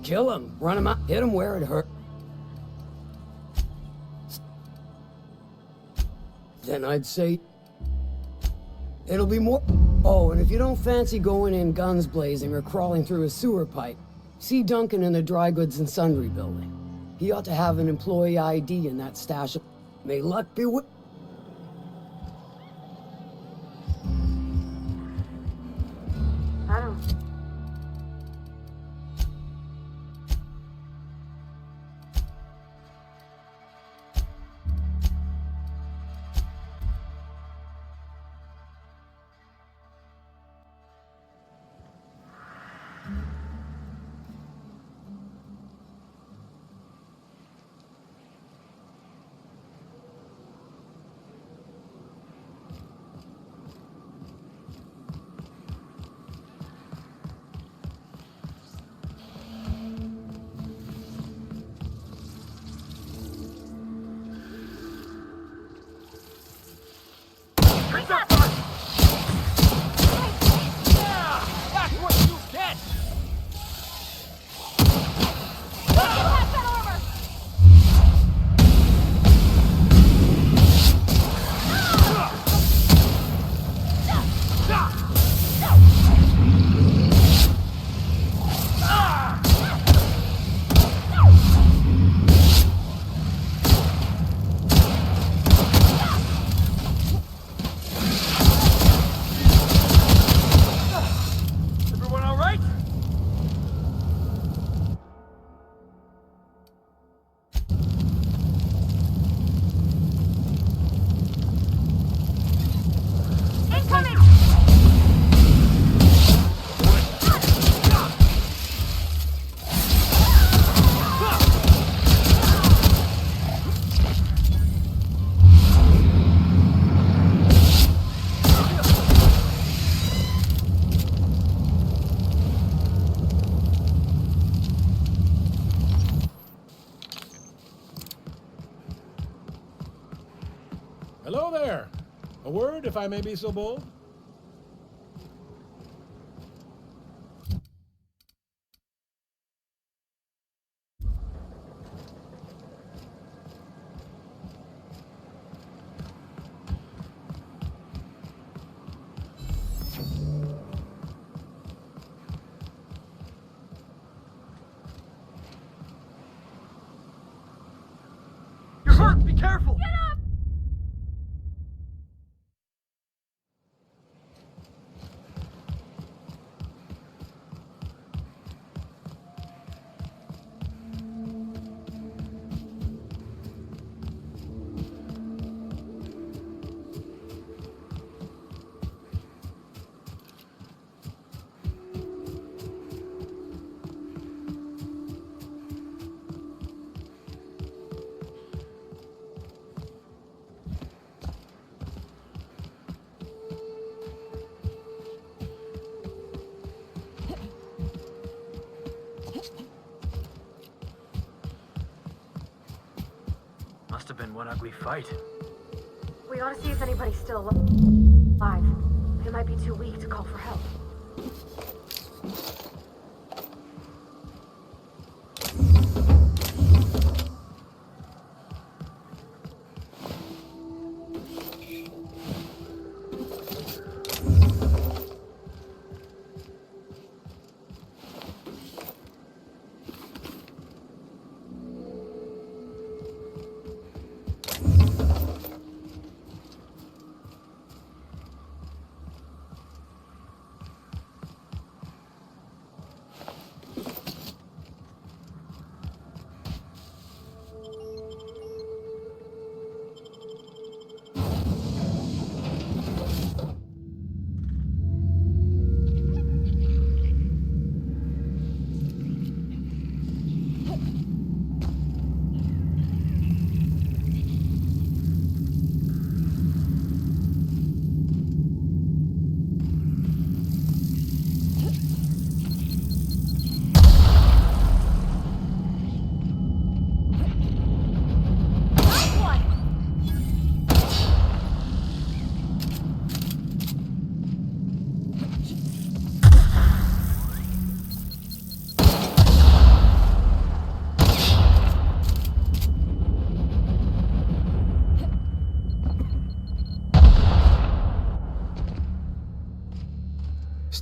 Kill him, run him out, hit him where it hurt. Then I'd say... It'll be more... Oh, and if you don't fancy going in guns blazing or crawling through a sewer pipe, see Duncan in the Dry Goods and Sundry building. He ought to have an employee ID in that stash of... May luck be with... I don't... Hello there. A word, if I may be so bold? careful! Get up! Must have been one ugly fight. We ought to see if anybody's still alive. They might be too weak to call for help.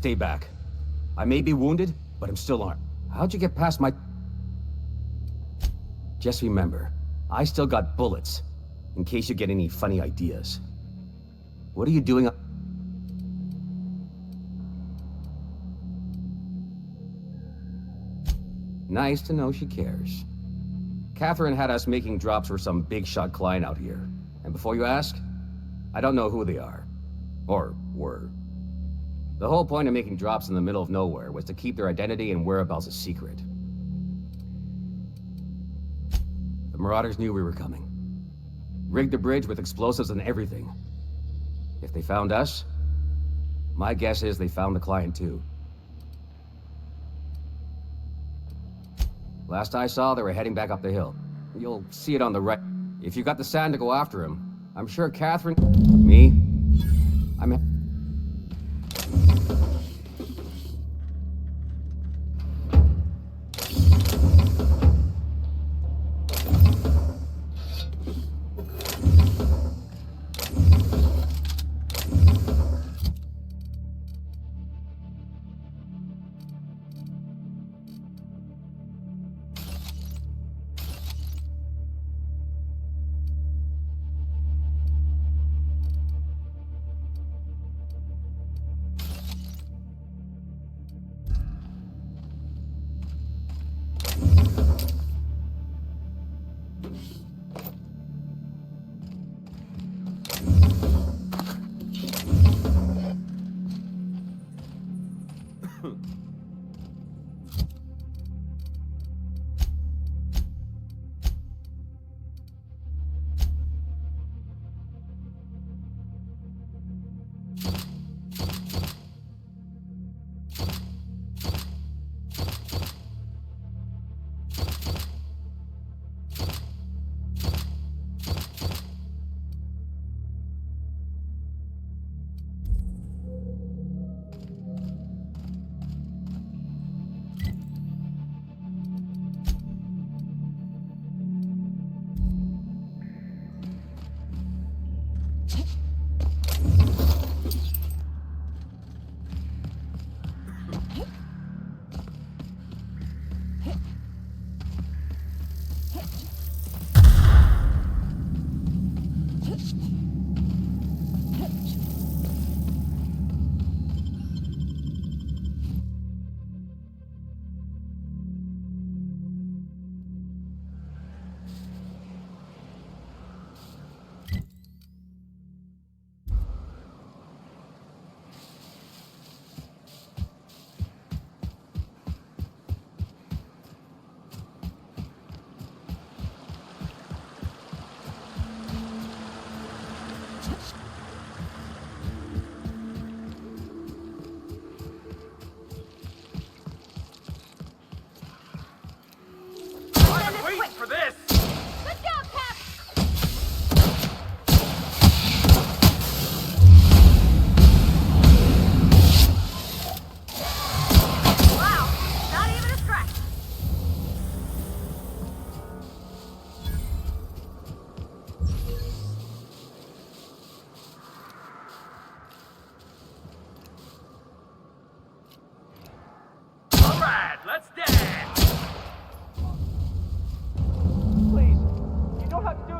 Stay back. I may be wounded, but I'm still armed. How'd you get past my... Just remember, I still got bullets, in case you get any funny ideas. What are you doing? Nice to know she cares. Catherine had us making drops for some big shot client out here. And before you ask, I don't know who they are. Or were. The whole point of making drops in the middle of nowhere was to keep their identity and whereabouts a secret. The Marauders knew we were coming. Rigged the bridge with explosives and everything. If they found us, my guess is they found the client too. Last I saw, they were heading back up the hill. You'll see it on the right. If you got the sand to go after him, I'm sure Catherine... Me? I'm...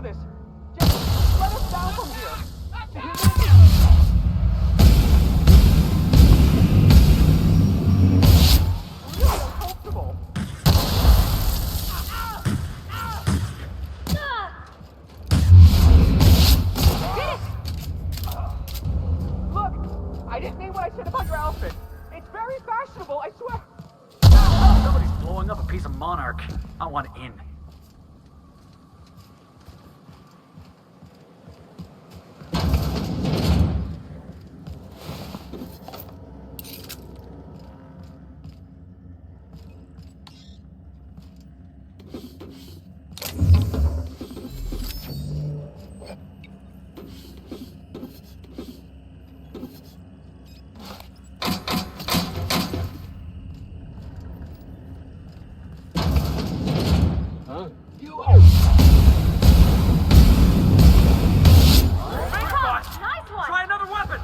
this. Just let us down from here. Really uncomfortable. Look, I didn't mean what I said about your outfit. It's very fashionable, I swear. Somebody's blowing up a piece of Monarch. I want in. Try another weapon!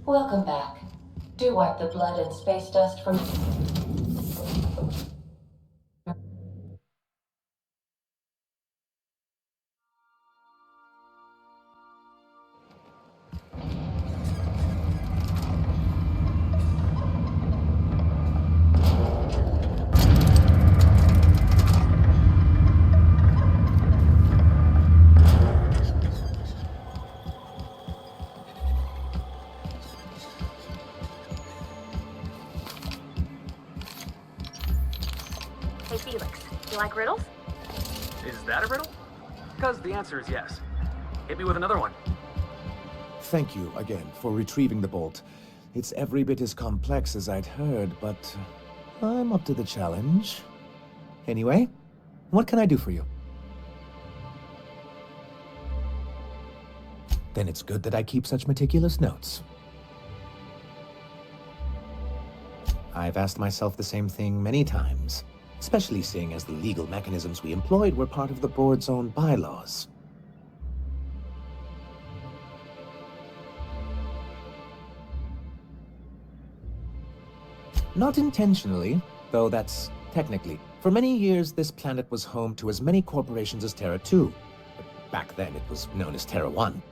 Welcome back. Do wipe the blood and space dust from... Hey, Felix, you like riddles? Is that a riddle? Because the answer is yes. Hit me with another one. Thank you again for retrieving the bolt. It's every bit as complex as I'd heard, but I'm up to the challenge. Anyway, what can I do for you? Then it's good that I keep such meticulous notes. I've asked myself the same thing many times. especially seeing as the legal mechanisms we employed were part of the board's own bylaws. Not intentionally, though that's technically. For many years, this planet was home to as many corporations as Terra 2. But back then, it was known as Terra 1.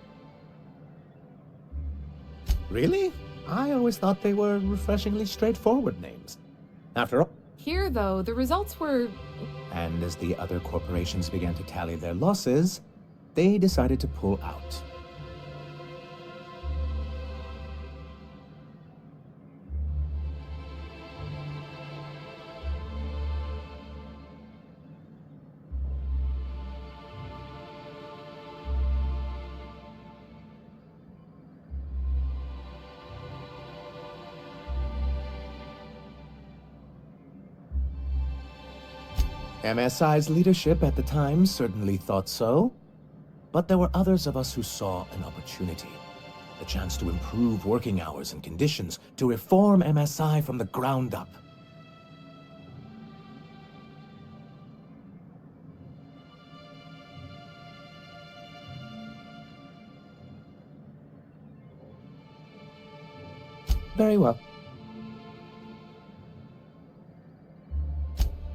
Really? I always thought they were refreshingly straightforward names. After all... Here, though, the results were... And as the other corporations began to tally their losses, they decided to pull out. MSI's leadership at the time certainly thought so, but there were others of us who saw an opportunity, the chance to improve working hours and conditions, to reform MSI from the ground up. Very well.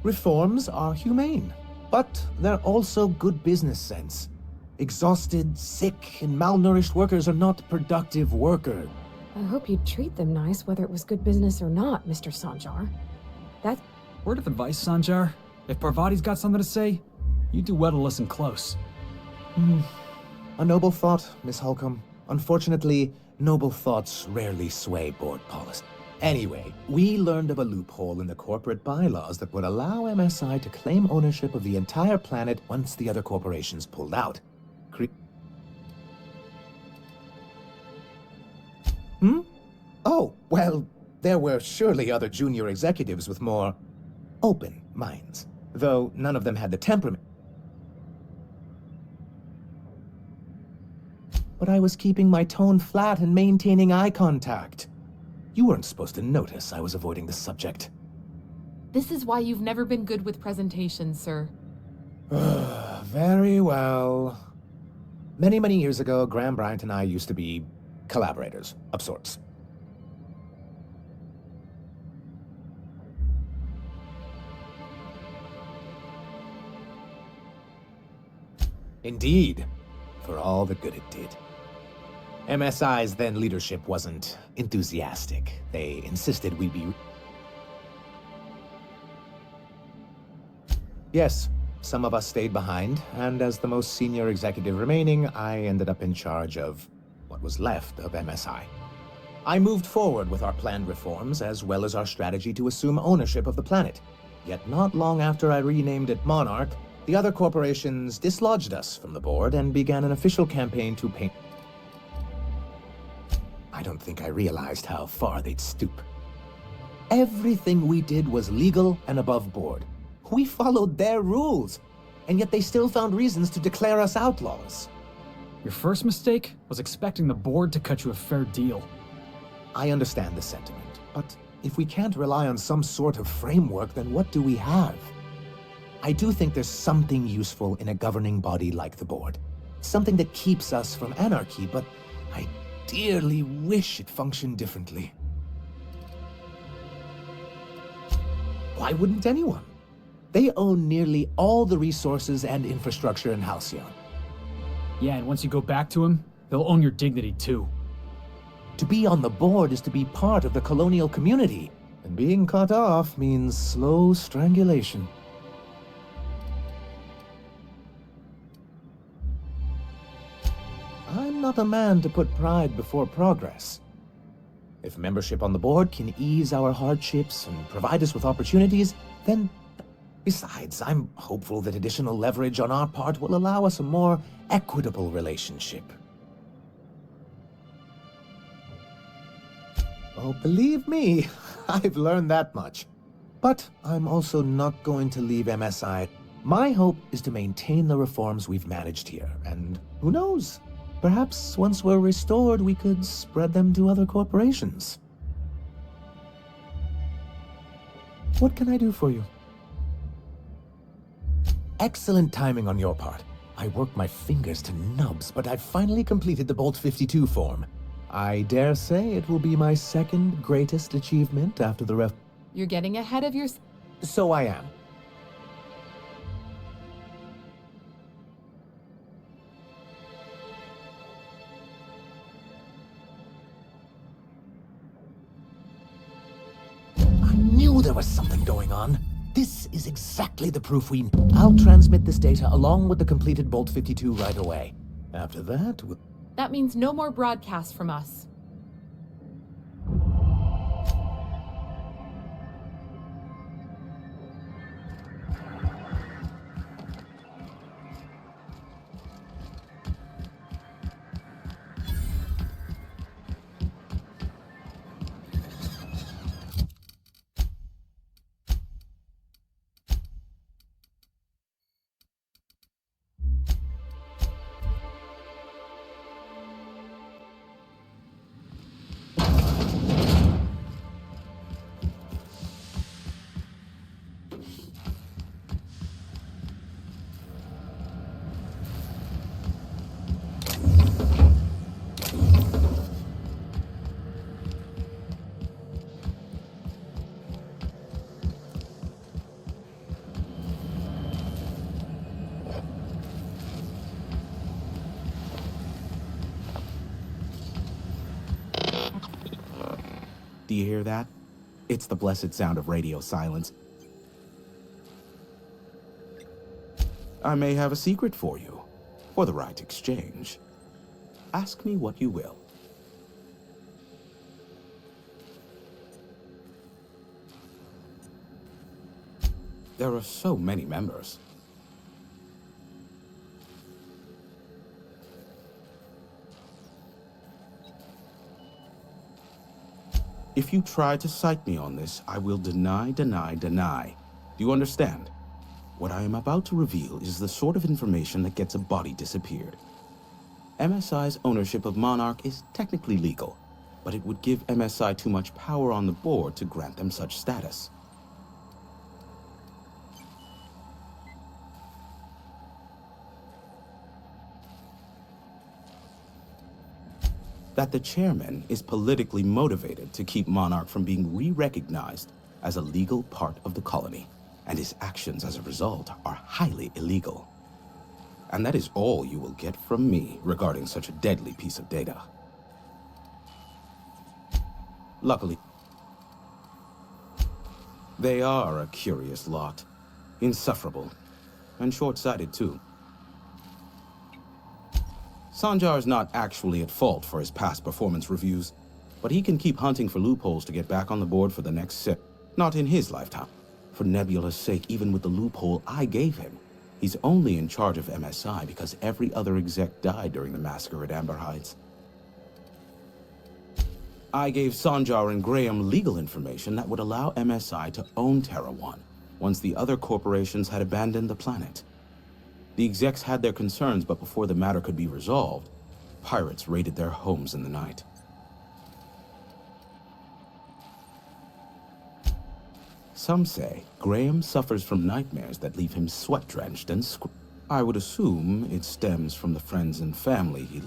Reforms are humane, but they're also good business sense. Exhausted, sick, and malnourished workers are not productive workers. I hope you'd treat them nice, whether it was good business or not, Mr. Sanjar. That... Word of advice, Sanjar. If Parvati's got something to say, you do well to listen close. A noble thought, Miss Holcomb. Unfortunately, noble thoughts rarely sway board policy. Anyway, we learned of a loophole in the corporate bylaws that would allow MSI to claim ownership of the entire planet once the other corporations pulled out. Oh, well, there were surely other junior executives with more open minds, though none of them had the temperament. But I was keeping my tone flat and maintaining eye contact. You weren't supposed to notice I was avoiding the subject. This is why you've never been good with presentations, sir. Very well. Many, many years ago, Graham Bryant and I used to be collaborators, of sorts. Indeed, for all the good it did. MSI's then leadership wasn't enthusiastic. They insisted we be... Yes, some of us stayed behind, and as the most senior executive remaining, I ended up in charge of what was left of MSI. I moved forward with our planned reforms, as well as our strategy to assume ownership of the planet. Yet not long after I renamed it Monarch, the other corporations dislodged us from the board and began an official campaign to paint... I don't think I realized how far they'd stoop. Everything we did was legal and above board. We followed their rules, and yet they still found reasons to declare us outlaws. Your first mistake was expecting the board to cut you a fair deal. I understand the sentiment, but if we can't rely on some sort of framework, then what do we have? I do think there's something useful in a governing body like the board. Something that keeps us from anarchy, but I dearly wish it functioned differently. Why wouldn't anyone? They own nearly all the resources and infrastructure in Halcyon. Yeah, and once you go back to him, they'll own your dignity too. To be on the board is to be part of the colonial community, and being cut off means slow strangulation. I'm not a man to put pride before progress. If membership on the board can ease our hardships and provide us with opportunities, then... Besides, I'm hopeful that additional leverage on our part will allow us a more equitable relationship. Oh, believe me, I've learned that much. But I'm also not going to leave MSI. My hope is to maintain the reforms we've managed here, and who knows? Perhaps once we're restored, we could spread them to other corporations. What can I do for you? Excellent timing on your part. I worked my fingers to nubs, but I've finally completed the Bolt 52 form. I dare say it will be my second greatest achievement after the ref... You're getting ahead of your... So I am. I knew there was something going on. This is exactly the proof we... I'll transmit this data along with the completed Bolt 52 right away. After that, we'll... That means no more broadcasts from us. Do you hear that? It's the blessed sound of radio silence. I may have a secret for you, for the right exchange. Ask me what you will. There are so many members. If you try to cite me on this, I will deny. Do you understand? What I am about to reveal is the sort of information that gets a body disappeared. MSI's ownership of Monarch is technically legal, but it would give MSI too much power on the board to grant them such status. That the chairman is politically motivated to keep Monarch from being re-recognized as a legal part of the colony, and his actions as a result are highly illegal. And that is all you will get from me regarding such a deadly piece of data. Luckily, they are a curious lot, insufferable, and short-sighted too. Sanjar is not actually at fault for his past performance reviews, but he can keep hunting for loopholes to get back on the board for the next set. Not in his lifetime. For Nebula's sake, even with the loophole I gave him, he's only in charge of MSI because every other exec died during the massacre at Amber Heights. I gave Sanjar and Graham legal information that would allow MSI to own Terra 1 once the other corporations had abandoned the planet. The execs had their concerns, but before the matter could be resolved, pirates raided their homes in the night. Some say Graham suffers from nightmares that leave him sweat-drenched and I would assume it stems from the friends and family he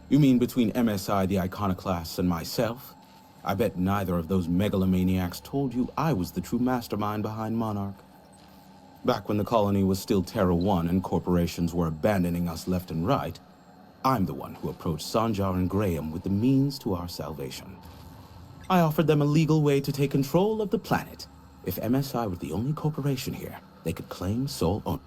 You mean between MSI, the Iconoclasts, and myself? I bet neither of those megalomaniacs told you I was the true mastermind behind Monarch. Back when the colony was still Terra 1 and corporations were abandoning us left and right, I'm the one who approached Sanjar and Graham with the means to our salvation. I offered them a legal way to take control of the planet. If MSI were the only corporation here, they could claim sole ownership.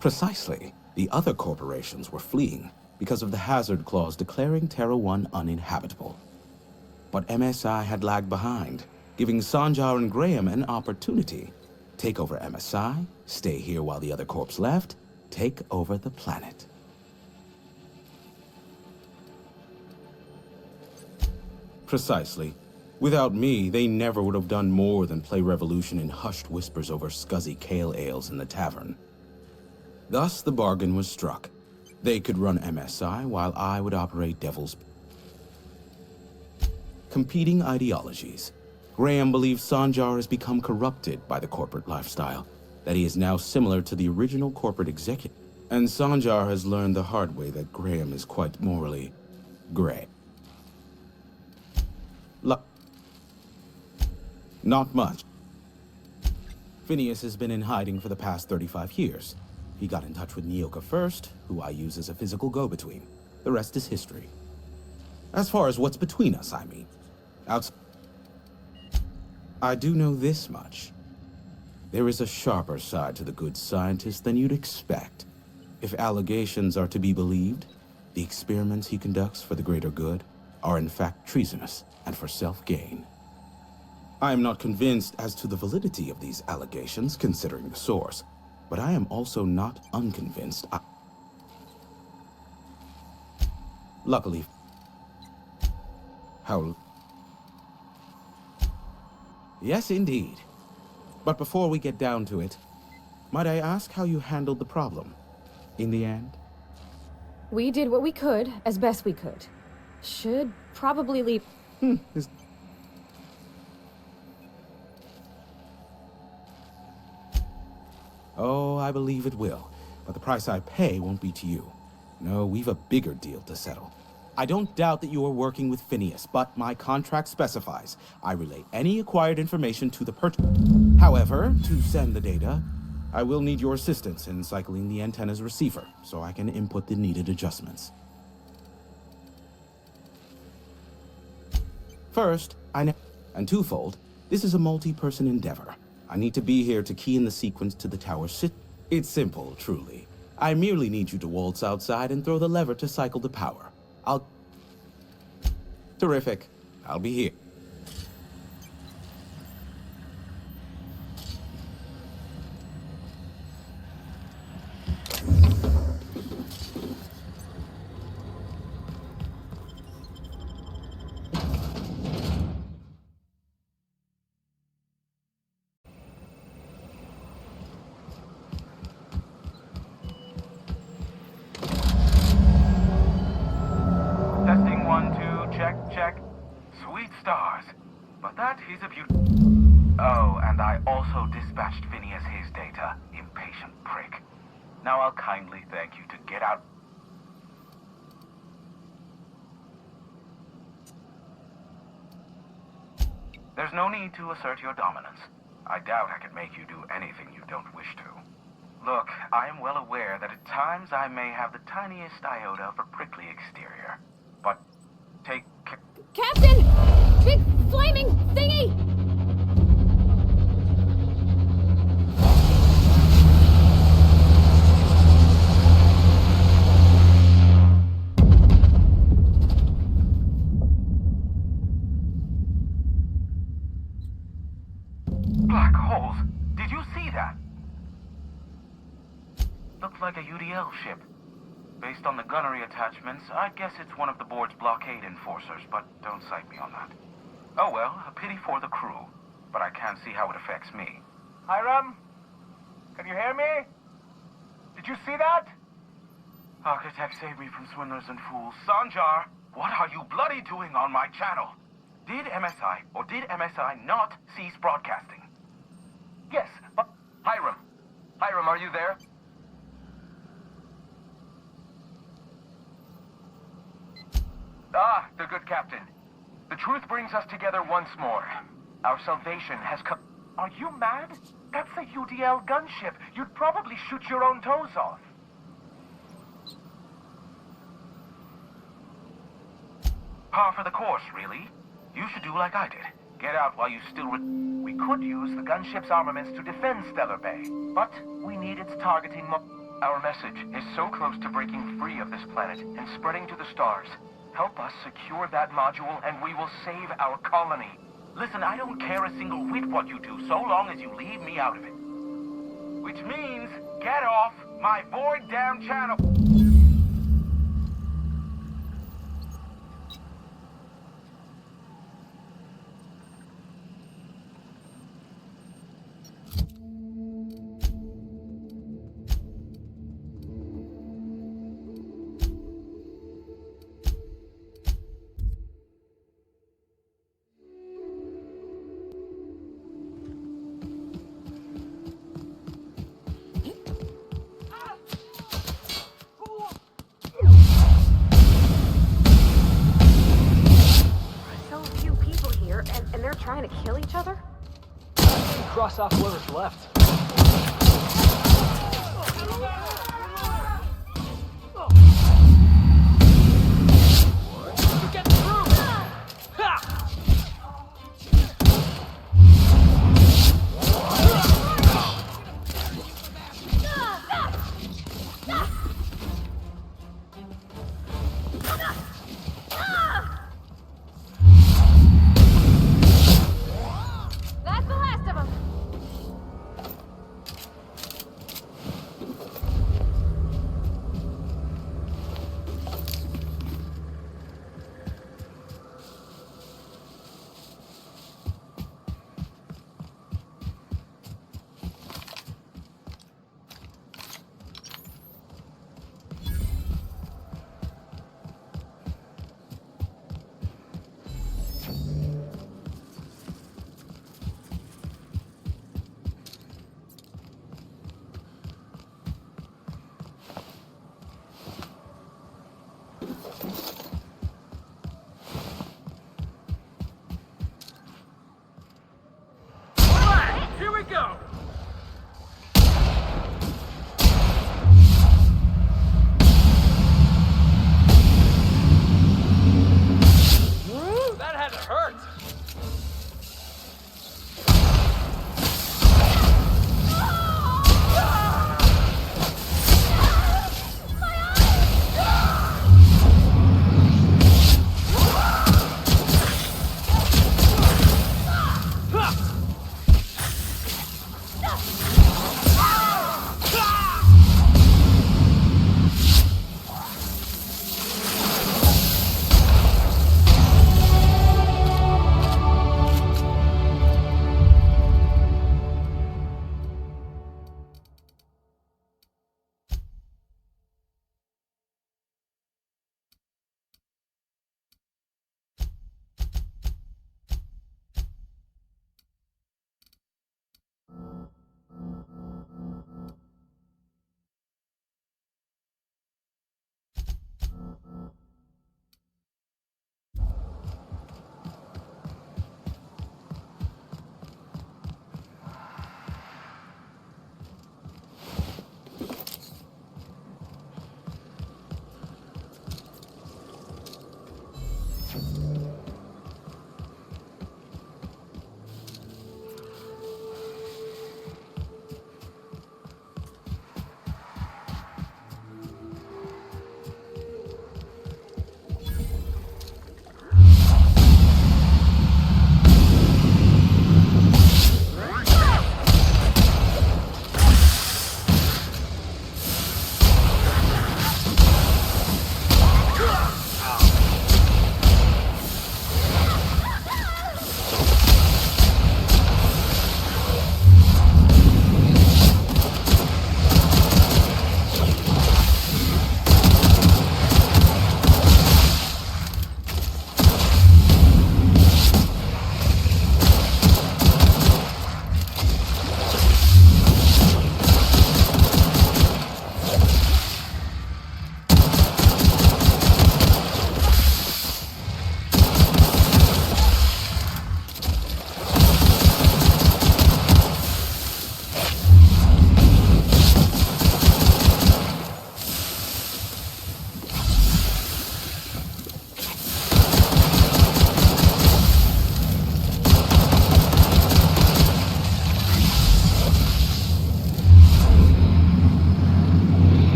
Precisely. The other corporations were fleeing because of the hazard clause declaring Terra 1 uninhabitable. But MSI had lagged behind, giving Sanjar and Graham an opportunity. Take over MSI, stay here while the other corps left, take over the planet. Precisely. Without me, they never would have done more than play Revolution in hushed whispers over scuzzy kale ales in the tavern. Thus, the bargain was struck. They could run MSI while I would operate Devil's... competing ideologies. Graham believes Sanjar has become corrupted by the corporate lifestyle, that he is now similar to the original corporate executive. And Sanjar has learned the hard way that Graham is quite morally gray. Not much. Phineas has been in hiding for the past 35 years. He got in touch with Nyoka first, who I use as a physical go-between. The rest is history. As far as what's between us, I mean. I do know this much. There is a sharper side to the good scientist than you'd expect. If allegations are to be believed, the experiments he conducts for the greater good are in fact treasonous and for self-gain. I am not convinced as to the validity of these allegations, considering the source, but I am also not unconvinced. Luckily, Yes, indeed. But before we get down to it, might I ask how you handled the problem, in the end? We did what we could, as best we could. Should probably leave... Oh, I believe it will. But the price I pay won't be to you. No, we've a bigger deal to settle. I don't doubt that you are working with Phineas, but my contract specifies I relay any acquired information to the However, to send the data, I will need your assistance in cycling the antenna's receiver, so I can input the needed adjustments. First, and twofold, this is a multi-person endeavor. I need to be here to key in the sequence to the tower It's simple, truly. I merely need you to waltz outside and throw the lever to cycle the power. Terrific. I'll be here. Testing 1, 2, check. Sweet stars. But that is a beaut... Oh, and I also dispatched Phineas his data. Impatient prick. Now I'll kindly thank you to get out... There's no need to assert your dominance. I doubt I can make you do anything you don't wish to. Look, I am well aware that at times I may have the tiniest iota of a prickly exterior. But take care... Captain! Big flaming thingy! Black holes. Did you see that? Looked like a UDL ship. Based on the gunnery attachments, I guess it's one of the board's blockade enforcers, but don't cite me on that. Oh well, a pity for the crew, but I can't see how it affects me. Hiram? Can you hear me? Did you see that? Architect, save me from swindlers and fools. Sanjar, what are you bloody doing on my channel? Did MSI or did MSI not cease broadcasting? Yes, but... Hiram, are you there? Ah, the good captain. The truth brings us together once more. Our salvation has come... Are you mad? That's a UDL gunship. You'd probably shoot your own toes off. Par for the course, really. You should do like I did. Get out while you still... We could use the gunship's armaments to defend Stellar Bay, but we need its targeting... Our message is so close to breaking free of this planet and spreading to the stars. Help us secure that module and we will save our colony. Listen, I don't care a single whit what you do, so long as you leave me out of it. Which means, get off my void-damn channel. cross off whoever's left. Get through! Ha! That's the last of them.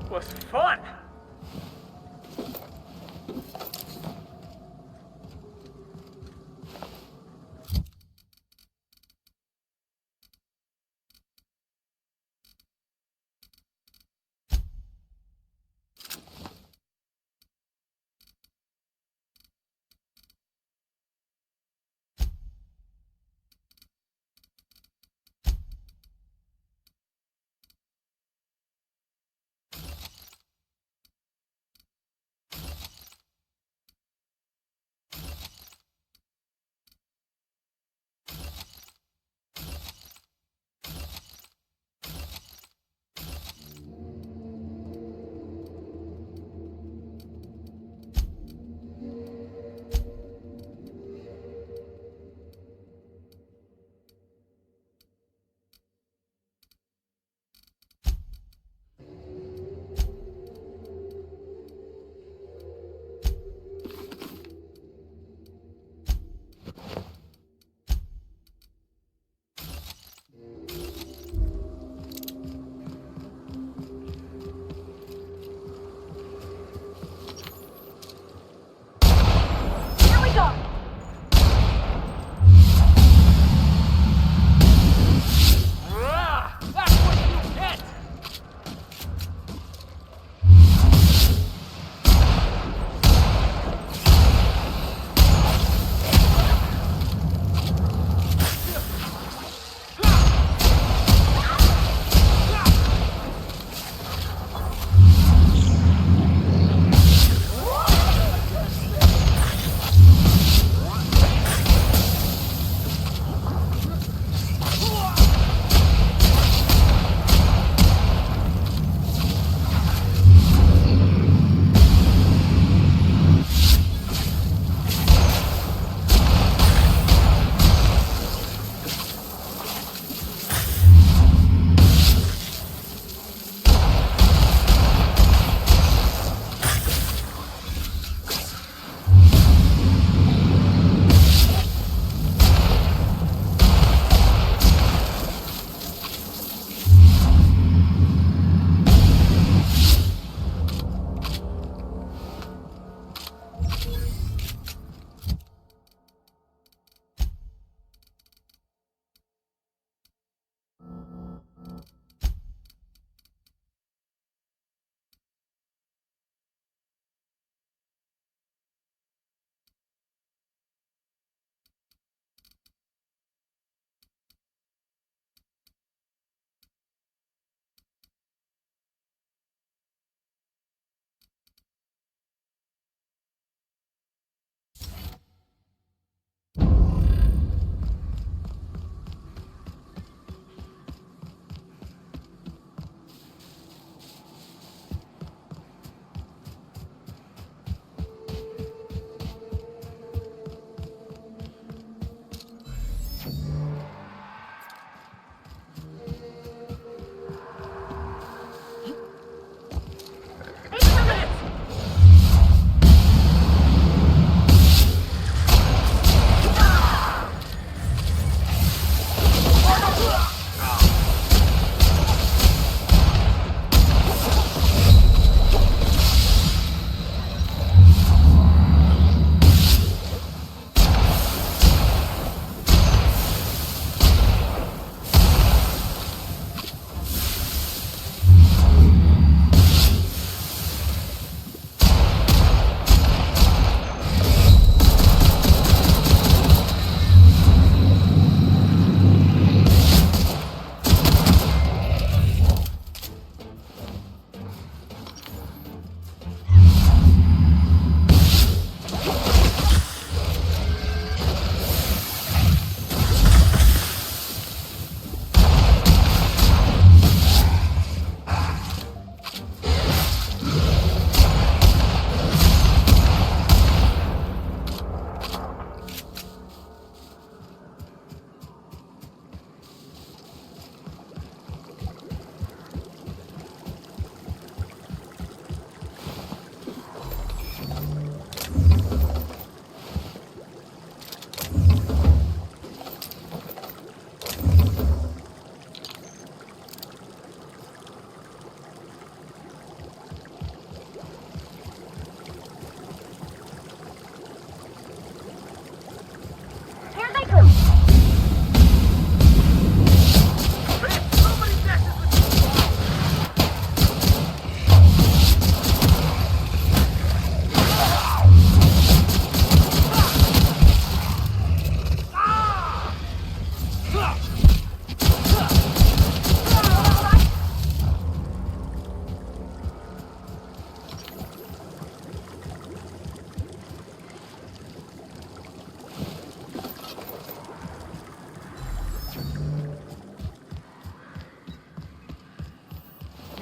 was fun!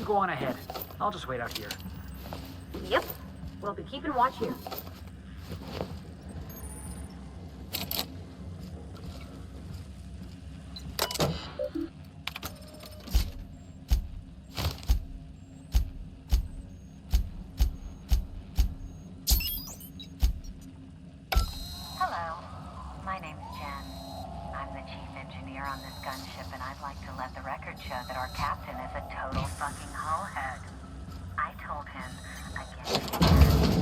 go on ahead. I'll just wait out here. Yep. We'll be keeping watch here. Hello. My name's Jen. I'm the chief engineer on this gunship, and I'd like to let the record show that our captain is a total fucking hullhead. I told him again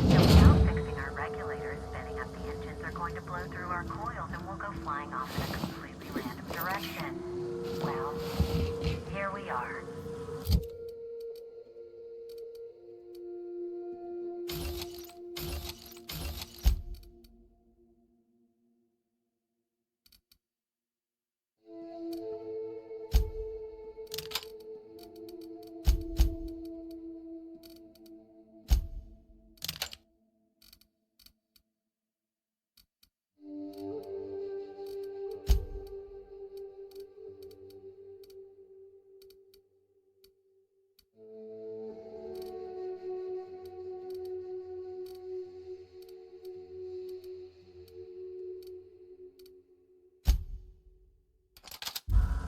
that without fixing our regulators, spinning up the engines are going to blow through our coils and we'll go flying off in a completely random direction. Well, here we are.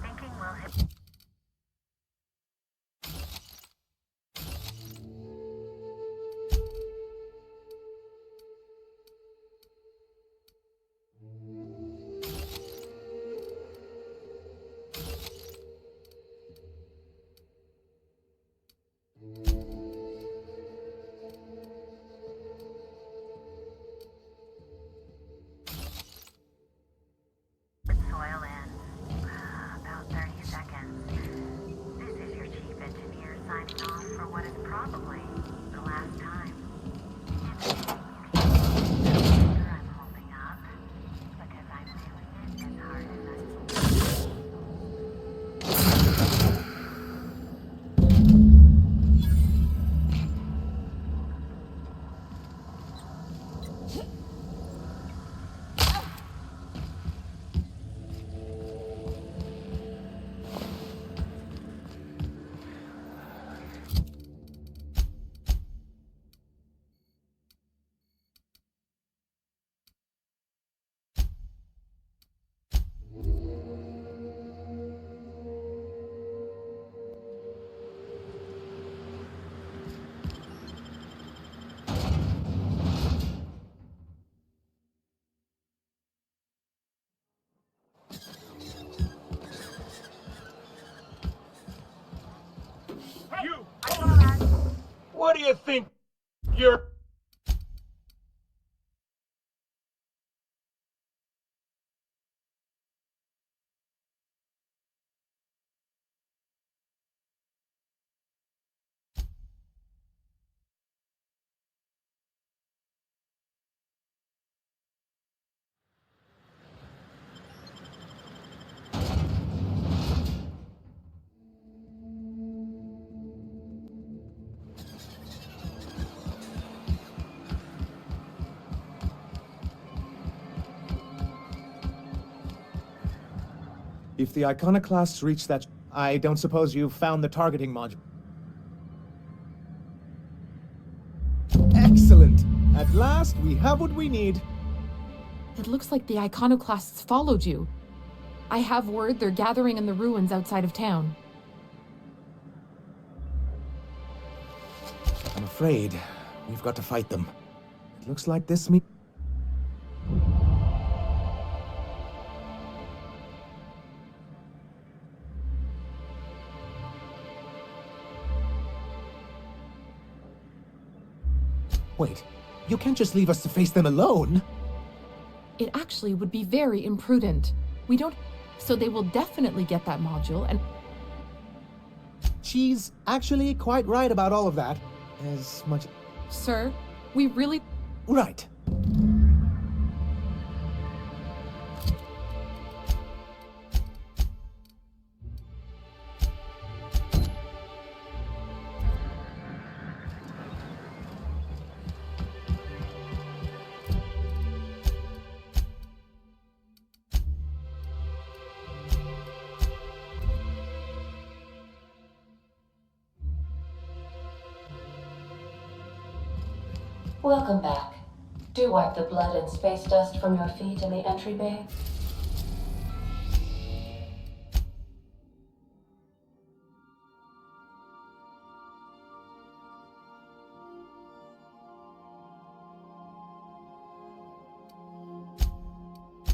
Thinking we'll hit... soil in about 30 seconds. This is your chief engineer signing off for what is probably the last time. I'm holding up because I'm doing it as hard as I can. What do you think? You're... If the iconoclasts reach that, I don't suppose you've found the targeting module. Excellent! At last, we have what we need. It looks like the iconoclasts followed you. I have word they're gathering in the ruins outside of town. I'm afraid we've got to fight them. It looks like this Wait, you can't just leave us to face them alone! It actually would be very imprudent. We don't... So they will definitely get that module and... She's actually quite right about all of that. As much... Sir, we really... Right. Welcome back. Do wipe the blood and space dust from your feet in the entry bay.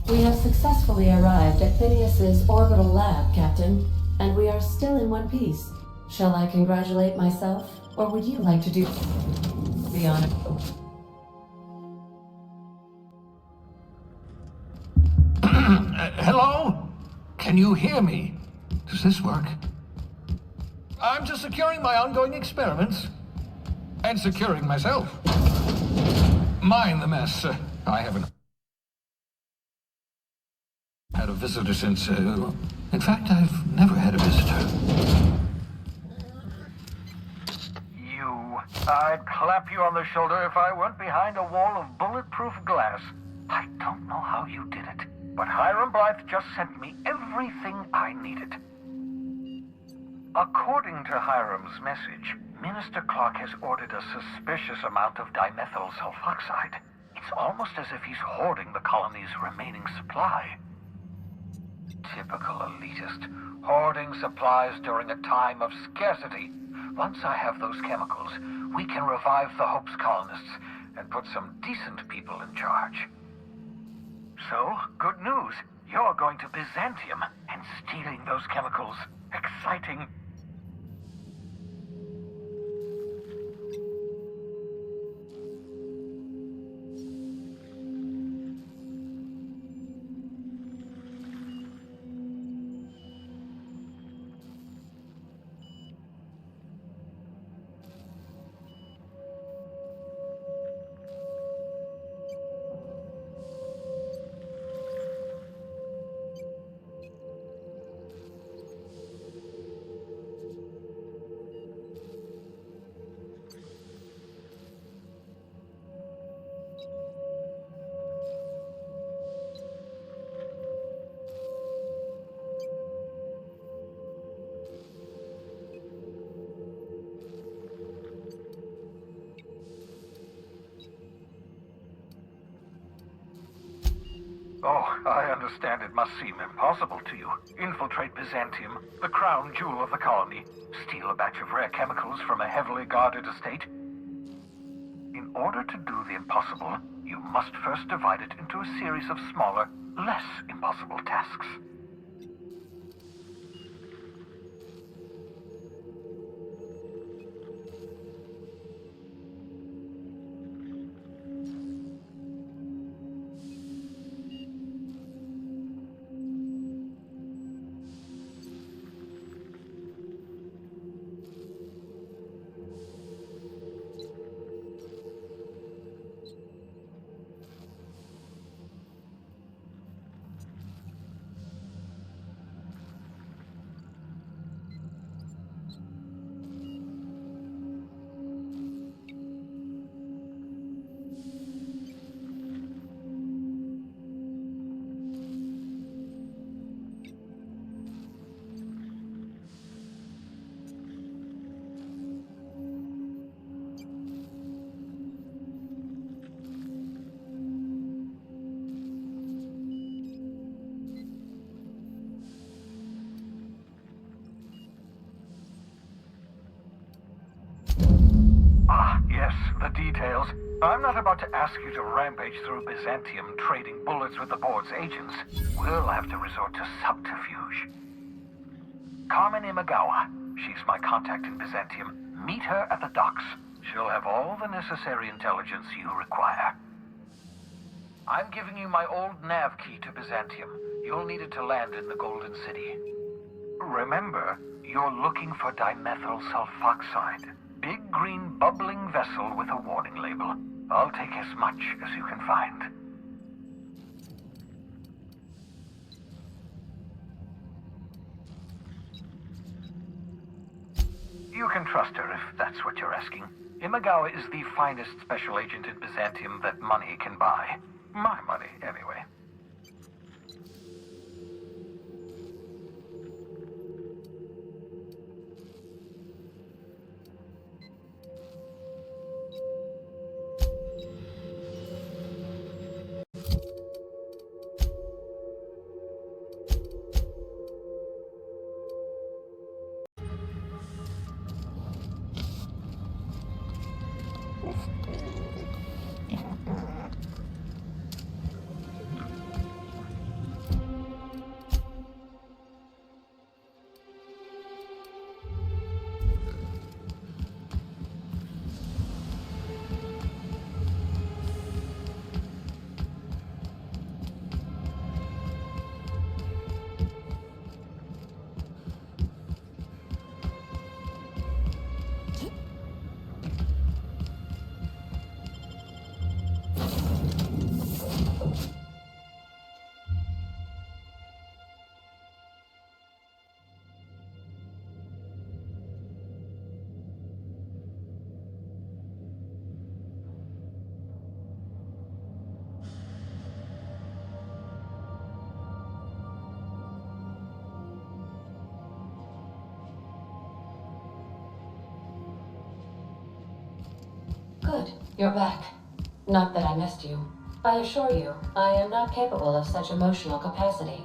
We have successfully arrived at Phineas's orbital lab, Captain, and we are still in one piece. Shall I congratulate myself, or would you like to do the honor? Hello? Can you hear me? Does this work? I'm just securing my ongoing experiments. And securing myself. Mind the mess. I haven't had a visitor since, in fact, I've never had a visitor. I'd clap you on the shoulder if I weren't behind a wall of bulletproof glass. I don't know how you did it, but Hiram Blythe just sent me everything I needed. According to Hiram's message, Minister Clark has ordered a suspicious amount of dimethyl sulfoxide. It's almost as if he's hoarding the colony's remaining supply. Typical elitist, hoarding supplies during a time of scarcity. Once I have those chemicals, we can revive the Hope's colonists and put some decent people in charge. So, good news. You're going to Byzantium and stealing those chemicals. Exciting. Oh, I understand it must seem impossible to you. Infiltrate Byzantium, the crown jewel of the colony, steal a batch of rare chemicals from a heavily guarded estate. In order to do the impossible, you must first divide it into a series of smaller, less impossible tasks. Yes, the details. I'm not about to ask you to rampage through Byzantium trading bullets with the board's agents. We'll have to resort to subterfuge. Carmen Imagawa. She's my contact in Byzantium. Meet her at the docks. She'll have all the necessary intelligence you require. I'm giving you my old nav key to Byzantium. You'll need it to land in the Golden City. Remember, you're looking for dimethyl sulfoxide. Big green bubbling vessel with a warning label. I'll take as much as you can find. You can trust her if that's what you're asking. Imagawa is the finest special agent in Byzantium that money can buy. My money, anyway. Good, you're back. Not that I missed you. I assure you, I am not capable of such emotional capacity.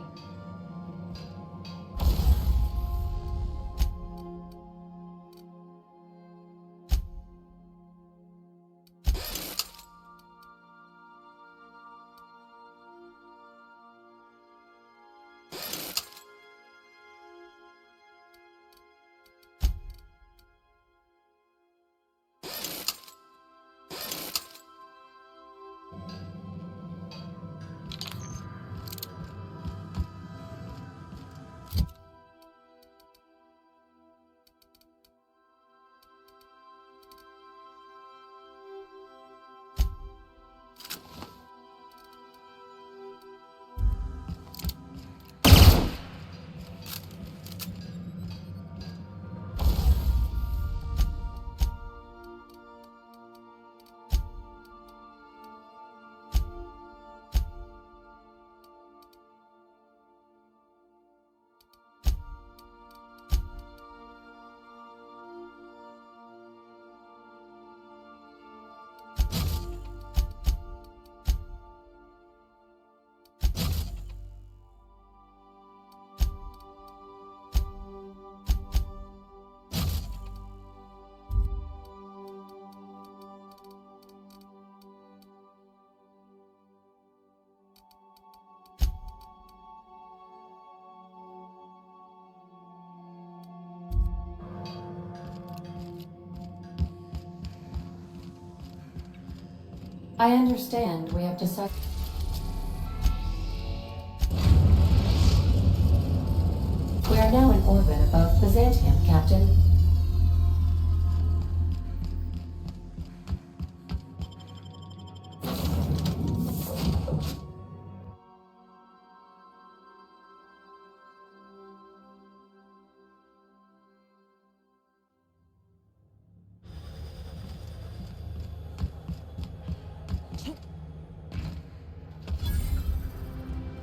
I understand we have decided. We are now in orbit above Byzantium, Captain.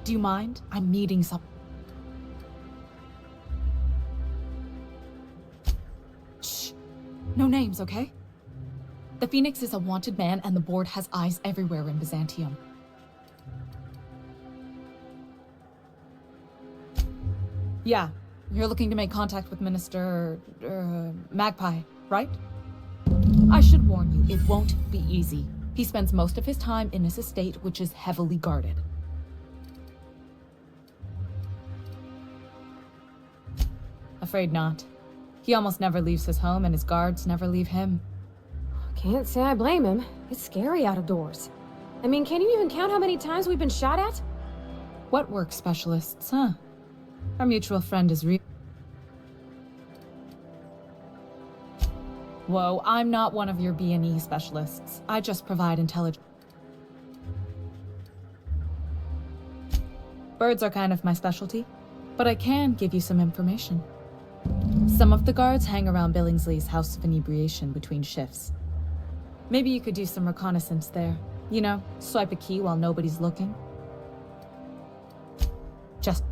Do you mind? I'm meeting some. Shh. No names, okay? The Phoenix is a wanted man, and the board has eyes everywhere in Byzantium. Yeah, you're looking to make contact with Minister... Magpie, right? I should warn you, it won't be easy. He spends most of his time in his estate, which is heavily guarded. Afraid not. He almost never leaves his home, and his guards never leave him. Can't say I blame him. It's scary out of doors. I mean, can you even count how many times we've been shot at? What work specialists, huh? Our mutual friend is Whoa, I'm not one of your B&E specialists. I just provide intelligence. Birds are kind of my specialty, but I can give you some information. Some of the guards hang around Billingsley's House of Inebriation between shifts. Maybe you could do some reconnaissance there. You know, swipe a key while nobody's looking. Just...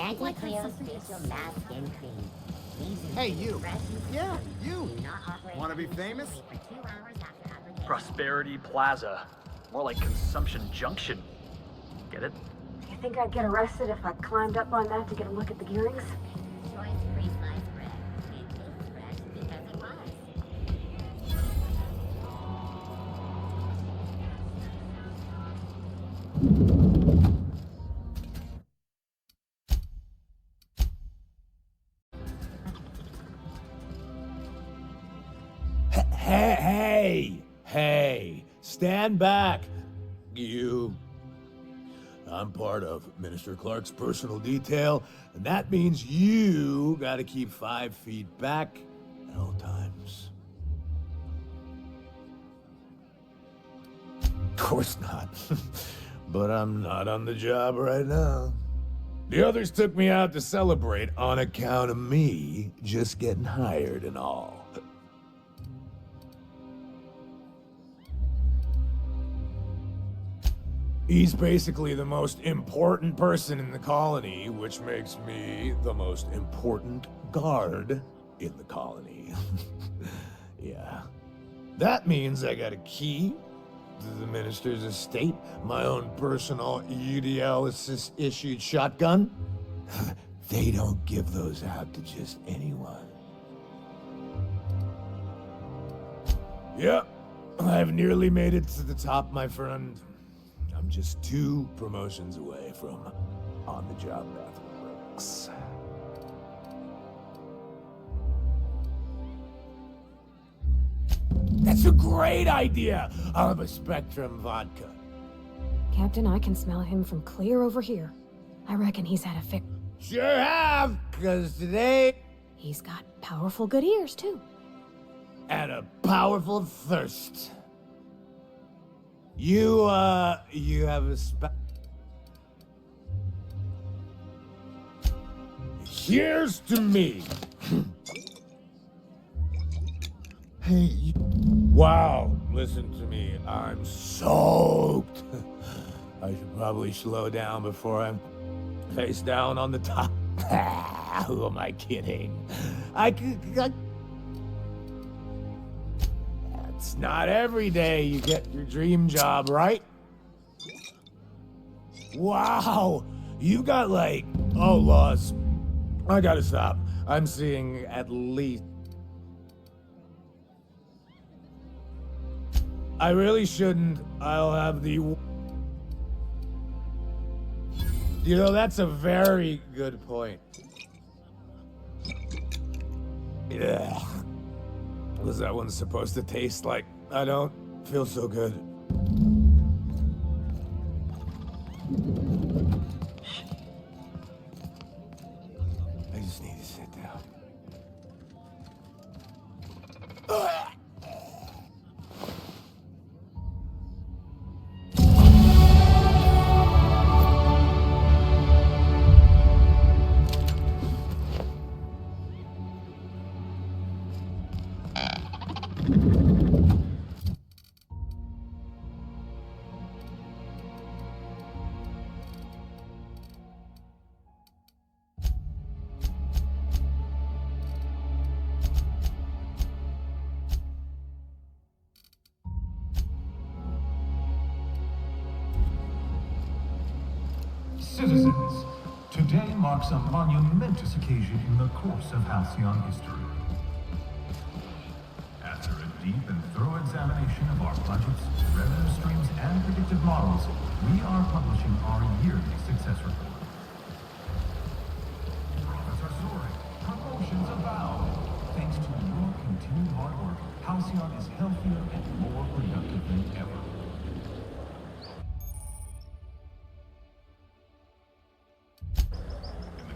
Anti-cleospatial mask and cream. Hey, you. Yeah, you. Want to be famous? Prosperity Plaza. More like Consumption Junction. Get it? You think I'd get arrested if I climbed up on that to get a look at the gearings? Hey, stand back. You. I'm part of Minister Clark's personal detail, and that means you gotta keep 5 feet back at all times. Of course not. But I'm not on the job right now. The others took me out to celebrate on account of me just getting hired and all. He's basically the most important person in the colony, which makes me the most important guard in the colony. Yeah. That means I got a key to the minister's estate, my own personal UDL-issued shotgun. They don't give those out to just anyone. Yep, I've nearly made it to the top, my friend. I'm just 2 promotions away from on-the-job bathroom breaks. That's a great idea! I'll have a Spectrum vodka. Captain, I can smell him from clear over here. I reckon he's had a fix. Sure have, 'cause today... He's got powerful good ears, too. And a powerful thirst. You have a Here's to me. Hey, wow, listen to me. I'm soaked. I should probably slow down before I'm face down on the top. Who am I kidding? It's not every day you get your dream job, right? Wow, you got like, oh, Loss. I gotta stop. I'm seeing at least... I really shouldn't. I'll have the... You know, that's a very good point. Yeah. Was that one supposed to taste like? I don't feel so good. I just need to sit down. Citizens, today marks a monumentous occasion in the course of Halcyon history. After a deep and thorough examination of our budgets, revenue streams, and predictive models, we are publishing our yearly success report. Profits are soaring, promotions abound. Thanks to your continued hard work, Halcyon is healthier and more productive than ever.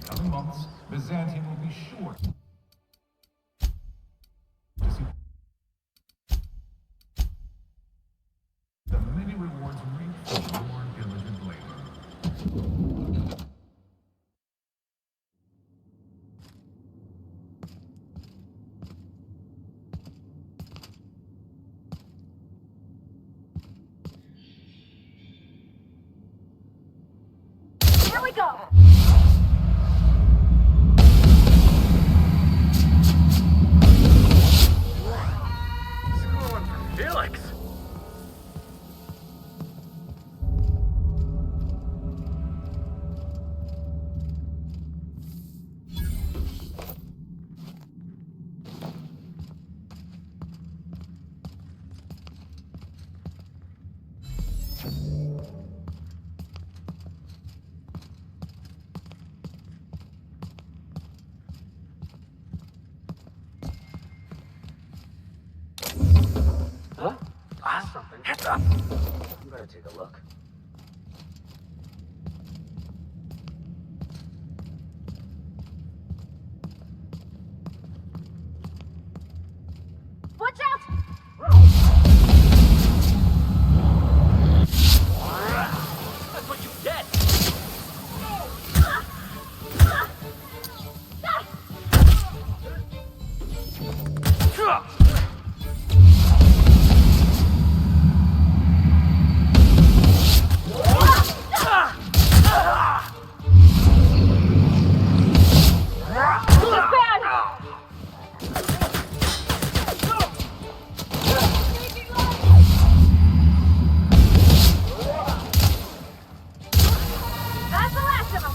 Coming months, Byzantium will be sure to see the many rewards reaped for your diligent labor. Here we go! Felix! Huh? Ah, something. Heads up! You better take a look. Watch out! That's what you get! That's the last of them!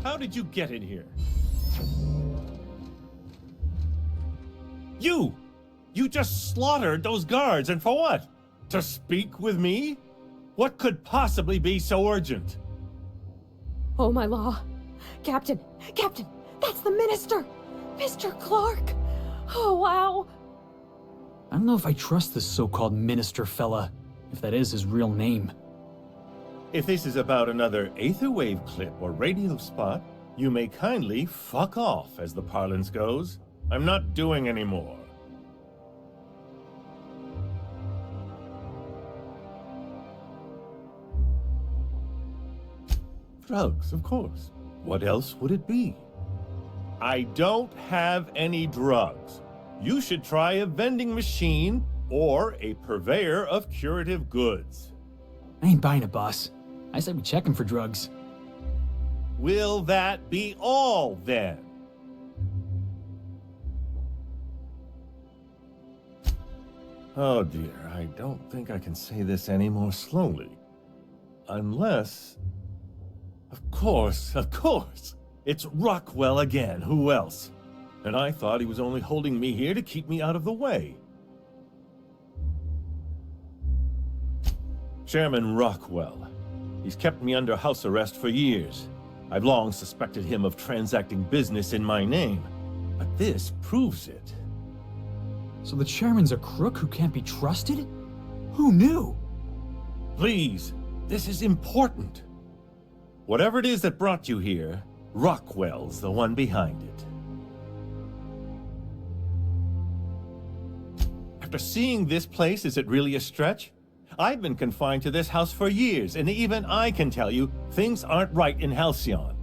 How did you get in here? You! You just slaughtered those guards, and for what? To speak with me? What could possibly be so urgent? Oh, my law. Captain! Captain! That's the minister! Mr. Clark! Oh, wow! I don't know if I trust this so-called minister fella, if that is his real name. If this is about another Aetherwave clip or radio spot, you may kindly fuck off, as the parlance goes. I'm not doing any more. Drugs, of course. What else would it be? I don't have any drugs. You should try a vending machine or a purveyor of curative goods. I ain't buying it, boss. I said we check him for drugs. Will that be all, then? Oh dear, I don't think I can say this any more slowly. Unless... Of course! It's Rockwell again, who else? And I thought he was only holding me here to keep me out of the way. Chairman Rockwell. He's kept me under house arrest for years. I've long suspected him of transacting business in my name, but this proves it. So the chairman's a crook who can't be trusted? Who knew? Please, this is important. Whatever it is that brought you here, Rockwell's the one behind it. After seeing this place, is it really a stretch? I've been confined to this house for years, and even I can tell you, things aren't right in Halcyon.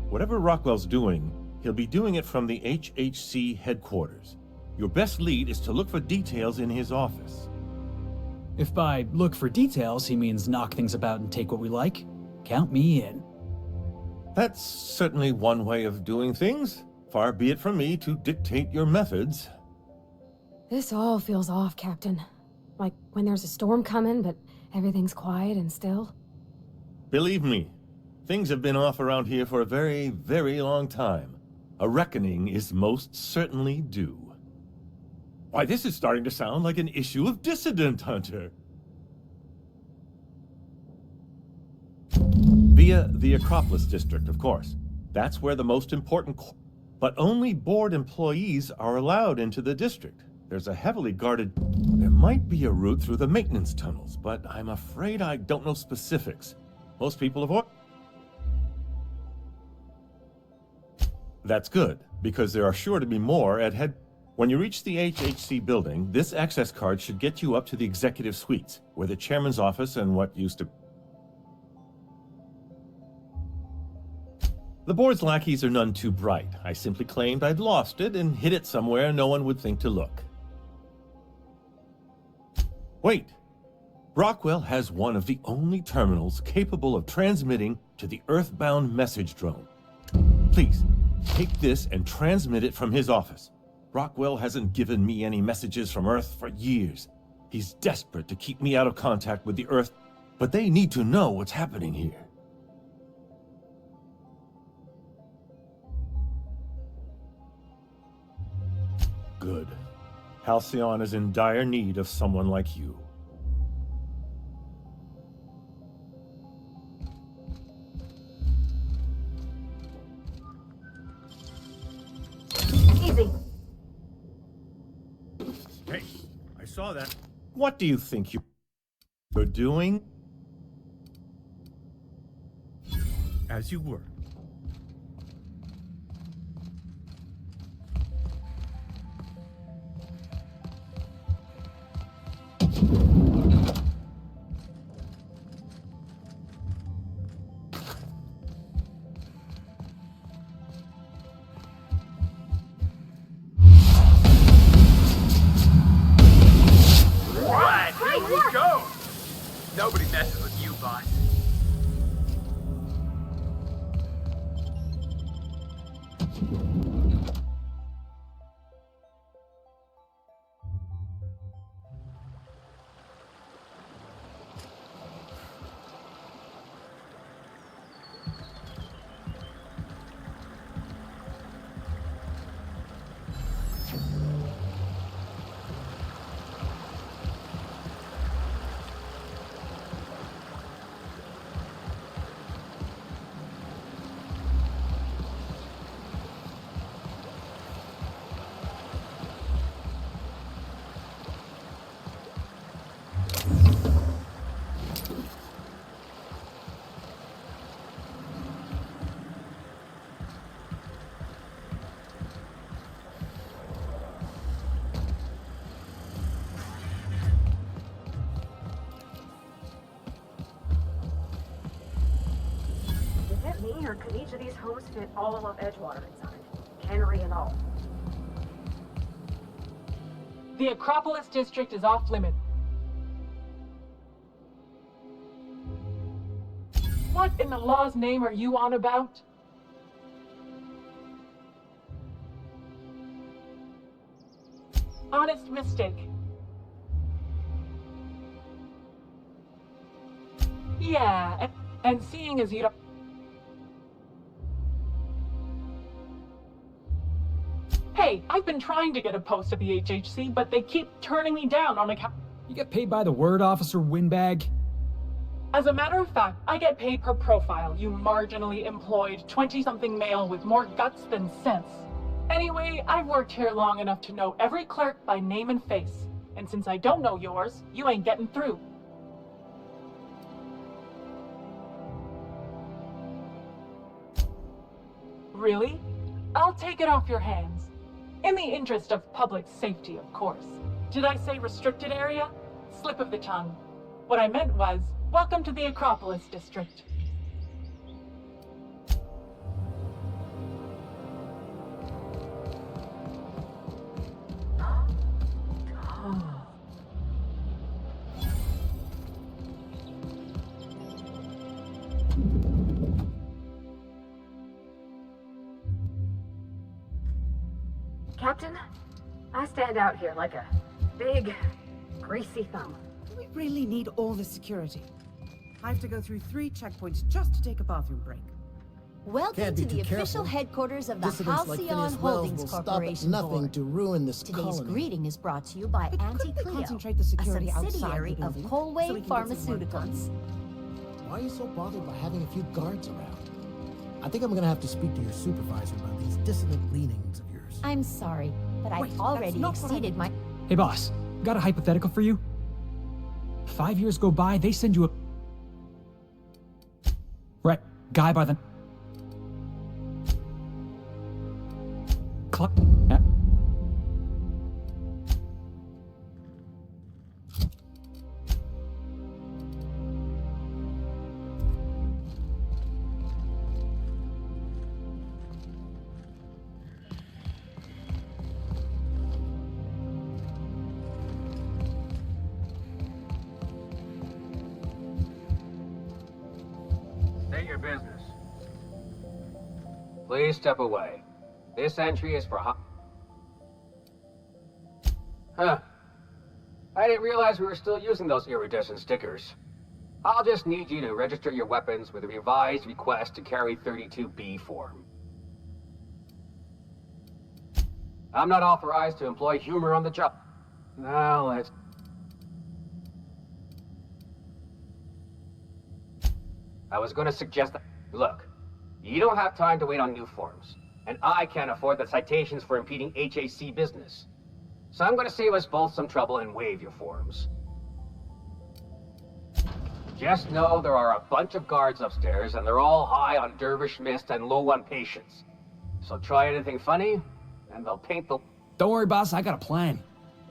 Whatever Rockwell's doing, he'll be doing it from the HHC headquarters. Your best lead is to look for details in his office. If by look for details he means knock things about and take what we like, count me in. That's certainly one way of doing things. Far be it from me to dictate your methods. This all feels off, Captain. Like when there's a storm coming, but everything's quiet and still. Believe me, Things have been off around here for a very, very long time. A reckoning is most certainly due. Why, this is starting to sound like an issue of Dissident Hunter. Via the Acropolis district, of course. That's where the most important... But only board employees are allowed into the district. There's a heavily guarded... There might be a route through the maintenance tunnels, but I'm afraid I don't know specifics. Most people avoid... That's good, because there are sure to be more at head... When you reach the HHC building, this access card should get you up to the executive suites, where the chairman's office and what used to... The board's lackeys are none too bright. I simply claimed I'd lost it and hid it somewhere no one would think to look. Wait! Rockwell has one of the only terminals capable of transmitting to the Earthbound message drone. Please, take this and transmit it from his office. Rockwell hasn't given me any messages from Earth for years. He's desperate to keep me out of contact with the Earth, but they need to know what's happening here. Good. Halcyon is in dire need of someone like you. Easy. Hey, I saw that. What do you think you're doing? As you were. Nobody messes with you, boss. Or could each of these homes fit all of Edgewater inside? Cannery and all. The Acropolis district is off limits. What in the law's name are you on about? Honest mistake. Yeah, and seeing as you don't... Hey, I've been trying to get a post at the HHC, but they keep turning me down on account... You get paid by the word, Officer Windbag? As a matter of fact, I get paid per profile, you marginally employed 20-something male with more guts than sense. Anyway, I've worked here long enough to know every clerk by name and face. And since I don't know yours, you ain't getting through. Really? I'll take it off your hands. In the interest of public safety, of course. Did I say restricted area? Slip of the tongue. What I meant was, welcome to the Acropolis district. Captain, I stand out here like a big, greasy thumb. Do we really need all the security? I have to go through 3 checkpoints just to take a bathroom break. Welcome Can't to be the too official careful. headquarters of the Dissidents like Halcyon Phineas Wells Holdings will stop at Corporation nothing Board. to ruin this Today's colony. greeting is brought to you by Auntie they Cleo, concentrate the security a outside the subsidiary of building so Colway we can get some work Pharmaceuticals. Why are you so bothered by having a few guards around? I think I'm gonna have to speak to your supervisor about these dissident leanings of yours. I'm sorry, but Wait, I've already that's not what I- exceeded my... Hey boss, got a hypothetical for you? 5 years go by, they send you a... Right, guy by the... Yeah. State your business. Please step away. This entry is for Huh. I didn't realize we were still using those iridescent stickers. I'll just need you to register your weapons with a revised request to carry 32B form. I'm not authorized to employ humor on the job. Now let's... I was going to suggest that... Look, you don't have time to wait on new forms, and I can't afford the citations for impeding HAC business. So I'm going to save us both some trouble and waive your forms. Just know there are a bunch of guards upstairs, and they're all high on dervish mist and low on patience. So try anything funny, and they'll paint the... Don't worry, boss, I got a plan.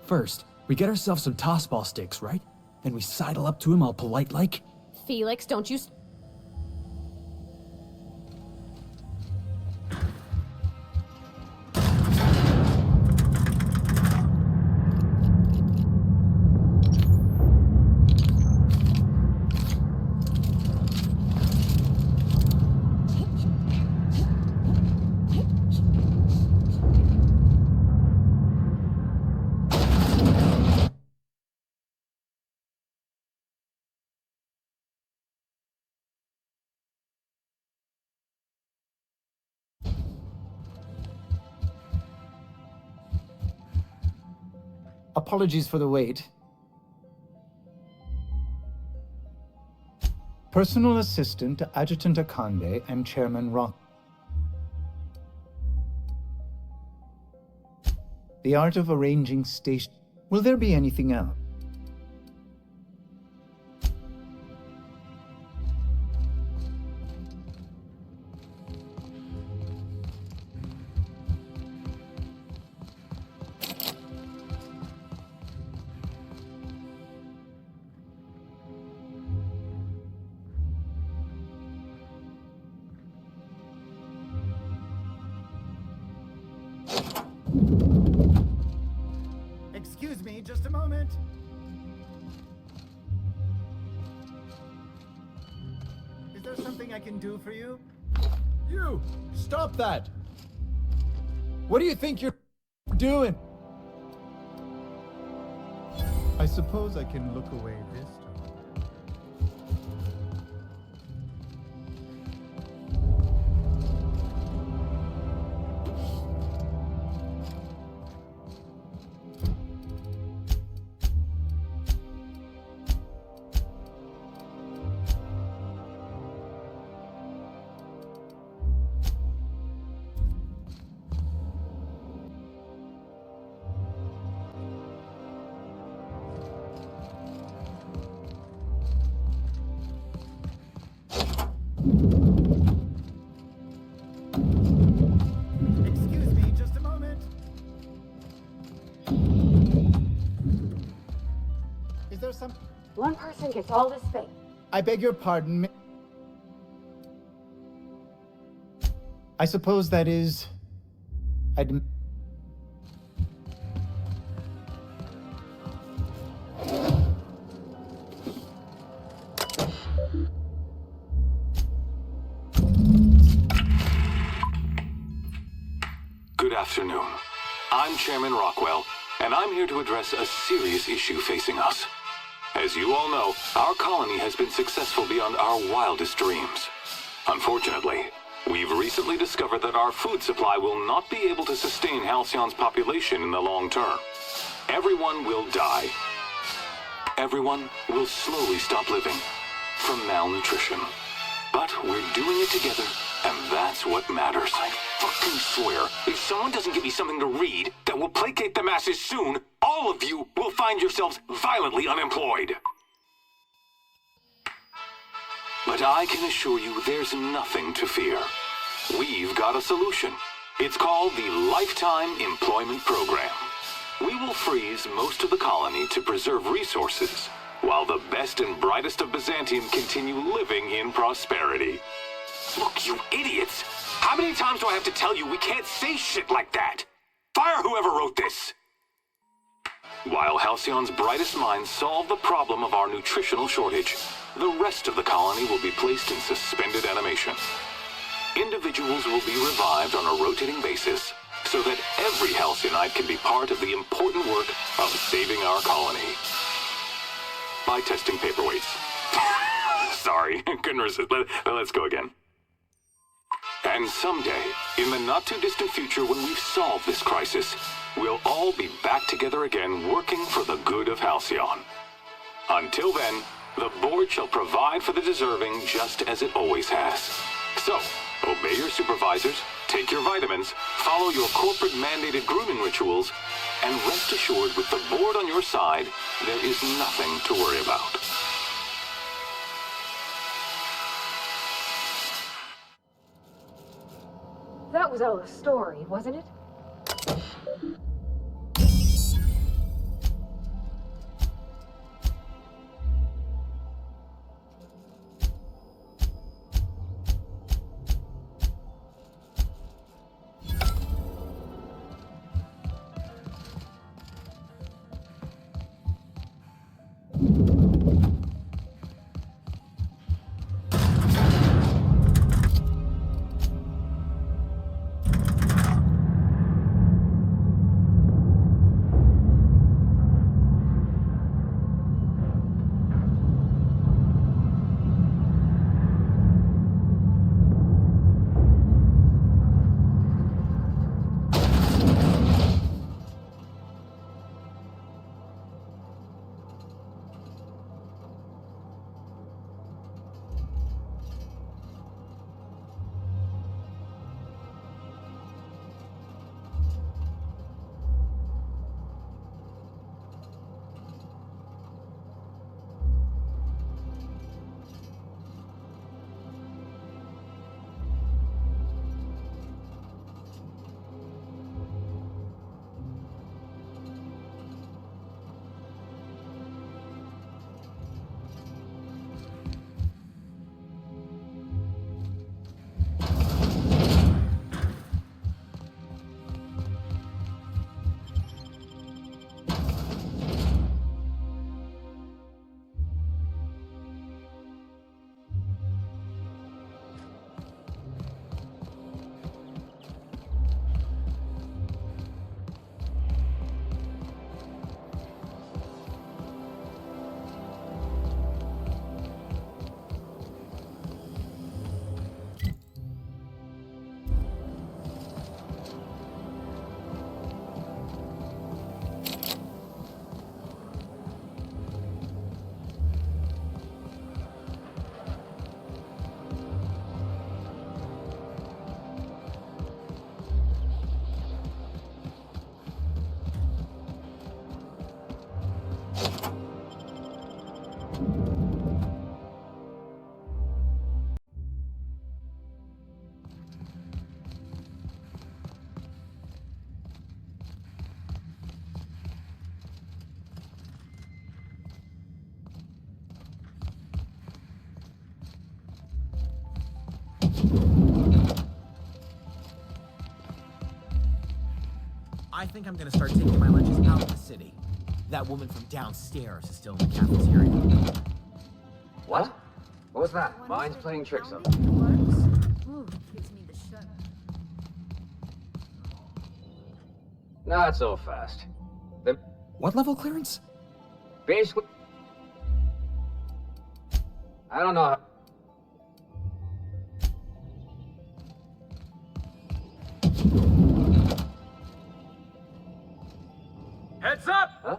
First, we get ourselves some tossball sticks, right? Then we sidle up to him all polite like. Felix, don't you... Apologies for the wait. Personal Assistant to Adjutant Akande and Chairman Rock. The art of arranging station. Will there be anything else? Excuse me, just a moment. Is there something I can do for you? You! Stop that! What do you think you're doing? I suppose I can look away this time. Excuse me, just a moment. Is there some... One person gets all this space. I beg your pardon. I suppose that is... Good afternoon. I'm Chairman Rockwell, and I'm here to address a serious issue facing us. As you all know, our colony has been successful beyond our wildest dreams. Unfortunately, we've recently discovered that our food supply will not be able to sustain Halcyon's population in the long term. Everyone will die. Everyone will slowly stop living from malnutrition. But we're doing it together, and that's what matters. I fucking swear, if someone doesn't give me something to read that will placate the masses soon, all of you will find yourselves violently unemployed. But I can assure you there's nothing to fear. We've got a solution. It's called the Lifetime Employment Program. We will freeze most of the colony to preserve resources, while the best and brightest of Byzantium continue living in prosperity. Look, you idiots! How many times do I have to tell you we can't say shit like that? Fire whoever wrote this! While Halcyon's brightest minds solve the problem of our nutritional shortage, the rest of the colony will be placed in suspended animation. Individuals will be revived on a rotating basis, so that every Halcyonite can be part of the important work of saving our colony. By testing paperweights. Sorry, couldn't resist. Let's go again. And someday, in the not-too-distant future when we've solved this crisis, we'll all be back together again working for the good of Halcyon. Until then, the board shall provide for the deserving just as it always has. So, obey your supervisors, take your vitamins, follow your corporate-mandated grooming rituals, and rest assured with the board on your side, there is nothing to worry about. That was all a story, wasn't it? I think I'm gonna start taking my lunches out of the city. That woman from downstairs is still in the cafeteria. What? What was that? Mine's playing tricks on Not so fast. What level clearance? Basically, I don't know. Heads up! Huh?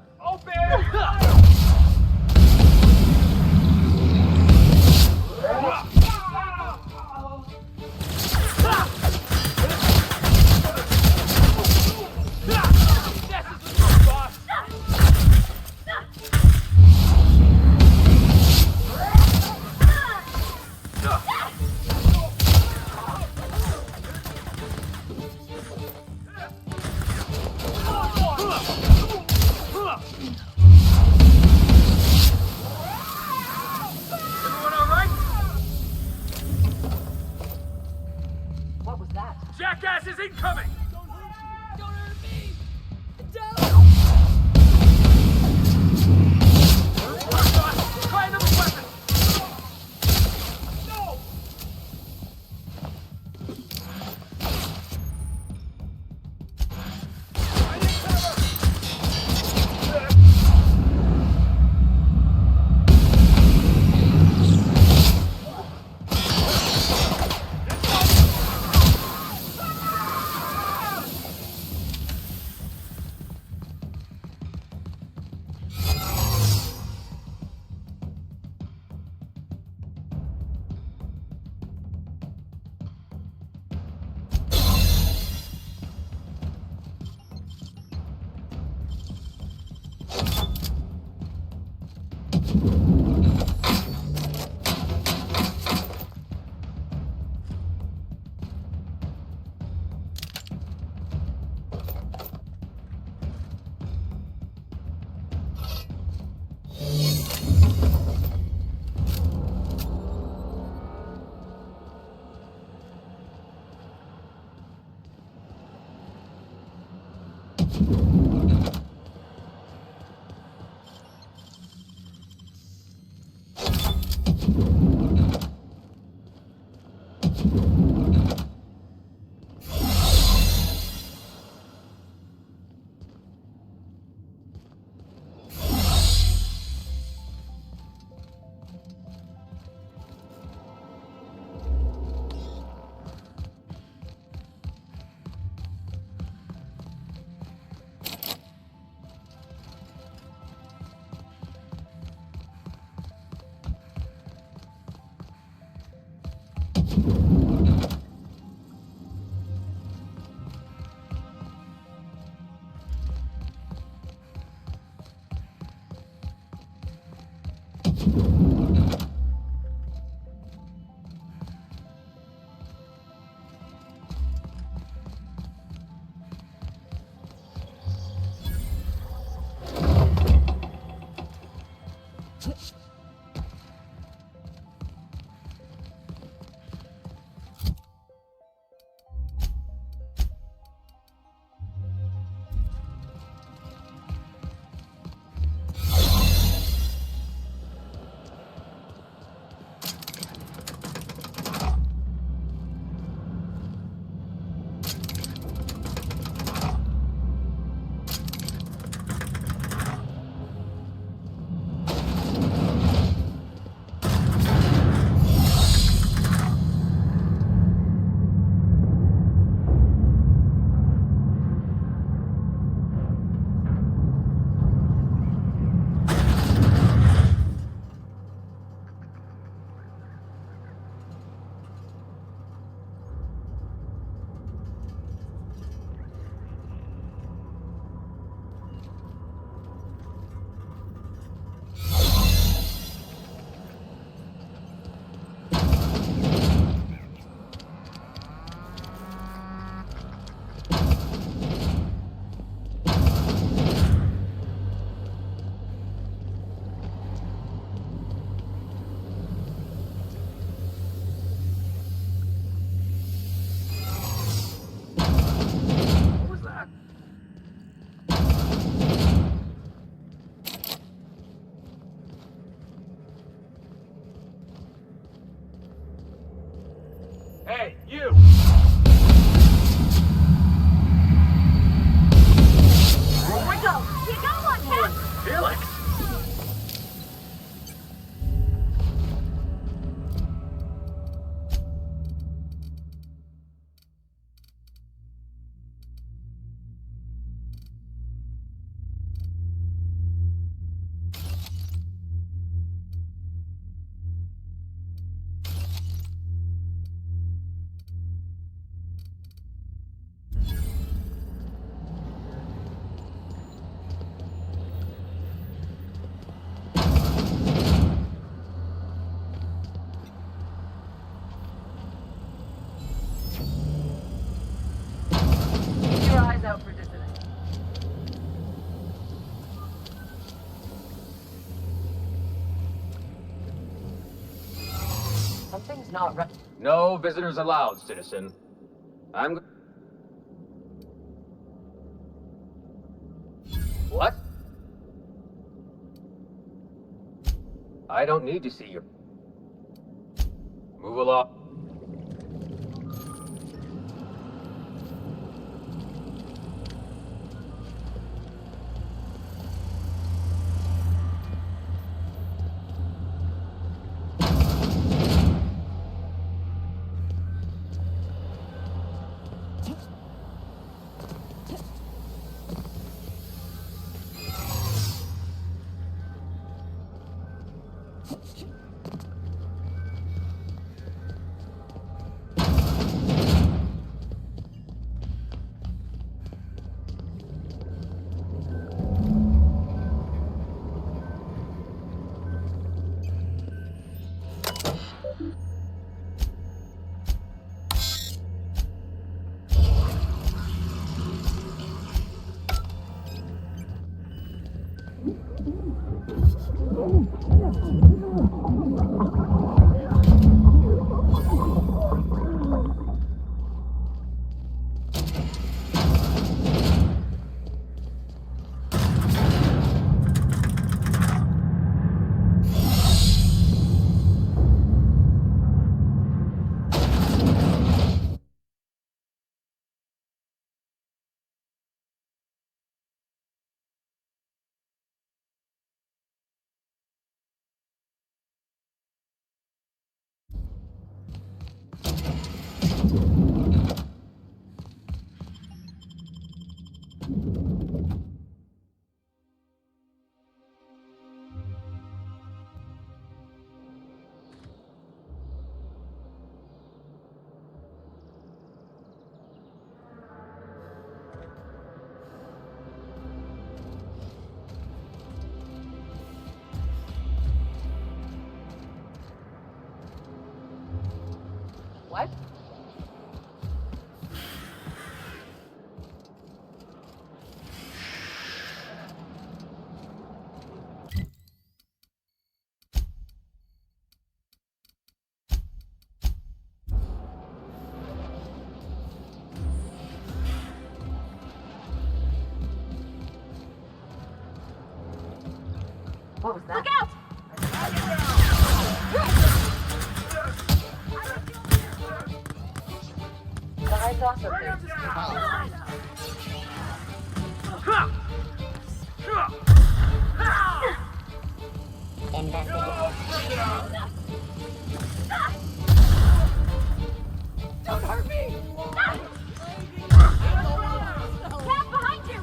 What was that? Jackass is incoming! Don't hurt me! Try another weapon! No! Hey, you! Here we go! You got one, Cap! Felix! not right. No visitors allowed, citizen. What? I don't need to see your... Move along. What? What was that? Look out! I saw something. Don't hurt me! Cat behind you!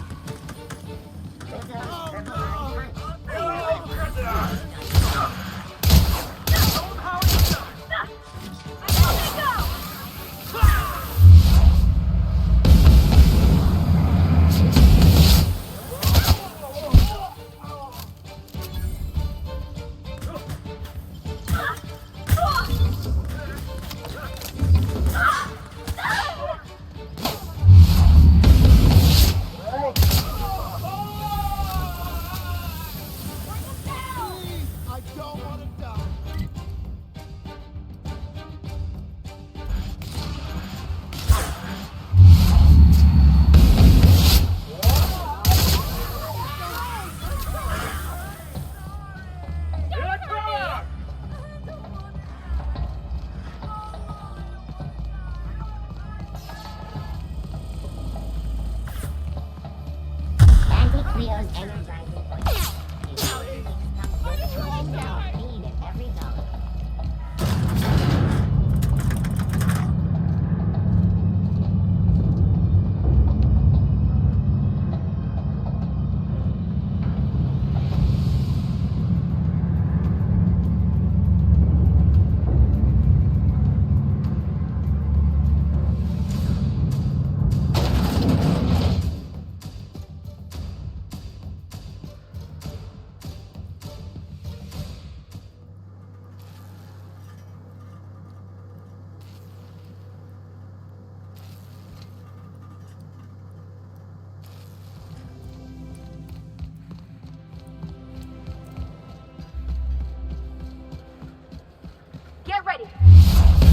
Get ready!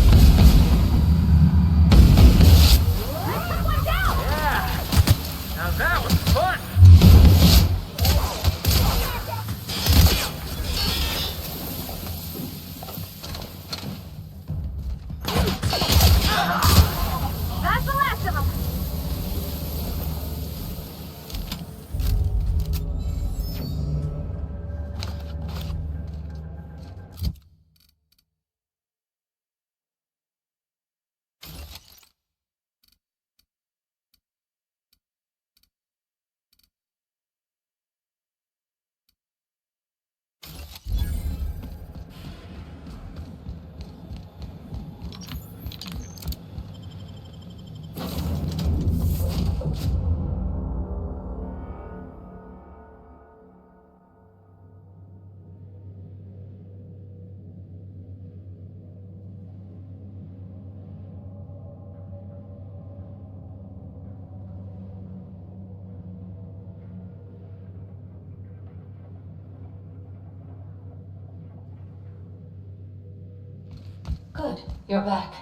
Good, you're back.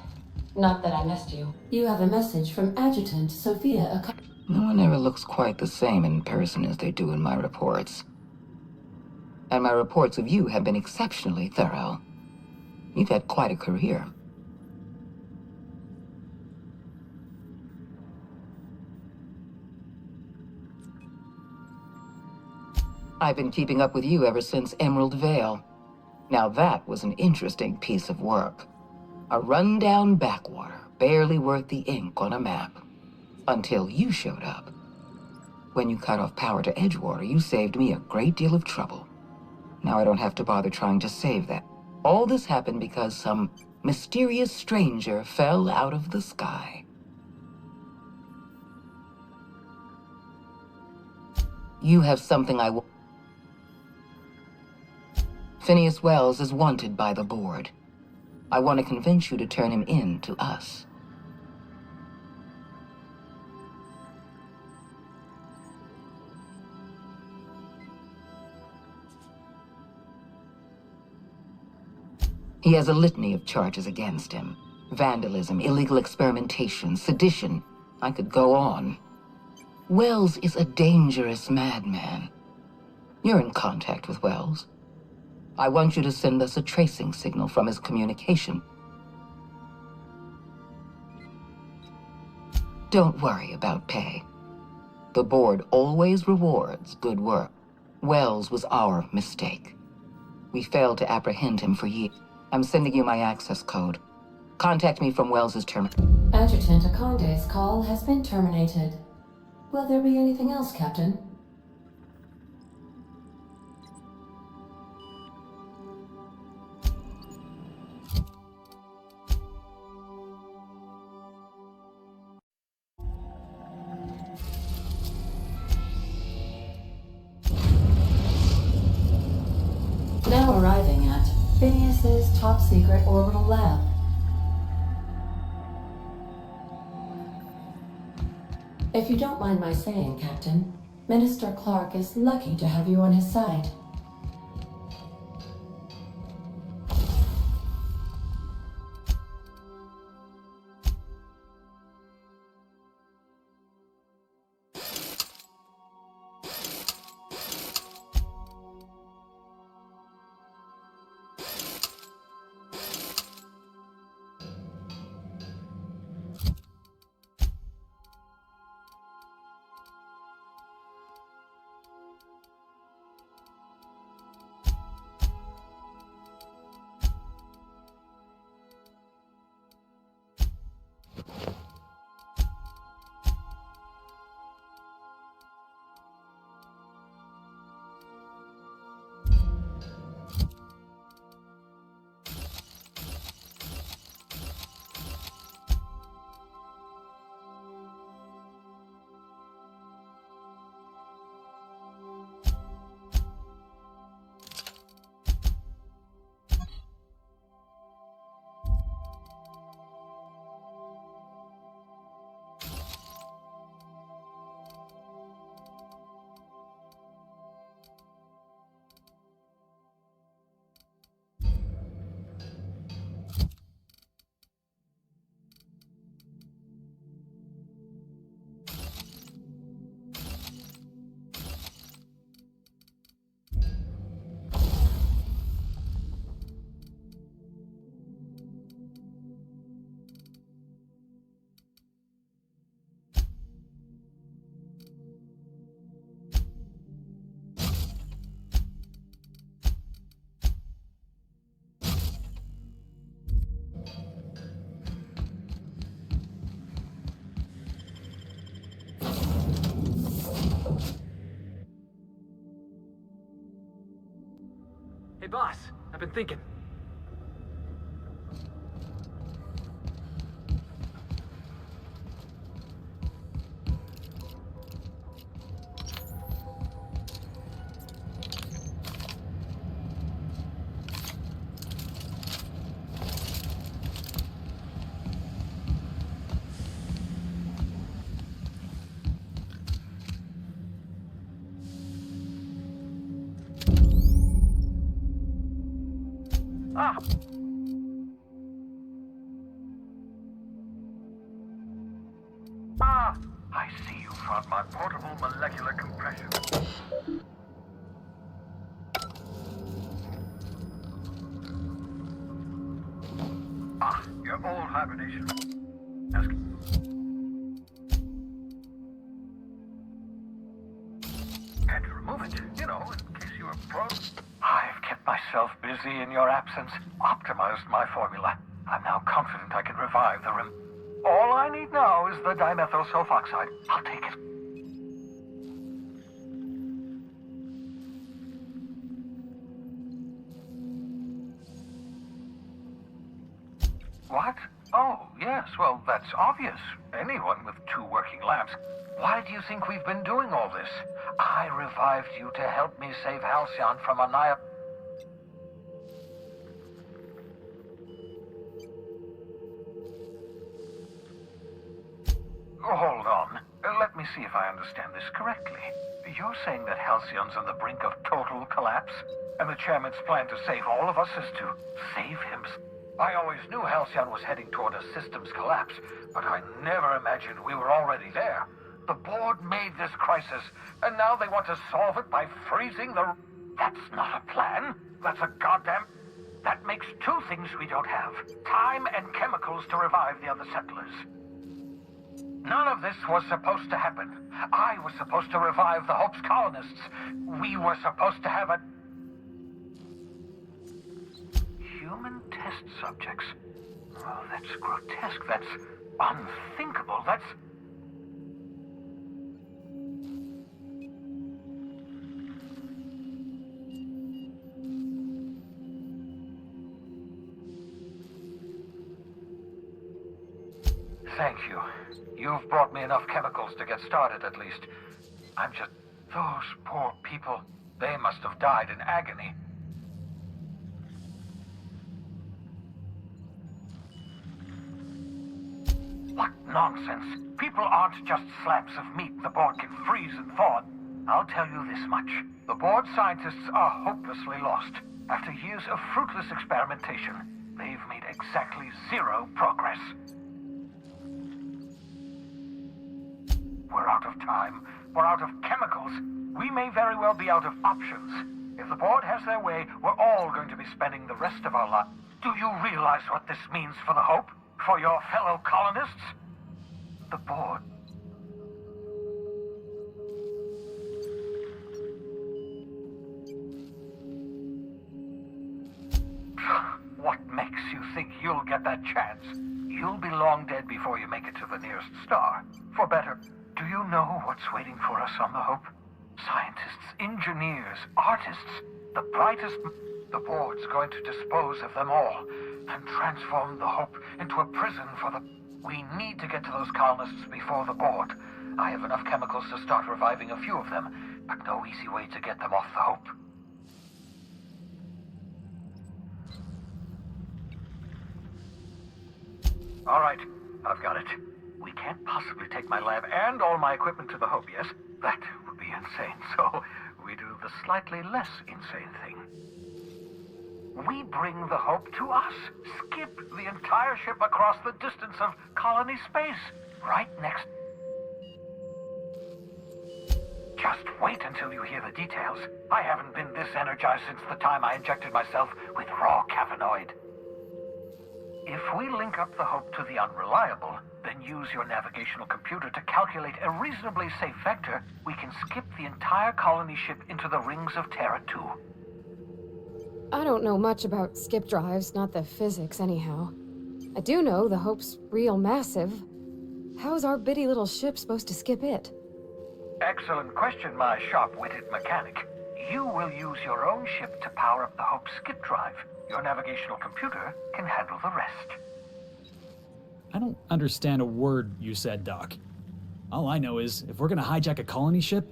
Not that I missed you. You have a message from Adjutant Sophia. No one ever looks quite the same in person as they do in my reports. And my reports of you have been exceptionally thorough. You've had quite a career. I've been keeping up with you ever since Emerald Vale. Now that was an interesting piece of work. A rundown backwater, barely worth the ink on a map. Until you showed up. When you cut off power to Edgewater, you saved me a great deal of trouble. Now I don't have to bother trying to save that. All this happened because some mysterious stranger fell out of the sky. You have something I will... Phineas Wells is wanted by the board. I want to convince you to turn him in to us. He has a litany of charges against him. Vandalism, illegal experimentation, sedition. I could go on. Wells is a dangerous madman. You're in contact with Wells. I want you to send us a tracing signal from his communication. Don't worry about pay. The board always rewards good work. Wells was our mistake. We failed to apprehend him for years. I'm sending you my access code. Contact me from Wells's terminal. Adjutant Akonde's call has been terminated. Will there be anything else, Captain? Now arriving at Phineas's top-secret orbital lab. If you don't mind my saying, Captain, Minister Clark is lucky to have you on his side. Hey, boss, I've been thinking. about my portable molecular compression. Ah, your old hibernation. Had to remove it, you know, in case you were prone. I've kept myself busy in your absence, optimized my formula. I'm now confident I can revive the rem... All I need now is the dimethyl sulfoxide. I'll take it. What? Oh, yes, well, that's obvious. Anyone with 2 working labs. Why do you think we've been doing all this? I revived you to help me save Halcyon from annihilation. Hold on. Let me see if I understand this correctly. You're saying that Halcyon's on the brink of total collapse? And the chairman's plan to save all of us is to save him? I always knew Halcyon was heading toward a systems collapse, but I never imagined we were already there. The board made this crisis, and now they want to solve it by freezing the... That's not a plan. That's a goddamn... That makes 2 things we don't have. Time and chemicals to revive the other settlers. None of this was supposed to happen. I was supposed to revive the Hope's colonists. We were supposed to have a... Human test subjects. Oh, that's grotesque. That's unthinkable. That's... Thank you. You've brought me enough chemicals to get started, at least. I'm just... Those poor people. They must have died in agony. What nonsense. People aren't just slabs of meat the board can freeze and thaw. I'll tell you this much. The board scientists are hopelessly lost. After years of fruitless experimentation, they've made exactly 0 progress. We're out of time. We're out of chemicals. We may very well be out of options. If the board has their way, we're all going to be spending the rest of our lives. Do you realize what this means for the Hope? For your fellow colonists? The board. What makes you think you'll get that chance? You'll be long dead before you make it to the nearest star. For better, do you know what's waiting for us on the Hope? Scientists, engineers, artists, the brightest... The board's going to dispose of them all and transform the Hope into a prison for the... We need to get to those colonists before the board. I have enough chemicals to start reviving a few of them, but no easy way to get them off the Hope. All right, I've got it. We can't possibly take my lab and all my equipment to the Hope, yes? That would be insane, so we do the slightly less insane thing. We bring the Hope to us. Skip the entire ship across the distance of colony space. Right next... Just wait until you hear the details. I haven't been this energized since the time I injected myself with raw cavanoid. If we link up the Hope to the Unreliable, then use your navigational computer to calculate a reasonably safe vector, we can skip the entire colony ship into the rings of Terra 2. I don't know much about skip drives, not the physics anyhow. I do know the Hope's real massive. How's our bitty little ship supposed to skip it? Excellent question, my sharp-witted mechanic. You will use your own ship to power up the Hope's skip drive. Your navigational computer can handle the rest. I don't understand a word you said, Doc. All I know is, if we're gonna hijack a colony ship...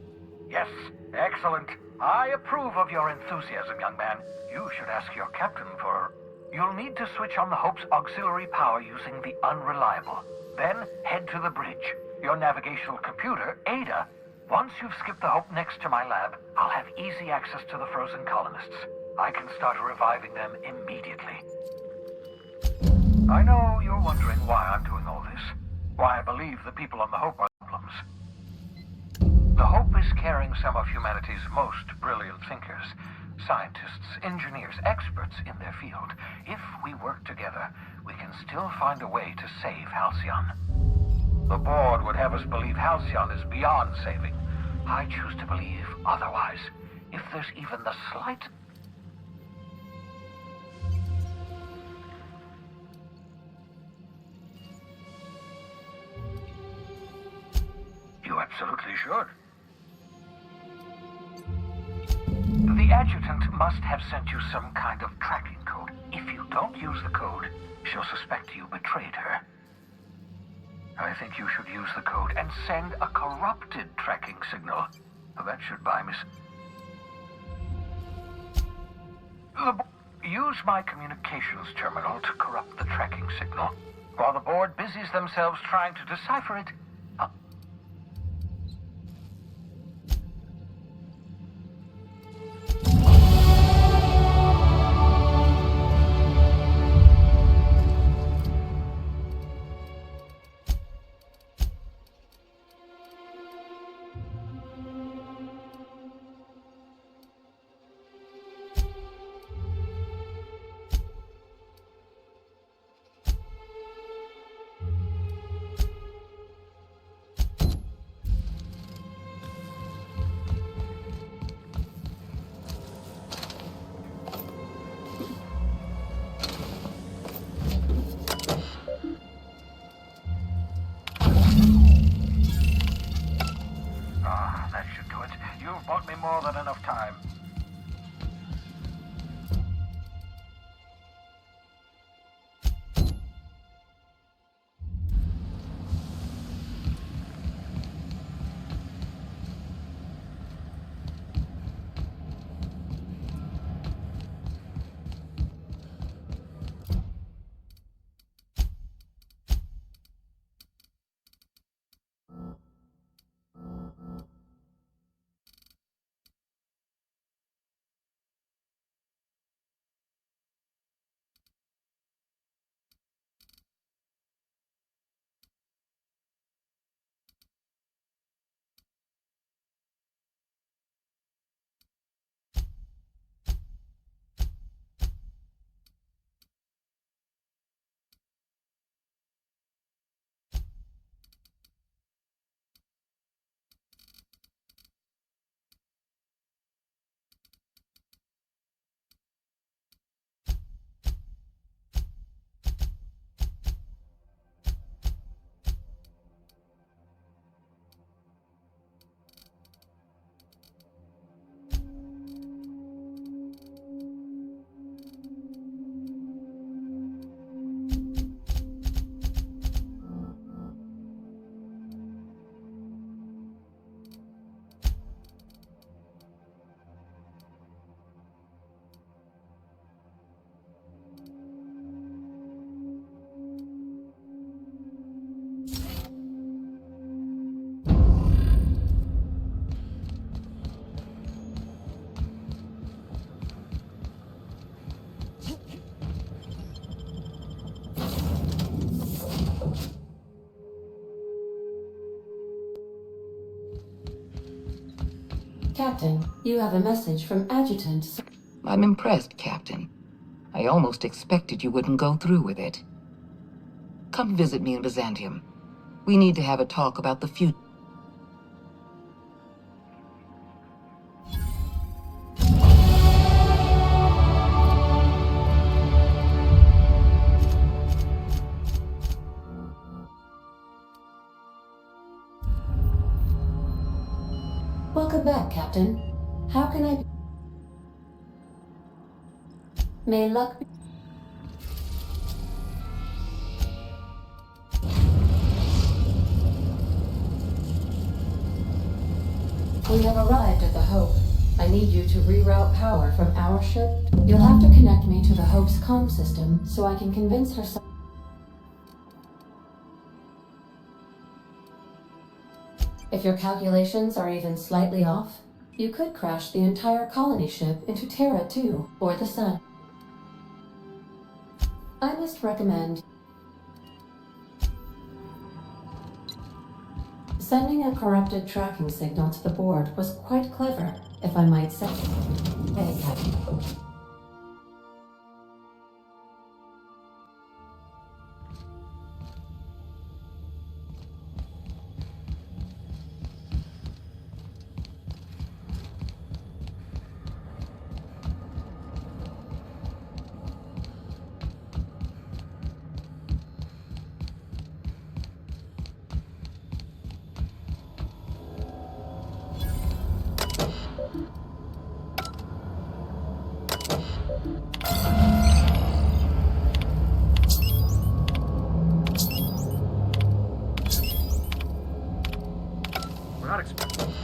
Yes, excellent. I approve of your enthusiasm, young man. You should ask your captain for... You'll need to switch on the Hope's auxiliary power using the Unreliable. Then head to the bridge. Your navigational computer, Ada. Once you've skipped the Hope next to my lab, I'll have easy access to the frozen colonists. I can start reviving them immediately. I know you're wondering why I'm doing all this. Why I believe the people on the Hope are problems. The Hope is carrying some of humanity's most brilliant thinkers, scientists, engineers, experts in their field. If we work together, we can still find a way to save Halcyon. The board would have us believe Halcyon is beyond saving. I choose to believe otherwise. If there's even the slight... You absolutely should. The adjutant must have sent you some kind of tracking code. If you don't use the code, she'll suspect you betrayed her. I think you should use the code and send a corrupted tracking signal. That should buy me Use my communications terminal to corrupt the tracking signal. While the board busies themselves trying to decipher it, that should do it. You've bought me more than enough time. Captain, you have a message from Adjutant. I'm impressed, Captain. I almost expected you wouldn't go through with it. Come visit me in Byzantium. We need to have a talk about the future. Welcome back, Captain. How can I... May luck be... We have arrived at the Hope. I need you to reroute power from our ship. You'll have to connect me to the Hope's comm system so I can convince her... If your calculations are even slightly off, you could crash the entire colony ship into Terra 2, or the Sun. I must recommend... Sending a corrupted tracking signal to the board was quite clever, if I might say. Hey, Captain. We're not expecting.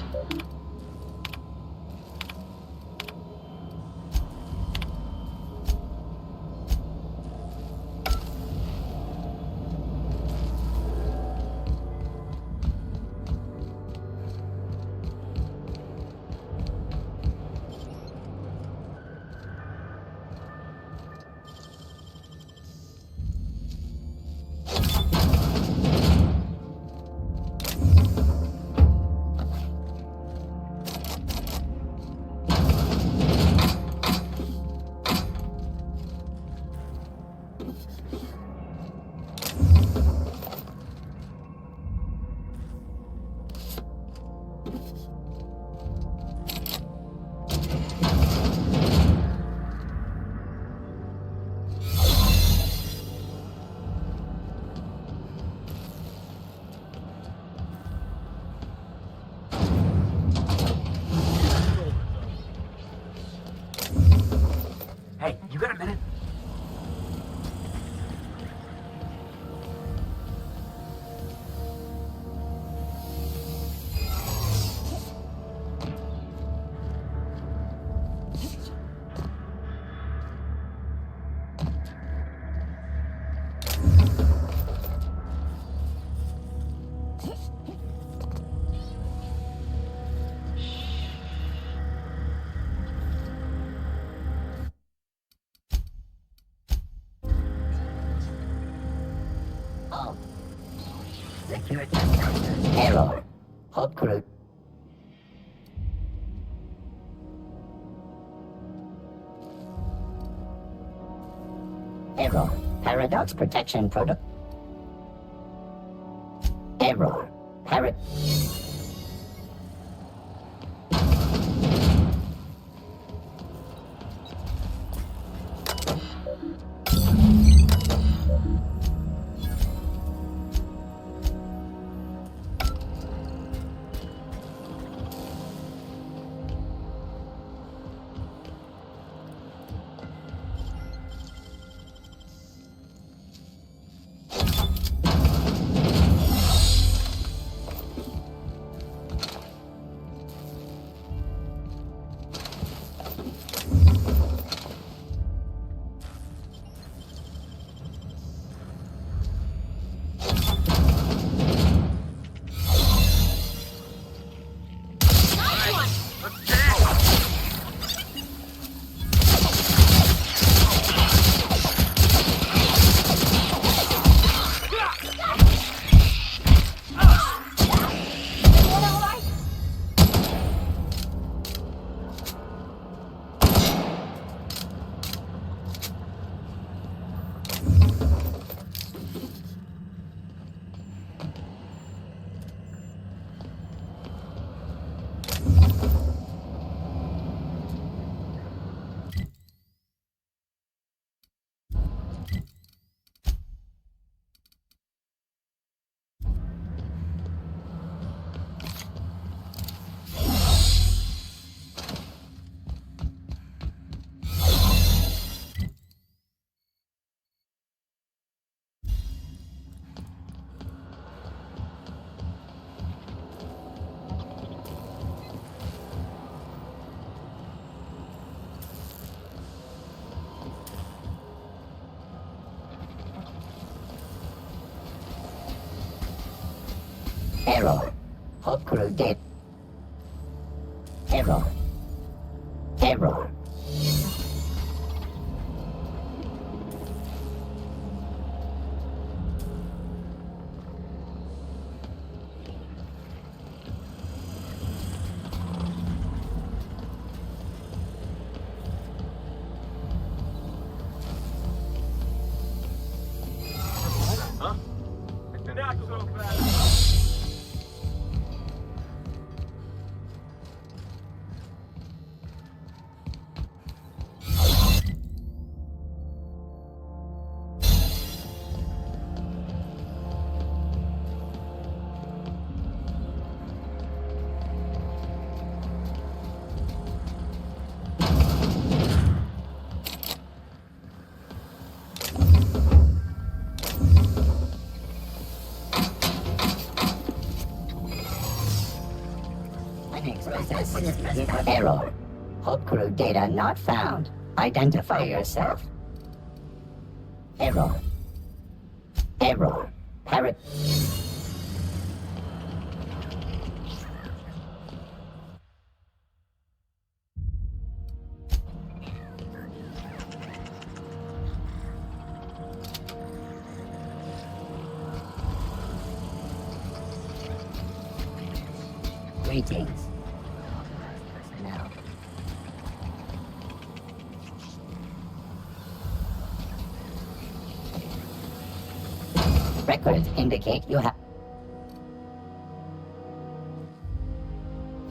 Hey, you got a minute? Error. Hot group. Error. Paradox protection product. Error. Error. Hot crew dead. Error. Error. Hope crew data not found. Identify yourself. Error. Error. Parrot. Greetings. Now. Records indicate you have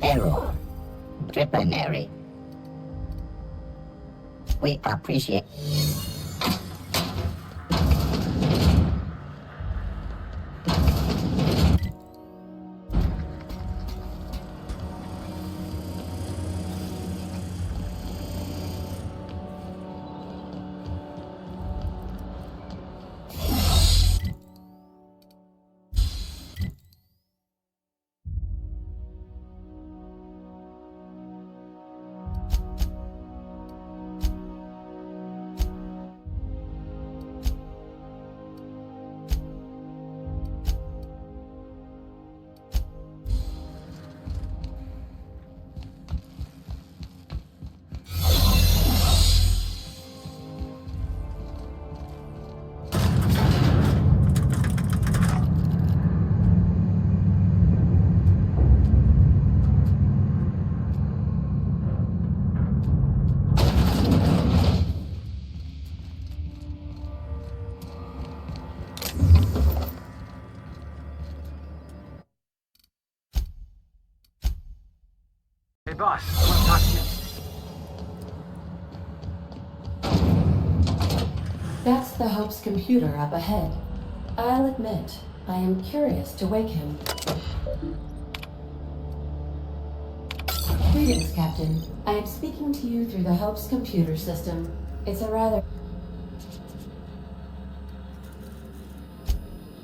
error. Disciplinary. We appreciate. Hey, boss, I want to talk to you. That's the Hope's computer up ahead. I'll admit, I am curious to wake him. Greetings, Captain. I am speaking to you through the Hope's computer system. It's a rather...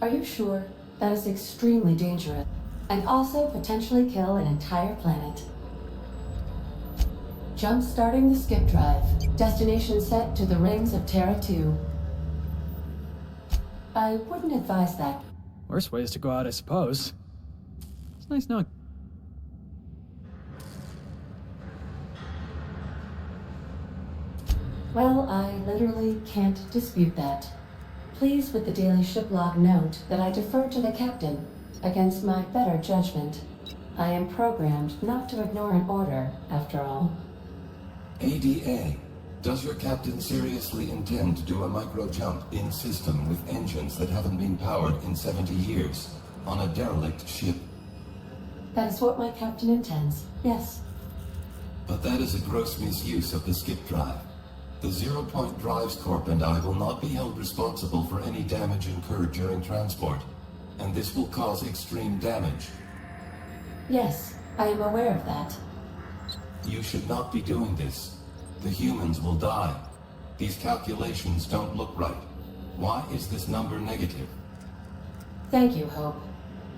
Are you sure? That is extremely dangerous. And also potentially kill an entire planet. Jump-starting the skip drive. Destination set to the rings of Terra 2. I wouldn't advise that. Worst ways to go out, I suppose. It's nice knowing. Well, I literally can't dispute that. Please with the daily ship log note that I defer to the captain against my better judgment. I am programmed not to ignore an order, after all. ADA, does your captain seriously intend to do a micro-jump in system with engines that haven't been powered in 70 years on a derelict ship? That is what my captain intends, yes. But that is a gross misuse of the skip drive. The Zero Point Drives Corp and I will not be held responsible for any damage incurred during transport, and this will cause extreme damage. Yes, I am aware of that. You should not be doing this. The humans will die. These calculations don't look right. Why is this number negative? Thank you, Hope.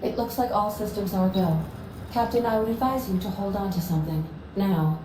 It looks like all systems are go. Captain, I would advise you to hold on to something. Now.